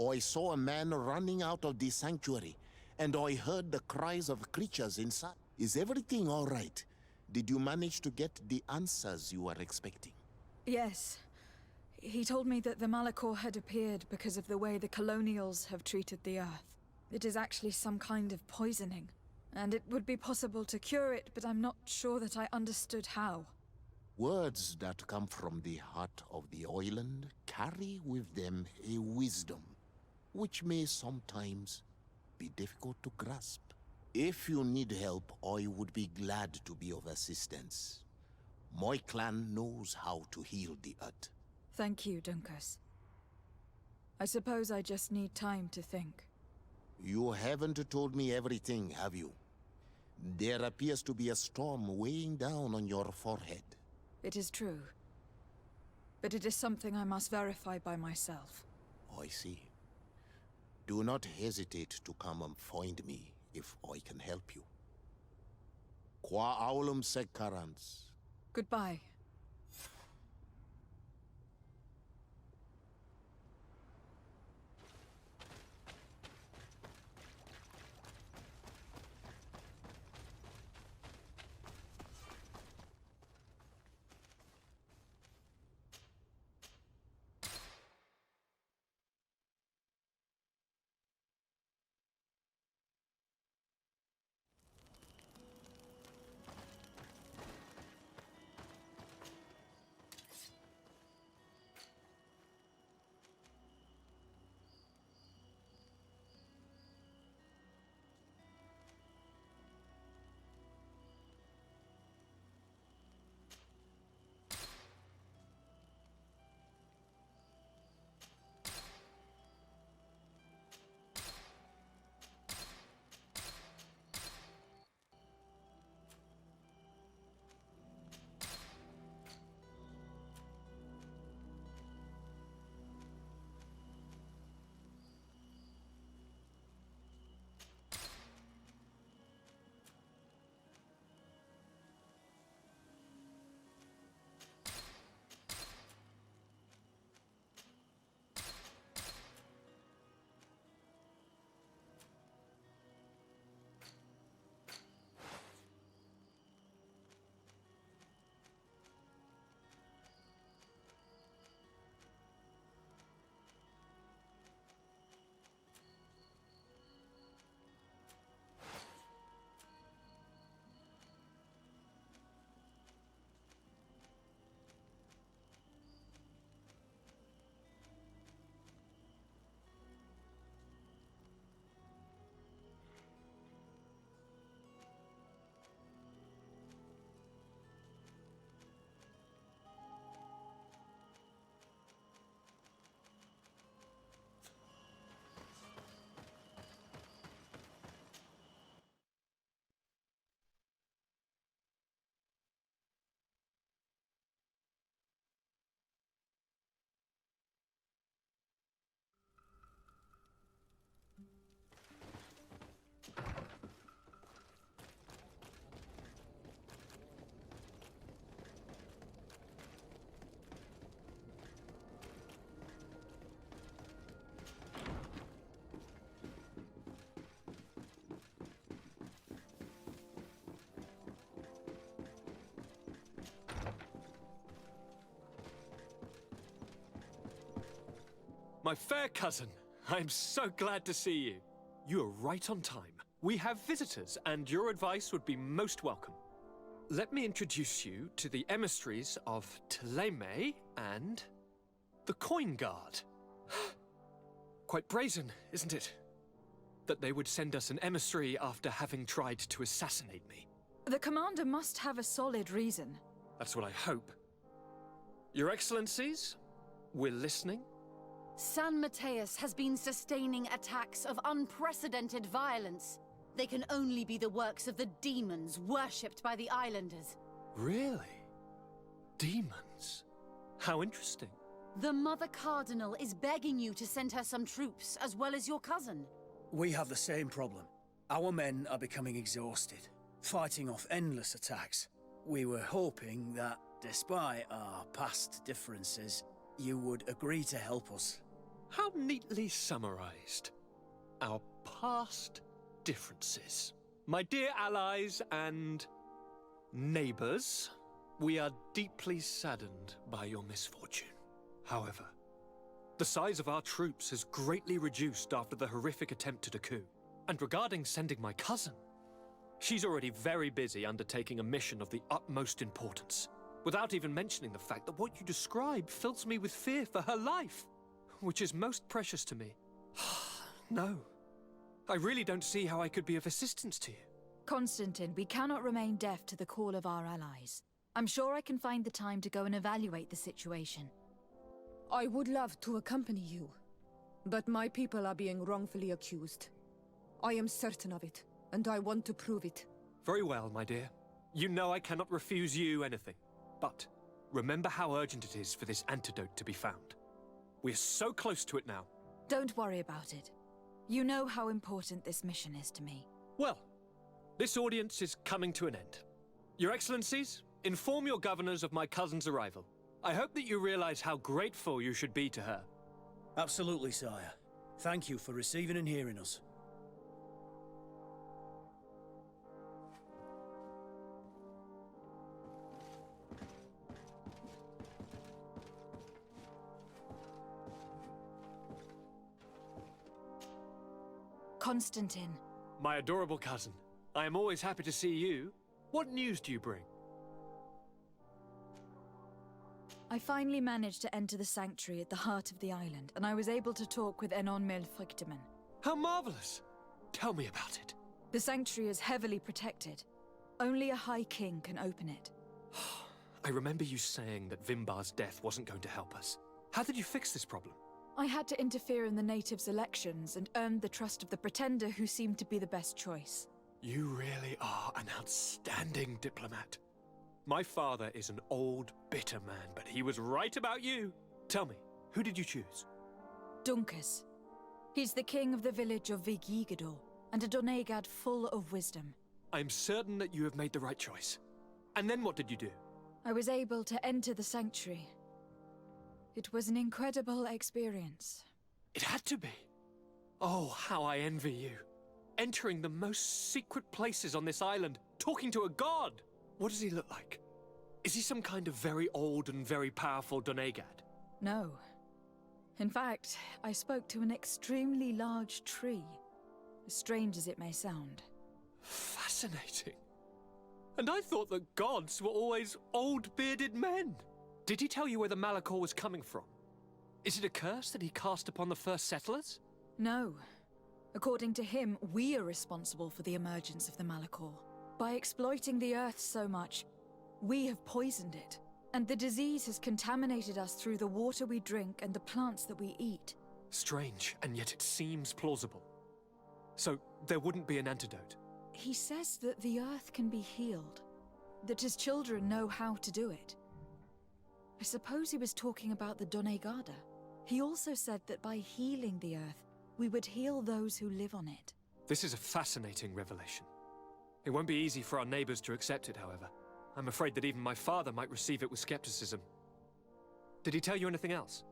I saw a man running out of the sanctuary, and I heard the cries of creatures inside. Is everything all right? Did you manage to get the answers you were expecting? Yes. He told me that the Malachor had appeared because of the way the colonials have treated the Earth. It is actually some kind of poisoning, and it would be possible to cure it, but I'm not sure that I understood how. Words that come from the heart of the island carry with them a wisdom, which may sometimes be difficult to grasp. If you need help, I would be glad to be of assistance. My clan knows how to heal the Earth. Thank you, Dunkus. I suppose I just need time to think. You haven't told me everything, have you? There appears to be a storm weighing down on your forehead. It is true. But it is something I must verify by myself. I see. Do not hesitate to come and find me if I can help you. Qua aulum secarans. Goodbye. My fair cousin, I'm so glad to see you. You are right on time. We have visitors, and your advice would be most welcome. Let me introduce you to the emissaries of Ptolemy and the Coin Guard. Quite brazen, isn't it? That they would send us an emissary after having tried to assassinate me. The commander must have a solid reason. That's what I hope. Your Excellencies, we're listening. San Mateus has been sustaining attacks of unprecedented violence. They can only be the works of the demons worshipped by the islanders. Really? Demons? How interesting. The Mother Cardinal is begging you to send her some troops, as well as your cousin. We have the same problem. Our men are becoming exhausted, fighting off endless attacks. We were hoping that, despite our past differences, you would agree to help us. How neatly summarized. Our past differences. My dear allies and neighbors, we are deeply saddened by your misfortune. However, the size of our troops has greatly reduced after the horrific attempt at a coup. And regarding sending my cousin, she's already very busy undertaking a mission of the utmost importance, without even mentioning the fact that what you describe fills me with fear for her life, which is most precious to me. No, I really don't see how I could be of assistance to you. Constantine, we cannot remain deaf to the call of our allies. I'm sure I can find the time to go and evaluate the situation. I would love to accompany you, but my people are being wrongfully accused. I am certain of it, and I want to prove it. Very well, my dear. You know I cannot refuse you anything. But remember how urgent it is for this antidote to be found. We're so close to it now. Don't worry about it. You know how important this mission is to me. Well, this audience is coming to an end. Your Excellencies, inform your governors of my cousin's arrival. I hope that you realize how grateful you should be to her. Absolutely, sire. Thank you for receiving and hearing us. Constantine. My adorable cousin, I am always happy to see you. What news do you bring? I finally managed to enter the sanctuary at the heart of the island, and I was able to talk with Enon Melfrichteman. How marvelous! Tell me about it. The sanctuary is heavily protected. Only a High King can open it. I remember you saying that Vimbar's death wasn't going to help us. How did you fix this problem? I had to interfere in the natives' elections and earned the trust of the Pretender, who seemed to be the best choice. You really are an outstanding diplomat. My father is an old, bitter man, but he was right about you. Tell me, who did you choose? Duncas. He's the king of the village of Vigigador, and a Donegad full of wisdom. I'm certain that you have made the right choice. And then what did you do? I was able to enter the sanctuary. It was an incredible experience. It had to be. Oh, how I envy you. Entering the most secret places on this island, talking to a god. What does he look like? Is he some kind of very old and very powerful Donegad? No. In fact, I spoke to an extremely large tree. As strange as it may sound. Fascinating. And I thought that gods were always old, bearded men. Did he tell you where the Malachor was coming from? Is it a curse that he cast upon the first settlers? No. According to him, we are responsible for the emergence of the Malachor. By exploiting the earth so much, we have poisoned it. And the disease has contaminated us through the water we drink and the plants that we eat. Strange, and yet it seems plausible. So, there wouldn't be an antidote? He says that the earth can be healed. That his children know how to do it. I suppose he was talking about the Donegada. He also said that by healing the earth, we would heal those who live on it. This is a fascinating revelation. It won't be easy for our neighbors to accept it, however. I'm afraid that even my father might receive it with skepticism. Did he tell you anything else?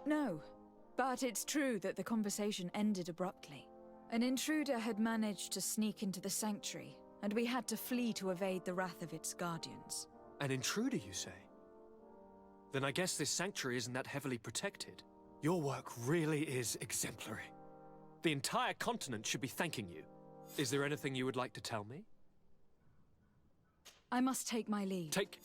No, but it's true that the conversation ended abruptly. An intruder had managed to sneak into the sanctuary, and we had to flee to evade the wrath of its guardians. An intruder, you say? Then I guess this sanctuary isn't that heavily protected. Your work really is exemplary. The entire continent should be thanking you. Is there anything you would like to tell me? I must take my leave. Take...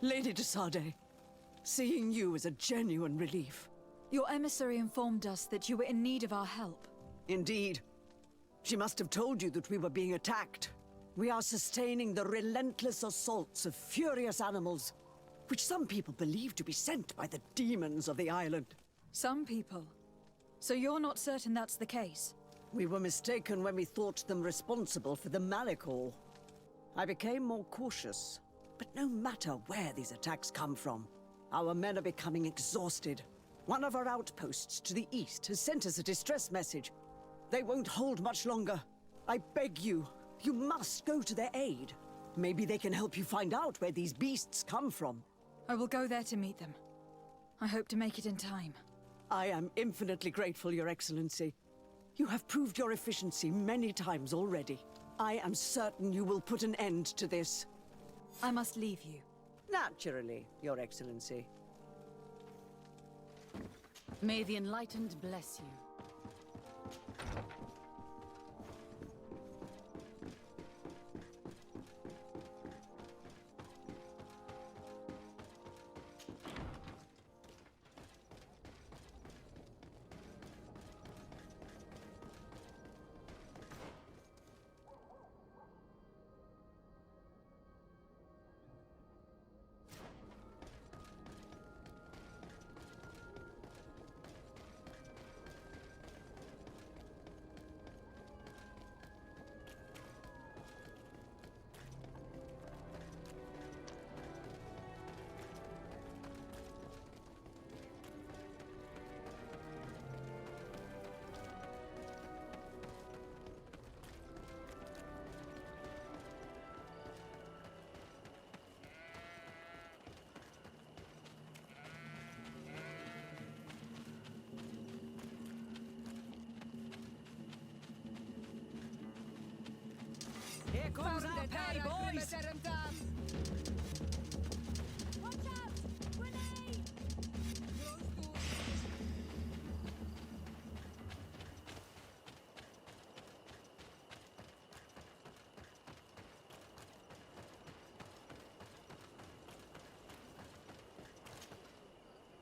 Lady de Sade, seeing you is a genuine relief. Your emissary informed us that you were in need of our help. Indeed. She must have told you that we were being attacked. We are sustaining the relentless assaults of furious animals, which some people believe to be sent by the demons of the island. Some people? So you're not certain that's the case? We were mistaken when we thought them responsible for the Malikor. I became more cautious. But no matter where these attacks come from, our men are becoming exhausted. One of our outposts to the east has sent us a distress message. They won't hold much longer. I beg you, you must go to their aid. Maybe they can help you find out where these beasts come from. I will go there to meet them. I hope to make it in time. I am infinitely grateful, Your Excellency. You have proved your efficiency many times already. I am certain you will put an end to this. I must leave you. Naturally, Your Excellency. May the Enlightened bless you. Here comes our pay, boys! Watch out! Grenade!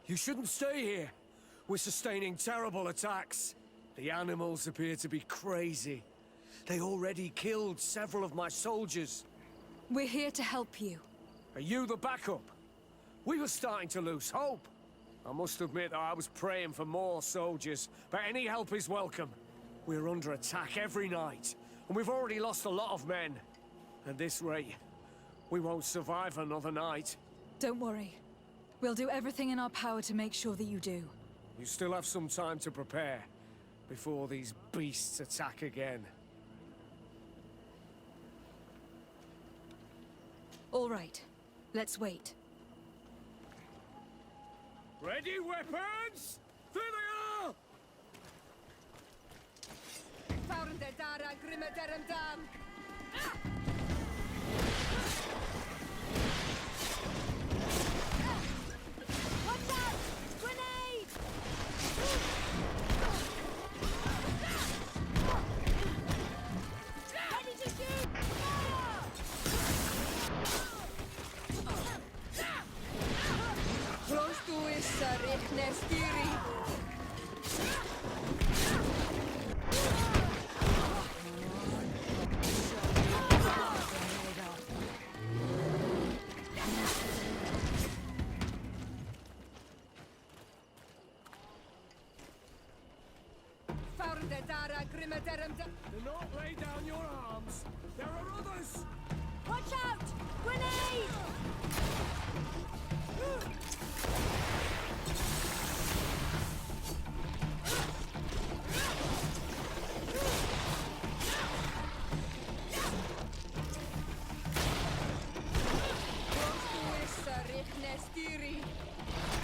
You shouldn't stay here. We're sustaining terrible attacks. The animals appear to be crazy. They already killed several of my soldiers. We're here to help you. Are you the backup? We were starting to lose hope. I must admit that I was praying for more soldiers, but any help is welcome. We're under attack every night, and we've already lost a lot of men. At this rate, we won't survive another night. Don't worry. We'll do everything in our power to make sure that you do. You still have some time to prepare, before these beasts attack again. All right. Let's wait. Ready, weapons? There they are! Watch out! Grenade! Ready to shoot! Fire! Close to is Nestiri. Do not lay down your arms. There are others. Watch out! Grenade!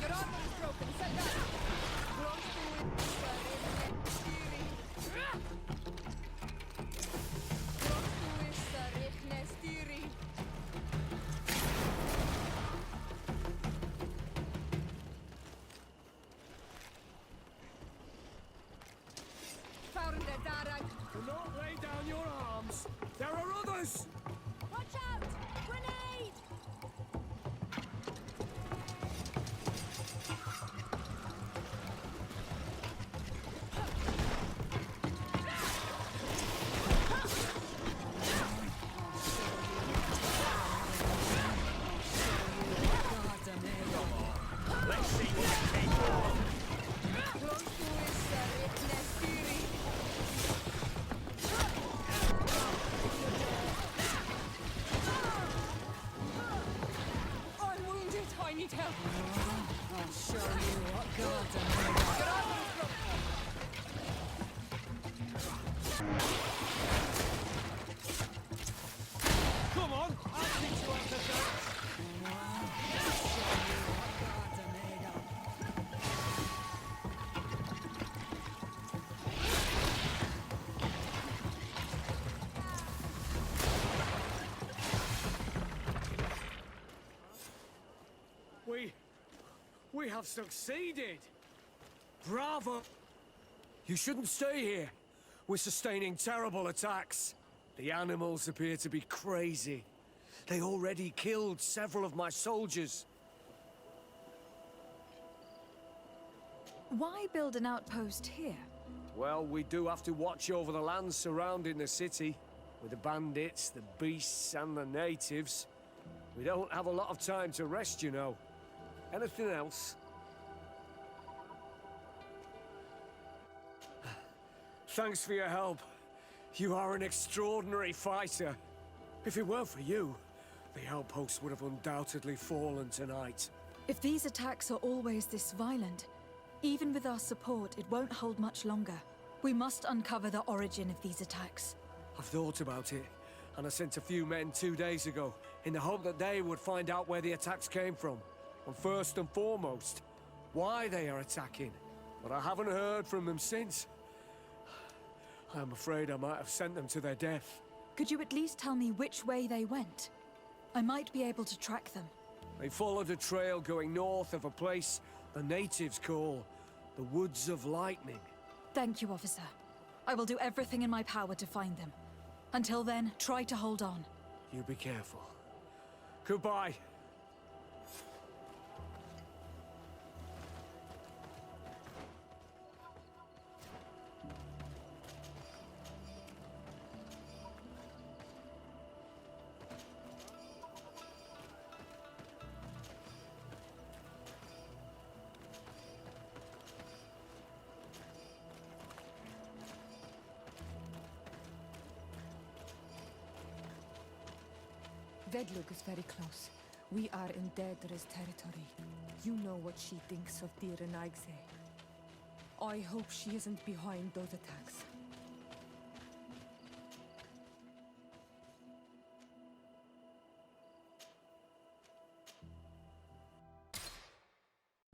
Your armor is broken. Send that. Close to it. Do not lay down your arms. There are others. Watch out! Grenade! have succeeded! Bravo! You shouldn't stay here. We're sustaining terrible attacks. The animals appear to be crazy. They already killed several of my soldiers. Why build an outpost here? Well, we do have to watch over the lands surrounding the city. With the bandits, the beasts, and the natives. We don't have a lot of time to rest, you know. Anything else? Thanks for your help. You are an extraordinary fighter. If it weren't for you, the outpost would have undoubtedly fallen tonight. If these attacks are always this violent, even with our support, it won't hold much longer. We must uncover the origin of these attacks. I've thought about it, and I sent a few men 2 days ago, in the hope that they would find out where the attacks came from. And first and foremost, why they are attacking. But I haven't heard from them since. I'm afraid I might have sent them to their death. Could you at least tell me which way they went? I might be able to track them. They followed a trail going north of a place the natives call the Woods of Lightning. Thank you, officer. I will do everything in my power to find them. Until then, try to hold on. You be careful. Goodbye. Vedlug is very close. We are in Daedra's territory. You know what she thinks of dear Renaigse. I hope she isn't behind those attacks.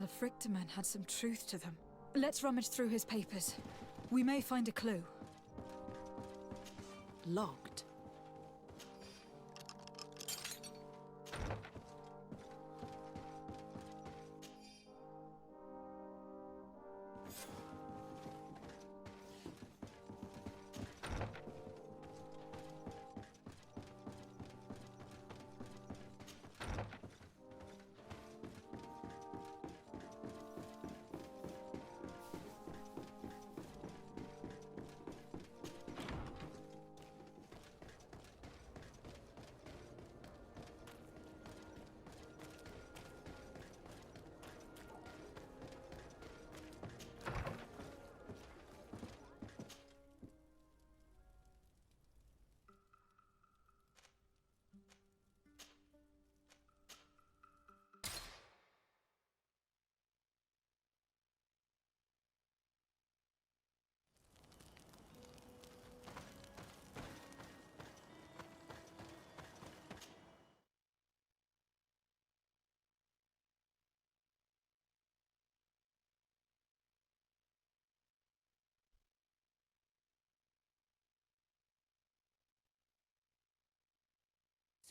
The Frictaman had some truth to them. Let's rummage through his papers. We may find a clue. Locked.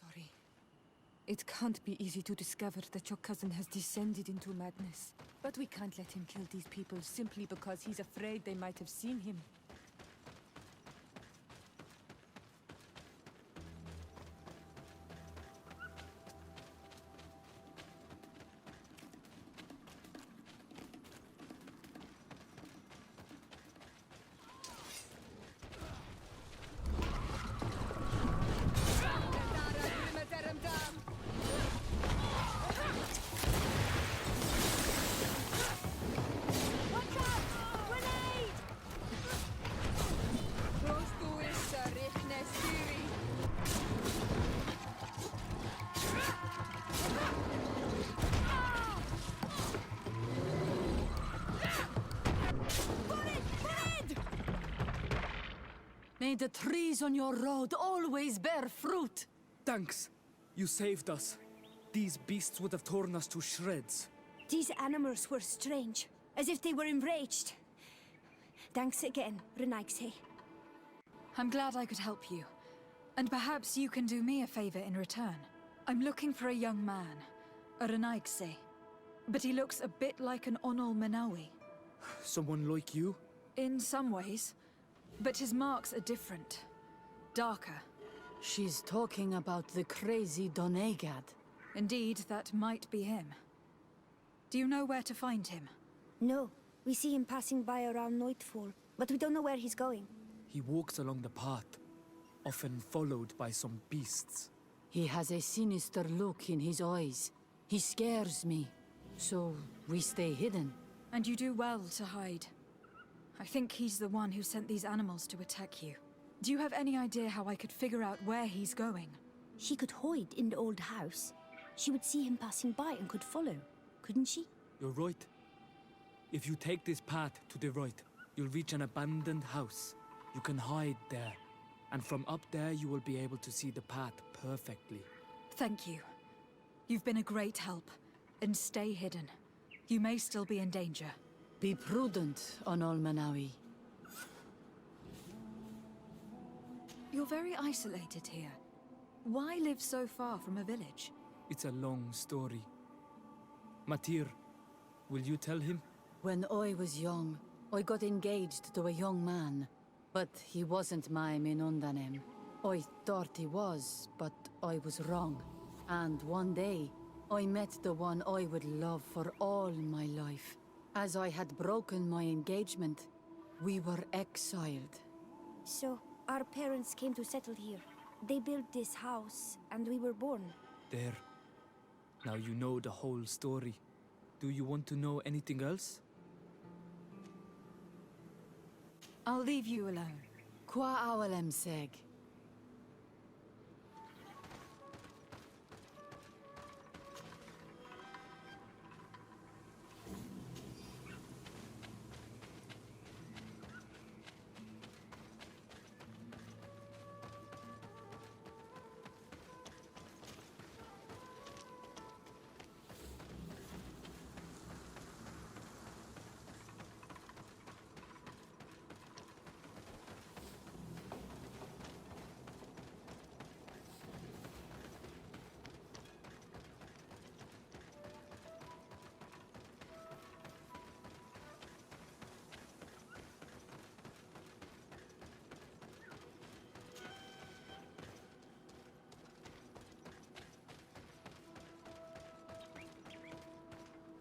Sorry. It can't be easy to discover that your cousin has descended into madness. But we can't let him kill these people simply because he's afraid they might have seen him. May the trees on your road always bear fruit. Thanks. You saved us. These beasts would have torn us to shreds. These animals were strange, as if they were enraged. Thanks again, Renaigse. I'm glad I could help you. And perhaps you can do me a favor in return. I'm looking for a young man, a Renaigse. but he looks a bit like an Onol Manawi. Someone like you? In some ways. But his marks are different. Darker. She's talking about the crazy Donegad. Indeed, that might be him. Do you know where to find him? No. We see him passing by around nightfall, but we don't know where he's going. He walks along the path, often followed by some beasts. He has a sinister look in his eyes. He scares me, so we stay hidden. And you do well to hide. I think he's the one who sent these animals to attack you. Do you have any idea how I could figure out where he's going? She could hide in the old house. She would see him passing by and could follow, couldn't she? You're right. If you take this path to the right, you'll reach an abandoned house. You can hide there. And from up there, you will be able to see the path perfectly. Thank you. You've been a great help. And stay hidden. You may still be in danger. Be prudent, Onol Manawi. You're very isolated here. Why live so far from a village? It's a long story. Matir, will you tell him? When I was young, I got engaged to a young man. But he wasn't my Minundanem. I thought he was, but I was wrong. And one day, I met the one I would love for all my life. As I had broken my engagement, we were exiled. So, our parents came to settle here. They built this house, and we were born. There. Now you know the whole story. Do you want to know anything else? I'll leave you alone. Qua awalem seg.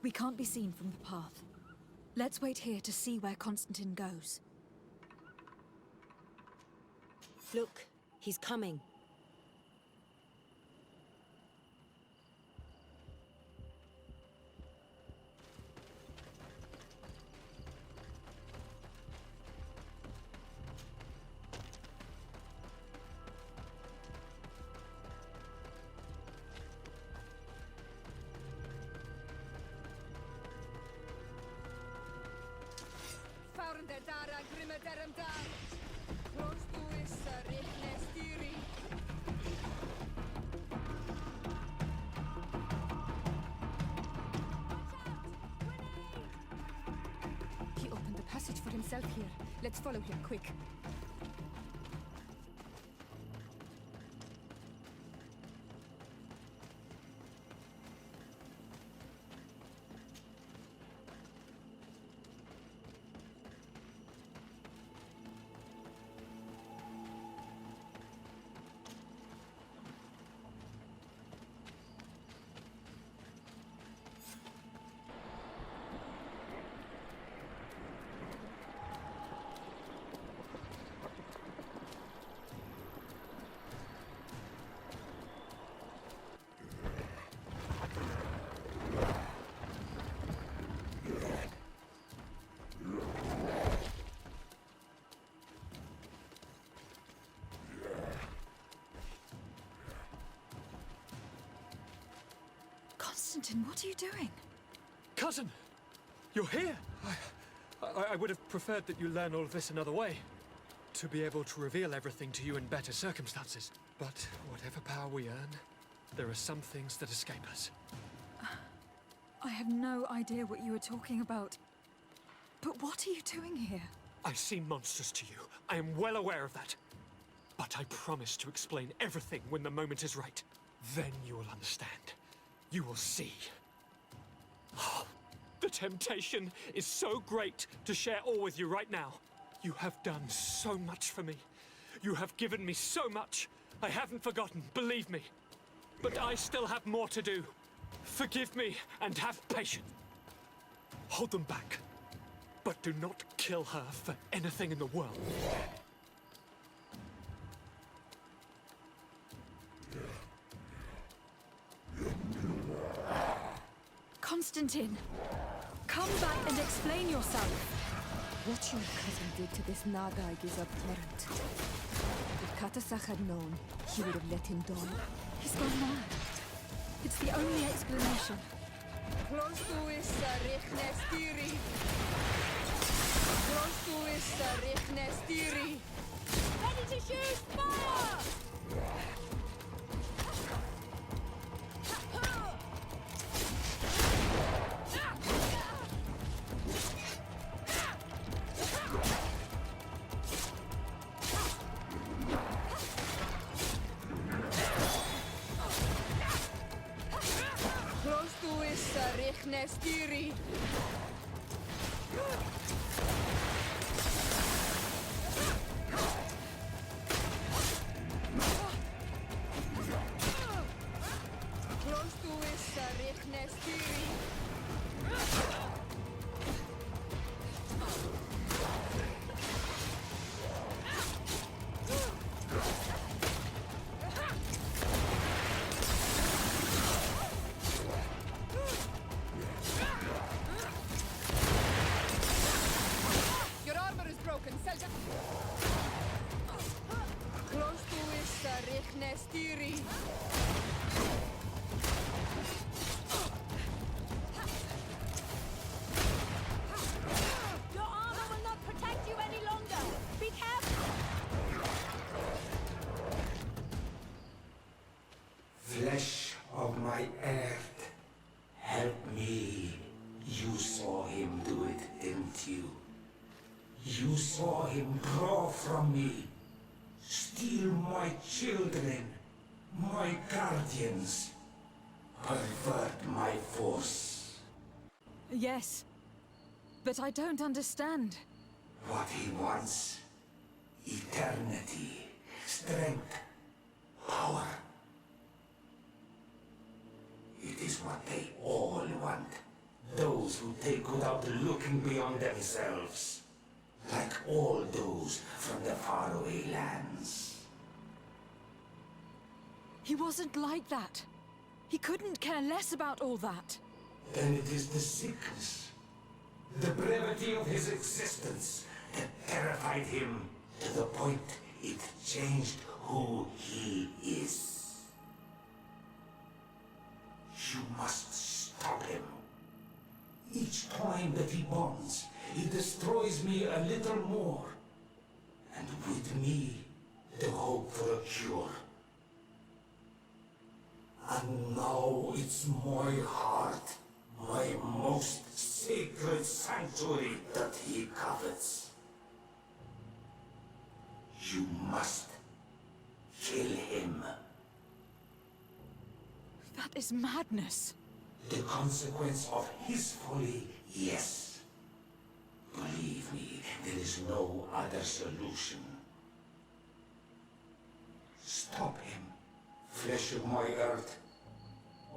We can't be seen from the path. Let's wait here to see where Constantine goes. Look, he's coming. He opened the passage for himself here. Let's follow him, quick. Constantine, what are you doing? Cousin! You're here! I would have preferred that you learn all of this another way. To be able to reveal everything to you in better circumstances. But whatever power we earn, there are some things that escape us. I have no idea what you are talking about. But what are you doing here? I seem monstrous to you. I am well aware of that. But I promise to explain everything when the moment is right. Then you will understand. You will see. temptation is so great to share all with you right now. You have done so much for me. You have given me so much. I haven't forgotten, believe me. But I still have more to do. Forgive me and have patience. Hold them back. But do not kill her for anything in the world. Constantine, come back and explain yourself. What your cousin did to this Nadag is abhorrent. If Katasach had known, he would have let him die. He's gone mad. It's the only explanation. Ready to shoot! Fire! Nestiri. Your armor will not protect you any longer. Be careful. Flesh of my earth, help me. You saw him do it, didn't you? You saw him draw from me, steal my children, my guardians, pervert my force. Yes, but I don't understand. What he wants, eternity, strength, power. It is what they all want. Those who take without looking beyond themselves. Like all those from the faraway lands. He wasn't like that. He couldn't care less about all that. Then it is the sickness, the brevity of his existence that terrified him to the point it changed who he is. You must stop him. Each time that he bonds, he destroys me a little more. And with me, the hope for a cure. And now it's my heart, my most sacred sanctuary that he covets. You must kill him. That is madness. The consequence of his folly, yes. Believe me, there is no other solution. Stop him, flesh of my earth,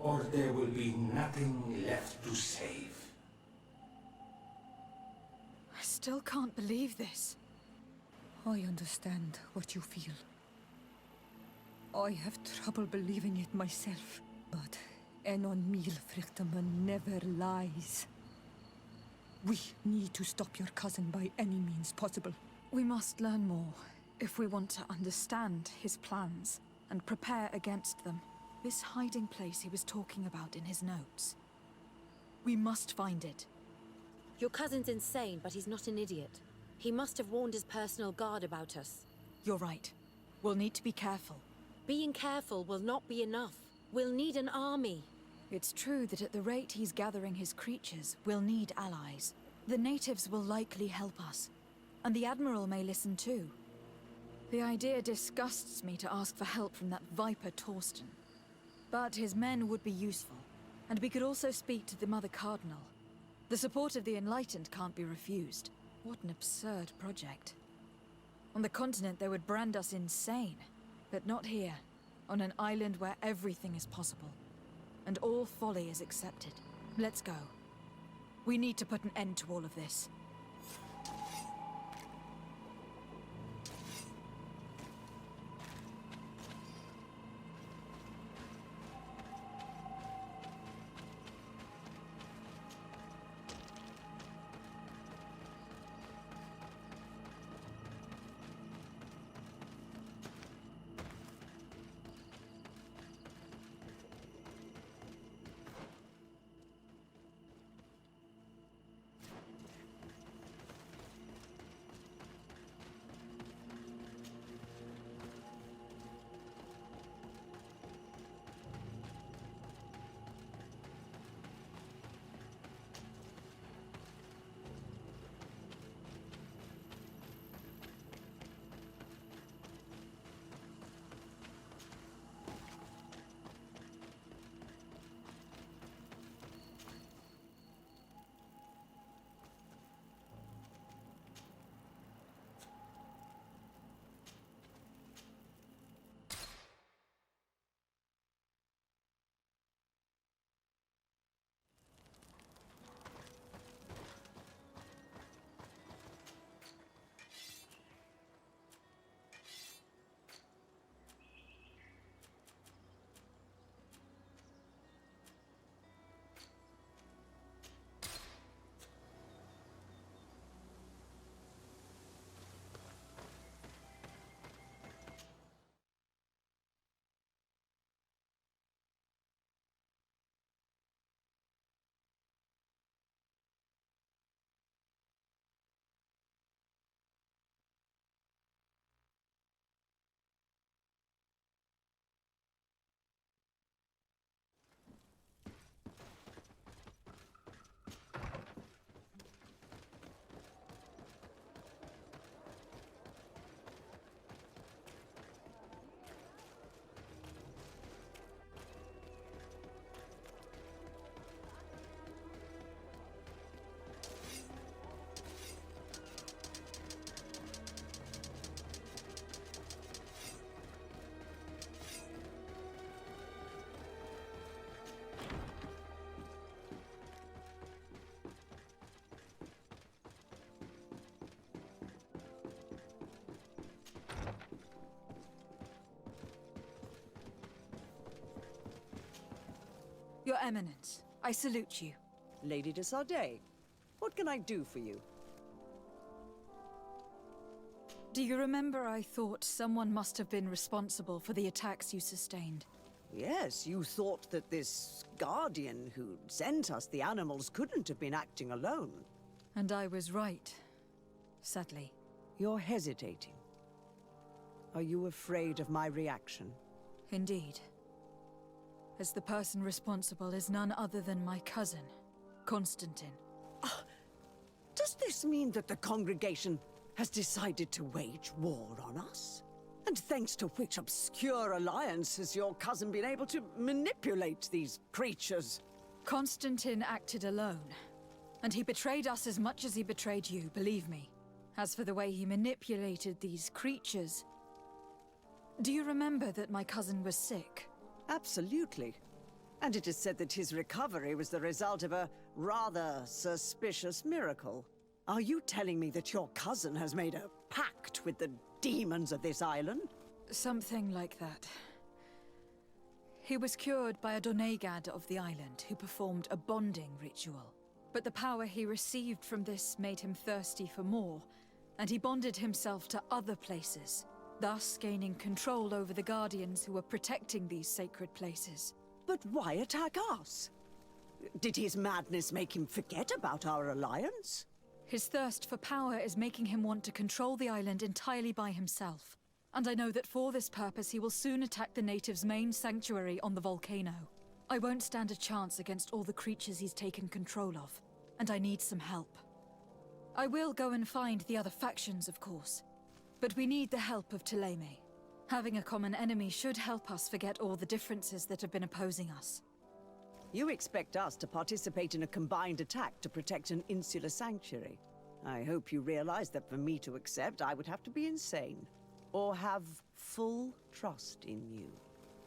or there will be nothing left to save. I still can't believe this. I understand what you feel. I have trouble believing it myself, but Enon Milfrichtaman never lies. We need to stop your cousin by any means possible. We must learn more if we want to understand his plans and prepare against them. This hiding place he was talking about in his notes. We must find it. Your cousin's insane, but he's not an idiot. He must have warned his personal guard about us. You're right. We'll need to be careful. Being careful will not be enough. We'll need an army. It's true that at the rate he's gathering his creatures, we'll need allies. The natives will likely help us. And the Admiral may listen too. The idea disgusts me to ask for help from that viper Torsten. But his men would be useful. And we could also speak to the Mother Cardinal. The support of the Enlightened can't be refused. What an absurd project. On the continent, they would brand us insane. But not here, on an island where everything is possible. And all folly is accepted. Let's go. We need to put an end to all of this. Your Eminence, I salute you. Lady de Sardet, what can I do for you? Do you remember I thought someone must have been responsible for the attacks you sustained? Yes, you thought that this guardian who sent us the animals couldn't have been acting alone. And I was right, sadly. You're hesitating. Are you afraid of my reaction? Indeed. As the person responsible is none other than my cousin, Constantine. Does this mean that the congregation has decided to wage war on us? And thanks to which obscure alliance has your cousin been able to manipulate these creatures? Constantine acted alone, and he betrayed us as much as he betrayed you, believe me. As for the way he manipulated these creatures... Do you remember that my cousin was sick? Absolutely. And it is said that his recovery was the result of a rather suspicious miracle. Are you telling me that your cousin has made a pact with the demons of this island? Something like that. He was cured by a Donegad of the island who performed a bonding ritual. But the power he received from this made him thirsty for more, and he bonded himself to other places, thus gaining control over the Guardians who were protecting these sacred places. But why attack us? Did his madness make him forget about our alliance? His thirst for power is making him want to control the island entirely by himself. And I know that for this purpose he will soon attack the natives' main sanctuary on the volcano. I won't stand a chance against all the creatures he's taken control of, and I need some help. I will go and find the other factions, of course. But we need the help of Thélème. Having a common enemy should help us forget all the differences that have been opposing us. You expect us to participate in a combined attack to protect an insular sanctuary. I hope you realize that for me to accept, I would have to be insane. Or have full trust in you.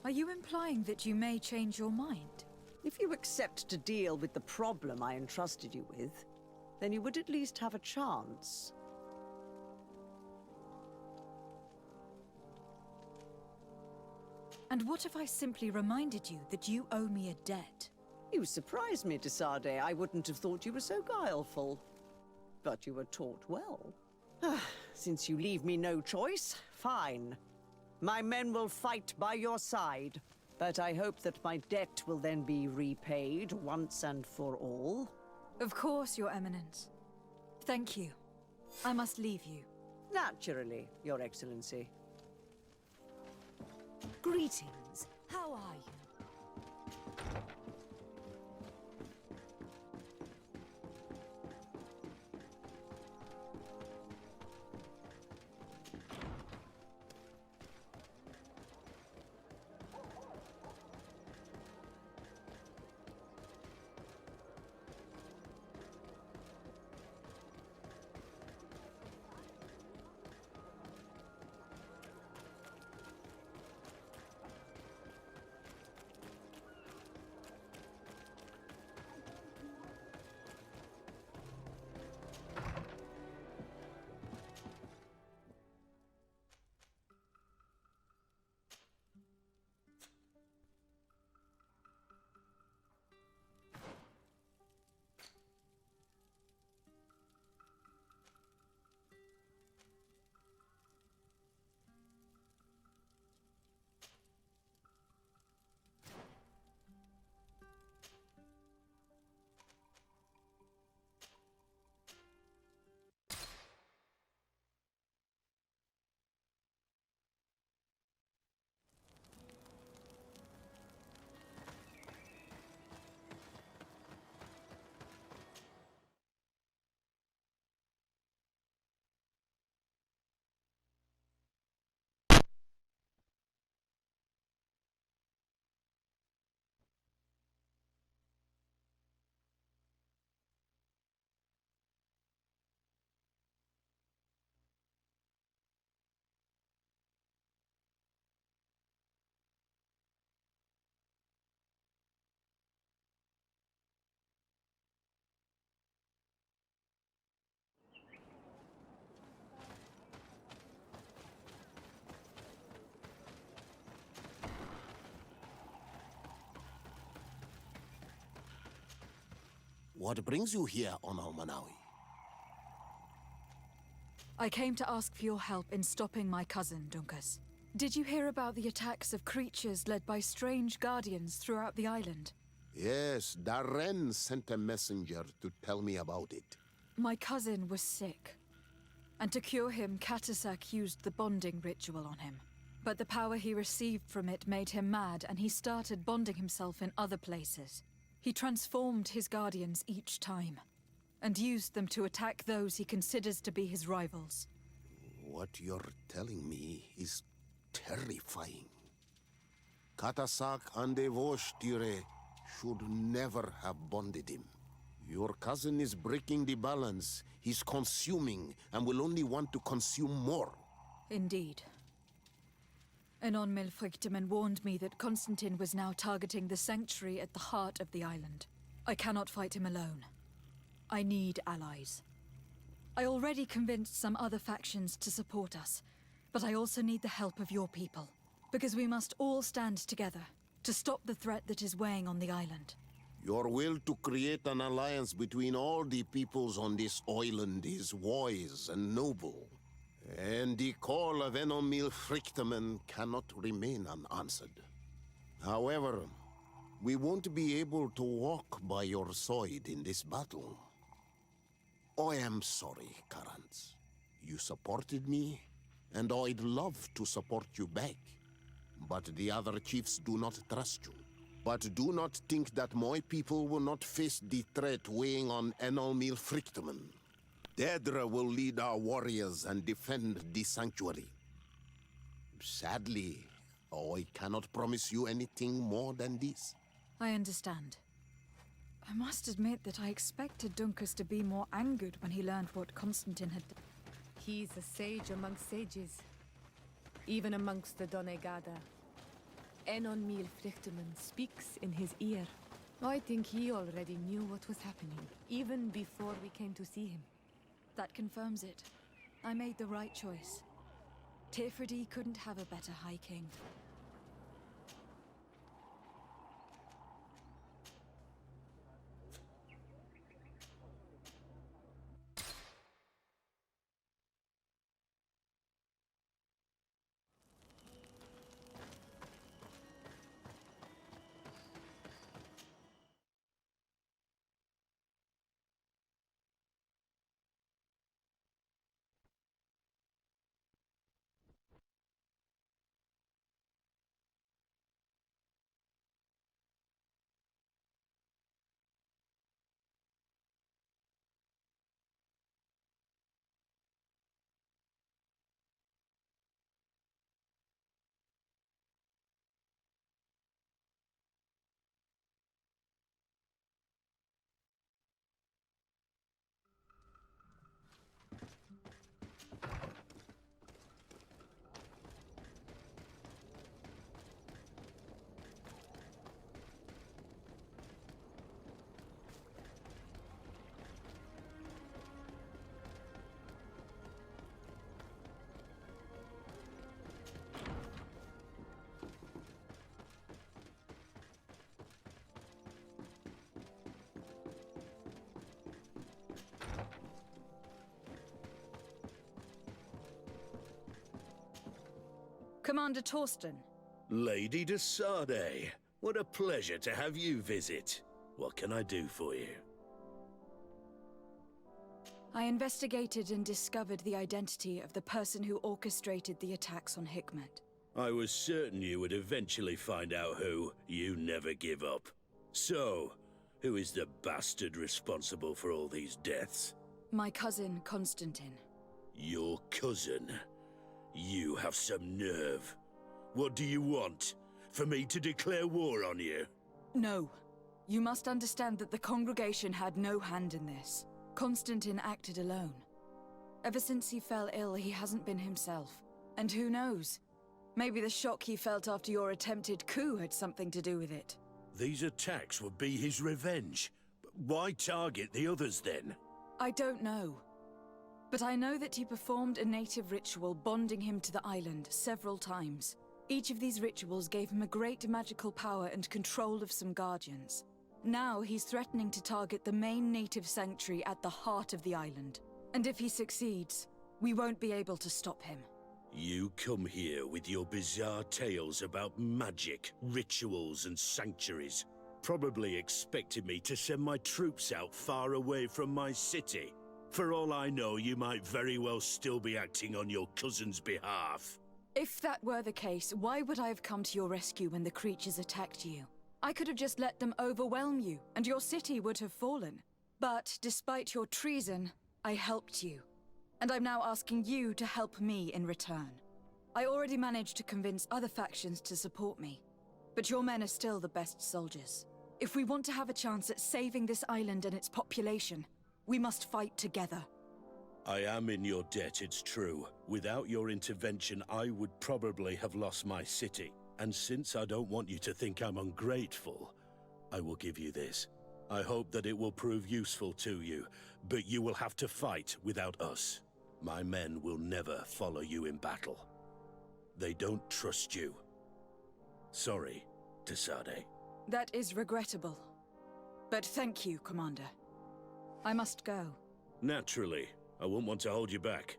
Are you implying that you may change your mind? If you accept to deal with the problem I entrusted you with, then you would at least have a chance. And what if I simply reminded you that you owe me a debt? You surprised me, Desade. I wouldn't have thought you were so guileful. But you were taught well. Since you leave me no choice, fine. My men will fight by your side. But I hope that my debt will then be repaid once and for all. Of course, Your Eminence. Thank you. I must leave you. Naturally, Your Excellency. Greetings. How are you? What brings you here on Almanawi? I came to ask for your help in stopping my cousin, Dunkas. Did you hear about the attacks of creatures led by strange guardians throughout the island? Yes, Darren sent a messenger to tell me about it. My cousin was sick. And to cure him, Katasak used the bonding ritual on him. But the power he received from it made him mad, and he started bonding himself in other places. He transformed his guardians each time, and used them to attack those he considers to be his rivals. What you're telling me is terrifying. Katasak and Devoshtire should never have bonded him. Your cousin is breaking the balance. He's consuming, and will only want to consume more. Indeed. Anon Milfrichteman warned me that Constantine was now targeting the sanctuary at the heart of the island. I cannot fight him alone. I need allies. I already convinced some other factions to support us, but I also need the help of your people. Because we must all stand together to stop the threat that is weighing on the island. Your will to create an alliance between all the peoples on this island is wise and noble. And the call of Enomil Frichteman cannot remain unanswered. However, we won't be able to walk by your side in this battle. I am sorry, Karants. You supported me, and I'd love to support you back. But the other chiefs do not trust you. But do not think that my people will not face the threat weighing on Enomil Frichteman. Dedra will lead our warriors and defend the sanctuary. Sadly, I cannot promise you anything more than this. I understand. I must admit that I expected Dunkus to be more angered when he learned what Constantine had done. He's a sage amongst sages, even amongst the Donegada. Enon Mil Frichterman speaks in his ear. I think he already knew what was happening, even before we came to see him. That confirms it. I made the right choice. Tifredi couldn't have a better High King. Commander Torsten. Lady de Sardet, what a pleasure to have you visit. What can I do for you? I investigated and discovered the identity of the person who orchestrated the attacks on Hikmet. I was certain you would eventually find out who. You never give up. So, who is the bastard responsible for all these deaths? My cousin, Constantine. Your cousin? You have some nerve. What do you want? For me to declare war on you? No. You must understand that the congregation had no hand in this. Constantine acted alone. Ever since he fell ill, he hasn't been himself. And who knows? Maybe the shock he felt after your attempted coup had something to do with it. These attacks would be his revenge. But why target the others then? I don't know. But I know that he performed a native ritual bonding him to the island several times. Each of these rituals gave him a great magical power and control of some guardians. Now he's threatening to target the main native sanctuary at the heart of the island. And if he succeeds, we won't be able to stop him. You come here with your bizarre tales about magic, rituals and sanctuaries. Probably expected me to send my troops out far away from my city. For all I know, you might very well still be acting on your cousin's behalf. If that were the case, why would I have come to your rescue when the creatures attacked you? I could have just let them overwhelm you, and your city would have fallen. But despite your treason, I helped you. And I'm now asking you to help me in return. I already managed to convince other factions to support me. But your men are still the best soldiers. If we want to have a chance at saving this island and its population, we must fight together. I am in your debt, it's true. Without your intervention, I would probably have lost my city. And since I don't want you to think I'm ungrateful, I will give you this. I hope that it will prove useful to you, but you will have to fight without us. My men will never follow you in battle. They don't trust you. Sorry, Tesade. That is regrettable. But thank you, Commander. I must go. Naturally. I won't want to hold you back.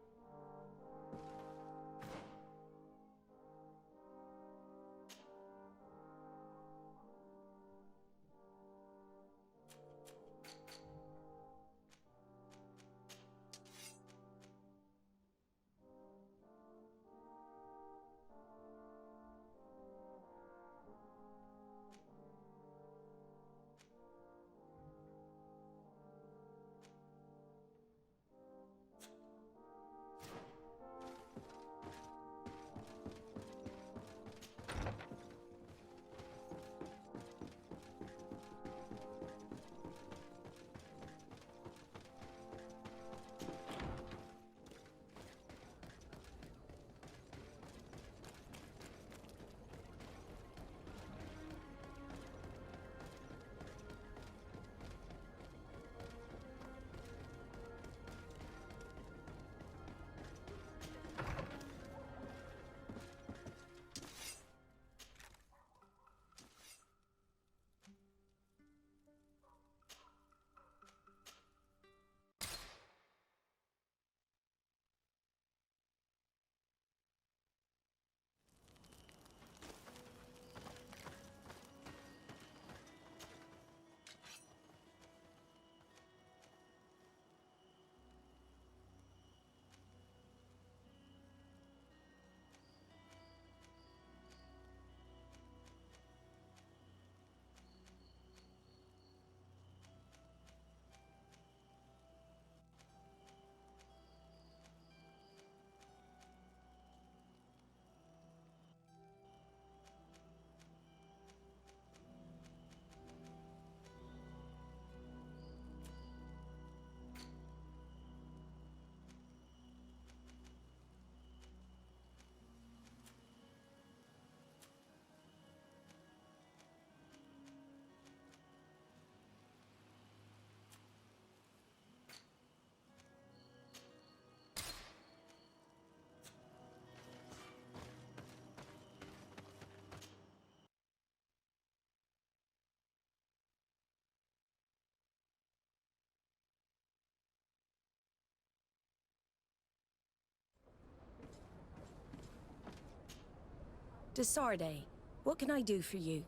Desarde, what can I do for you?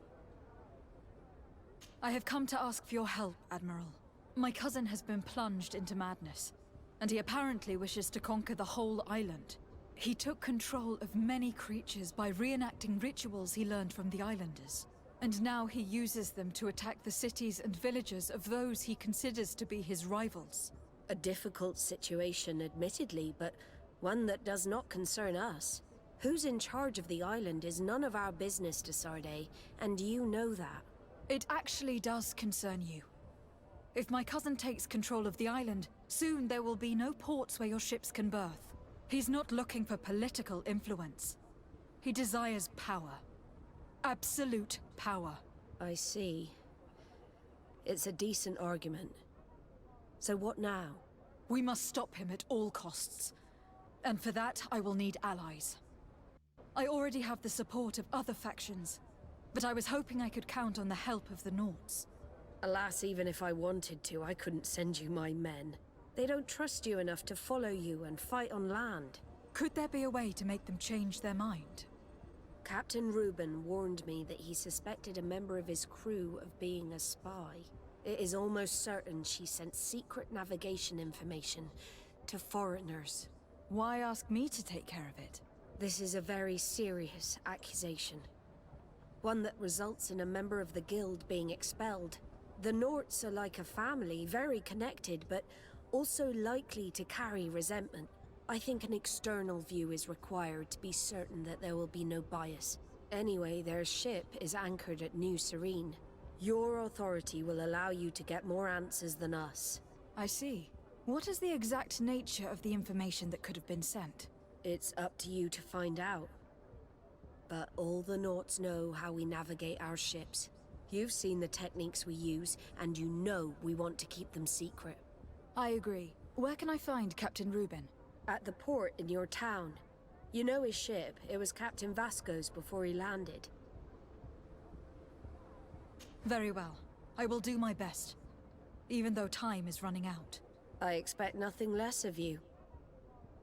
I have come to ask for your help, Admiral. My cousin has been plunged into madness, and he apparently wishes to conquer the whole island. He took control of many creatures by reenacting rituals he learned from the islanders. And now he uses them to attack the cities and villages of those he considers to be his rivals. A difficult situation, admittedly, but one that does not concern us. Who's in charge of the island is none of our business, Desarde, and you know that. It actually does concern you. If my cousin takes control of the island, soon there will be no ports where your ships can berth. He's not looking for political influence. He desires power. Absolute power. I see. It's a decent argument. So what now? We must stop him at all costs. And for that, I will need allies. I already have the support of other factions, but I was hoping I could count on the help of the Nords. Alas, even if I wanted to, I couldn't send you my men. They don't trust you enough to follow you and fight on land. Could there be a way to make them change their mind? Captain Reuben warned me that he suspected a member of his crew of being a spy. It is almost certain she sent secret navigation information to foreigners. Why ask me to take care of it? This is a very serious accusation. One that results in a member of the guild being expelled. The Norts are like a family, very connected, but also likely to carry resentment. I think an external view is required to be certain that there will be no bias. Anyway, their ship is anchored at New Serene. Your authority will allow you to get more answers than us. I see. What is the exact nature of the information that could have been sent? It's up to you to find out. But all the Norts know how we navigate our ships. You've seen the techniques we use, and you know we want to keep them secret. I agree. Where can I find Captain Reuben? At the port in your town. You know his ship. It was Captain Vasco's before he landed. Very well. I will do my best, even though time is running out. I expect nothing less of you.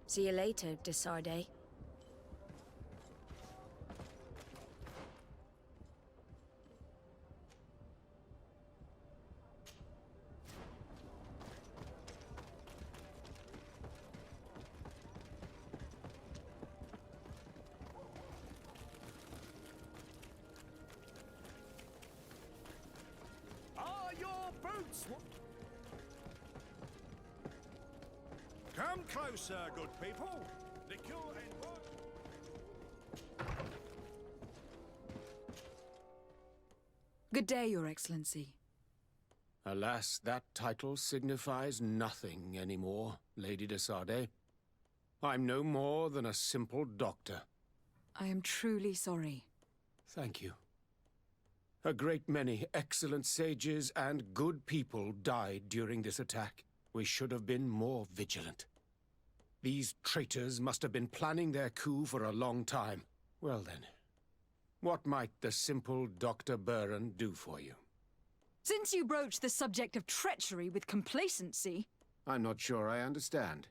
See you later, Desarde. Are your boots? Come closer, good people. Liqueur and wine. Good day, Your Excellency. Alas, that title signifies nothing anymore, Lady Desarde. I'm no more than a simple doctor. I am truly sorry. Thank you. A great many excellent sages and good people died during this attack. We should have been more vigilant. These traitors must have been planning their coup for a long time. Well then, what might the simple Dr. Burren do for you? Since you broach the subject of treachery with complacency... I'm not sure I understand.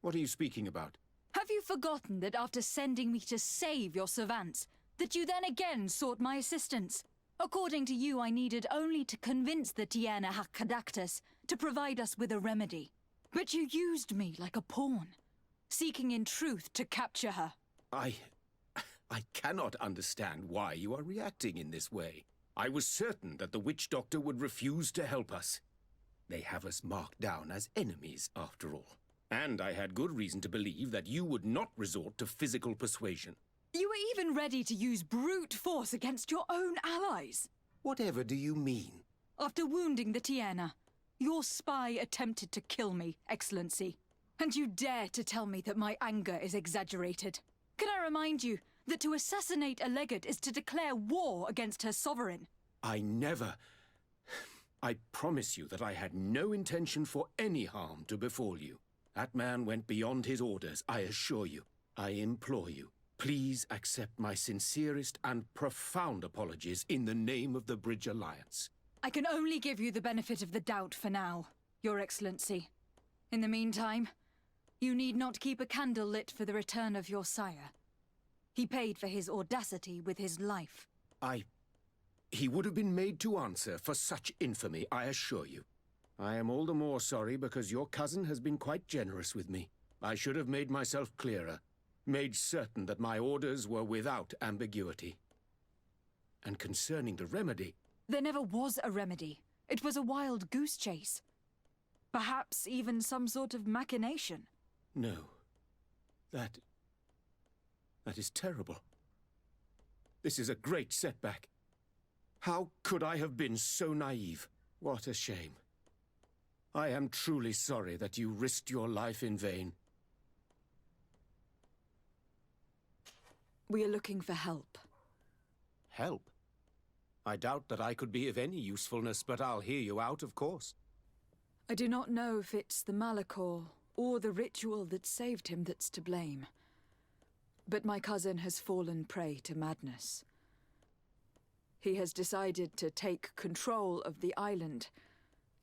What are you speaking about? Have you forgotten that after sending me to save your servants, that you then again sought my assistance? According to you, I needed only to convince the Tiana Hakkadaktus to provide us with a remedy. But you used me like a pawn, seeking in truth to capture her. I cannot understand why you are reacting in this way. I was certain that the witch doctor would refuse to help us. They have us marked down as enemies, after all. And I had good reason to believe that you would not resort to physical persuasion. You were even ready to use brute force against your own allies. Whatever do you mean? After wounding the Tiana, your spy attempted to kill me, Excellency. And you dare to tell me that my anger is exaggerated. Can I remind you that to assassinate a legate is to declare war against her sovereign? I never... I promise you that I had no intention for any harm to befall you. That man went beyond his orders, I assure you. I implore you, please accept my sincerest and profound apologies in the name of the Bridge Alliance. I can only give you the benefit of the doubt for now, Your Excellency. In the meantime, you need not keep a candle lit for the return of your sire. He paid for his audacity with his life. He would have been made to answer for such infamy, I assure you. I am all the more sorry because your cousin has been quite generous with me. I should have made myself clearer, made certain that my orders were without ambiguity. And concerning the remedy... There never was a remedy. It was a wild goose chase. Perhaps even some sort of machination. No. That is terrible. This is a great setback. How could I have been so naive? What a shame. I am truly sorry that you risked your life in vain. We are looking for help. Help? I doubt that I could be of any usefulness, but I'll hear you out, of course. I do not know if it's the Malachor or the ritual that saved him that's to blame. But my cousin has fallen prey to madness. He has decided to take control of the island,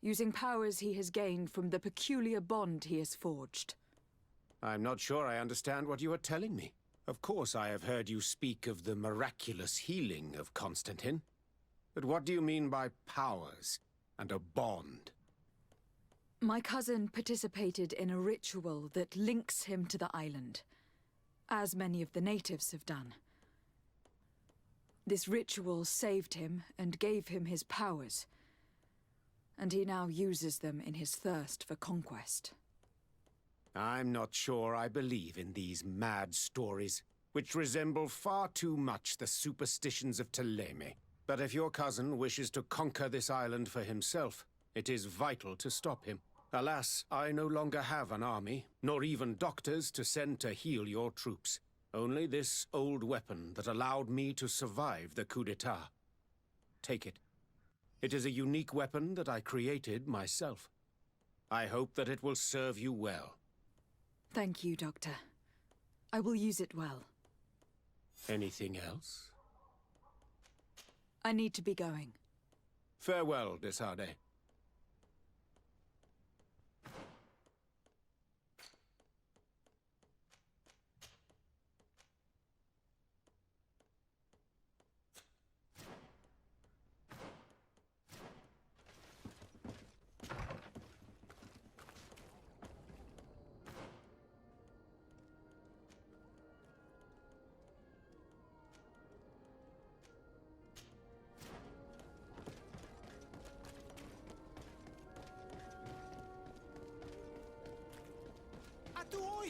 using powers he has gained from the peculiar bond he has forged. I'm not sure I understand what you are telling me. Of course I have heard you speak of the miraculous healing of Constantine. But what do you mean by powers and a bond? My cousin participated in a ritual that links him to the island, as many of the natives have done. This ritual saved him and gave him his powers, and he now uses them in his thirst for conquest. I'm not sure I believe in these mad stories, which resemble far too much the superstitions of Ptolemy. But if your cousin wishes to conquer this island for himself, it is vital to stop him. Alas, I no longer have an army, nor even doctors to send to heal your troops. Only this old weapon that allowed me to survive the coup d'etat. Take it. It is a unique weapon that I created myself. I hope that it will serve you well. Thank you, Doctor. I will use it well. Anything else? I need to be going. Farewell, Desade.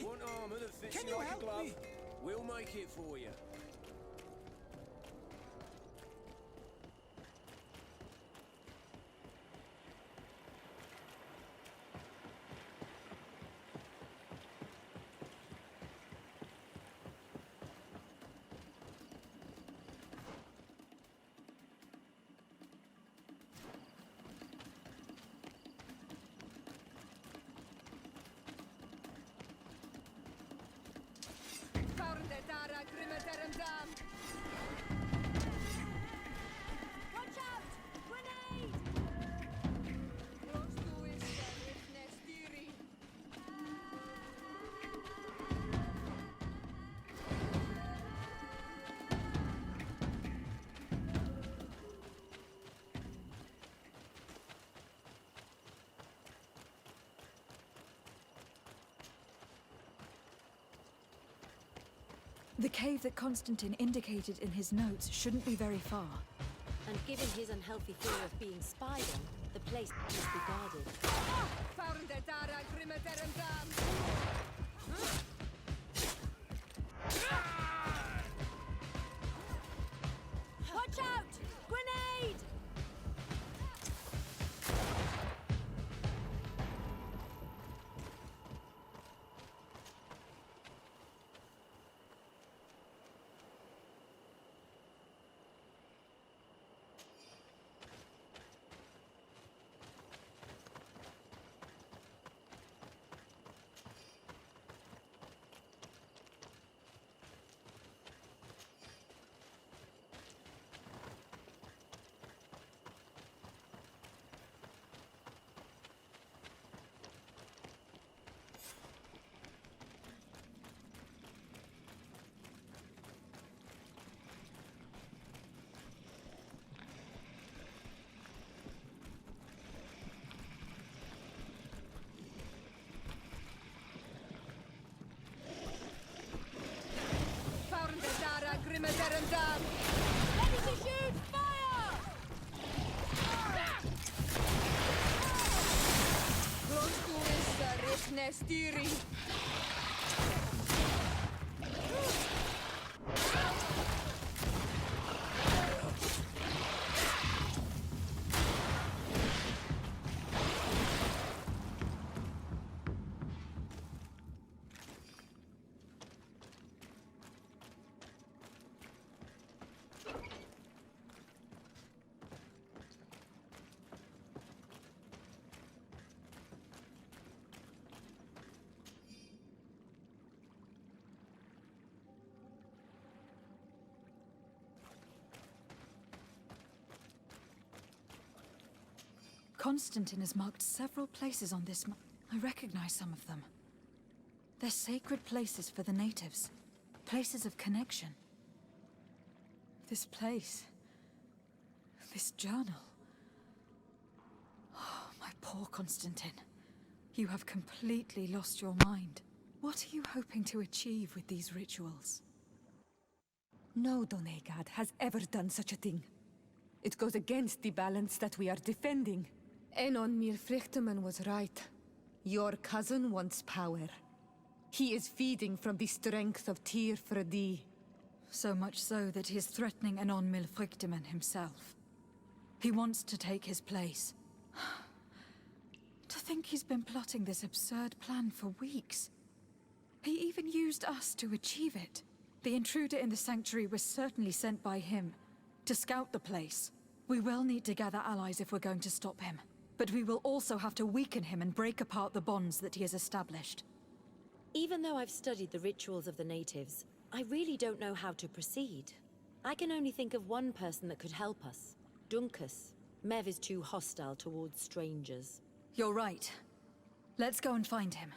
Want armor that fits Can you you like a help glove? me? We'll make it for you. Watch out! Grenade! The cave that Constantine indicated in his notes shouldn't be very far. And given his unhealthy fear of being spied on, the place must be guarded. Watch out! Grenade! Ready to shoot! Fire! Roskuissa Riknestiri. Constantine has marked several places on this map. I recognize some of them. They're sacred places for the natives. Places of connection. This place. This journal. Oh, my poor Constantine. You have completely lost your mind. What are you hoping to achieve with these rituals? No Donegad has ever done such a thing. It goes against the balance that we are defending. Enon Mir Frichtemann was right. Your cousin wants power. He is feeding from the strength of Tyr Fredi. So much so that he is threatening Anon Milfrichtemann himself. He wants to take his place. To think he's been plotting this absurd plan for weeks. He even used us to achieve it. The intruder in the sanctuary was certainly sent by him to scout the place. We will need to gather allies if we're going to stop him. But we will also have to weaken him and break apart the bonds that he has established. Even though I've studied the rituals of the natives, I really don't know how to proceed. I can only think of one person that could help us. Dunkus. Mev is too hostile towards strangers. You're right. Let's go and find him.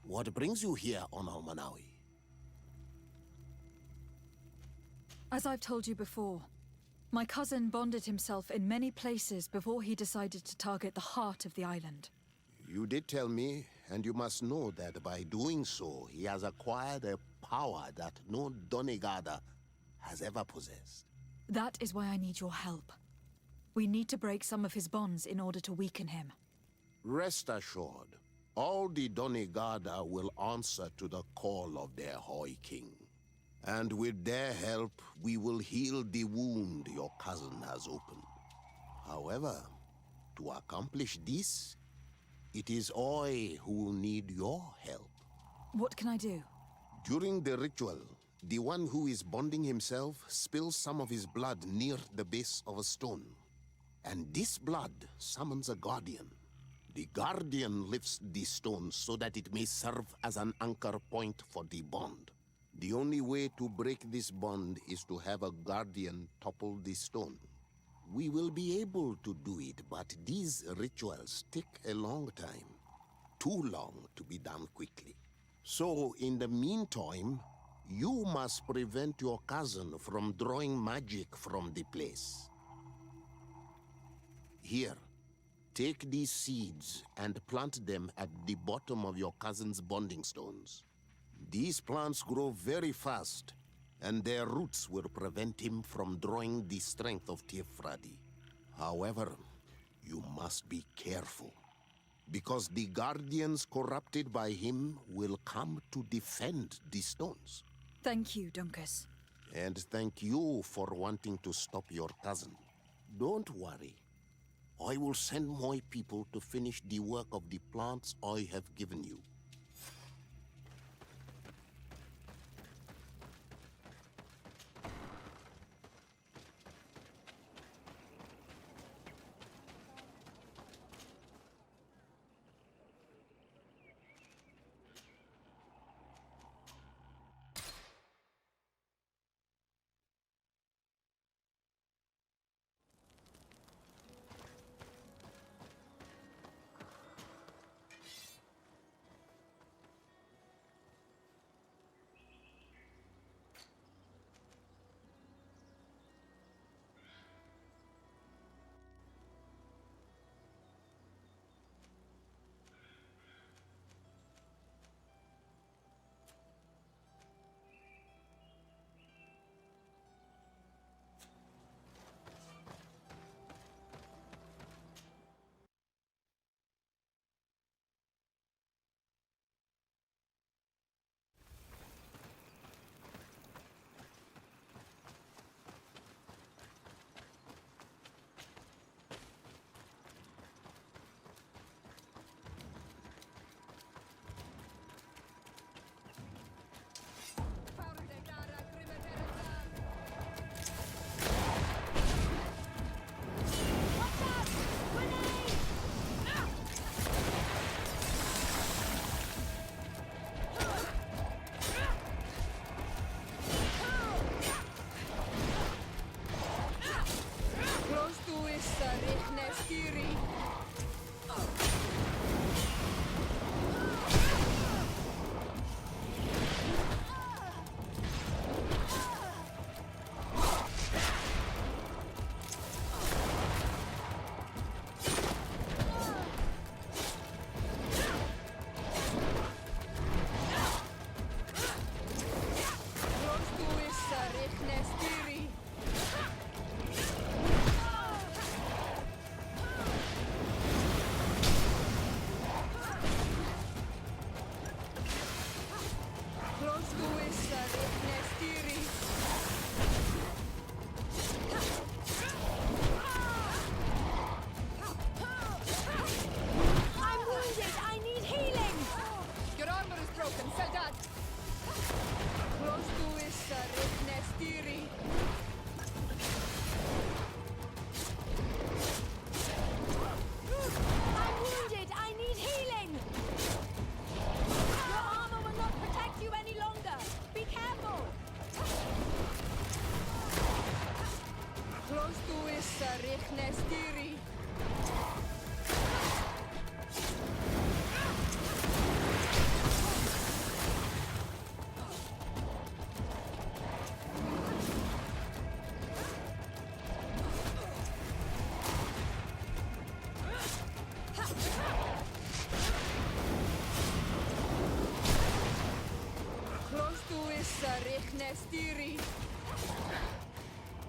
What brings you here on Almanawi? As I've told you before, my cousin bonded himself in many places before he decided to target the heart of the island. You did tell me, and you must know that by doing so, he has acquired a power that no Donegada has ever possessed. That is why I need your help. We need to break some of his bonds in order to weaken him. Rest assured, all the Donegada will answer to the call of their Hoi King. And with their help, we will heal the wound your cousin has opened. However, to accomplish this, it is I who will need your help. What can I do? During the ritual, the one who is bonding himself spills some of his blood near the base of a stone. And this blood summons a guardian. The guardian lifts the stone so that it may serve as an anchor point for the bond. The only way to break this bond is to have a guardian topple the stone. We will be able to do it, but these rituals take a long time. Too long to be done quickly. So, in the meantime, you must prevent your cousin from drawing magic from the place. Here, take these seeds and plant them at the bottom of your cousin's bonding stones. These plants grow very fast, and their roots will prevent him from drawing the strength of Tifradi. However, you must be careful, because the guardians corrupted by him will come to defend the stones. Thank you, Duncus. And thank you for wanting to stop your cousin. Don't worry. I will send my people to finish the work of the plants I have given you.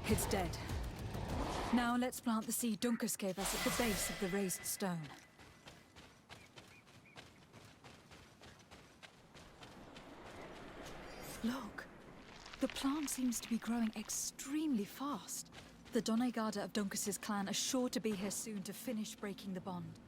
It's dead. Now let's plant the seed Duncus gave us at the base of the raised stone. Look, the plant seems to be growing extremely fast. The Doneigada of Duncus's clan are sure to be here soon to finish breaking the bond.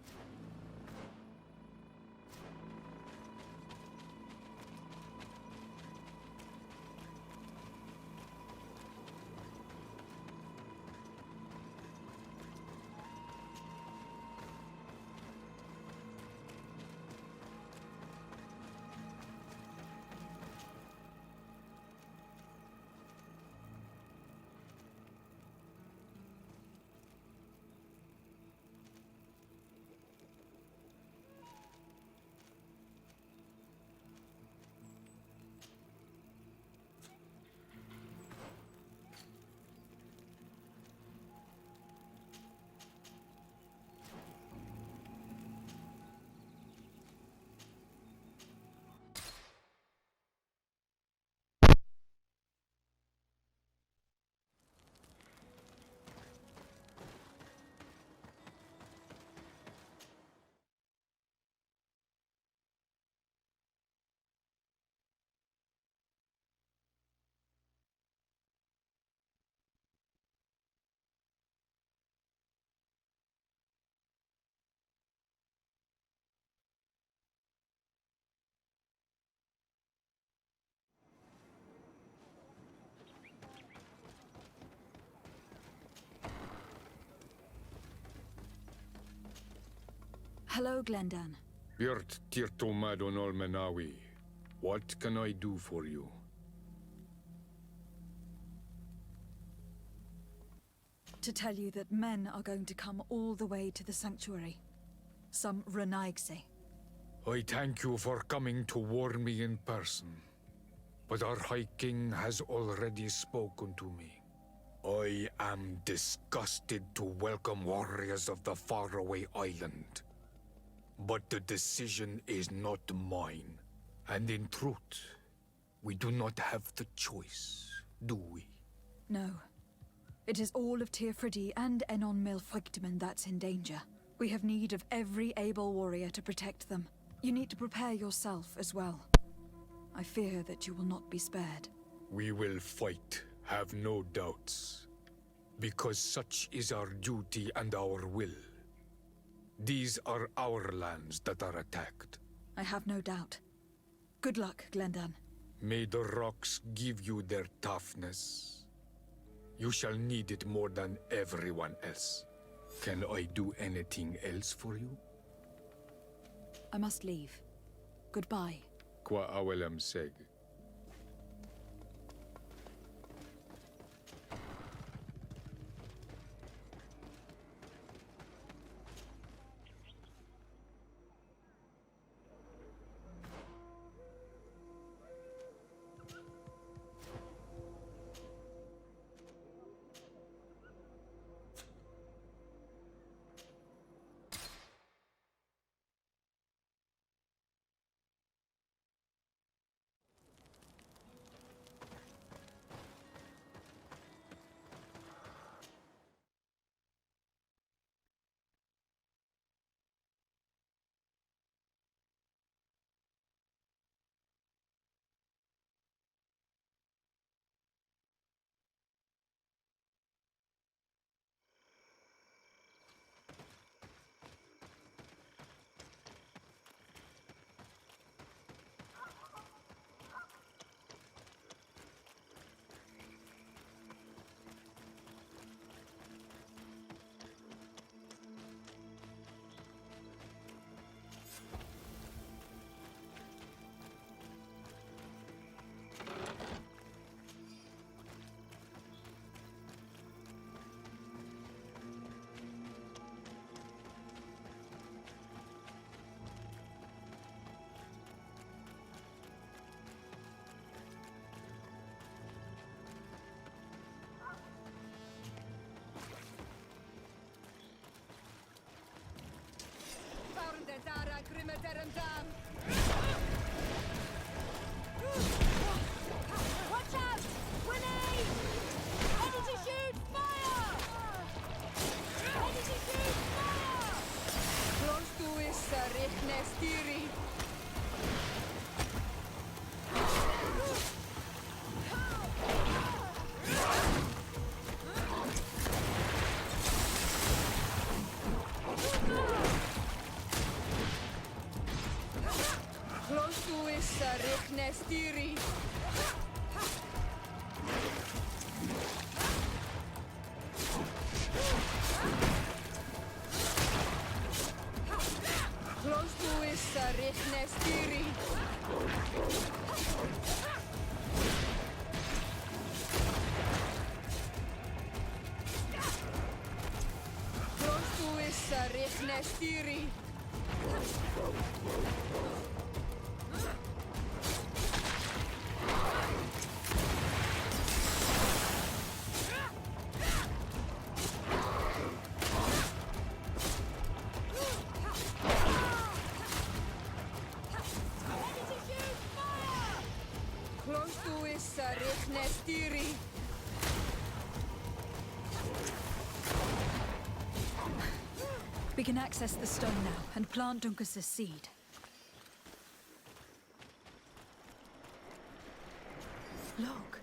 Hello, Glendan. Björt Tirto Madon Olmenawi. What can I do for you? To tell you that men are going to come all the way to the sanctuary. Some Renaigse. I thank you for coming to warn me in person. But our High King has already spoken to me. I am disgusted to welcome warriors of the faraway island. But the decision is not mine. And in truth, we do not have the choice, do we? No. It is all of Tirfridi and Enon Milfrigtman that's in danger. We have need of every able warrior to protect them. You need to prepare yourself as well. I fear that you will not be spared. We will fight, have no doubts. Because such is our duty and our will. These are our lands that are attacked. I have no doubt. Good luck, Glendan. May the rocks give you their toughness. You shall need it more than everyone else. Can I do anything else for you? I must leave. Goodbye. Qua awelem seg. Watch out! Grenade! Ready to shoot! Fire! Ready to shoot! Fire! Close to is Richtnestiri. Close to is Richtnestiri. Close to is Richtnestiri. Close to is Richtnestiri. Close to is Richtnestiri. We can access the stone now and plant Duncas's seed. Look,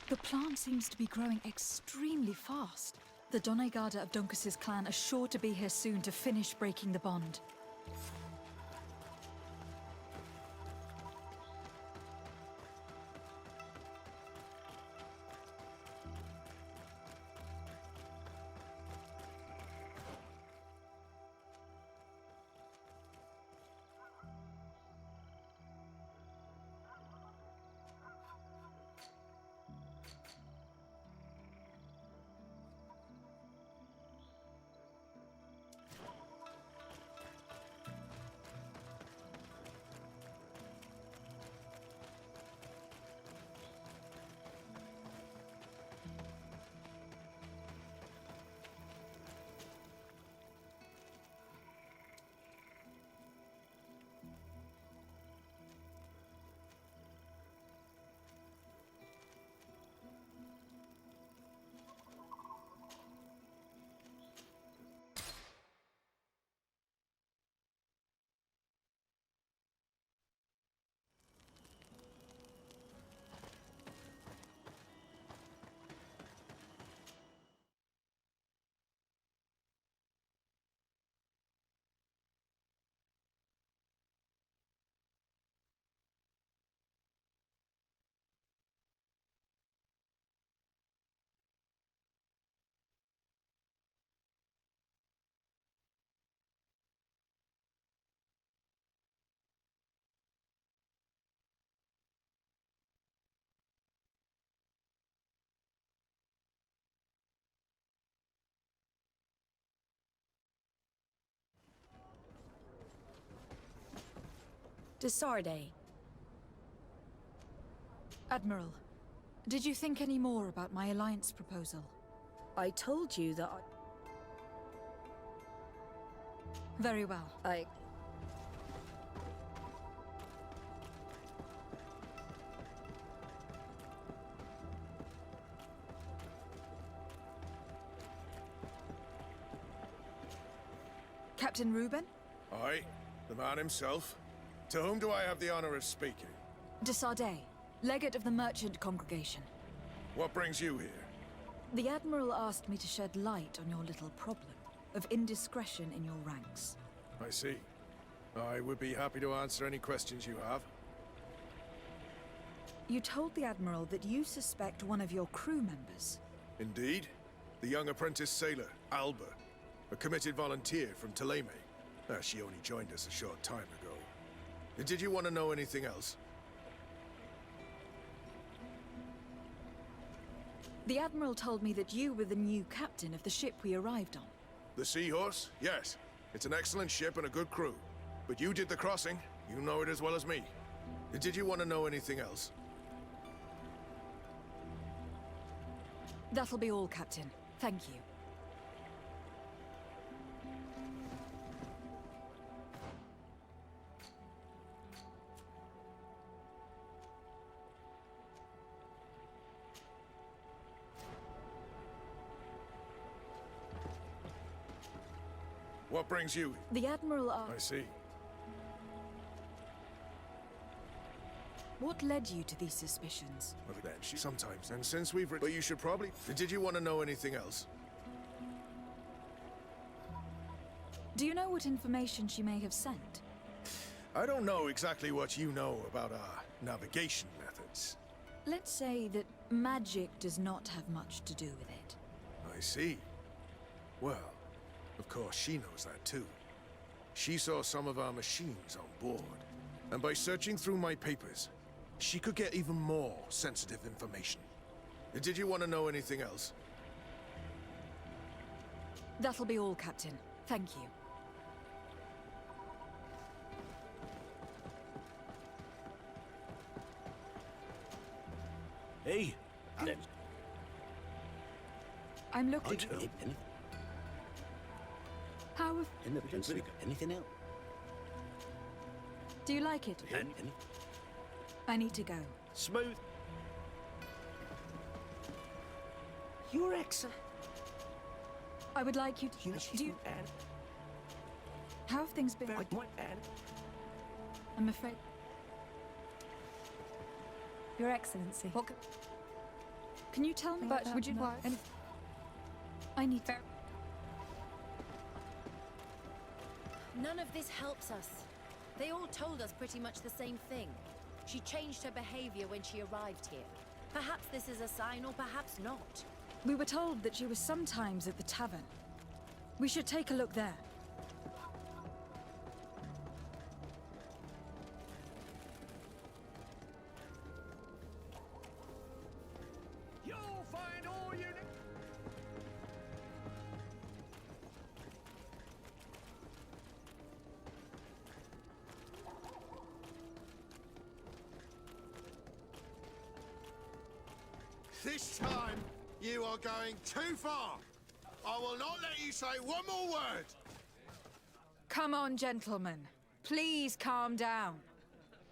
the plant seems to be growing extremely fast. The Doneigada of Duncas's clan are sure to be here soon to finish breaking the bond. Desarde. Admiral, did you think any more about my alliance proposal? I told you that Very well. Captain Reuben? Aye, the man himself. To whom do I have the honor of speaking? Desarde, legate of the merchant congregation. What brings you here? The Admiral asked me to shed light on your little problem of indiscretion in your ranks. I see. I would be happy to answer any questions you have. You told the Admiral that you suspect one of your crew members. Indeed. The young apprentice sailor, Alba. A committed volunteer from Thélème. She only joined us a short time ago. Did you want to know anything else? The Admiral told me that you were the new captain of the ship we arrived on. The Seahorse? Yes. It's an excellent ship and a good crew. But you did the crossing. You know it as well as me. Did you want to know anything else? That'll be all, Captain. Thank you. What brings you? The Admiral I see. What led you to these suspicions? Well, then, she sometimes, and since we've... But you should probably... Did you want to know anything else? Do you know what information she may have sent? I don't know exactly what you know about our navigation methods. Let's say that magic does not have much to do with it. I see. Well, of course she knows that too. She saw some of our machines on board. And by searching through my papers, she could get even more sensitive information. Did you want to know anything else? That'll be all, Captain. Thank you. Hey, I'm looking... How have... Anything else? Do you like it? I need to go. Smooth. Your excellent. I would like you to... Do you... How have things been? I'm afraid... Your Excellency. What can you tell me But about... would you... I need... None of this helps us. They all told us pretty much the same thing. She changed her behavior when she arrived here. Perhaps this is a sign, or perhaps not. We were told that she was sometimes at the tavern. We should take a look there. You'll find all you need. This time, you are going too far. I will not let you say one more word. Come on, gentlemen. Please calm down.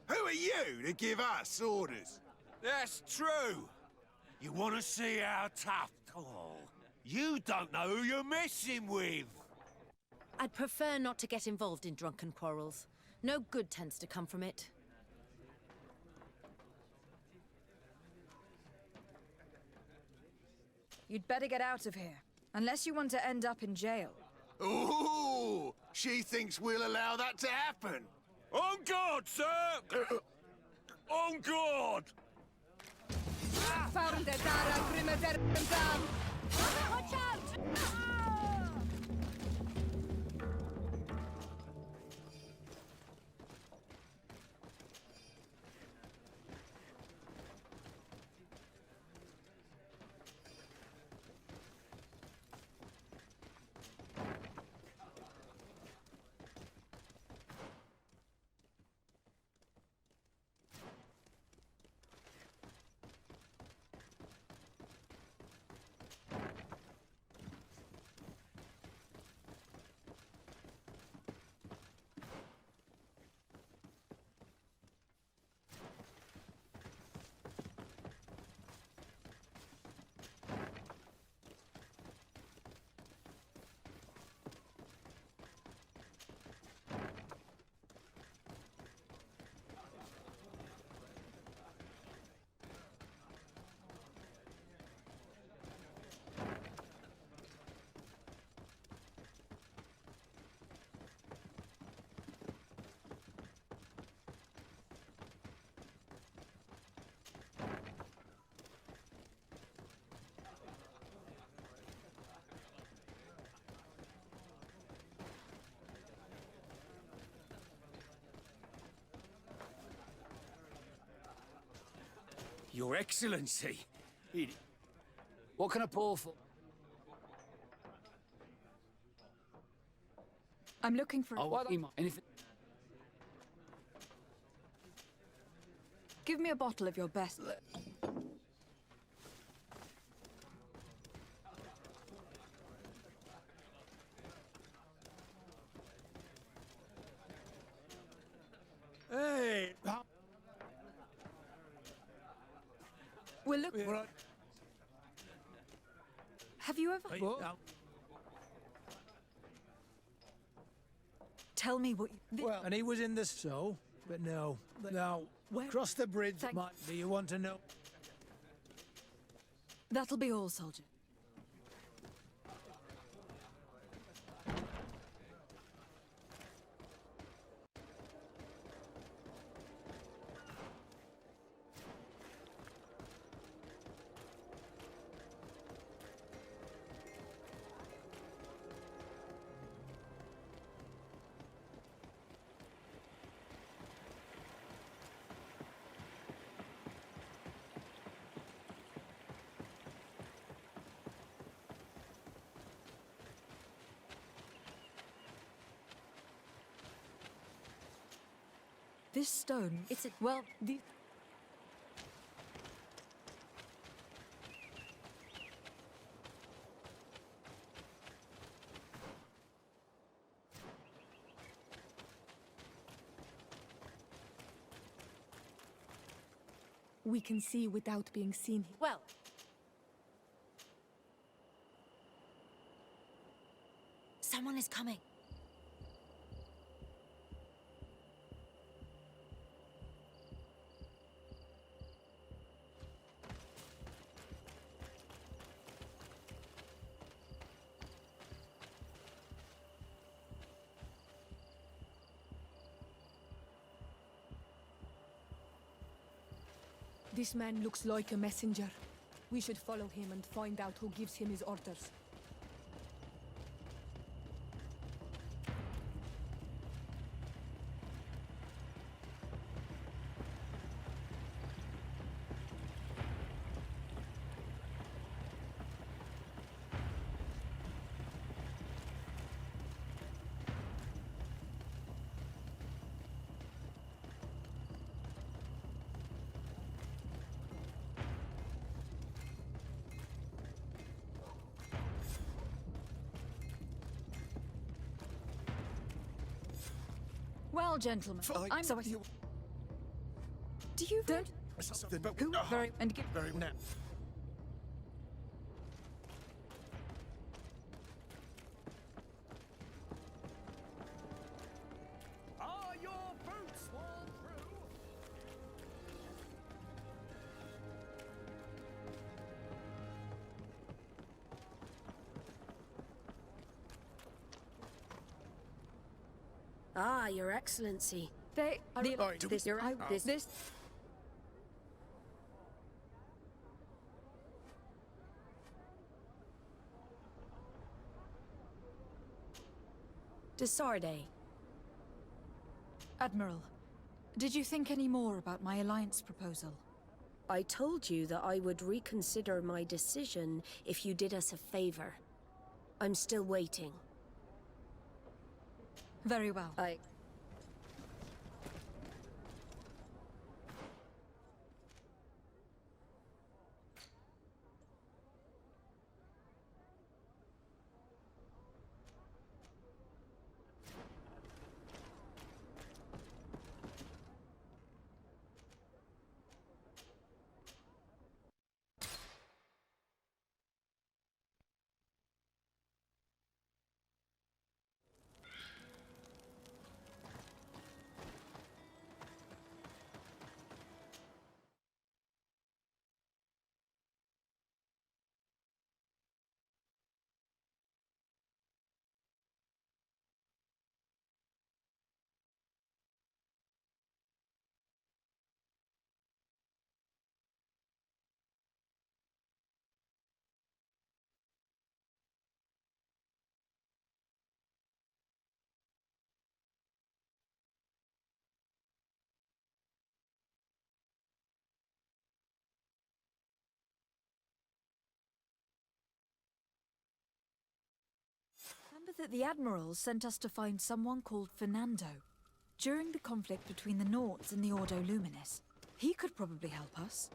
Who are you to give us orders? That's true. You want to see how tough? Oh, you don't know who you're messing with. I'd prefer not to get involved in drunken quarrels. No good tends to come from it. You'd better get out of here, unless you want to end up in jail. Ooh, she thinks we'll allow that to happen. On guard, sir! On guard! Watch out! Your Excellency. What can I pour for? I'm looking for... Oh, anything? Give me a bottle of your best. Hey! We're looking... Have you ever... Tell me what you... Well, and he was in the so, but no. Now, cross the bridge, do you want to know? That'll be all, soldier. This stone, it's a... Well, the... We can see without being seen. Well, someone is coming. This man looks like a messenger. We should follow him and find out who gives him his orders. Well, gentlemen, I'm sorry. Do you... Don't... Who? Very... And give... Very now. Are your boots worn through? Ah, Your Excellency. They... This... Desarde. Admiral, did you think any more about my alliance proposal? I told you that I would reconsider my decision if you did us a favor. I'm still waiting. Very well. Remember that the Admiral sent us to find someone called Fernando. During the conflict between the Nords and the Ordo Luminis. He could probably help us.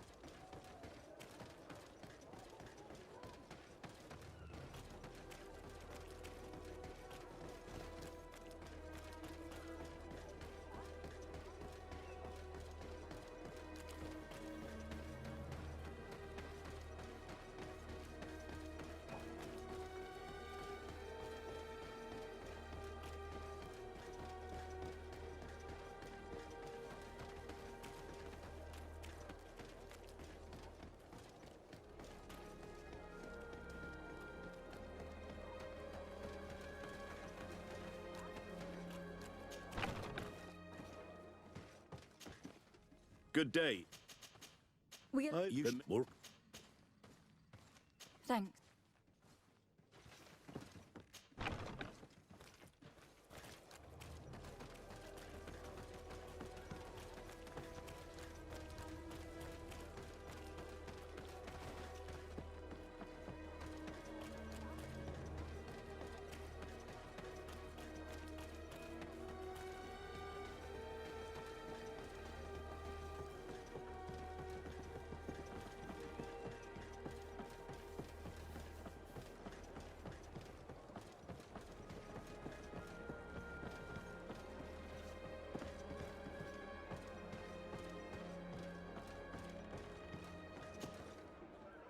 Good day. You more. Thanks.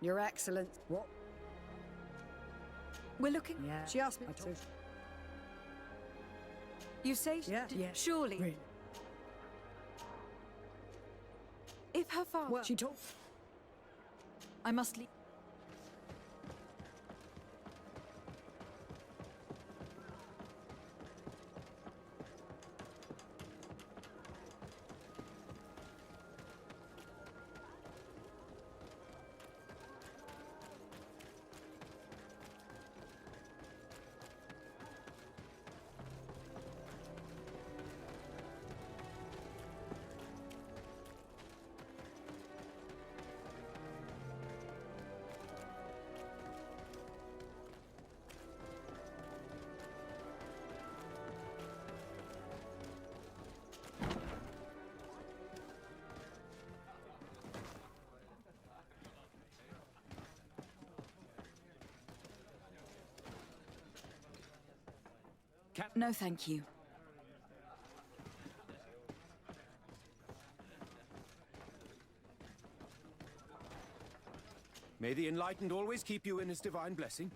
Your Excellency. What? We're looking. Yeah. She asked me to. You say? Yeah. Surely. Really? If her father. Well, she told. I must leave. No, thank you. May the Enlightened always keep you in his divine blessing.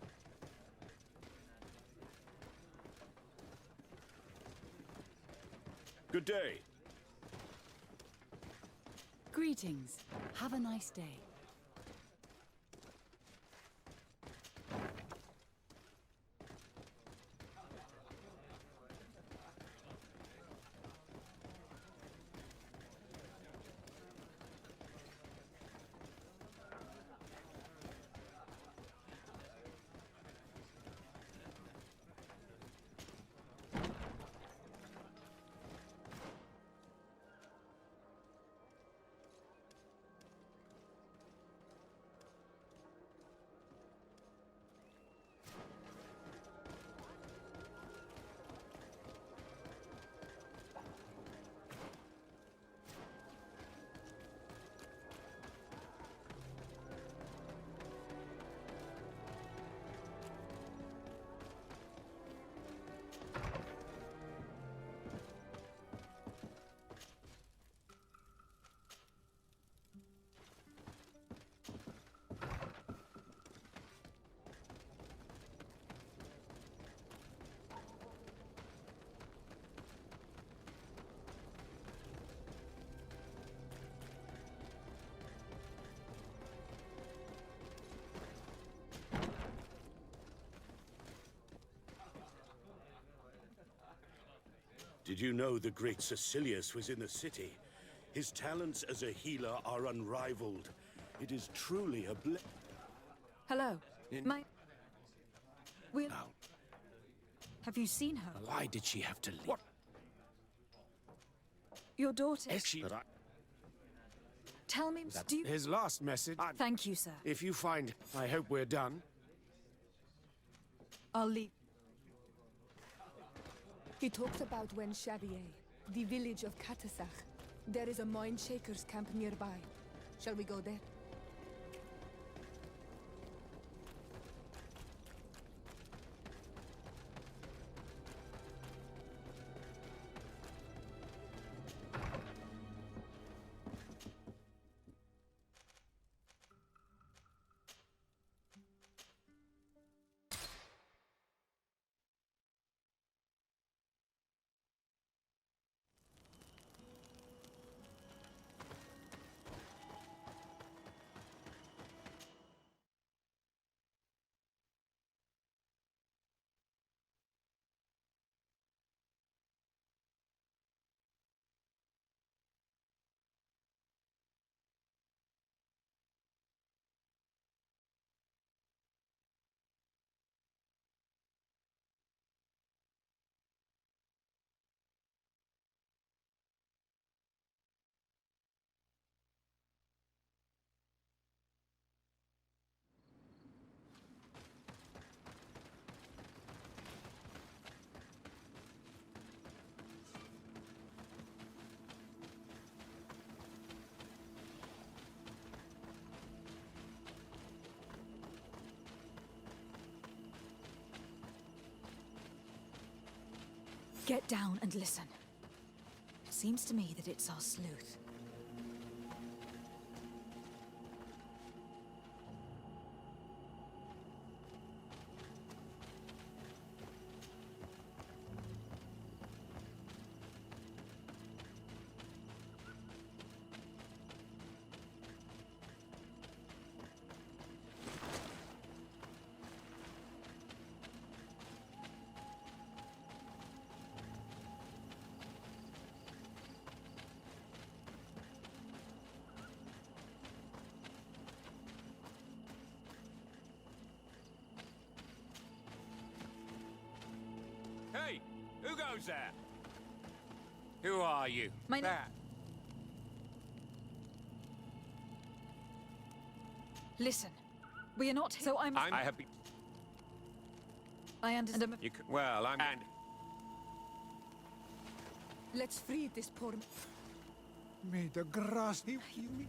Good day. Greetings. Have a nice day. Did you know the great Cecilius was in the city? His talents as a healer are unrivaled. It is truly a Hello. Have you seen her? Why did she have to leave? What? Your daughter. Is she? Tell me, do you... His last message. Thank you, sir. If you find... I hope we're done. I'll leave. He talks about when Xavier, the village of Katasach. There is a mind shaker's camp nearby. Shall we go there? Get down and listen. Seems to me that it's our sleuth. Hey, who goes there? Who are you? My name. Listen, we are not. So I have been. I understand. You can, well, I'm. And Let's free this poor. May the grass heal me.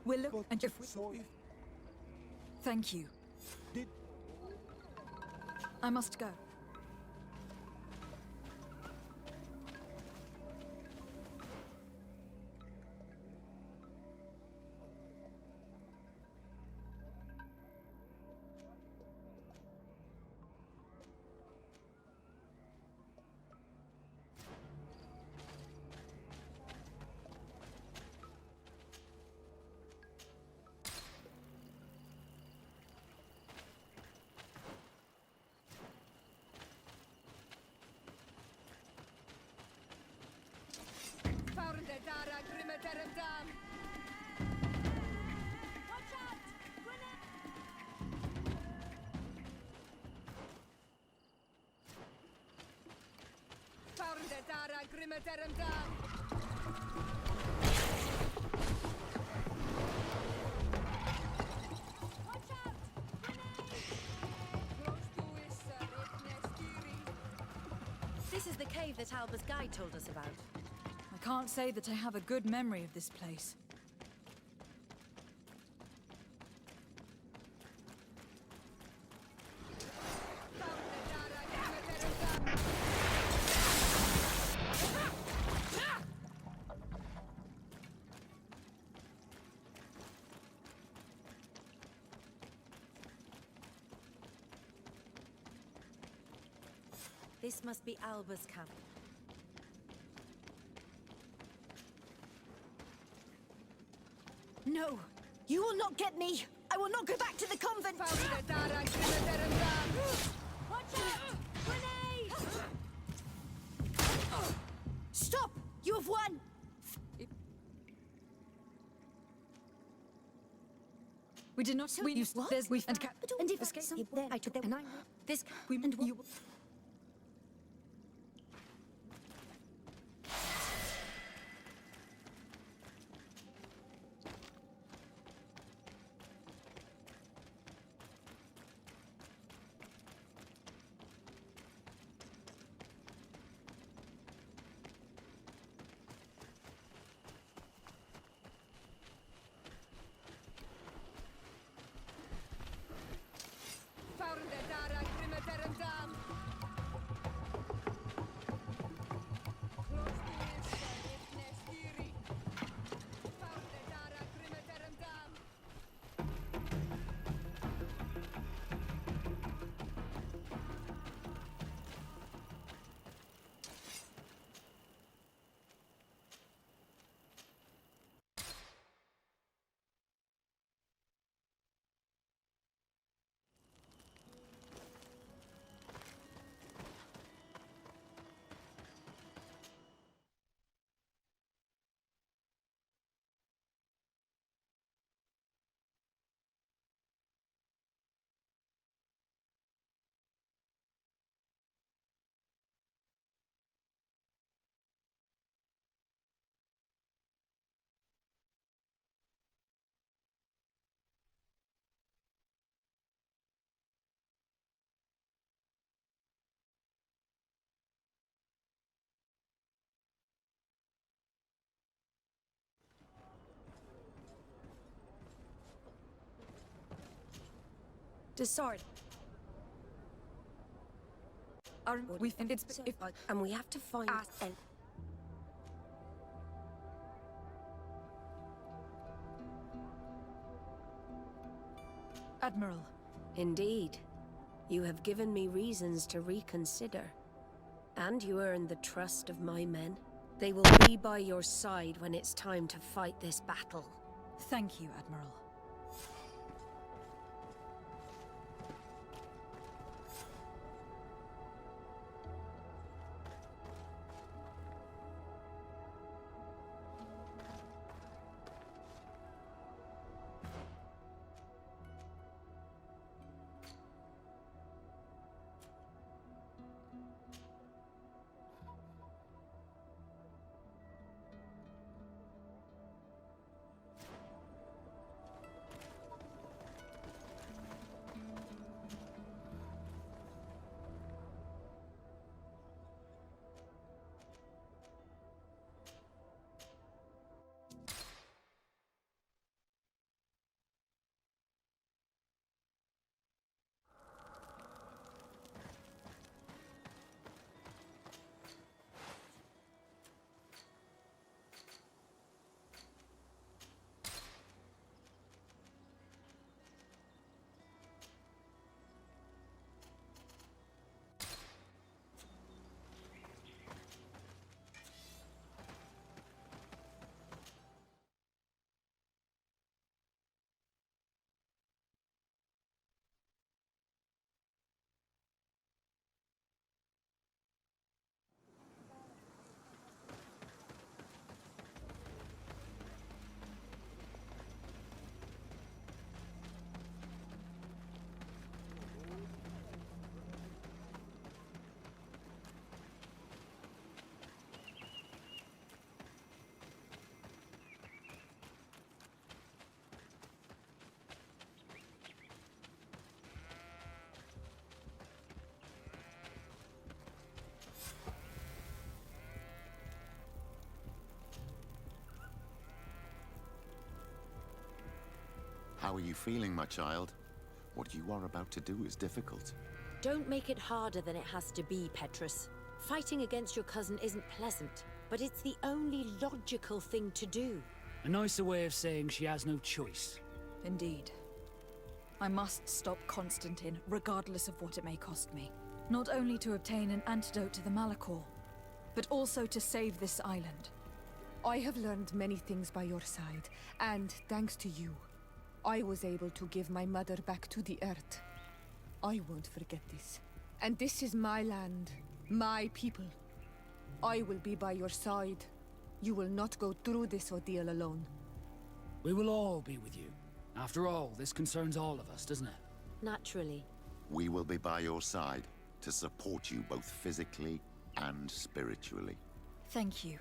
We'll look and if we... Thank you. I must go. This is the cave that Alba's guide told us about. I can't say that I have a good memory of this place. This must be Alba's camp. No! You will not get me! I will not go back to the convent! Watch out! Grenade! Stop! You have won! We did not. So we you what? There's we and And if escape. some there, I took them, and I this We and you. The sword. We and it's if And we have to find an... Admiral. Indeed. You have given me reasons to reconsider. And you earned the trust of my men. They will be by your side when it's time to fight this battle. Thank you, Admiral. How are you feeling, my child? What you are about to do is difficult. Don't make it harder than it has to be, Petrus. Fighting against your cousin isn't pleasant, but it's the only logical thing to do. A nicer way of saying she has no choice. Indeed. I must stop Constantine, regardless of what it may cost me. Not only to obtain an antidote to the Malachor, but also to save this island. I have learned many things by your side, and thanks to you, I was able to give my mother back to the Earth. I won't forget this. And this is my land, my people. I will be by your side. You will not go through this ordeal alone. We will all be with you. After all, this concerns all of us, doesn't it? Naturally. We will be by your side to support you both physically and spiritually. Thank you.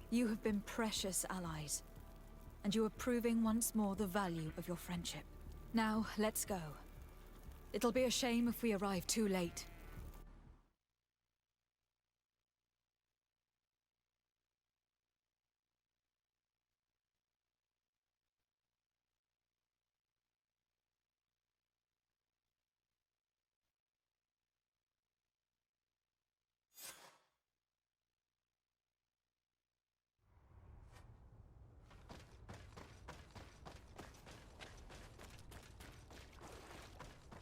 You have been precious allies, and you are proving once more the value of your friendship. Now, let's go. It'll be a shame if we arrive too late.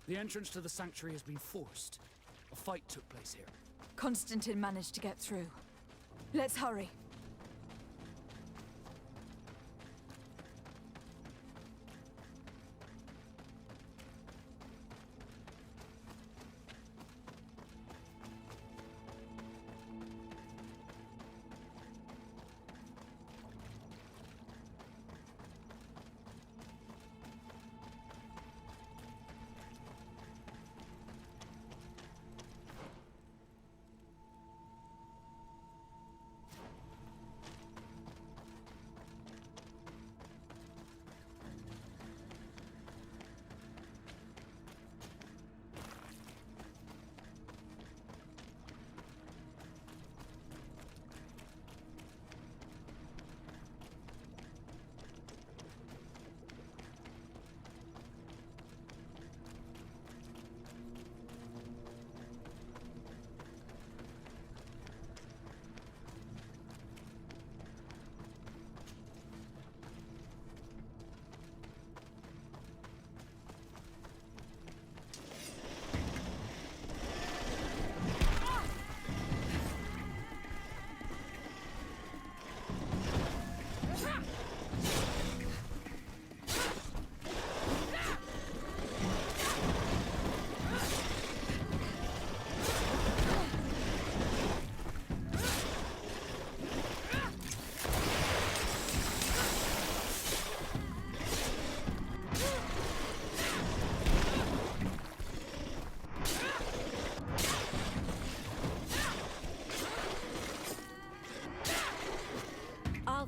The entrance to the sanctuary has been forced. A fight took place here. Constantine managed to get through. Let's hurry.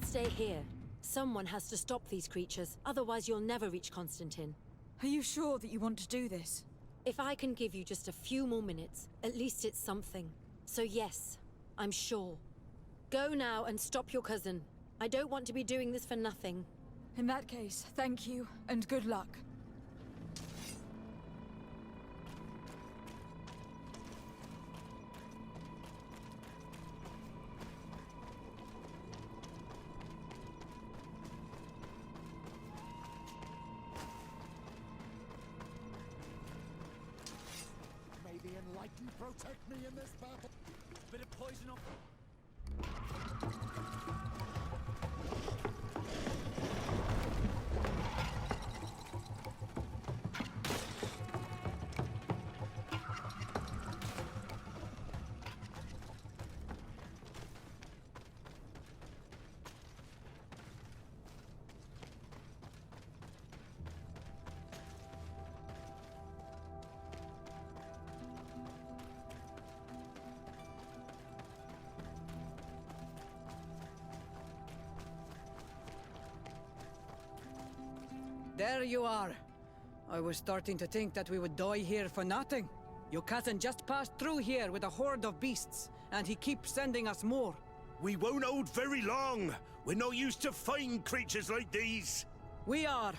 Stay here. Someone has to stop these creatures, otherwise you'll never reach Constantine. Are you sure that you want to do this? If I can give you just a few more minutes, at least it's something. So yes, I'm sure. Go now and stop your cousin. I don't want to be doing this for nothing. In that case, thank you, and good luck. Protect me in this battle. Bit of poison off. There you are. I was starting to think that we would die here for nothing. Your cousin just passed through here with a horde of beasts, and he keeps sending us more. We won't hold very long. We're not used to fighting creatures like these. We are,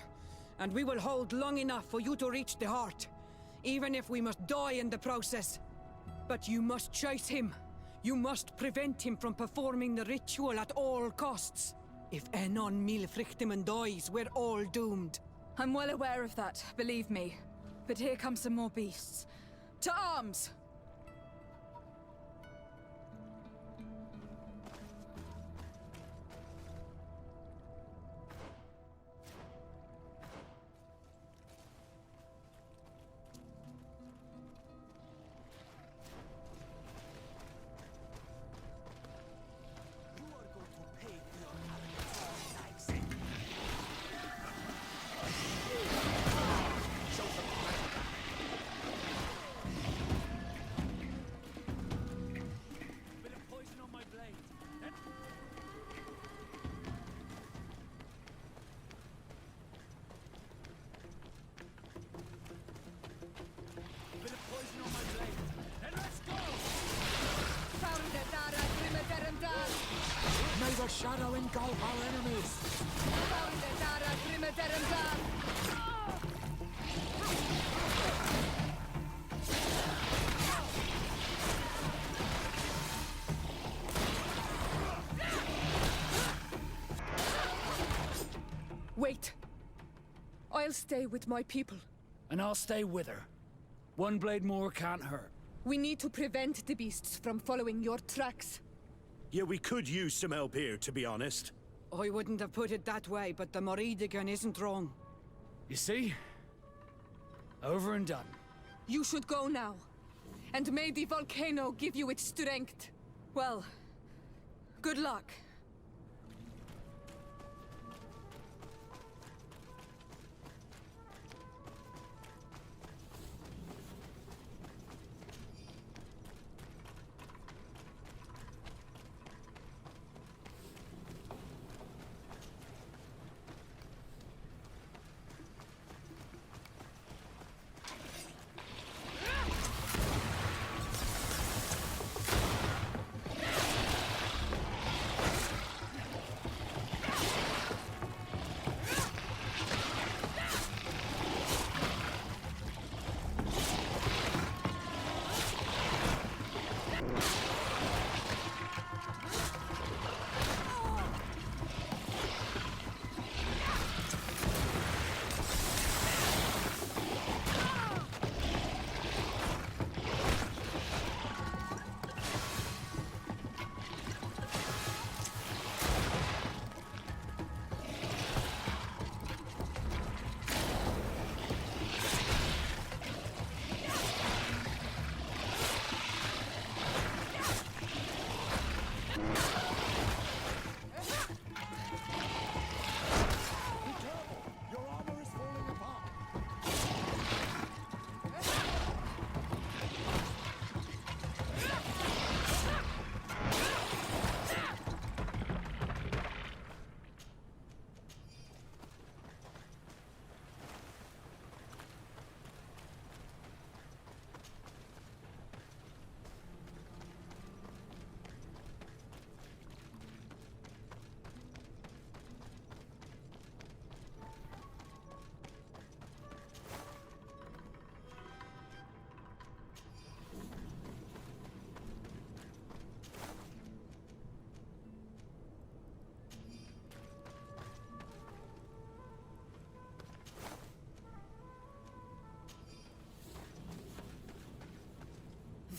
and we will hold long enough for you to reach the heart, even if we must die in the process. But you must chase him. You must prevent him from performing the ritual at all costs. If Enon Milfrichtiman dies, we're all doomed. I'm well aware of that, believe me. But here come some more beasts. To arms! the shadow engulf our enemies. Wait. I'll stay with my people. And I'll stay with her. One blade more can't hurt. We need to prevent the beasts from following your tracks. Yeah, we could use some help here, to be honest. I wouldn't have put it that way, but the Moridigan isn't wrong. You see? Over and done. You should go now. And may the volcano give you its strength. Well, good luck.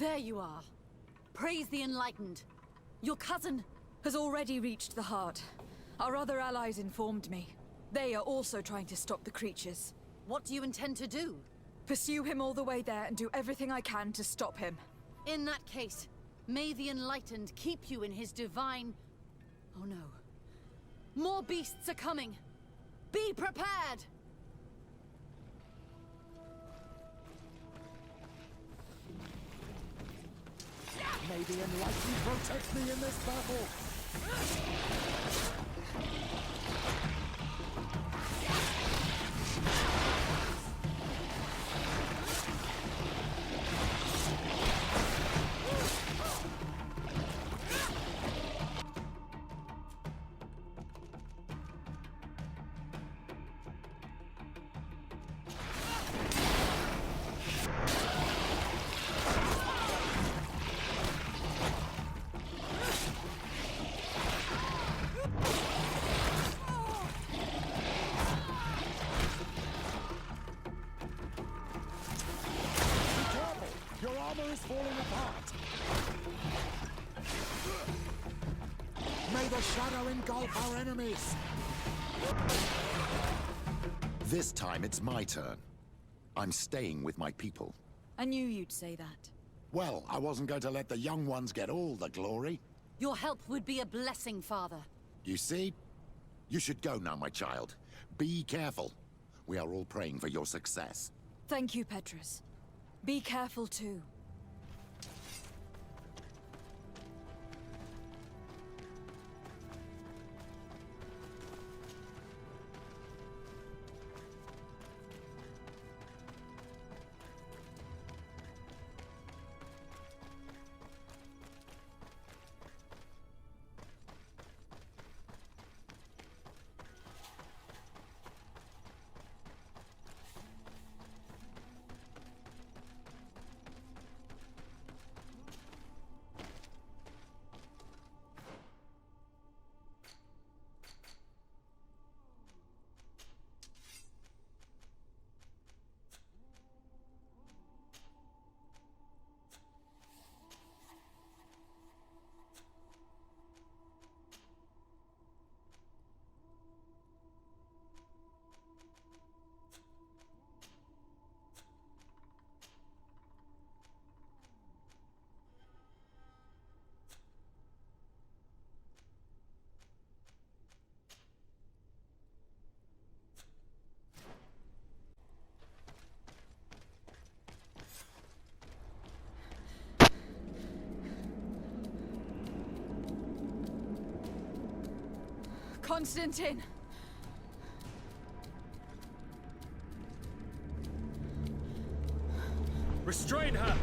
There you are. Praise the Enlightened. Your cousin has already reached the heart. Our other allies informed me. They are also trying to stop the creatures. What do you intend to do? Pursue him all the way there and do everything I can to stop him. In that case, may the Enlightened keep you in his divine... Oh no. More beasts are coming! Be prepared! May the Enlightened protect me in this battle! Is falling apart. May the shadow engulf our enemies. This time it's my turn. I'm staying with my people. I knew you'd say that. Well, I wasn't going to let the young ones get all the glory. Your help would be a blessing, Father. You see? You should go now, my child. Be careful. We are all praying for your success. Thank you, Petrus. Be careful too. Constantine! Restrain her!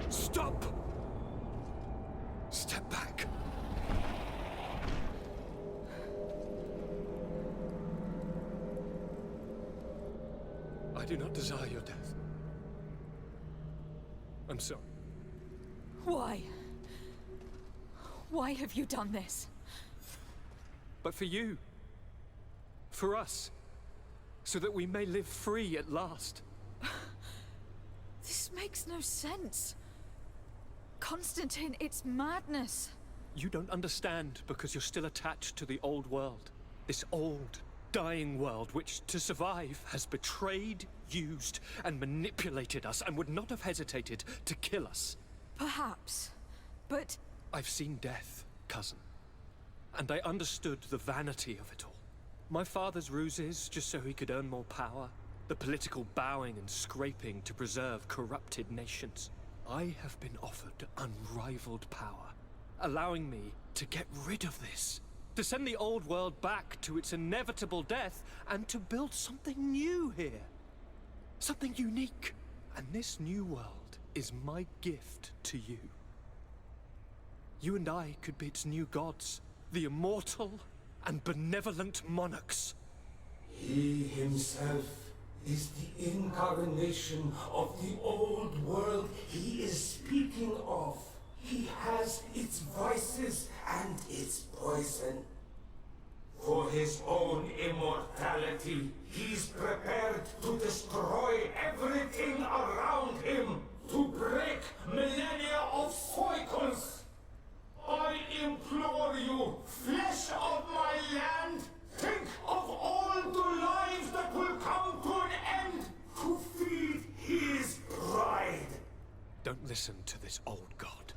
Stop! Step back. I do not desire your death. I'm sorry. Why? Why have you done this? But for you. For us. So that we may live free at last. This makes no sense. Constantine, it's madness. You don't understand because you're still attached to the old world. This old, dying world which, to survive, has betrayed, used, and manipulated us and would not have hesitated to kill us. Perhaps, but... I've seen death, cousin. And I understood the vanity of it all. My father's ruses just so he could earn more power. The political bowing and scraping to preserve corrupted nations. I have been offered unrivaled power, allowing me to get rid of this. To send the old world back to its inevitable death and to build something new here. Something unique. And this new world is my gift to you. You and I could be its new gods, the immortal and benevolent monarchs. He himself is the incarnation of the old world he is speaking of. He has its vices and its poison. For his own immortality, he's prepared to destroy everything around him, to break millennia of cycles. I implore you, flesh of my land, think of all the lives that will come to an end to feed his bride. Don't listen to this old god.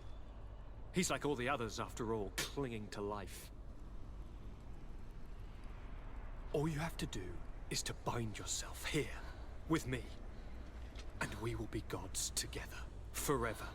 He's like all the others, after all, clinging to life. All you have to do is to bind yourself here, with me. And we will be gods together, forever.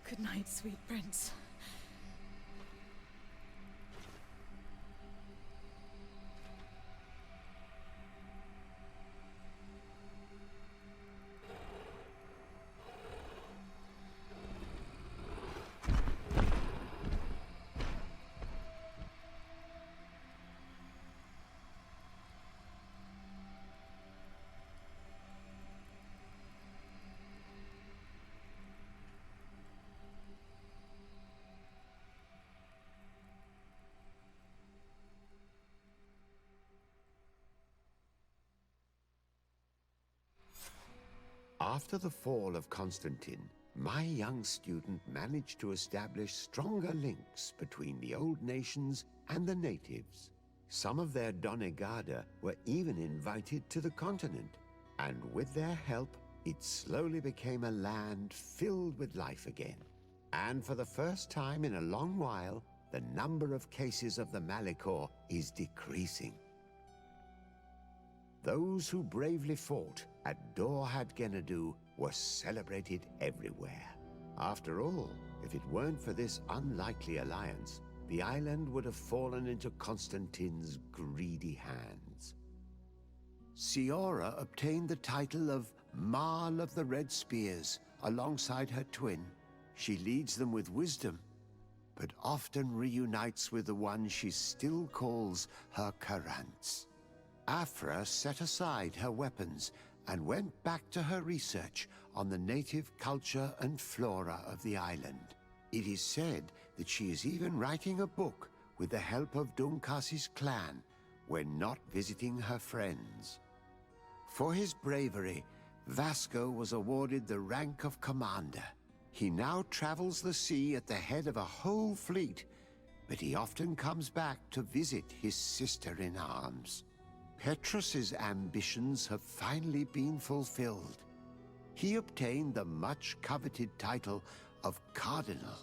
Good night, sweet prince. After the fall of Constantine, my young student managed to establish stronger links between the old nations and the natives. Some of their Donegada were even invited to the continent, and with their help, it slowly became a land filled with life again. And for the first time in a long while, the number of cases of the Malichor is decreasing. Those who bravely fought at Dorhad Genadu were celebrated everywhere. After all, if it weren't for this unlikely alliance, the island would have fallen into Constantine's greedy hands. Siora obtained the title of Marl of the Red Spears alongside her twin. She leads them with wisdom, but often reunites with the one she still calls her Karants. Afra set aside her weapons and went back to her research on the native culture and flora of the island. It is said that she is even writing a book with the help of Dunkas's clan when not visiting her friends. For his bravery, Vasco was awarded the rank of commander. He now travels the sea at the head of a whole fleet, but he often comes back to visit his sister-in-arms. Petrus's ambitions have finally been fulfilled. He obtained the much-coveted title of Cardinal.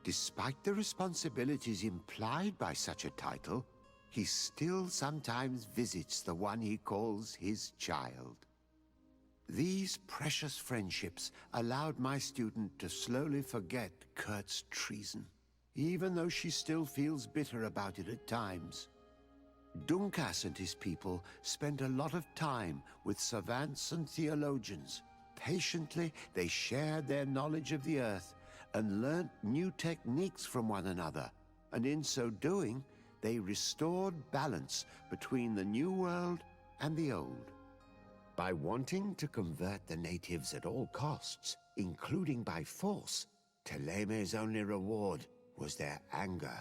Despite the responsibilities implied by such a title, he still sometimes visits the one he calls his child. These precious friendships allowed my student to slowly forget Kurt's treason, even though she still feels bitter about it at times. Dunkas and his people spent a lot of time with savants and theologians. Patiently, they shared their knowledge of the Earth and learnt new techniques from one another, and in so doing, they restored balance between the New World and the Old. By wanting to convert the natives at all costs, including by force, Teleme's only reward was their anger.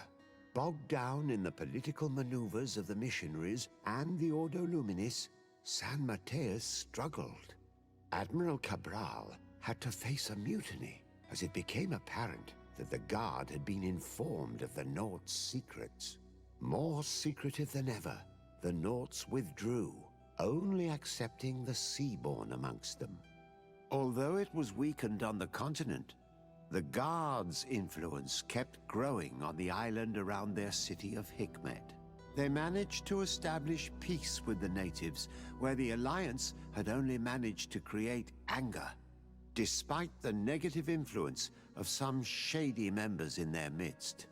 Bogged down in the political maneuvers of the missionaries and the Ordo Luminis, San Mateus struggled. Admiral Cabral had to face a mutiny, as it became apparent that the Guard had been informed of the Nort's secrets. More secretive than ever, the Norts withdrew, only accepting the Seaborn amongst them. Although it was weakened on the continent, the Guard's influence kept growing on the island around their city of Hikmet. They managed to establish peace with the natives, where the Alliance had only managed to create anger, despite the negative influence of some shady members in their midst.